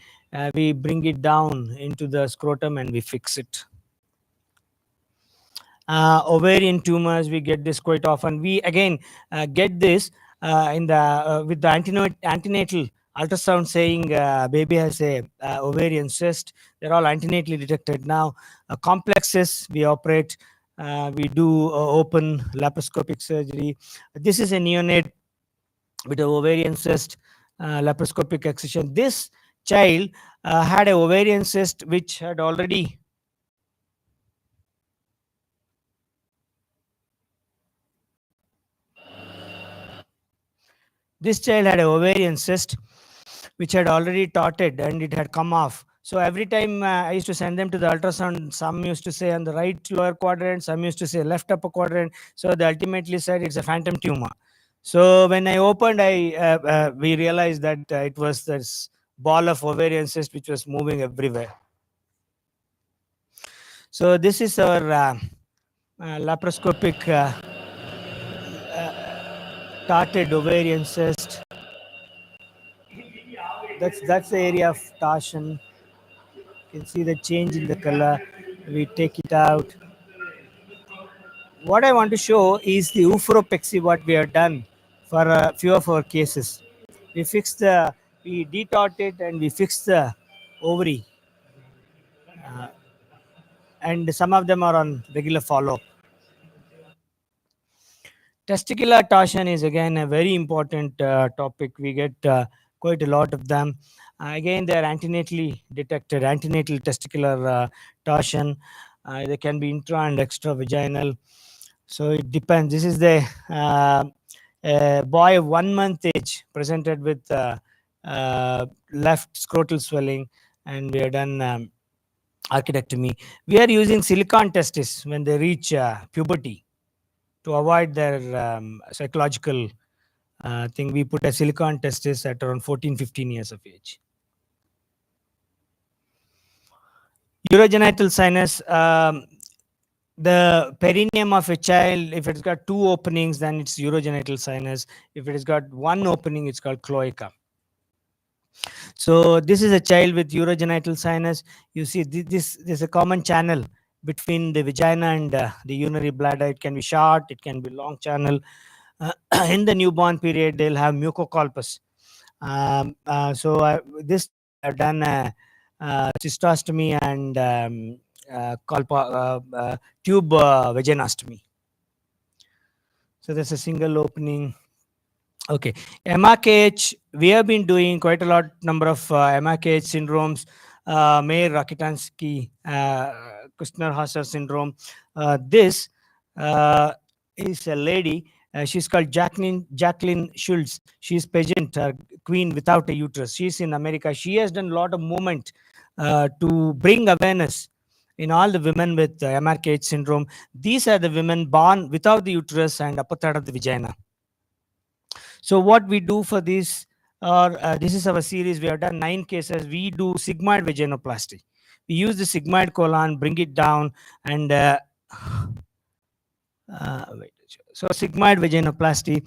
Speaker 10: We bring it down into the scrotum and we fix it. Ovarian tumors, we get this quite often. We again get this in the with the antenatal ultrasound saying baby has a ovarian cyst. They're all antenatally detected. Now complexes we operate, we do open laparoscopic surgery. This is a neonate with an ovarian cyst, laparoscopic excision. This child had an ovarian cyst which had already this child had an ovarian cyst which had already torted and it had come off. So every time I used to send them to the ultrasound, some used to say on the right lower quadrant, some used to say left upper quadrant. So they ultimately said it's a phantom tumor. So when I opened, we realized that it was this ball of ovarian cyst which was moving everywhere. So this is our laparoscopic tarted ovarian cyst. That's the area of torsion. You can see the change in the color. We take it out. What I want to show is the oophoropexy what we have done for a few of our cases. We detort it and we fix the ovary. And some of them are on regular follow-up. Testicular torsion is again a very important topic. We get quite a lot of them. Again, they are antenatally detected, antenatal testicular torsion. They can be intra and extra vaginal. So it depends. This is the boy of 1 month age presented with left scrotal swelling, and we have done architectomy. We are using silicone testis when they reach puberty to avoid their psychological thing. We put a silicone testis at around 14-15 years of age. Urogenital sinus, the perineum of a child, if it's got 2 openings, then it's urogenital sinus. If it has got 1 opening, it's called cloaca. So this is a child with urogenital sinus. You see this is a common channel between the vagina and the urinary bladder. It can be short, it can be long channel. In the newborn period, they'll have mucocolpus. So this I've done a cystostomy and tube vaginostomy. So there's a single opening. Okay, MRKH, we have been doing quite a lot number of MRKH syndromes, Mayer-Rokitansky, Kushner-Hauser syndrome. This is a lady. She's called Jacqueline Schultz. She's pageant queen without a uterus. She's in America. She has done a lot of movement to bring awareness in all the women with MRKH syndrome. These are the women born without the uterus and upper third of the vagina. So what we do for this, this is our series. We have done 9 cases. We do sigmoid vaginoplasty. We use the sigmoid colon, bring it down, and so sigmoid vaginoplasty,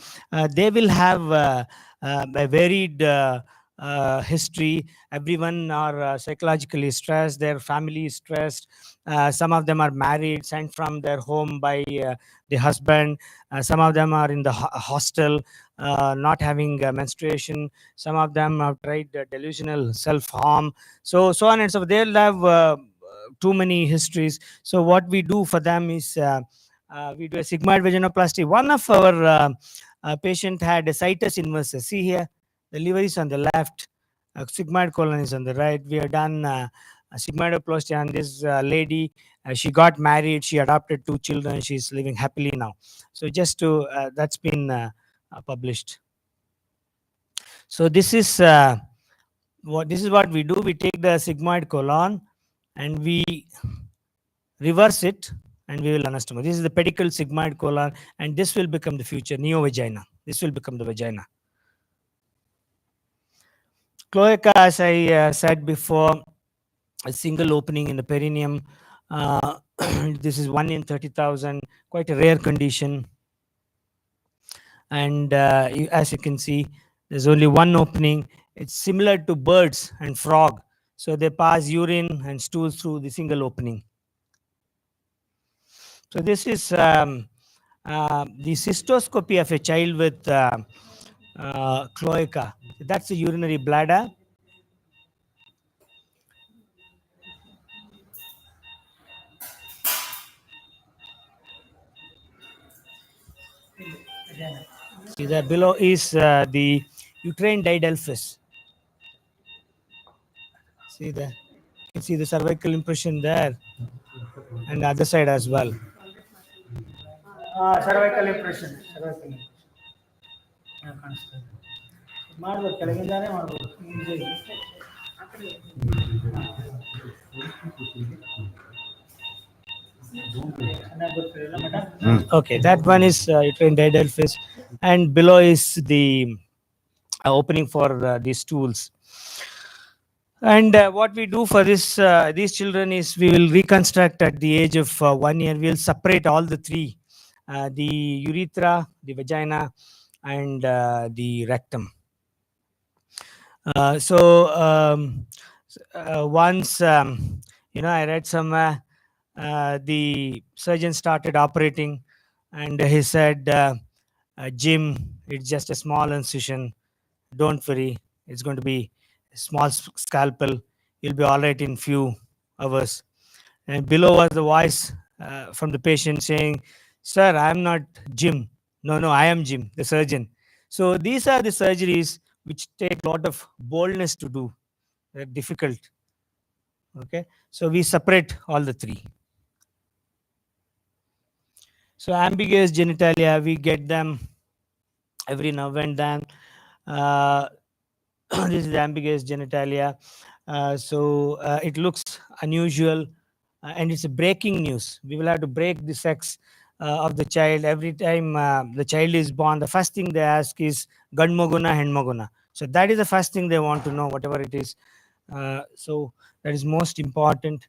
Speaker 10: they will have a varied history. Everyone are psychologically stressed. Their family is stressed. Some of them are married, sent from their home by the husband. Some of them are in the hostel, not having menstruation. Some of them have tried delusional self-harm. So on and so forth. They'll have too many histories. So what we do for them is we do a sigmoid vaginoplasty. One of our patient had a situs inversus. See here, the liver is on the left, sigmoid colon is on the right. We have done a sigmoidoplasty on this lady. She got married. She adopted 2 children. She's living happily now. So just to that's been published. So this is what we do. We take the sigmoid colon and we reverse it, and we will anastomose. This is the pedicle sigmoid colon, and this will become the future neovagina. This will become the vagina. Cloaca, as I said before, a single opening in the perineum. This is 1 in 30,000, quite a rare condition. And as you can see, There's only one opening. It's similar to birds and frog. So they pass urine and stools through the single opening. So this is the cystoscopy of a child with cloaca. That's the urinary bladder. See, there below is the uterine didelphys. See there. You can see the cervical impression there, and the other side as well. Cervical impression. Cervical impression. ಮಾಡ್ಬೋದು ಕೆಳಗಿಂದಾನೆ ಮಾಡ್ಬೋದು Okay, that one is uterine didelphys, and below is the opening for these stools. And what we do for these children is we will reconstruct at the age of 1 year. We'll separate all the three, the urethra, the vagina, and the rectum. Once I read somewhere the surgeon started operating, and he said, Jim, it's just a small incision, don't worry, it's going to be a small scalpel, you'll be all right in few hours. And below was the voice from the patient saying, sir, I'm not Jim. No, I am Jim, the surgeon. So these are the surgeries which take a lot of boldness to do. They're difficult. Okay, so we separate all the three. So ambiguous genitalia, we get them every now and then. This is the ambiguous genitalia. It looks unusual, and it's a breaking news. We will have to break the sex of the child. Every time the child is born, the first thing they ask is Gadmoguna, Henmoguna. So that is the first thing they want to know, whatever it is. So that is most important.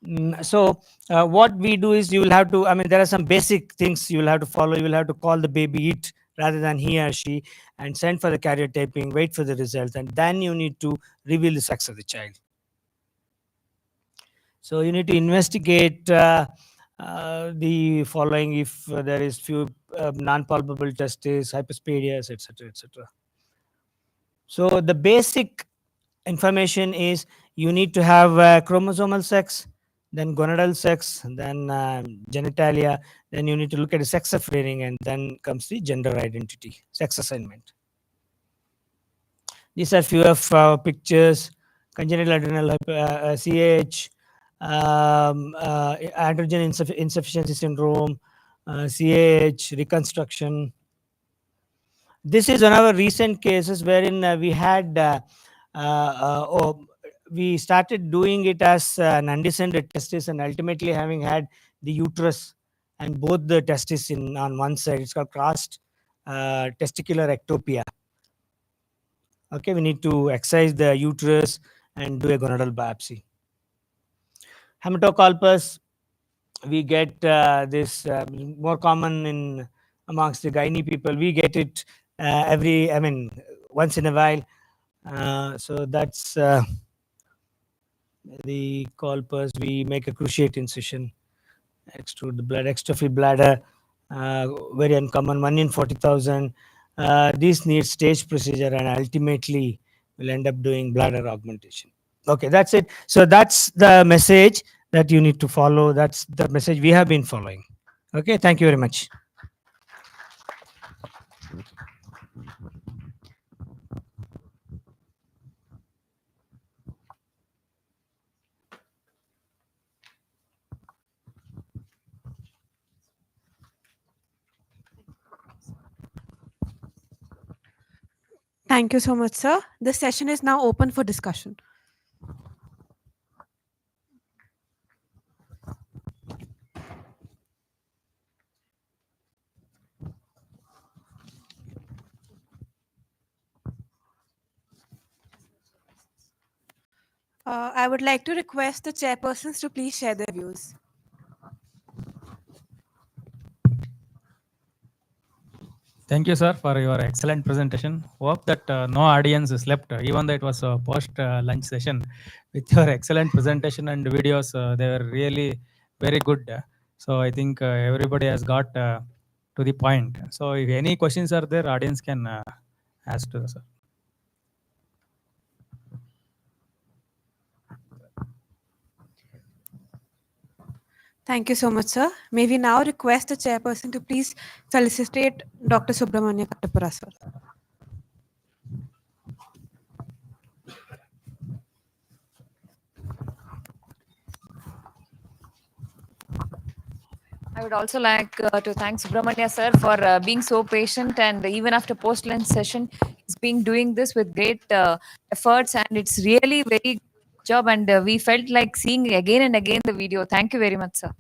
Speaker 10: What we do is you will have to, there are some basic things you will have to follow. You will have to call the baby it rather than he or she, and send for the karyotyping, wait for the results, and then you need to reveal the sex of the child. So you need to investigate the following: if there is few non-palpable testes, hypospadias, etc., etc. So the basic information is you need to have chromosomal sex, then gonadal sex, then genitalia, then you need to look at the sex of rearing, and then comes the gender identity, sex assignment. These are few of pictures: congenital adrenal CAH, androgen insufficiency syndrome, CAH, reconstruction. This is one of our recent cases wherein we had we started doing it as an undescended testis, and ultimately having had the uterus and both the testis on one side. It's called crossed testicular ectopia. Okay, we need to excise the uterus and do a gonadal biopsy. Hematocolpus, we get this more common amongst the gynae people. We get it once in a while. So that's the colpus. We make a cruciate incision, extrude the blood. Extrophy bladder, very uncommon, 1 in 40,000. This needs stage procedure, and ultimately we'll end up doing bladder augmentation. Okay, that's it. So that's the message that you need to follow. That's the message we have been following. Okay, thank you very much.
Speaker 13: Thank you so much, sir. This session is now open for discussion. I would like to request the chairpersons to please share their views.
Speaker 8: Thank you, sir, for your excellent presentation. Hope that no audience slept, even though it was a post-lunch session. With your excellent presentation and videos, they were really very good. So I think everybody has got to the point. So if any questions are there, audience can ask to the sir.
Speaker 13: Thank you so much, sir. May we now request the chairperson to please felicitate Dr. Subramania Kattapura, sir.
Speaker 1: I would also like to thank Subramania sir for being so patient, and even after post-lunch session, he's been doing this with great efforts, and it's really very good job. And we felt like seeing again and again the video. Thank you very much, sir.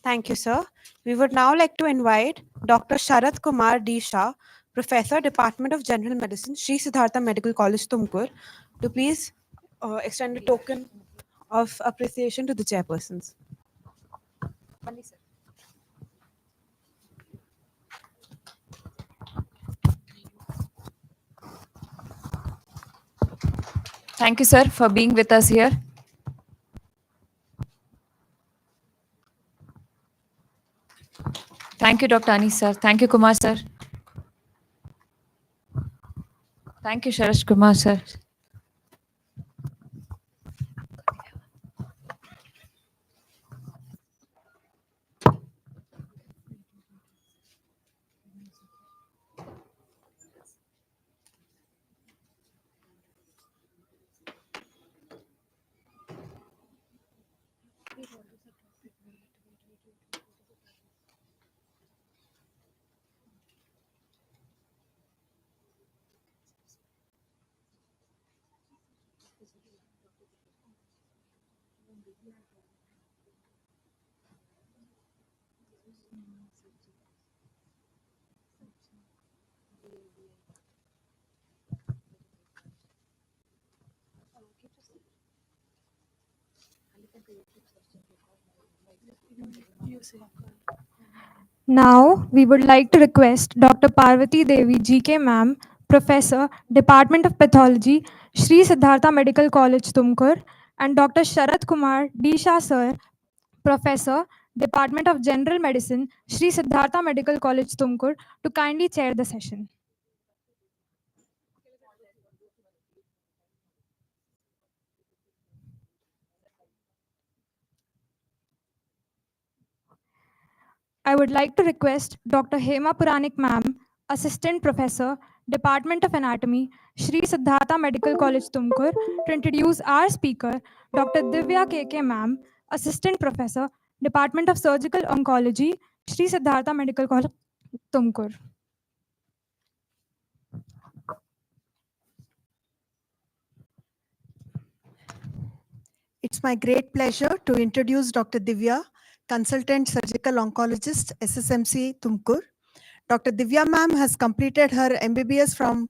Speaker 13: Thank you, sir. We would now like to invite Dr. Sharat Kumar D. Shah, Professor, Department of General Medicine, Sri Siddhartha Medical College, Tumkur, to please extend a token of appreciation to the chairpersons.
Speaker 1: Thank you, sir, for being with us here. Thank you, Dr. Anis, sir. Thank you, Kumar, sir. Thank you, Sharash Kumar, sir.
Speaker 9: Now, we would like to request Dr. Parvati Devi GK Ma'am, Professor, Department of Pathology, Sri Siddhartha Medical College, Tumkur, and Dr. Sharat Kumar D. Shah Sir, Professor, Department of General Medicine, Sri Siddhartha Medical College, Tumkur, to kindly chair the session. I would like to request Dr. Hema Puranik Ma'am, Assistant Professor, Department of Anatomy, Sri Siddhartha Medical College, Tumkur, to introduce our speaker, Dr. Divya KK Ma'am, Assistant Professor, Department of Surgical Oncology, Sri Siddhartha Medical College, Tumkur.
Speaker 22: It's my great pleasure to introduce Dr. Divya, Consultant Surgical Oncologist, SSMC, Tumkur. Dr. Divya ma'am has completed her MBBS from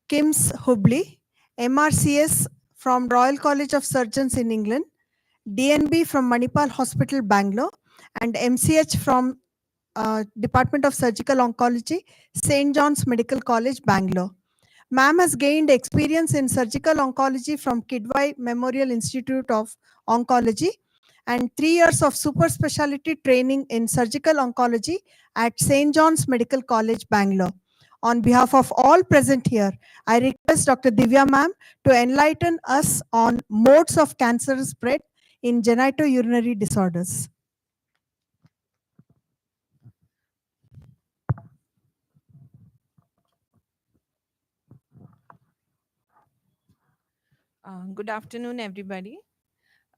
Speaker 22: KIMS, Hubli, MRCS from Royal College of Surgeons in England, DNB from Manipal Hospital, Bangalore, and MCH from Department of Surgical Oncology, St. John's Medical College, Bangalore. Ma'am has gained experience in surgical oncology from Kidwai Memorial Institute of Oncology and 3 years of super specialty training in surgical oncology at St. John's Medical College, Bangalore. On behalf of all present here, I request Dr. Divya ma'am to enlighten us on modes of cancer spread in genitourinary disorders.
Speaker 23: Good afternoon, everybody.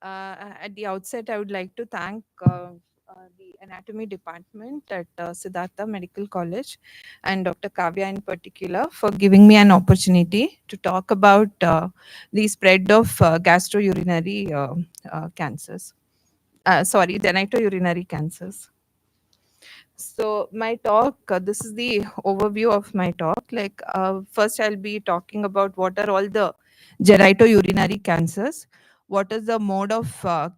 Speaker 23: At the outset, I would like to thank the anatomy department at Siddhartha Medical College and Dr. Kavya in particular for giving me an opportunity to talk about the spread of genitourinary cancers. Genitourinary cancers. So my talk, this is the overview of my talk. First I'll be talking about what are all the genitourinary cancers, what is the mode of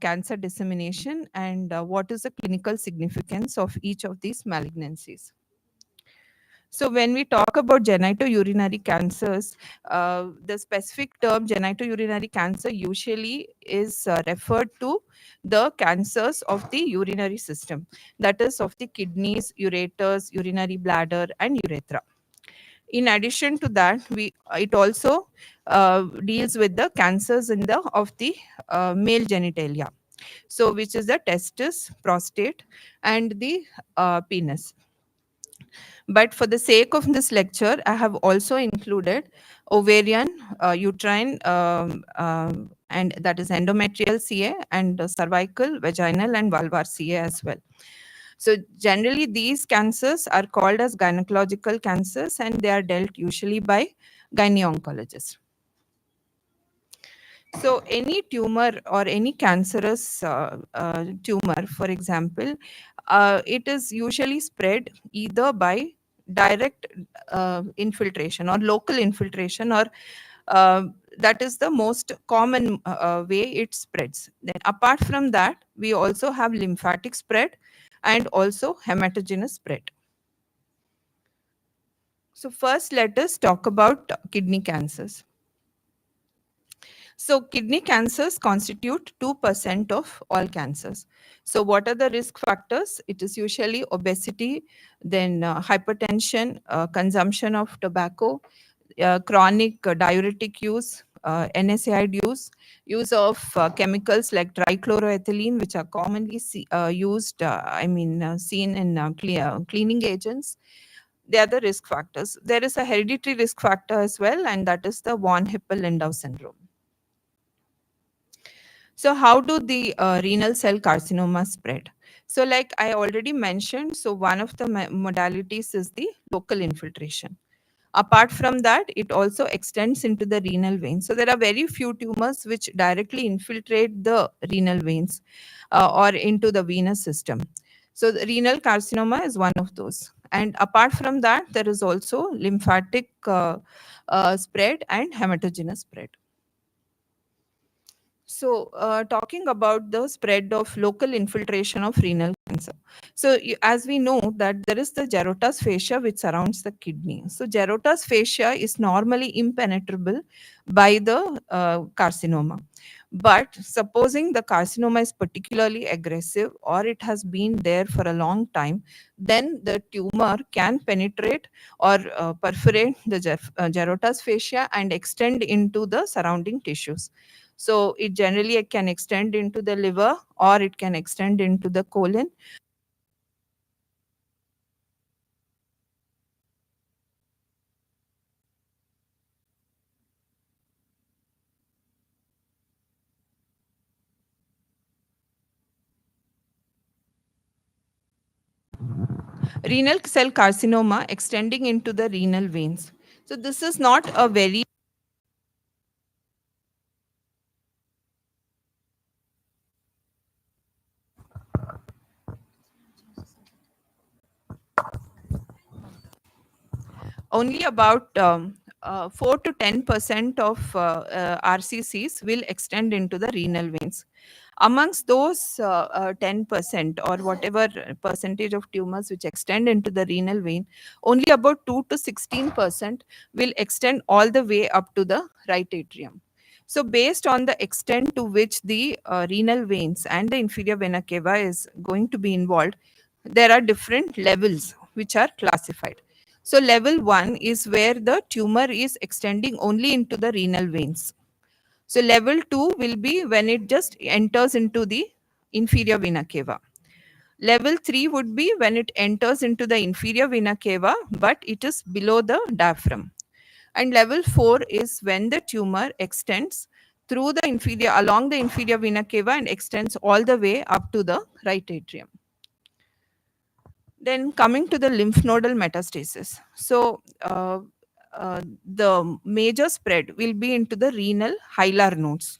Speaker 23: cancer dissemination, and what is the clinical significance of each of these malignancies. So when we talk about genitourinary cancers, the specific term genitourinary cancer usually is referred to the cancers of the urinary system, that is of the kidneys, ureters, urinary bladder, and urethra. In addition to that, it also deals with the cancers of the male genitalia, so which is the testis, prostate, and the penis. But for the sake of this lecture, I have also included ovarian, uterine, and that is endometrial CA, and cervical, vaginal, and vulvar CA as well. So generally, these cancers are called as gynecological cancers, and they are dealt usually by gyne-oncologists. So any tumor or any cancerous tumor, for example, it is usually spread either by direct infiltration or local infiltration, or that is the most common way it spreads. Then apart from that, we also have lymphatic spread and also hematogenous spread. So first, let us talk about kidney cancers. So kidney cancers constitute 2% of all cancers. So what are the risk factors? It is usually obesity, then hypertension, consumption of tobacco, chronic diuretic use, NSAID use of chemicals like trichloroethylene, which are commonly seen in cleaning agents. They are the risk factors. There is a hereditary risk factor as well, and that is the von Hippel-Lindau syndrome. So how do the renal cell carcinoma spread? So like I already mentioned, so one of the modalities is the local infiltration. Apart from that, it also extends into the renal veins. So there are very few tumors which directly infiltrate the renal veins or into the venous system. So the renal carcinoma is one of those. And apart from that, there is also lymphatic spread and hematogenous spread. So, talking about the spread of local infiltration of renal cancer. So, as we know that there is the Gerota's fascia which surrounds the kidney. So, Gerota's fascia is normally impenetrable by the carcinoma. But supposing the carcinoma is particularly aggressive or it has been there for a long time, then the tumor can penetrate or perforate the Gerota's fascia and extend into the surrounding tissues. So it generally can extend into the liver or it can extend into the colon. Renal cell carcinoma extending into the renal veins. So this is not a very only about 4 to 10% of RCCs will extend into the renal veins. Amongst those 10% or whatever percentage of tumors which extend into the renal vein, only about 2 to 16% will extend all the way up to the right atrium. So based on the extent to which the renal veins and the inferior vena cava is going to be involved, there are different levels which are classified. So level 1 is where the tumor is extending only into the renal veins. So level 2 will be when it just enters into the inferior vena cava. Level 3 would be when it enters into the inferior vena cava, but it is below the diaphragm. And level 4 is when the tumor extends through the along the inferior vena cava and extends all the way up to the right atrium. Then coming to the lymph nodal metastasis. So the major spread will be into the renal hilar nodes.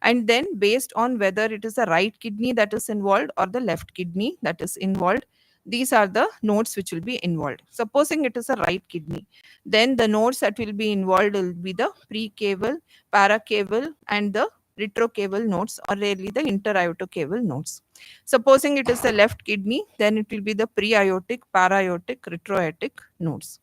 Speaker 23: And then based on whether it is the right kidney that is involved or the left kidney that is involved, these are the nodes which will be involved. Supposing it is a right kidney, then the nodes that will be involved will be the precaval, paracaval, and the retrocaval nodes, or rarely the interaortocaval nodes. Supposing it is the left kidney, then it will be the preaortic, paraortic, retroaortic nodes.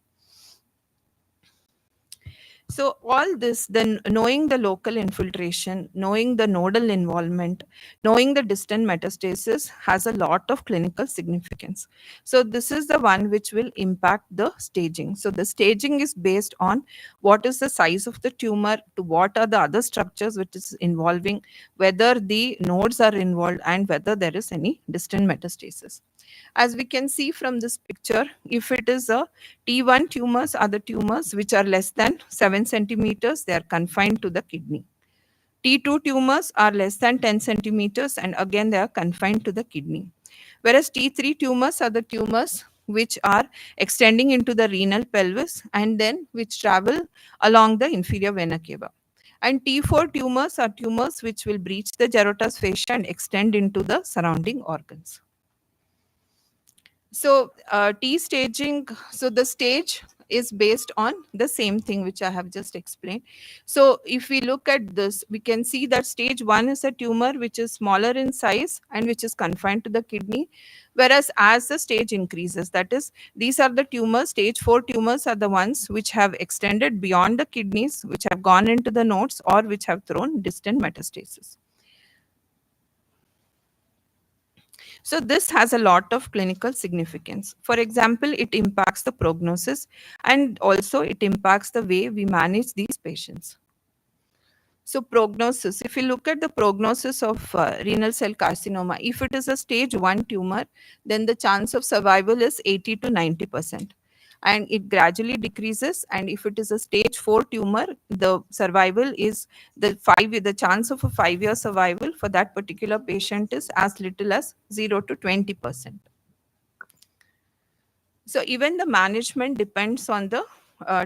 Speaker 23: So all this, then knowing the local infiltration, knowing the nodal involvement, knowing the distant metastasis has a lot of clinical significance. So this is the one which will impact the staging. So the staging is based on what is the size of the tumor, to what are the other structures which is involving, whether the nodes are involved, and whether there is any distant metastasis. As we can see from this picture, if it is a T1 tumors are the tumors which are less than 7 centimeters, they are confined to the kidney. T2 tumors are less than 10 centimeters, and again they are confined to the kidney. Whereas T3 tumors are the tumors which are extending into the renal pelvis and then which travel along the inferior vena cava. And T4 tumors are tumors which will breach the Gerota's fascia and extend into the surrounding organs. So T staging, so the stage is based on the same thing which I have just explained. So if we look at this, we can see that stage 1 is a tumor which is smaller in size and which is confined to the kidney. Whereas as the stage increases, that is, these are the tumors, stage 4 tumors are the ones which have extended beyond the kidneys, which have gone into the nodes, or which have thrown distant metastasis. So this has a lot of clinical significance. For example, it impacts the prognosis, and also it impacts the way we manage these patients. So prognosis, if you look at the prognosis of renal cell carcinoma, if it is a stage 1 tumor, then the chance of survival is 80 to 90%. And it gradually decreases, and if it is a stage 4 tumor, the survival is the chance of a 5-year survival for that particular patient is as little as 0 to 20%. So even the management depends on the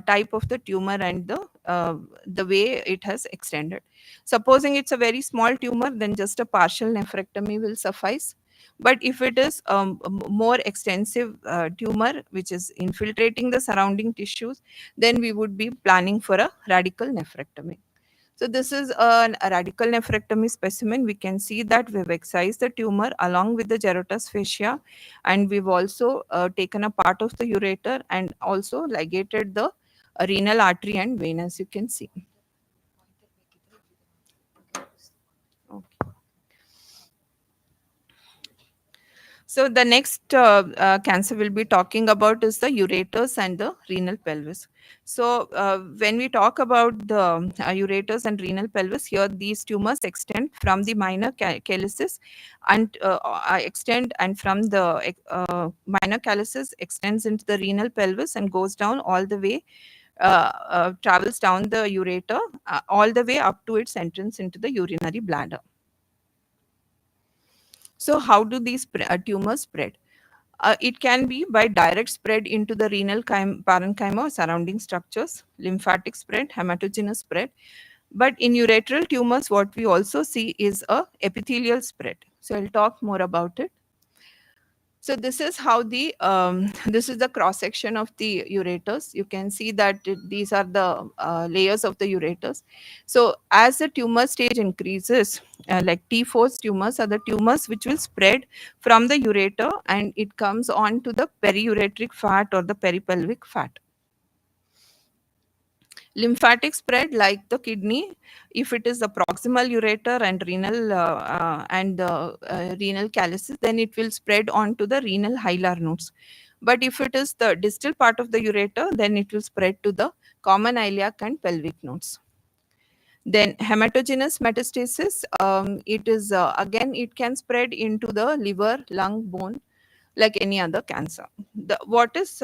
Speaker 23: type of the tumor and the way it has extended. Supposing it's a very small tumor, then just a partial nephrectomy will suffice. But if it is a more extensive tumor which is infiltrating the surrounding tissues, then we would be planning for a radical nephrectomy. So this is a radical nephrectomy specimen. We can see that we've excised the tumor along with the Gerota's fascia, and we've also taken a part of the ureter and also ligated the renal artery and vein, as you can see. Okay. So the next cancer we'll be talking about is the ureters and the renal pelvis. So when we talk about the ureters and renal pelvis, here these tumors extend from the minor calyces and extend, and from the minor calyces extends into the renal pelvis and goes down all the way, travels down the ureter all the way up to its entrance into the urinary bladder. So how do these tumors spread? It can be by direct spread into the renal parenchyma or surrounding structures, lymphatic spread, hematogenous spread. But in urethral tumors, what we also see is a epithelial spread. So I'll talk more about it. So this is how this is the cross section of the ureters. You can see that these are the layers of the ureters. So as the tumor stage increases, like T4 tumors are the tumors which will spread from the ureter, and it comes on to the periureteric fat or the peripelvic fat. Lymphatic spread, like the kidney, if it is the proximal ureter and renal renal calyces, then it will spread on to the renal hilar nodes. But if it is the distal part of the ureter, then it will spread to the common iliac and pelvic nodes. Then hematogenous metastasis, it is again, it can spread into the liver, lung, bone, like any other cancer. What is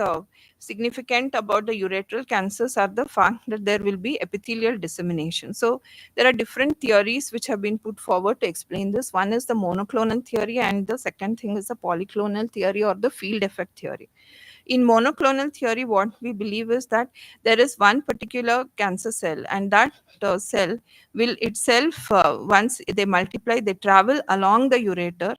Speaker 23: significant about the urethral cancers are the fact that there will be epithelial dissemination. So there are different theories which have been put forward to explain this. One is the monoclonal theory, and the second thing is the polyclonal theory or the field effect theory. In monoclonal theory, what we believe is that there is one particular cancer cell, and that cell will itself, once they multiply, they travel along the ureter,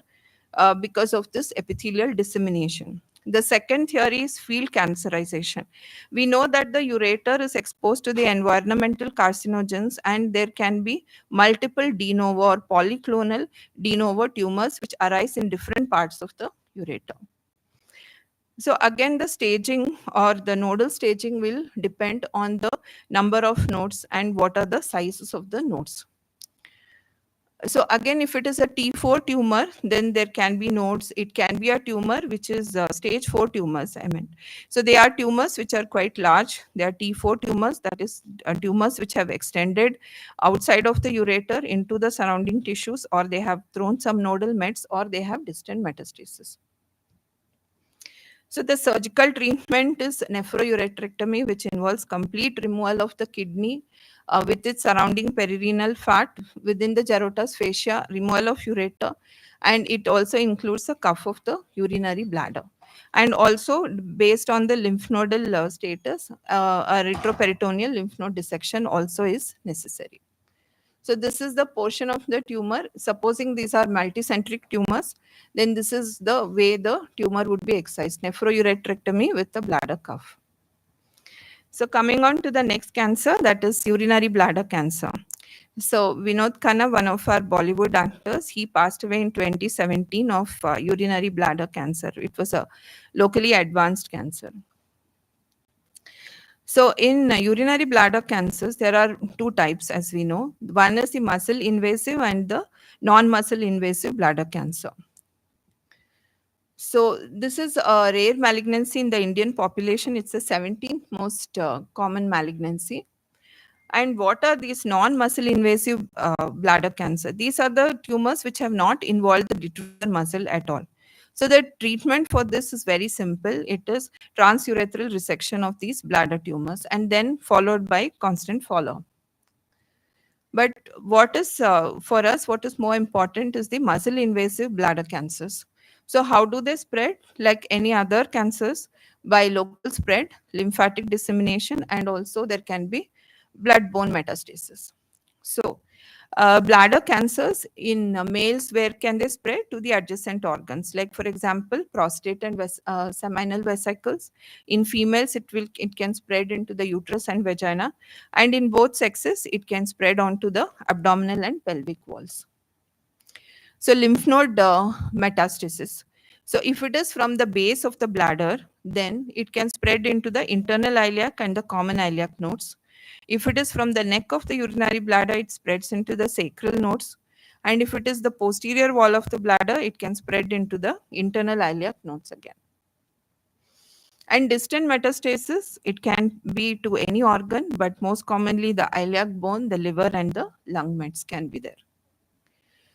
Speaker 23: because of this epithelial dissemination. The second theory is field cancerization. We know that the ureter is exposed to the environmental carcinogens, and there can be multiple de novo or polyclonal de novo tumors which arise in different parts of the ureter. So again, the staging or the nodal staging will depend on the number of nodes and what are the sizes of the nodes. So again, if it is a T4 tumor, then there can be nodes. It can be a tumor which is stage 4 tumors, I mean. So they are tumors which are quite large. They are T4 tumors, that is tumors which have extended outside of the ureter into the surrounding tissues, or they have thrown some nodal mets, or they have distant metastasis. So the surgical treatment is nephrouretrectomy, which involves complete removal of the kidney with its surrounding perirenal fat within the Gerota's fascia, removal of ureter, and it also includes the cuff of the urinary bladder. And also, based on the lymph nodal status, a retroperitoneal lymph node dissection also is necessary. So this is the portion of the tumor. Supposing these are multicentric tumors, then this is the way the tumor would be excised, nephrouretrectomy with the bladder cuff. So coming on to the next cancer, that is urinary bladder cancer. So Vinod Khanna, one of our Bollywood actors, he passed away in 2017 of urinary bladder cancer. It was a locally advanced cancer. So in urinary bladder cancers, there are two types, as we know. One is the muscle invasive and the non-muscle invasive bladder cancer. So this is a rare malignancy in the Indian population. It's the 17th most common malignancy. And what are these non-muscle invasive bladder cancer? These are the tumors which have not involved the detrusor muscle at all. So the treatment for this is very simple. It is transurethral resection of these bladder tumors and then followed by constant follow-up. But what is for us, what is more important is the muscle invasive bladder cancers. So how do they spread? Like any other cancers, by local spread, lymphatic dissemination, and also there can be blood-borne metastasis. So bladder cancers in males, where can they spread? To the adjacent organs, like for example, prostate and seminal vesicles. In females, it can spread into the uterus and vagina, and in both sexes, it can spread onto the abdominal and pelvic walls. So lymph node metastasis. So if it is from the base of the bladder, then it can spread into the internal iliac and the common iliac nodes. If it is from the neck of the urinary bladder, it spreads into the sacral nodes. And if it is the posterior wall of the bladder, it can spread into the internal iliac nodes again. And distant metastasis, it can be to any organ, but most commonly the iliac bone, the liver, and the lung mets can be there.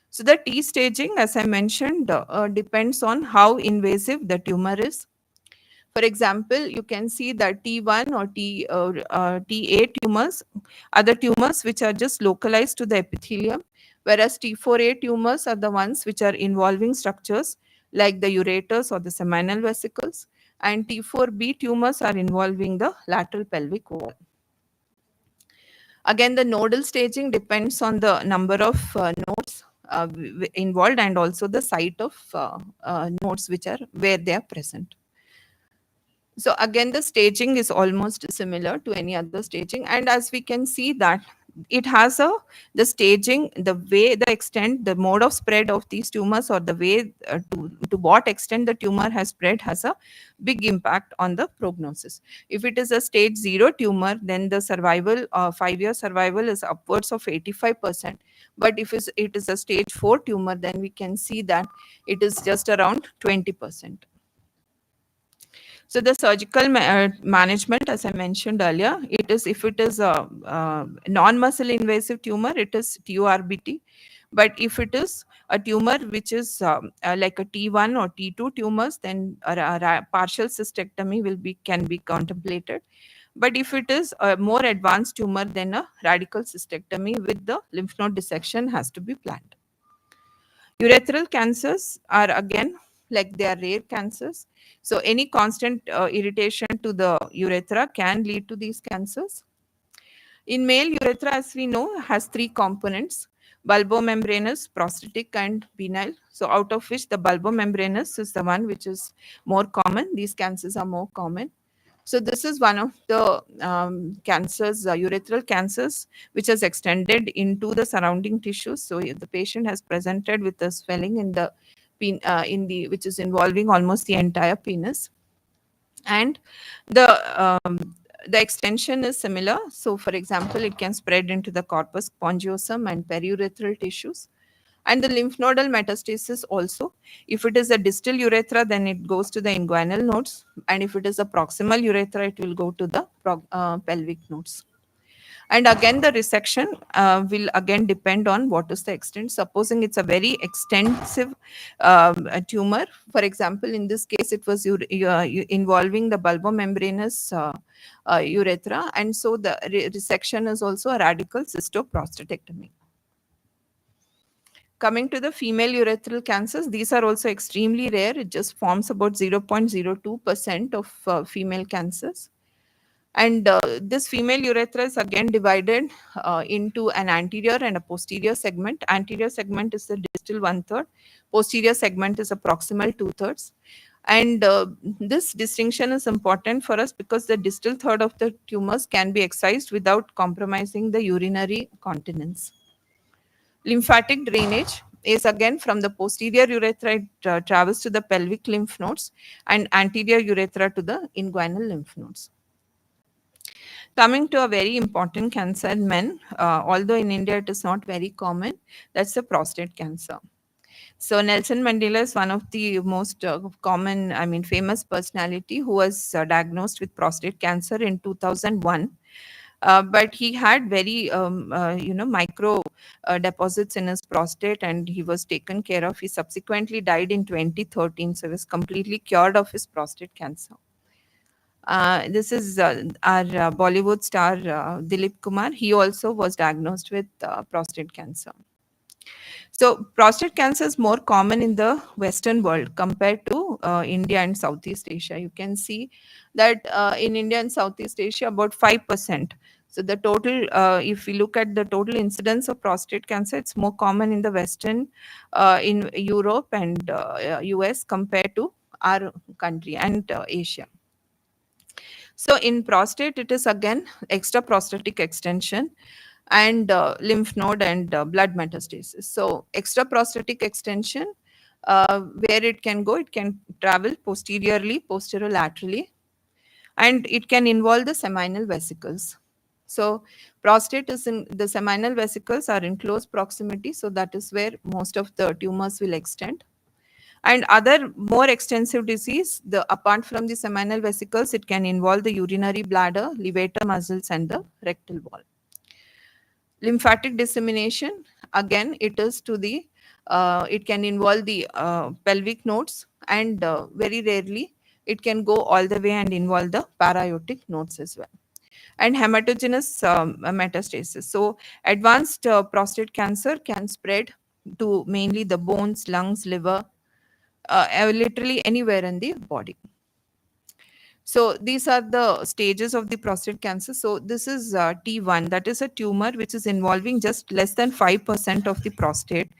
Speaker 23: So the T staging, as I mentioned, depends on how invasive the tumor is. For example, you can see that T1 or T8 tumors are the tumors which are just localized to the epithelium, whereas T4A tumors are the ones which are involving structures like the ureters or the seminal vesicles, and T4B tumors are involving the lateral pelvic wall. Again, the nodal staging depends on the number of nodes involved and also the site of nodes which are where they are present. So again, the staging is almost similar to any other staging, and as we can see that it has the staging, the way, the extent, the mode of spread of these tumors, or the way to what extent the tumor has spread has a big impact on the prognosis. If it is a stage 0 tumor, then the survival, 5-year survival is upwards of 85%. But if it is a stage 4 tumor, then we can see that it is just around 20%. So the surgical management, as I mentioned earlier, it is, if it is a non-muscle invasive tumor, it is TURBT. But if it is a tumor which is like a T1 or T2 tumors, then a partial cystectomy can be contemplated. But if it is a more advanced tumor, then a radical cystectomy with the lymph node dissection has to be planned. Urethral cancers are again, like they are rare cancers. So any constant irritation to the urethra can lead to these cancers. In male, urethra, as we know, has 3 components: bulbomembranous, prostatic, and penile. So out of which the bulbomembranous is the one which is more common. These cancers are more common. So this is one of the cancers, urethral cancers, which has extended into the surrounding tissues. So the patient has presented with a swelling in the which is involving almost the entire penis, and the extension is similar. So for example, it can spread into the corpus spongiosum and periurethral tissues, and the lymph nodal metastasis also. If it is a distal urethra, then it goes to the inguinal nodes, and if it is a proximal urethra, it will go to the pelvic nodes. And again, the resection will again depend on what is the extent. Supposing it's a very extensive tumor, for example, in this case, it was involving the bulbomembranous urethra, and so the resection is also a radical cystoprostatectomy. Coming to the female urethral cancers, these are also extremely rare. It just forms about 0.02% of female cancers. And this female urethra is again divided into an anterior and a posterior segment. Anterior segment is the distal 1/3. Posterior segment is a proximal 2/3. And this distinction is important for us because the distal third of the tumors can be excised without compromising the urinary continence. Lymphatic drainage is again from the posterior urethra, it travels to the pelvic lymph nodes, and anterior urethra to the inguinal lymph nodes. Coming to a very important cancer in men, although in India it is not very common, that's the prostate cancer. So Nelson Mandela is one of the most common, famous personality who was diagnosed with prostate cancer in 2001. But he had very, micro deposits in his prostate, and he was taken care of. He subsequently died in 2013, so he was completely cured of his prostate cancer. This is our Bollywood star Dilip Kumar. He also was diagnosed with prostate cancer. So prostate cancer is more common in the Western world compared to India and Southeast Asia. You can see that in India and Southeast Asia, about 5%. So the total, if we look at the total incidence of prostate cancer, it's more common in the Western, in Europe and US compared to our country and Asia. So in prostate, it is again extraprostatic extension and lymph node and blood metastasis. So extraprostatic extension, where it can go, it can travel posteriorly, posterolaterally, and it can involve the seminal vesicles. So prostate is in the seminal vesicles are in close proximity, so that is where most of the tumors will extend. And other more extensive disease, apart from the seminal vesicles, it can involve the urinary bladder, levator muscles, and the rectal wall. Lymphatic dissemination, again, it is to the, it can involve the pelvic nodes, and very rarely it can go all the way and involve the para-aortic nodes as well. And hematogenous metastasis. So advanced prostate cancer can spread to mainly the bones, lungs, liver, literally anywhere in the body. So these are the stages of the prostate cancer. So this is T1, that is a tumor which is involving just less than 5% of the prostate,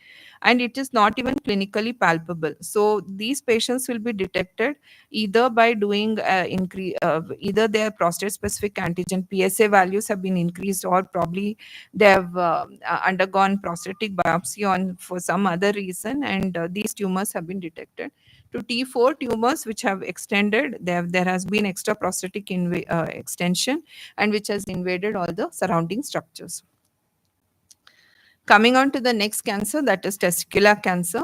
Speaker 23: and it is not even clinically palpable. So these patients will be detected either by doing either their prostate specific antigen PSA values have been increased, or probably they have undergone prostatic biopsy for some other reason, and these tumors have been detected. To T4 tumors which have extended, there has been extraprostatic extension, and which has invaded all the surrounding structures. Coming on to the next cancer, that is testicular cancer.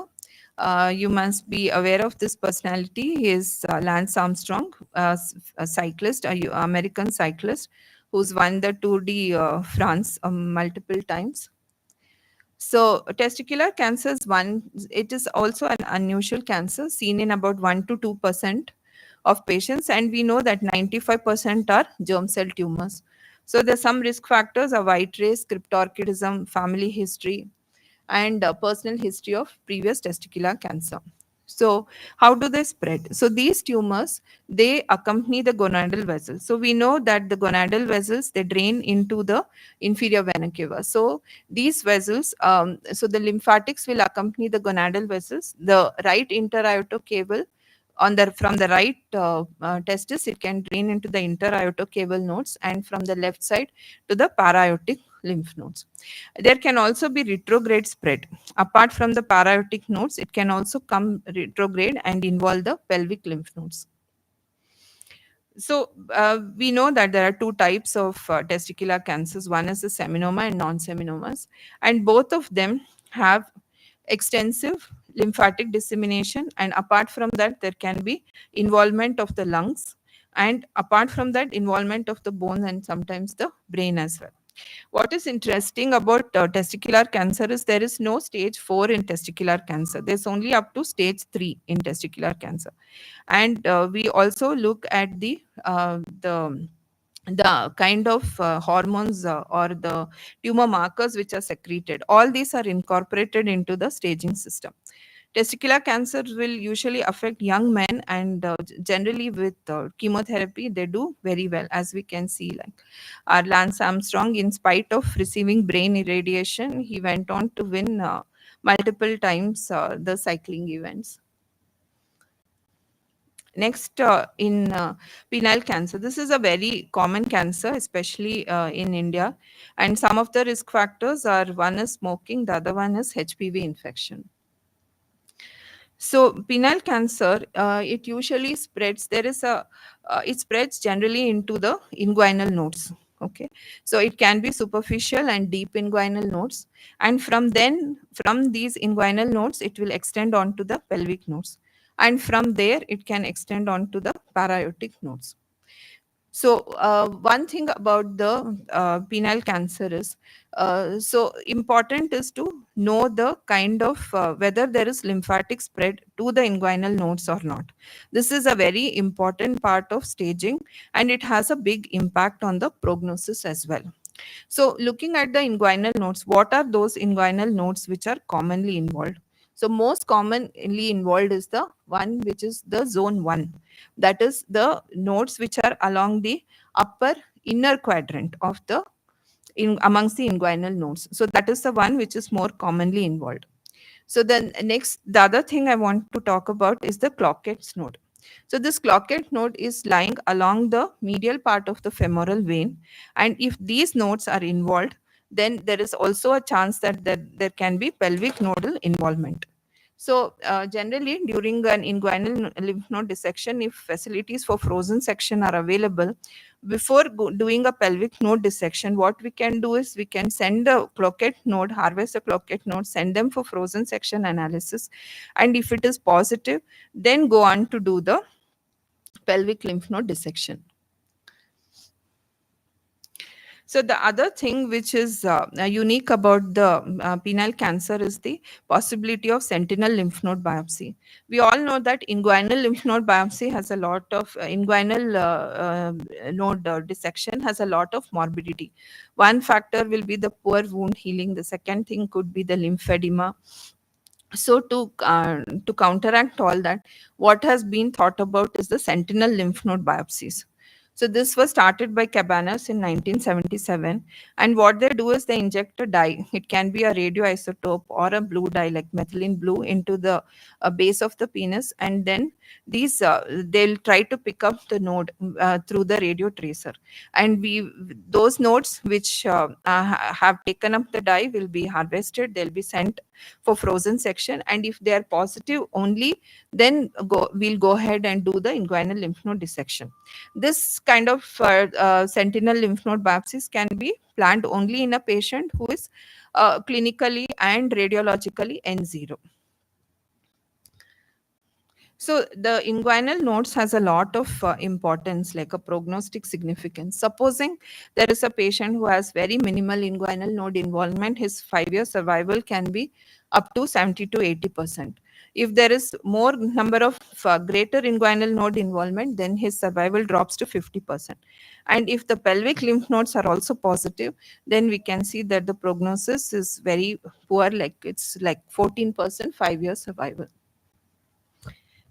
Speaker 23: You must be aware of this personality. He is Lance Armstrong, a cyclist, an American cyclist, who's won the Tour de France multiple times. So testicular cancer is it is also an unusual cancer seen in about 1 to 2% of patients, and we know that 95% are germ cell tumors. So there's some risk factors: a white race, cryptorchidism, family history, and personal history of previous testicular cancer. So how do they spread? So these tumors, they accompany the gonadal vessels. So we know that the gonadal vessels, they drain into the inferior vena cava. So these vessels, so the lymphatics will accompany the gonadal vessels. The right interaortocaval on the from the right testis, it can drain into the interaortocaval nodes, and from the left side to the paraortic lymph nodes. There can also be retrograde spread. Apart from the paraortic nodes, it can also come retrograde and involve the pelvic lymph nodes. So we know that there are two types of testicular cancers. One is the seminoma and non-seminomas, and both of them have extensive lymphatic dissemination, and apart from that there can be involvement of the lungs, and apart from that involvement of the bones and sometimes the brain as well. What is interesting about testicular cancer is there is no stage 4 in testicular cancer. There's only up to stage 3 in testicular cancer. And we also look at the kind of hormones or the tumor markers which are secreted. All these are incorporated into the staging system. Testicular cancer will usually affect young men, and generally with chemotherapy they do very well, as we can see, like our Lance Armstrong, in spite of receiving brain irradiation, he went on to win multiple times the cycling events. Next, in penile cancer, this is a very common cancer, especially in India. And some of the risk factors are, one is smoking, the other one is HPV infection. So penile cancer, it usually spreads. It spreads generally into the inguinal nodes. Okay, so it can be superficial and deep inguinal nodes, and from these inguinal nodes, it will extend onto the pelvic nodes, and from there it can extend onto the paraortic nodes. So one thing about the penile cancer is, so important is to know the kind of whether there is lymphatic spread to the inguinal nodes or not. This is a very important part of staging, and it has a big impact on the prognosis as well. So looking at the inguinal nodes, what are those inguinal nodes which are commonly involved? So most commonly involved is the one which is the zone 1. That is the nodes which are along the upper inner quadrant of the amongst the inguinal nodes. So that is the one which is more commonly involved. So then the other thing I want to talk about is the Cloquet's node. So this Cloquet node is lying along the medial part of the femoral vein, and if these nodes are involved, then there is also a chance that there can be pelvic nodal involvement. So generally during an inguinal lymph node dissection, if facilities for frozen section are available, before doing a pelvic node dissection, what we can do is we can send a Cloquet node, harvest a Cloquet node, send them for frozen section analysis, and if it is positive, then go on to do the pelvic lymph node dissection. So the other thing which is unique about the penile cancer is the possibility of sentinel lymph node biopsy. We all know that inguinal lymph node biopsy has a lot of inguinal node dissection has a lot of morbidity. One factor will be the poor wound healing. The second thing could be the lymphedema. So to counteract all that, what has been thought about is the sentinel lymph node biopsies. So this was started by Cabanas in 1977, and what they do is they inject a dye. It can be a radioisotope or a blue dye like methylene blue into the base of the penis, and then they'll try to pick up the node through the radio tracer. And those nodes which have taken up the dye will be harvested. They'll be sent for frozen section, and if they are positive only, then we'll go ahead and do the inguinal lymph node dissection. This kind of sentinel lymph node biopsies can be planned only in a patient who is clinically and radiologically N0. So the inguinal nodes has a lot of importance, like a prognostic significance. Supposing there is a patient who has very minimal inguinal node involvement, his 5-year survival can be up to 70 to 80%. If there is more number of greater inguinal node involvement, then his survival drops to 50%. And if the pelvic lymph nodes are also positive, then we can see that the prognosis is very poor, like it's like 14% 5-year survival.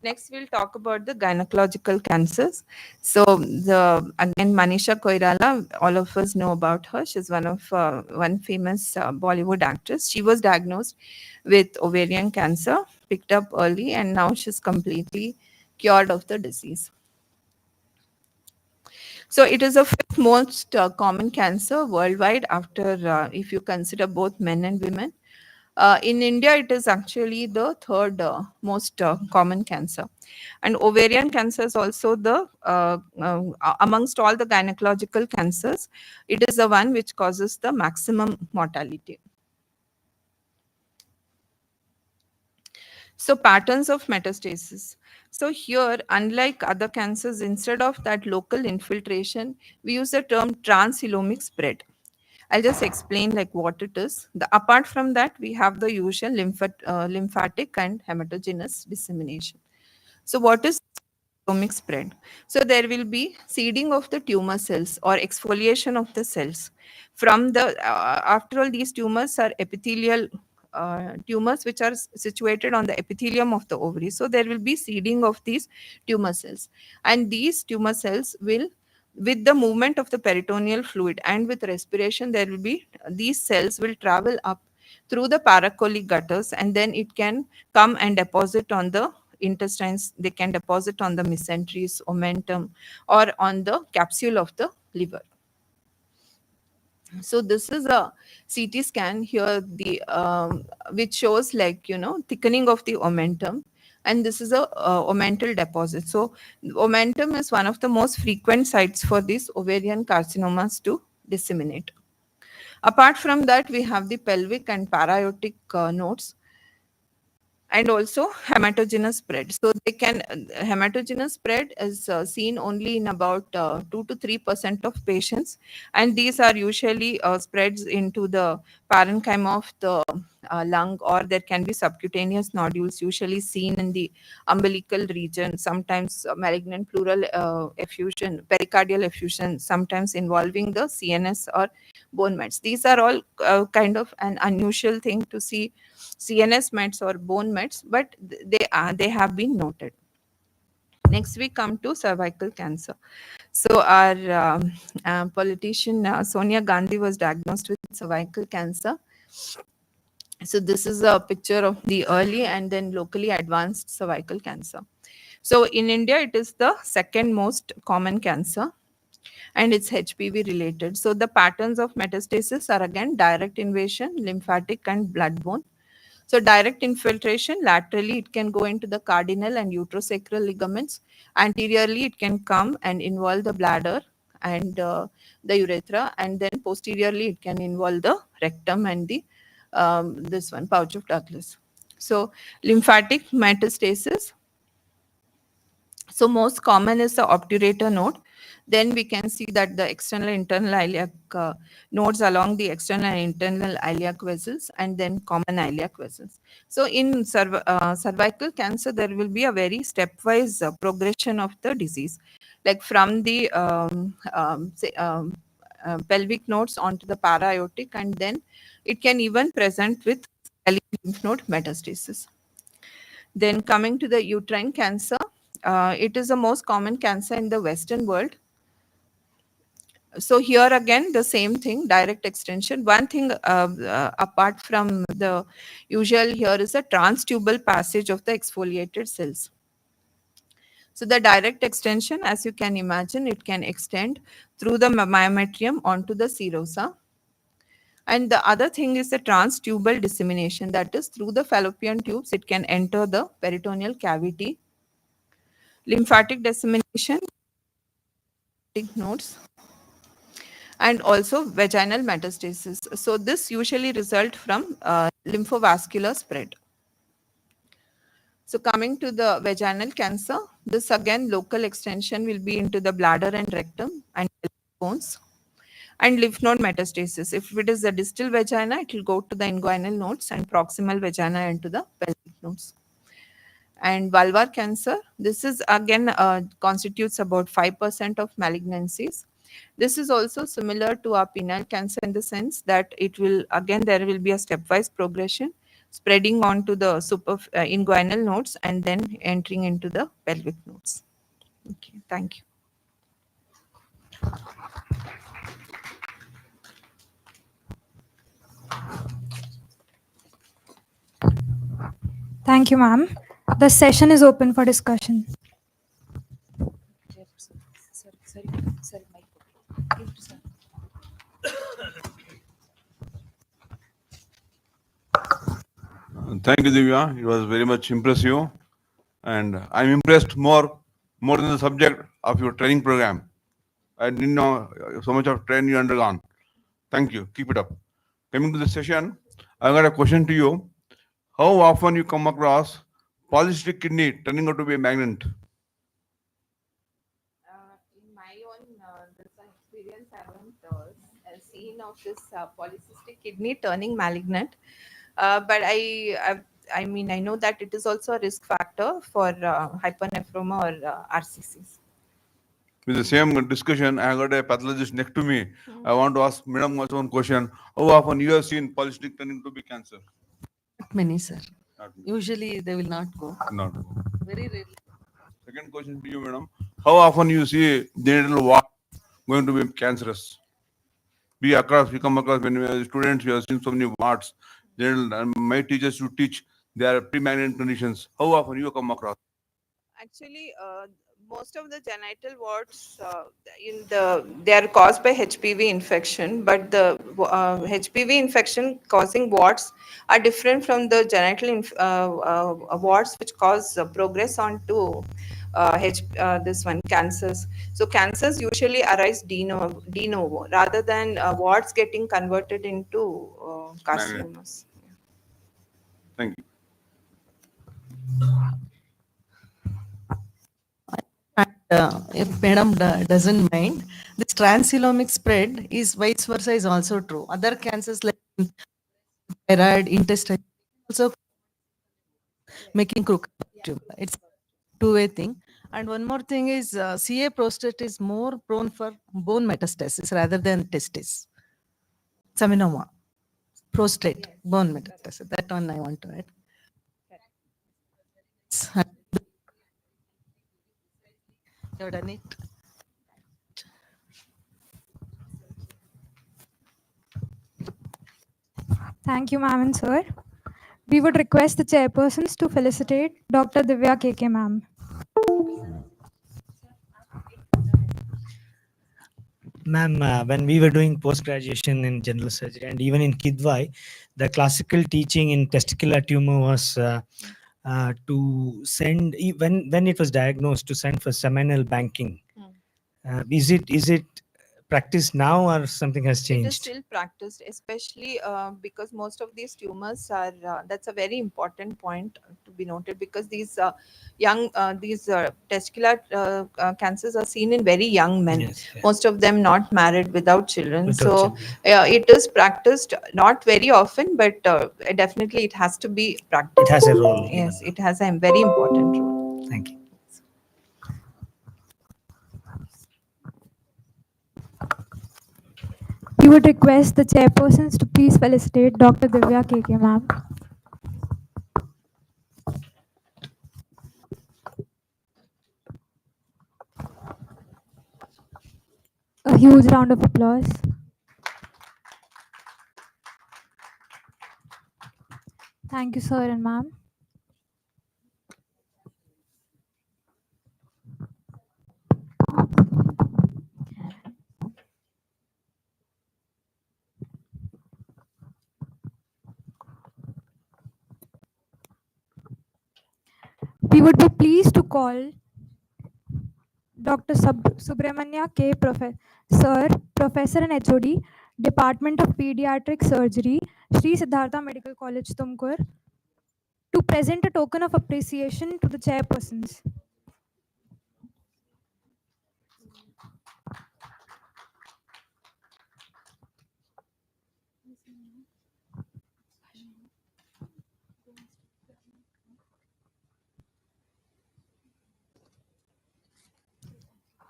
Speaker 23: Next, we'll talk about the gynecological cancers. So, again, Manisha Koirala, all of us know about her. She's one famous Bollywood actress. She was diagnosed with ovarian cancer, picked up early, and now she's completely cured of the disease. So, it is the fifth most common cancer worldwide after, if you consider both men and women. In India, it is actually the third most common cancer. And ovarian cancer is also the, amongst all the gynecological cancers, it is the one which causes the maximum mortality. So patterns of metastasis. So here, unlike other cancers, instead of that local infiltration, we use the term transcelomic spread. I'll just explain like what it is. Apart from that, we have the usual lymphatic and hematogenous dissemination. So what is transcelomic spread? So there will be seeding of the tumor cells or exfoliation of the cells. From the after all, these tumors are epithelial tumors which are situated on the epithelium of the ovary. So there will be seeding of these tumor cells, and these tumor cells will, with the movement of the peritoneal fluid and with respiration, there will be these cells will travel up through the paracolic gutters, and then it can come and deposit on the intestines. They can deposit on the mesenteries, omentum, or on the capsule of the liver. So this is a CT scan here, the which shows like thickening of the omentum, and this is a omental deposit. So omentum is one of the most frequent sites for these ovarian carcinomas to disseminate. Apart from that, we have the pelvic and para-aortic nodes, and also hematogenous spread. So they can hematogenous spread is seen only in about 2 to 3% of patients, and these are usually spreads into the parenchyma of the lung, or there can be subcutaneous nodules usually seen in the umbilical region, sometimes malignant pleural effusion, pericardial effusion, sometimes involving the CNS or bone mets. These are all kind of an unusual thing to see CNS mets or bone mets, but they have been noted. Next, we come to cervical cancer. So our politician Sonia Gandhi was diagnosed with cervical cancer. So this is a picture of the early and then locally advanced cervical cancer. So in India, it is the second most common cancer, and it's HPV related. So the patterns of metastasis are again direct invasion, lymphatic and bloodborne. So direct infiltration, laterally it can go into the cardinal and uterosacral ligaments. Anteriorly it can come and involve the bladder and the urethra, and then posteriorly it can involve the rectum and the this one, pouch of Douglas. So lymphatic metastasis. So most common is the obturator node. Then we can see that the external internal iliac nodes along the external and internal iliac vessels, and then common iliac vessels. So in cervical cancer, there will be a very stepwise progression of the disease, like from the pelvic nodes onto the para-aortic, and then it can even present with lymph node metastasis. Then coming to the uterine cancer, it is the most common cancer in the Western world. So here again, the same thing, direct extension. One thing apart from the usual here is a transtubal passage of the exfoliated cells. So the direct extension, as you can imagine, it can extend through the myometrium onto the serosa. And the other thing is the transtubal dissemination, that is through the fallopian tubes, it can enter the peritoneal cavity. Lymphatic dissemination, nodes, and also vaginal metastasis. So this usually result from lymphovascular spread. So coming to the vaginal cancer, this again local extension will be into the bladder and rectum and bones. And lymph node metastasis. If it is a distal vagina, it will go to the inguinal nodes, and proximal vagina into the pelvic nodes. And vulvar cancer, this is again constitutes about 5% of malignancies. This is also similar to our penile cancer in the sense that it will, again, there will be a stepwise progression. spreading onto the inguinal nodes and then entering into the pelvic nodes. Okay, thank you.
Speaker 9: Thank you, ma'am. The session is open for discussion.
Speaker 3: Thank you, Divya. It was very much impressive. And I'm impressed more than the subject of your training program. I didn't know so much of training you undergone. Thank you. Keep it up. Coming to the session, I got a question to you. How often you come across polycystic kidney turning out to be a magnet?
Speaker 23: In my own experience, I haven't seen of this polycystic kidney turning malignant, but I mean, I know that it is also a risk factor for hypernephroma or RCCs.
Speaker 3: With the same discussion, I got a pathologist next to me. I want to ask Madam also one question. How often you have seen polycystic turning to be cancer?
Speaker 7: Not many, sir.
Speaker 3: Not many.
Speaker 7: Usually they will not go.
Speaker 3: Not go.
Speaker 7: Very rarely.
Speaker 3: Second question to you, madam. How often you see genital wart going to be cancerous? We come across when we are students, we have seen so many warts. Genital, and my teachers to teach their pre-malignant conditions. How often you come across?
Speaker 23: Actually, most of the genital warts they are caused by HPV infection, but the HPV infection causing warts are different from the genital warts which cause progress onto this one cancers. So cancers usually arise de novo rather than warts getting converted into carcinomas.
Speaker 3: Thank you.
Speaker 7: If madam doesn't mind, this transcelomic spread is vice versa is also true. Other cancers like thyroid, intestine, also making crooked tumor. It's two-way thing. And one more thing is CA prostate is more prone for bone metastasis rather than testis. Seminoma, prostate, bone metastasis. That one I want to add. You have done it.
Speaker 9: Thank you, ma'am and sir. We would request the chairpersons to felicitate Dr. Divya KK, ma'am.
Speaker 10: Ma'am, when we were doing post-graduation in general surgery and even in Kidwai, the classical teaching in testicular tumor was to send, when it was diagnosed, to send for seminal banking. Is it practiced now or something has
Speaker 23: It is
Speaker 10: changed?
Speaker 23: still practiced, especially because most of these tumors are, that's a very important point to be noted, because these testicular cancers are seen in very young men,
Speaker 10: Yes, yes.
Speaker 23: most of them not married, without children.
Speaker 10: Without
Speaker 23: So
Speaker 10: children.
Speaker 23: it is practiced, not very often, but definitely it has to be practiced.
Speaker 10: It has a role.
Speaker 23: Yes, it has a very important role.
Speaker 10: Thank you.
Speaker 9: We would request the chairpersons to please felicitate Dr. Divya KK, ma'am. A huge round of applause. Thank you, sir and ma'am. We would be pleased to call Dr. Subramanya K. Sir, Professor and HOD, Department of Pediatric Surgery, Sri Siddhartha Medical College, Tumkur, to present a token of appreciation to the chairpersons.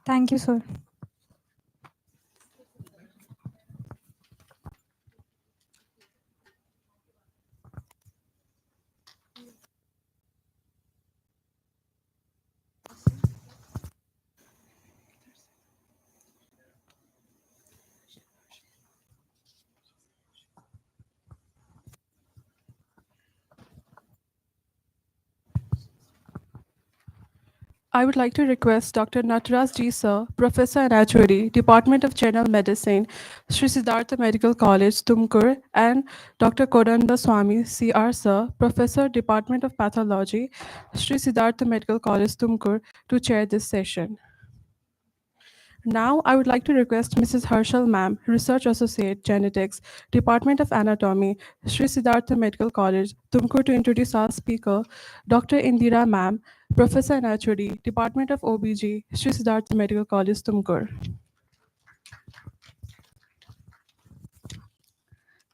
Speaker 9: Thank you, sir.
Speaker 6: I would like to request Dr. Natras G. Sir, Professor and Actuary, Department of General Medicine, Sri Siddhartha Medical College, Tumkur, and Dr. Kodanda Swami, CR Sir, Professor, Department of Pathology, Sri Siddhartha Medical College, Tumkur, to chair this session. Now, I would like to request Mrs. Herschel Ma'am, Research Associate, Genetics, Department of Anatomy, Sri Siddhartha Medical College, Tumkur, to introduce our speaker, Dr. Indira Ma'am, Professor and Actuary, Department of OBG, Sri Siddhartha Medical College, Tumkur.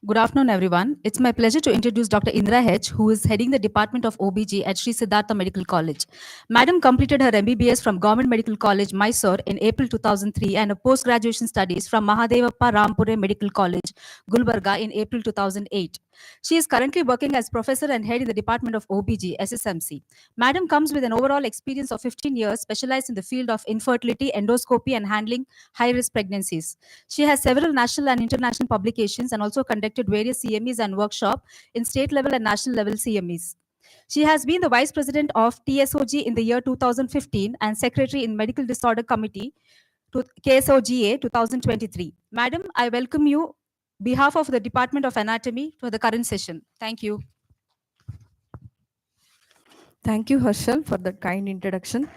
Speaker 11: Good afternoon, everyone. It's my pleasure to introduce Dr. Indra H., who is heading the Department of OBG at Sri Siddhartha Medical College. Madam completed her MBBS from Government Medical College, Mysore in April 2003 and her post-graduation studies from Mahadevappa Rampure Medical College, Gulbarga in April 2008. She is currently working as professor and head in the Department of OBG, SSMC. Madam comes with an overall experience of 15 years, specialized in the field of infertility, endoscopy, and handling high-risk pregnancies. She has several national and international publications and also conducted various CMEs and workshops in state level and national level CMEs. She has been the vice president of TSOG in the year 2015 and secretary in Medical Disorder Committee to KSOGA 2023. Madam, I welcome you behalf of the Department of Anatomy for the current session. Thank you.
Speaker 15: Thank you, Harshal, for that kind introduction.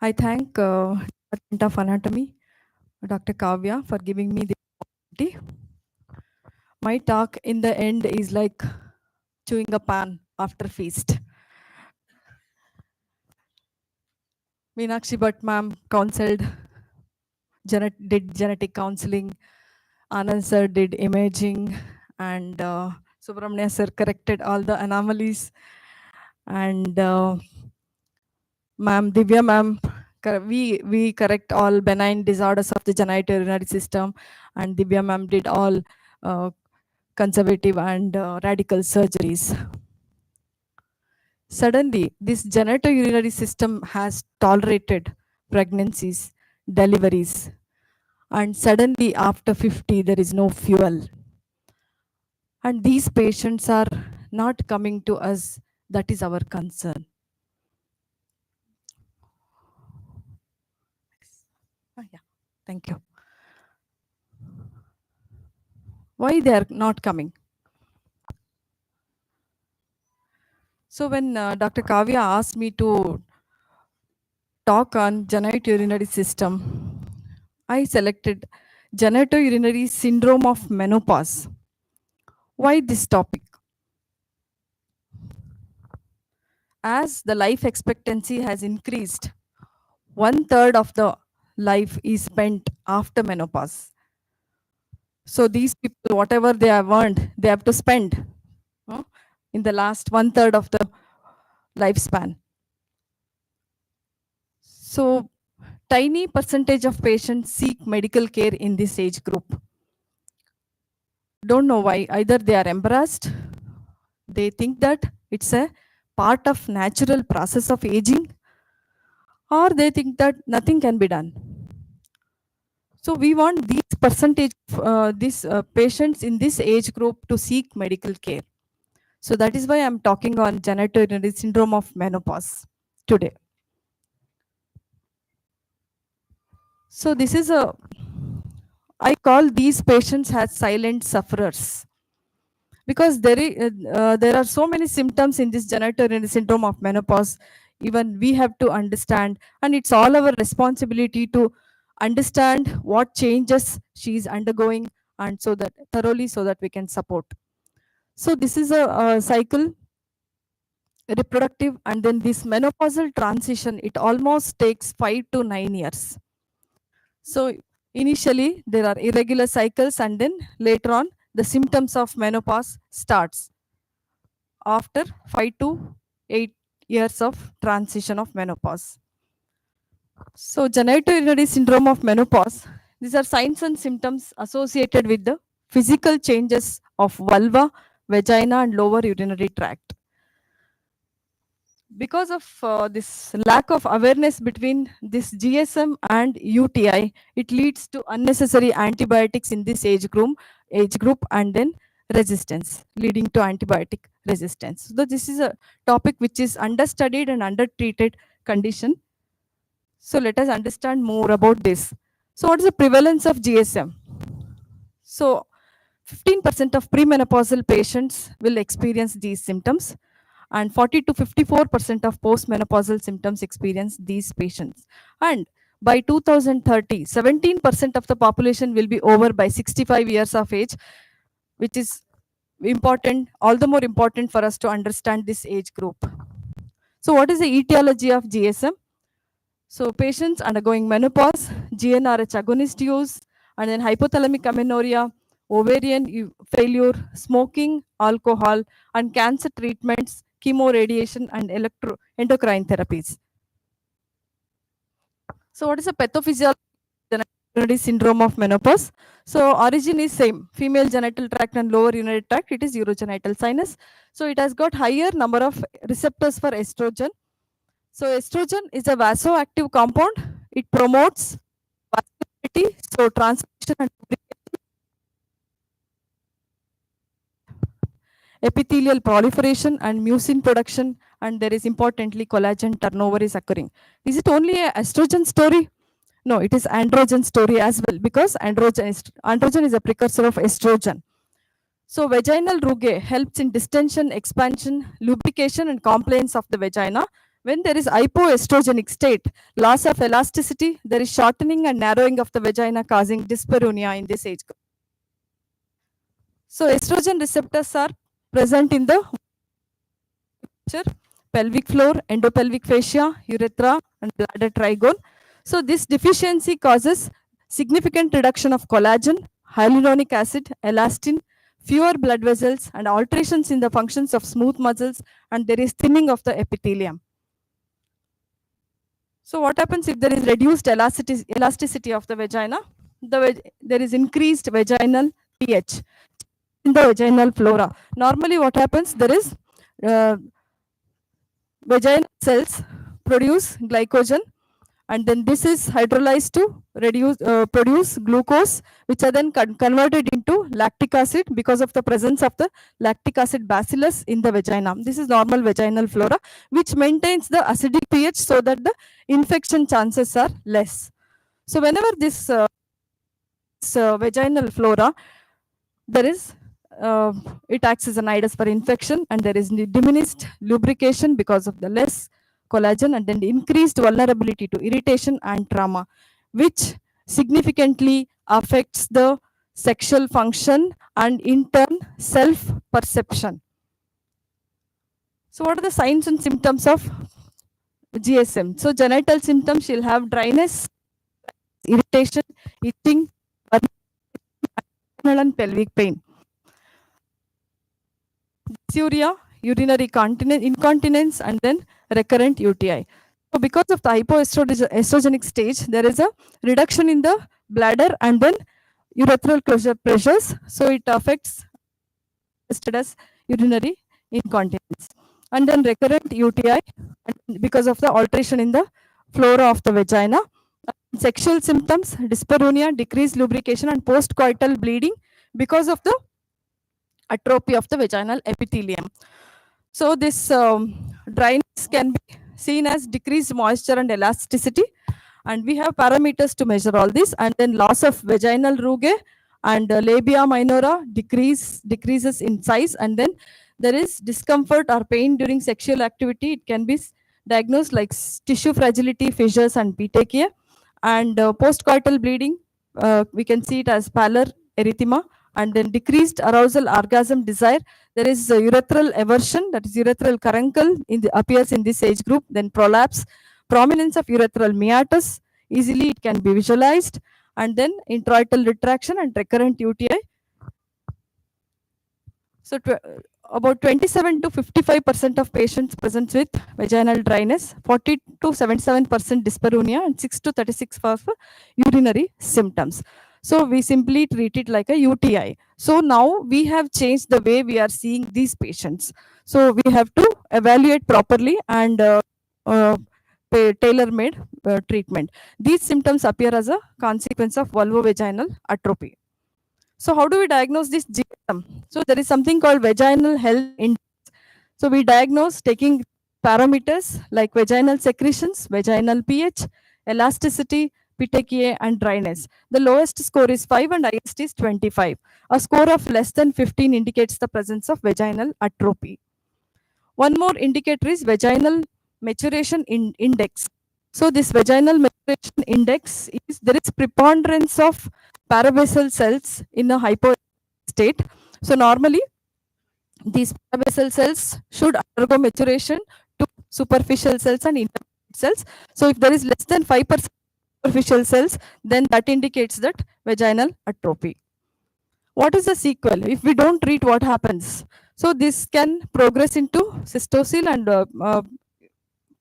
Speaker 15: I thank Department of Anatomy, Dr. Kavya, for giving me the opportunity. My talk in the end is like chewing a pan after feast. Meenakshi Bhatt ma'am counseled, did genetic counseling, Anand sir did imaging, and Subramania sir corrected all the anomalies, and ma'am Divya ma'am, we correct all benign disorders of the genital urinary system, and Divya ma'am did all conservative and radical surgeries. Suddenly, this genitourinary system has tolerated pregnancies, deliveries, and suddenly after 50, there is no fuel. And these patients are not coming to us. That is our concern. Yeah, thank you. Why they are not coming? So when Dr. Kavya asked me to talk on genitourinary system, I selected genitourinary syndrome of menopause. Why this topic? As the life expectancy has increased, 1/3 of the life is spent after menopause. So these people, whatever they have earned, they have to spend in the last 1/3 of the lifespan. So tiny percentage of patients seek medical care in this age group. Don't know why. Either they are embarrassed, they think that it's a part of natural process of aging, or they think that nothing can be done. So we want these percentage, these patients in this age group to seek medical care. So that is why I'm talking on genitourinary syndrome of menopause today. So this is I call these patients as silent sufferers, because there are so many symptoms in this genitourinary syndrome of menopause. Even we have to understand, and it's all our responsibility to understand what changes she is undergoing, and so that thoroughly, so that we can support. So this is a cycle, reproductive, and then this menopausal transition, it almost takes 5 to 9 years. So initially there are irregular cycles, and then later on the symptoms of menopause starts after 5 to 8 years of transition of menopause. So genitourinary syndrome of menopause, these are signs and symptoms associated with the physical changes of vulva, vagina, and lower urinary tract. Because of this lack of awareness between this GSM and UTI, it leads to unnecessary antibiotics in this age group, and then resistance, leading to antibiotic resistance. So this is a topic which is understudied and undertreated condition. So let us understand more about this. So what is the prevalence of GSM? So 15% of premenopausal patients will experience these symptoms, and 40 to 54% of postmenopausal symptoms experience these patients. And by 2030, 17% of the population will be over by 65 years of age, which is important, all the more important for us to understand this age group. So what is the etiology of GSM? So patients undergoing menopause, GnRH agonist use, and then hypothalamic amenorrhea, ovarian failure, smoking, alcohol, and cancer treatments, chemoradiation, and endocrine therapies. So what is the pathophysiology syndrome of menopause? So origin is same, female genital tract and lower urinary tract, it is urogenital sinus. So it has got higher number of receptors for estrogen. So estrogen is a vasoactive compound. It promotes vascularity, so transmission and epithelial proliferation and mucin production, and there is importantly collagen turnover is occurring. Is it only a estrogen story? No, it is androgen story as well, because androgen is a precursor of estrogen. So vaginal rugae helps in distension, expansion, lubrication and compliance of the vagina. When there is hypoestrogenic state, loss of elasticity, there is shortening and narrowing of the vagina causing dyspareunia in this age group. So estrogen receptors are present in the pelvic floor, endopelvic fascia, urethra and bladder trigone. So this deficiency causes significant reduction of collagen, hyaluronic acid, elastin, fewer blood vessels and alterations in the functions of smooth muscles, and there is thinning of the epithelium. So what happens if there is reduced elasticity of the vagina? There is increased vaginal pH in the vaginal flora. Normally what happens, there is vaginal cells produce glycogen, and then this is hydrolyzed to produce glucose, which are then converted into lactic acid because of the presence of the lactic acid bacillus in the vagina. This is normal vaginal flora, which maintains the acidic pH so that the infection chances are less. So whenever this vaginal flora, there is it acts as a nidus for infection, and there is diminished lubrication because of the less collagen, and then increased vulnerability to irritation and trauma, which significantly affects the sexual function and in turn self-perception. So what are the signs and symptoms of GSM? So genital symptoms, she'll have dryness, irritation, itching, and pelvic pain. Dysuria, urinary incontinence, and then recurrent UTI. So because of the hypoestrogenic stage, there is a reduction in the bladder and then urethral closure pressures. So it affects as urinary incontinence. And then recurrent UTI because of the alteration in the flora of the vagina. Sexual symptoms, dyspareunia, decreased lubrication and postcoital bleeding because of the atrophy of the vaginal epithelium. So this dryness can be seen as decreased moisture and elasticity, and we have parameters to measure all this. And then loss of vaginal rugae and labia minora decreases in size, and then there is discomfort or pain during sexual activity. It can be diagnosed like tissue fragility, fissures and petechia. And postcoital bleeding, we can see it as pallor erythema, and then decreased arousal, orgasm, desire. There is urethral eversion, that is urethral caruncle appears in this age group. Then prolapse, prominence of urethral meatus, easily it can be visualized, and then introital retraction and recurrent UTI. So about 27 to 55% of patients present with vaginal dryness, 40 to 77% dyspareunia, and 6 to 36% for urinary symptoms. So we simply treat it like a UTI. So now we have changed the way we are seeing these patients. So we have to evaluate properly and tailor-made treatment. These symptoms appear as a consequence of vulvovaginal atrophy. So how do we diagnose this GSM? So there is something called vaginal health index. So we diagnose taking parameters like vaginal secretions, vaginal pH, elasticity, petechiae, and dryness. The lowest score is 5 and highest is 25. A score of less than 15 indicates the presence of vaginal atrophy. One more indicator is vaginal maturation index. So this vaginal maturation index is there is preponderance of parabasal cells in a hypo state. So normally these parabasal cells should undergo maturation to superficial cells and intermediate cells. So if there is less than 5% superficial cells, then that indicates that vaginal atrophy. What is the sequel? If we don't treat, what happens? So this can progress into cystocele and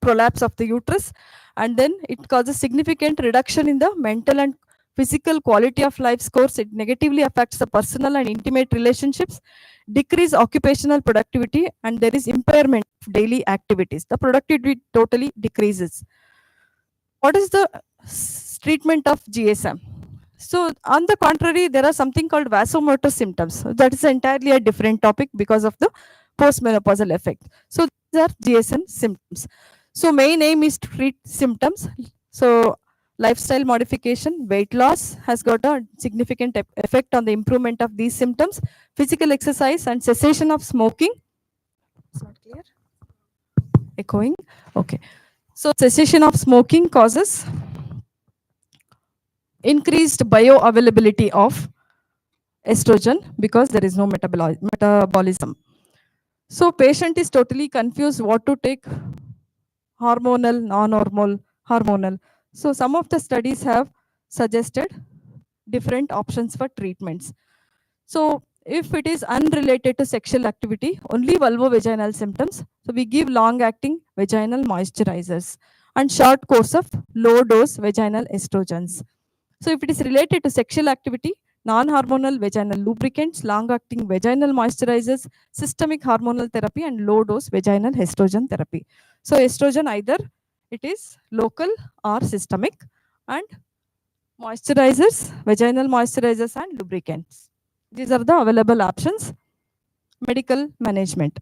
Speaker 15: prolapse of the uterus, and then it causes significant reduction in the mental and physical quality of life scores. It negatively affects the personal and intimate relationships, decrease occupational productivity, and there is impairment of daily activities. The productivity totally decreases. What is the treatment of GSM? So on the contrary, there are something called vasomotor symptoms. That is entirely a different topic because of the postmenopausal effect. So these are GSM symptoms. So main aim is to treat symptoms. So lifestyle modification, weight loss has got a significant effect on the improvement of these symptoms. Physical exercise and cessation of smoking. It's not clear. Echoing. Okay. So cessation of smoking causes increased bioavailability of estrogen because there is no metabolism. So patient is totally confused what to take, hormonal, hormonal. So some of the studies have suggested different options for treatments. So if it is unrelated to sexual activity, only vulvovaginal symptoms, so we give long-acting vaginal moisturizers and short course of low-dose vaginal estrogens. So if it is related to sexual activity, non-hormonal vaginal lubricants, long-acting vaginal moisturizers, systemic hormonal therapy, and low-dose vaginal estrogen therapy. So estrogen either it is local or systemic, and moisturizers, vaginal moisturizers, and lubricants. These are the available options. Medical management.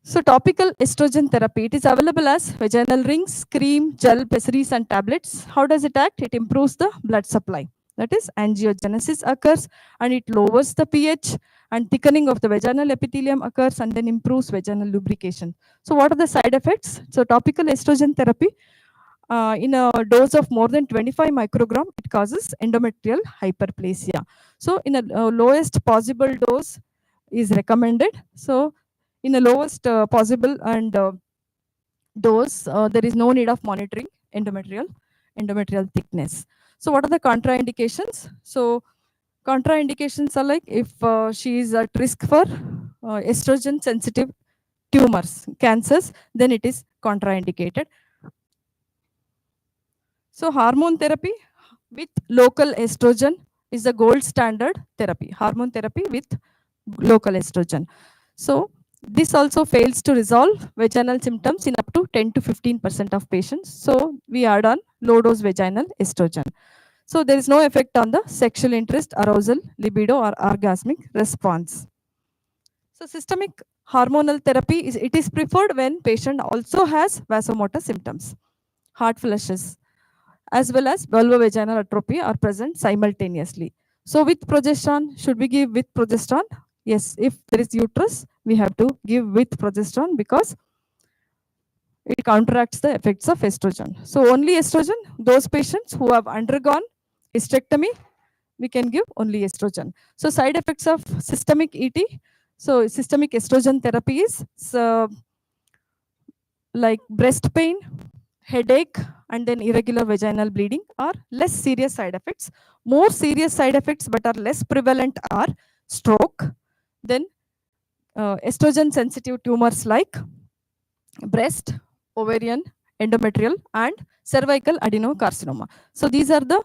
Speaker 15: So topical estrogen therapy, it is available as vaginal rings, cream, gel, pessaries, and tablets. How does it act? It improves the blood supply. That is angiogenesis occurs and it lowers the pH, and thickening of the vaginal epithelium occurs and then improves vaginal lubrication. So what are the side effects? So topical estrogen therapy, in a dose of more than 25 microgram, it causes endometrial hyperplasia. So in a lowest possible dose is recommended. So in the lowest possible and dose, there is no need of monitoring endometrial thickness. So what are the contraindications? So contraindications are like if she is at risk for estrogen sensitive tumors, cancers, then it is contraindicated. So hormone therapy with local estrogen is the gold standard therapy. Hormone therapy with local estrogen. So this also fails to resolve vaginal symptoms in up to 10 to 15% of patients. So we add on low dose vaginal estrogen. So there is no effect on the sexual interest, arousal, libido, or orgasmic response. So systemic hormonal therapy is preferred when patient also has vasomotor symptoms, hot flushes, as well as vulvovaginal atrophy are present simultaneously. So with progesterone, should we give with progesterone? Yes, if there is uterus, we have to give with progesterone because it counteracts the effects of estrogen. So only estrogen, those patients who have undergone hysterectomy, we can give only estrogen. So side effects of systemic ET, so systemic estrogen therapy is like breast pain, headache, and then irregular vaginal bleeding are less serious side effects. More serious side effects but are less prevalent are stroke, then estrogen sensitive tumors like breast, ovarian, endometrial, and cervical adenocarcinoma. So these are the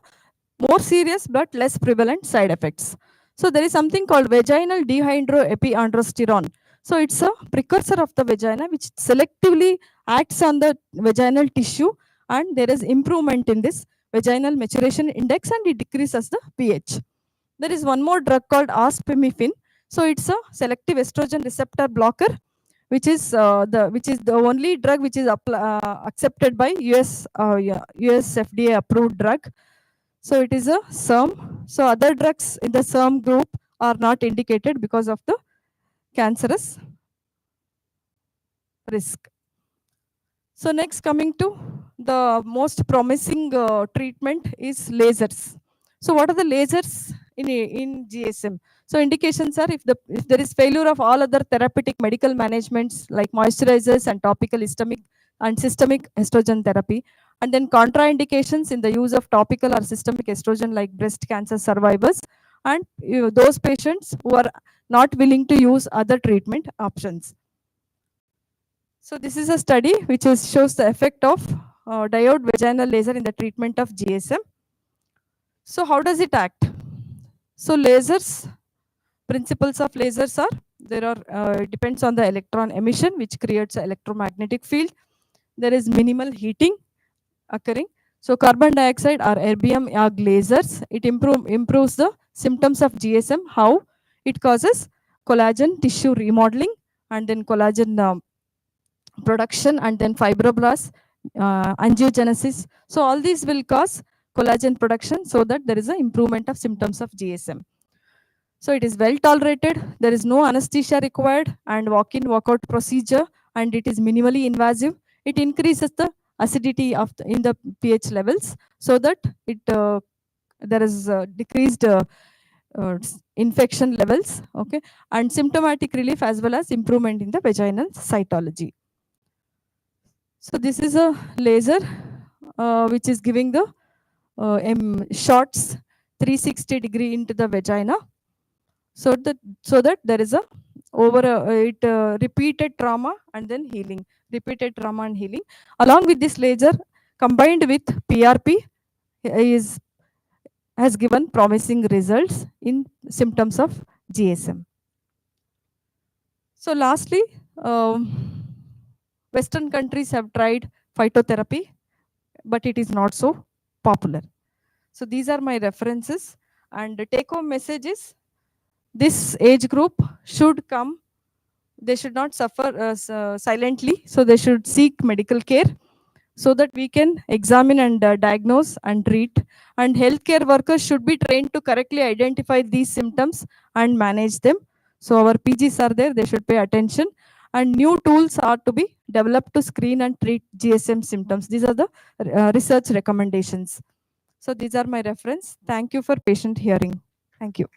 Speaker 15: more serious but less prevalent side effects. So there is something called vaginal dihydroepiandrosterone. So it's a precursor of the vagina which selectively acts on the vaginal tissue, and there is improvement in this vaginal maturation index and it decreases the pH. There is one more drug called ospemifene. So it's a selective estrogen receptor blocker, which is the only drug which is accepted by US FDA approved drug. So it is a SERM. So other drugs in the SERM group are not indicated because of the cancerous risk. So next, coming to the most promising treatment is lasers. So what are the lasers in GSM? So indications are if there is failure of all other therapeutic medical managements like moisturizers and topical systemic and systemic estrogen therapy, and then contraindications in the use of topical or systemic estrogen like breast cancer survivors, and those patients who are not willing to use other treatment options. So this is a study which shows the effect of diode vaginal laser in the treatment of GSM. So how does it act? So lasers, principles of lasers are, it depends on the electron emission, which creates an electromagnetic field. There is minimal heating occurring. So carbon dioxide or erbium arc lasers, it improves the symptoms of GSM. How? It causes collagen tissue remodeling and then collagen production and then fibroblasts, angiogenesis. So all these will cause collagen production so that there is an improvement of symptoms of GSM. So it is well tolerated. There is no anesthesia required and walk-in, walk-out procedure, and it is minimally invasive. It increases the acidity in the pH levels so that there is decreased infection levels, okay, and symptomatic relief as well as improvement in the vaginal cytology. So this is a laser which is giving the shots 360-degree into the vagina, so that there is a repeated trauma and then healing, repeated trauma and healing. Along with this laser combined with PRP has given promising results in symptoms of GSM. So lastly, Western countries have tried phytotherapy, but it is not so popular. So these are my references, and the take-home message is this age group should come. They should not suffer silently, so they should seek medical care so that we can examine and diagnose and treat. And healthcare workers should be trained to correctly identify these symptoms and manage them. So our PGs are there, they should pay attention. And new tools are to be developed to screen and treat GSM symptoms. These are the research recommendations. So these are my reference. Thank you for patient hearing. Thank you.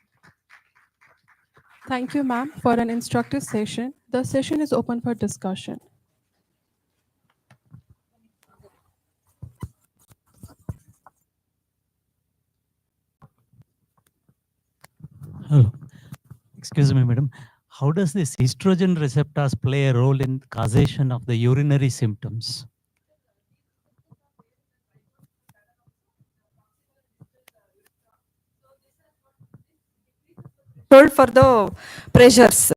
Speaker 6: Thank you, ma'am, for an instructive session. The session is open for discussion.
Speaker 2: Hello. Excuse me, madam. How does this estrogen receptors play a role in causation of the urinary symptoms?
Speaker 15: Told for the pressure, sir.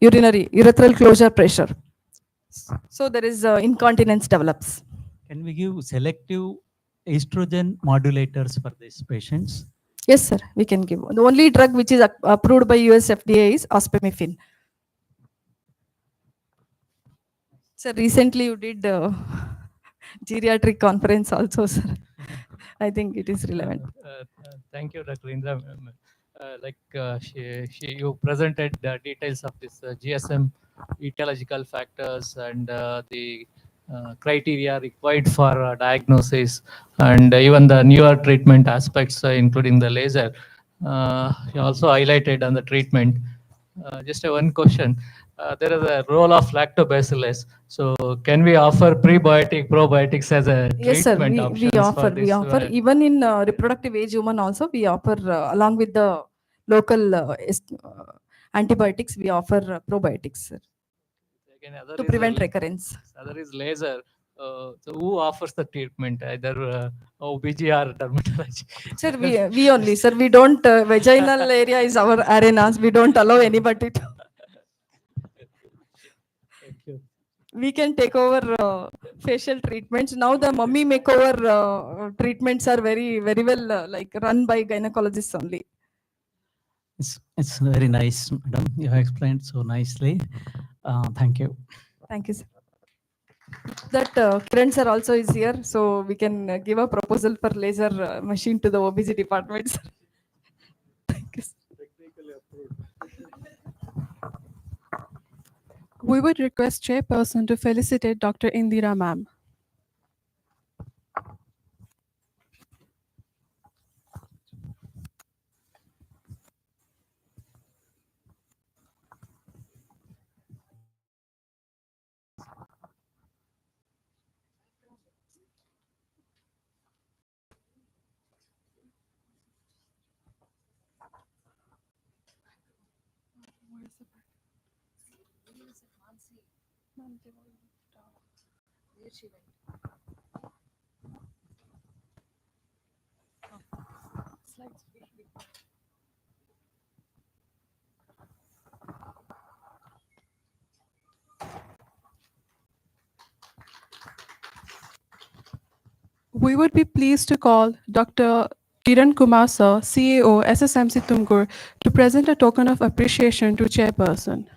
Speaker 15: Urethral closure pressure. So there is incontinence develops.
Speaker 2: Can we give selective estrogen modulators for these patients?
Speaker 15: Yes, sir, we can give. The only drug which is approved by US FDA is ospemifene. Sir, recently you did geriatric conference also, sir. I think it is relevant.
Speaker 8: Thank you, Dr. Indra. You presented the details of this GSM etiological factors and the criteria required for diagnosis, and even the newer treatment aspects, including the laser. You also highlighted on the treatment. Just one question. There is a role of lactobacillus. So can we offer prebiotic, probiotics as a
Speaker 15: Yes, sir.
Speaker 8: treatment options
Speaker 15: We offer.
Speaker 8: for this?
Speaker 15: We offer even in reproductive age women also. We offer along with the local antibiotics. We offer probiotics, sir, to prevent recurrence.
Speaker 8: Other is laser. So who offers the treatment? Either OBG or dermatology?
Speaker 15: Sir, we only, sir. We don't. Vaginal area is our arenas. We don't allow anybody to.
Speaker 8: Thank you.
Speaker 15: We can take over facial treatments. Now the mummy makeover treatments are very well run by gynecologists only.
Speaker 2: It's very nice, madam. You have explained so nicely. Thank you.
Speaker 15: Thank you, sir. That Kiran sir also is here, so we can give a proposal for laser machine to the OBG department, sir. Thank you, sir.
Speaker 6: We would request chairperson to felicitate Dr. Indira ma'am. We would be pleased to call Dr. Kiran Kumar sir, CAO, SSMC Tumkur, to present a token of appreciation to chairperson.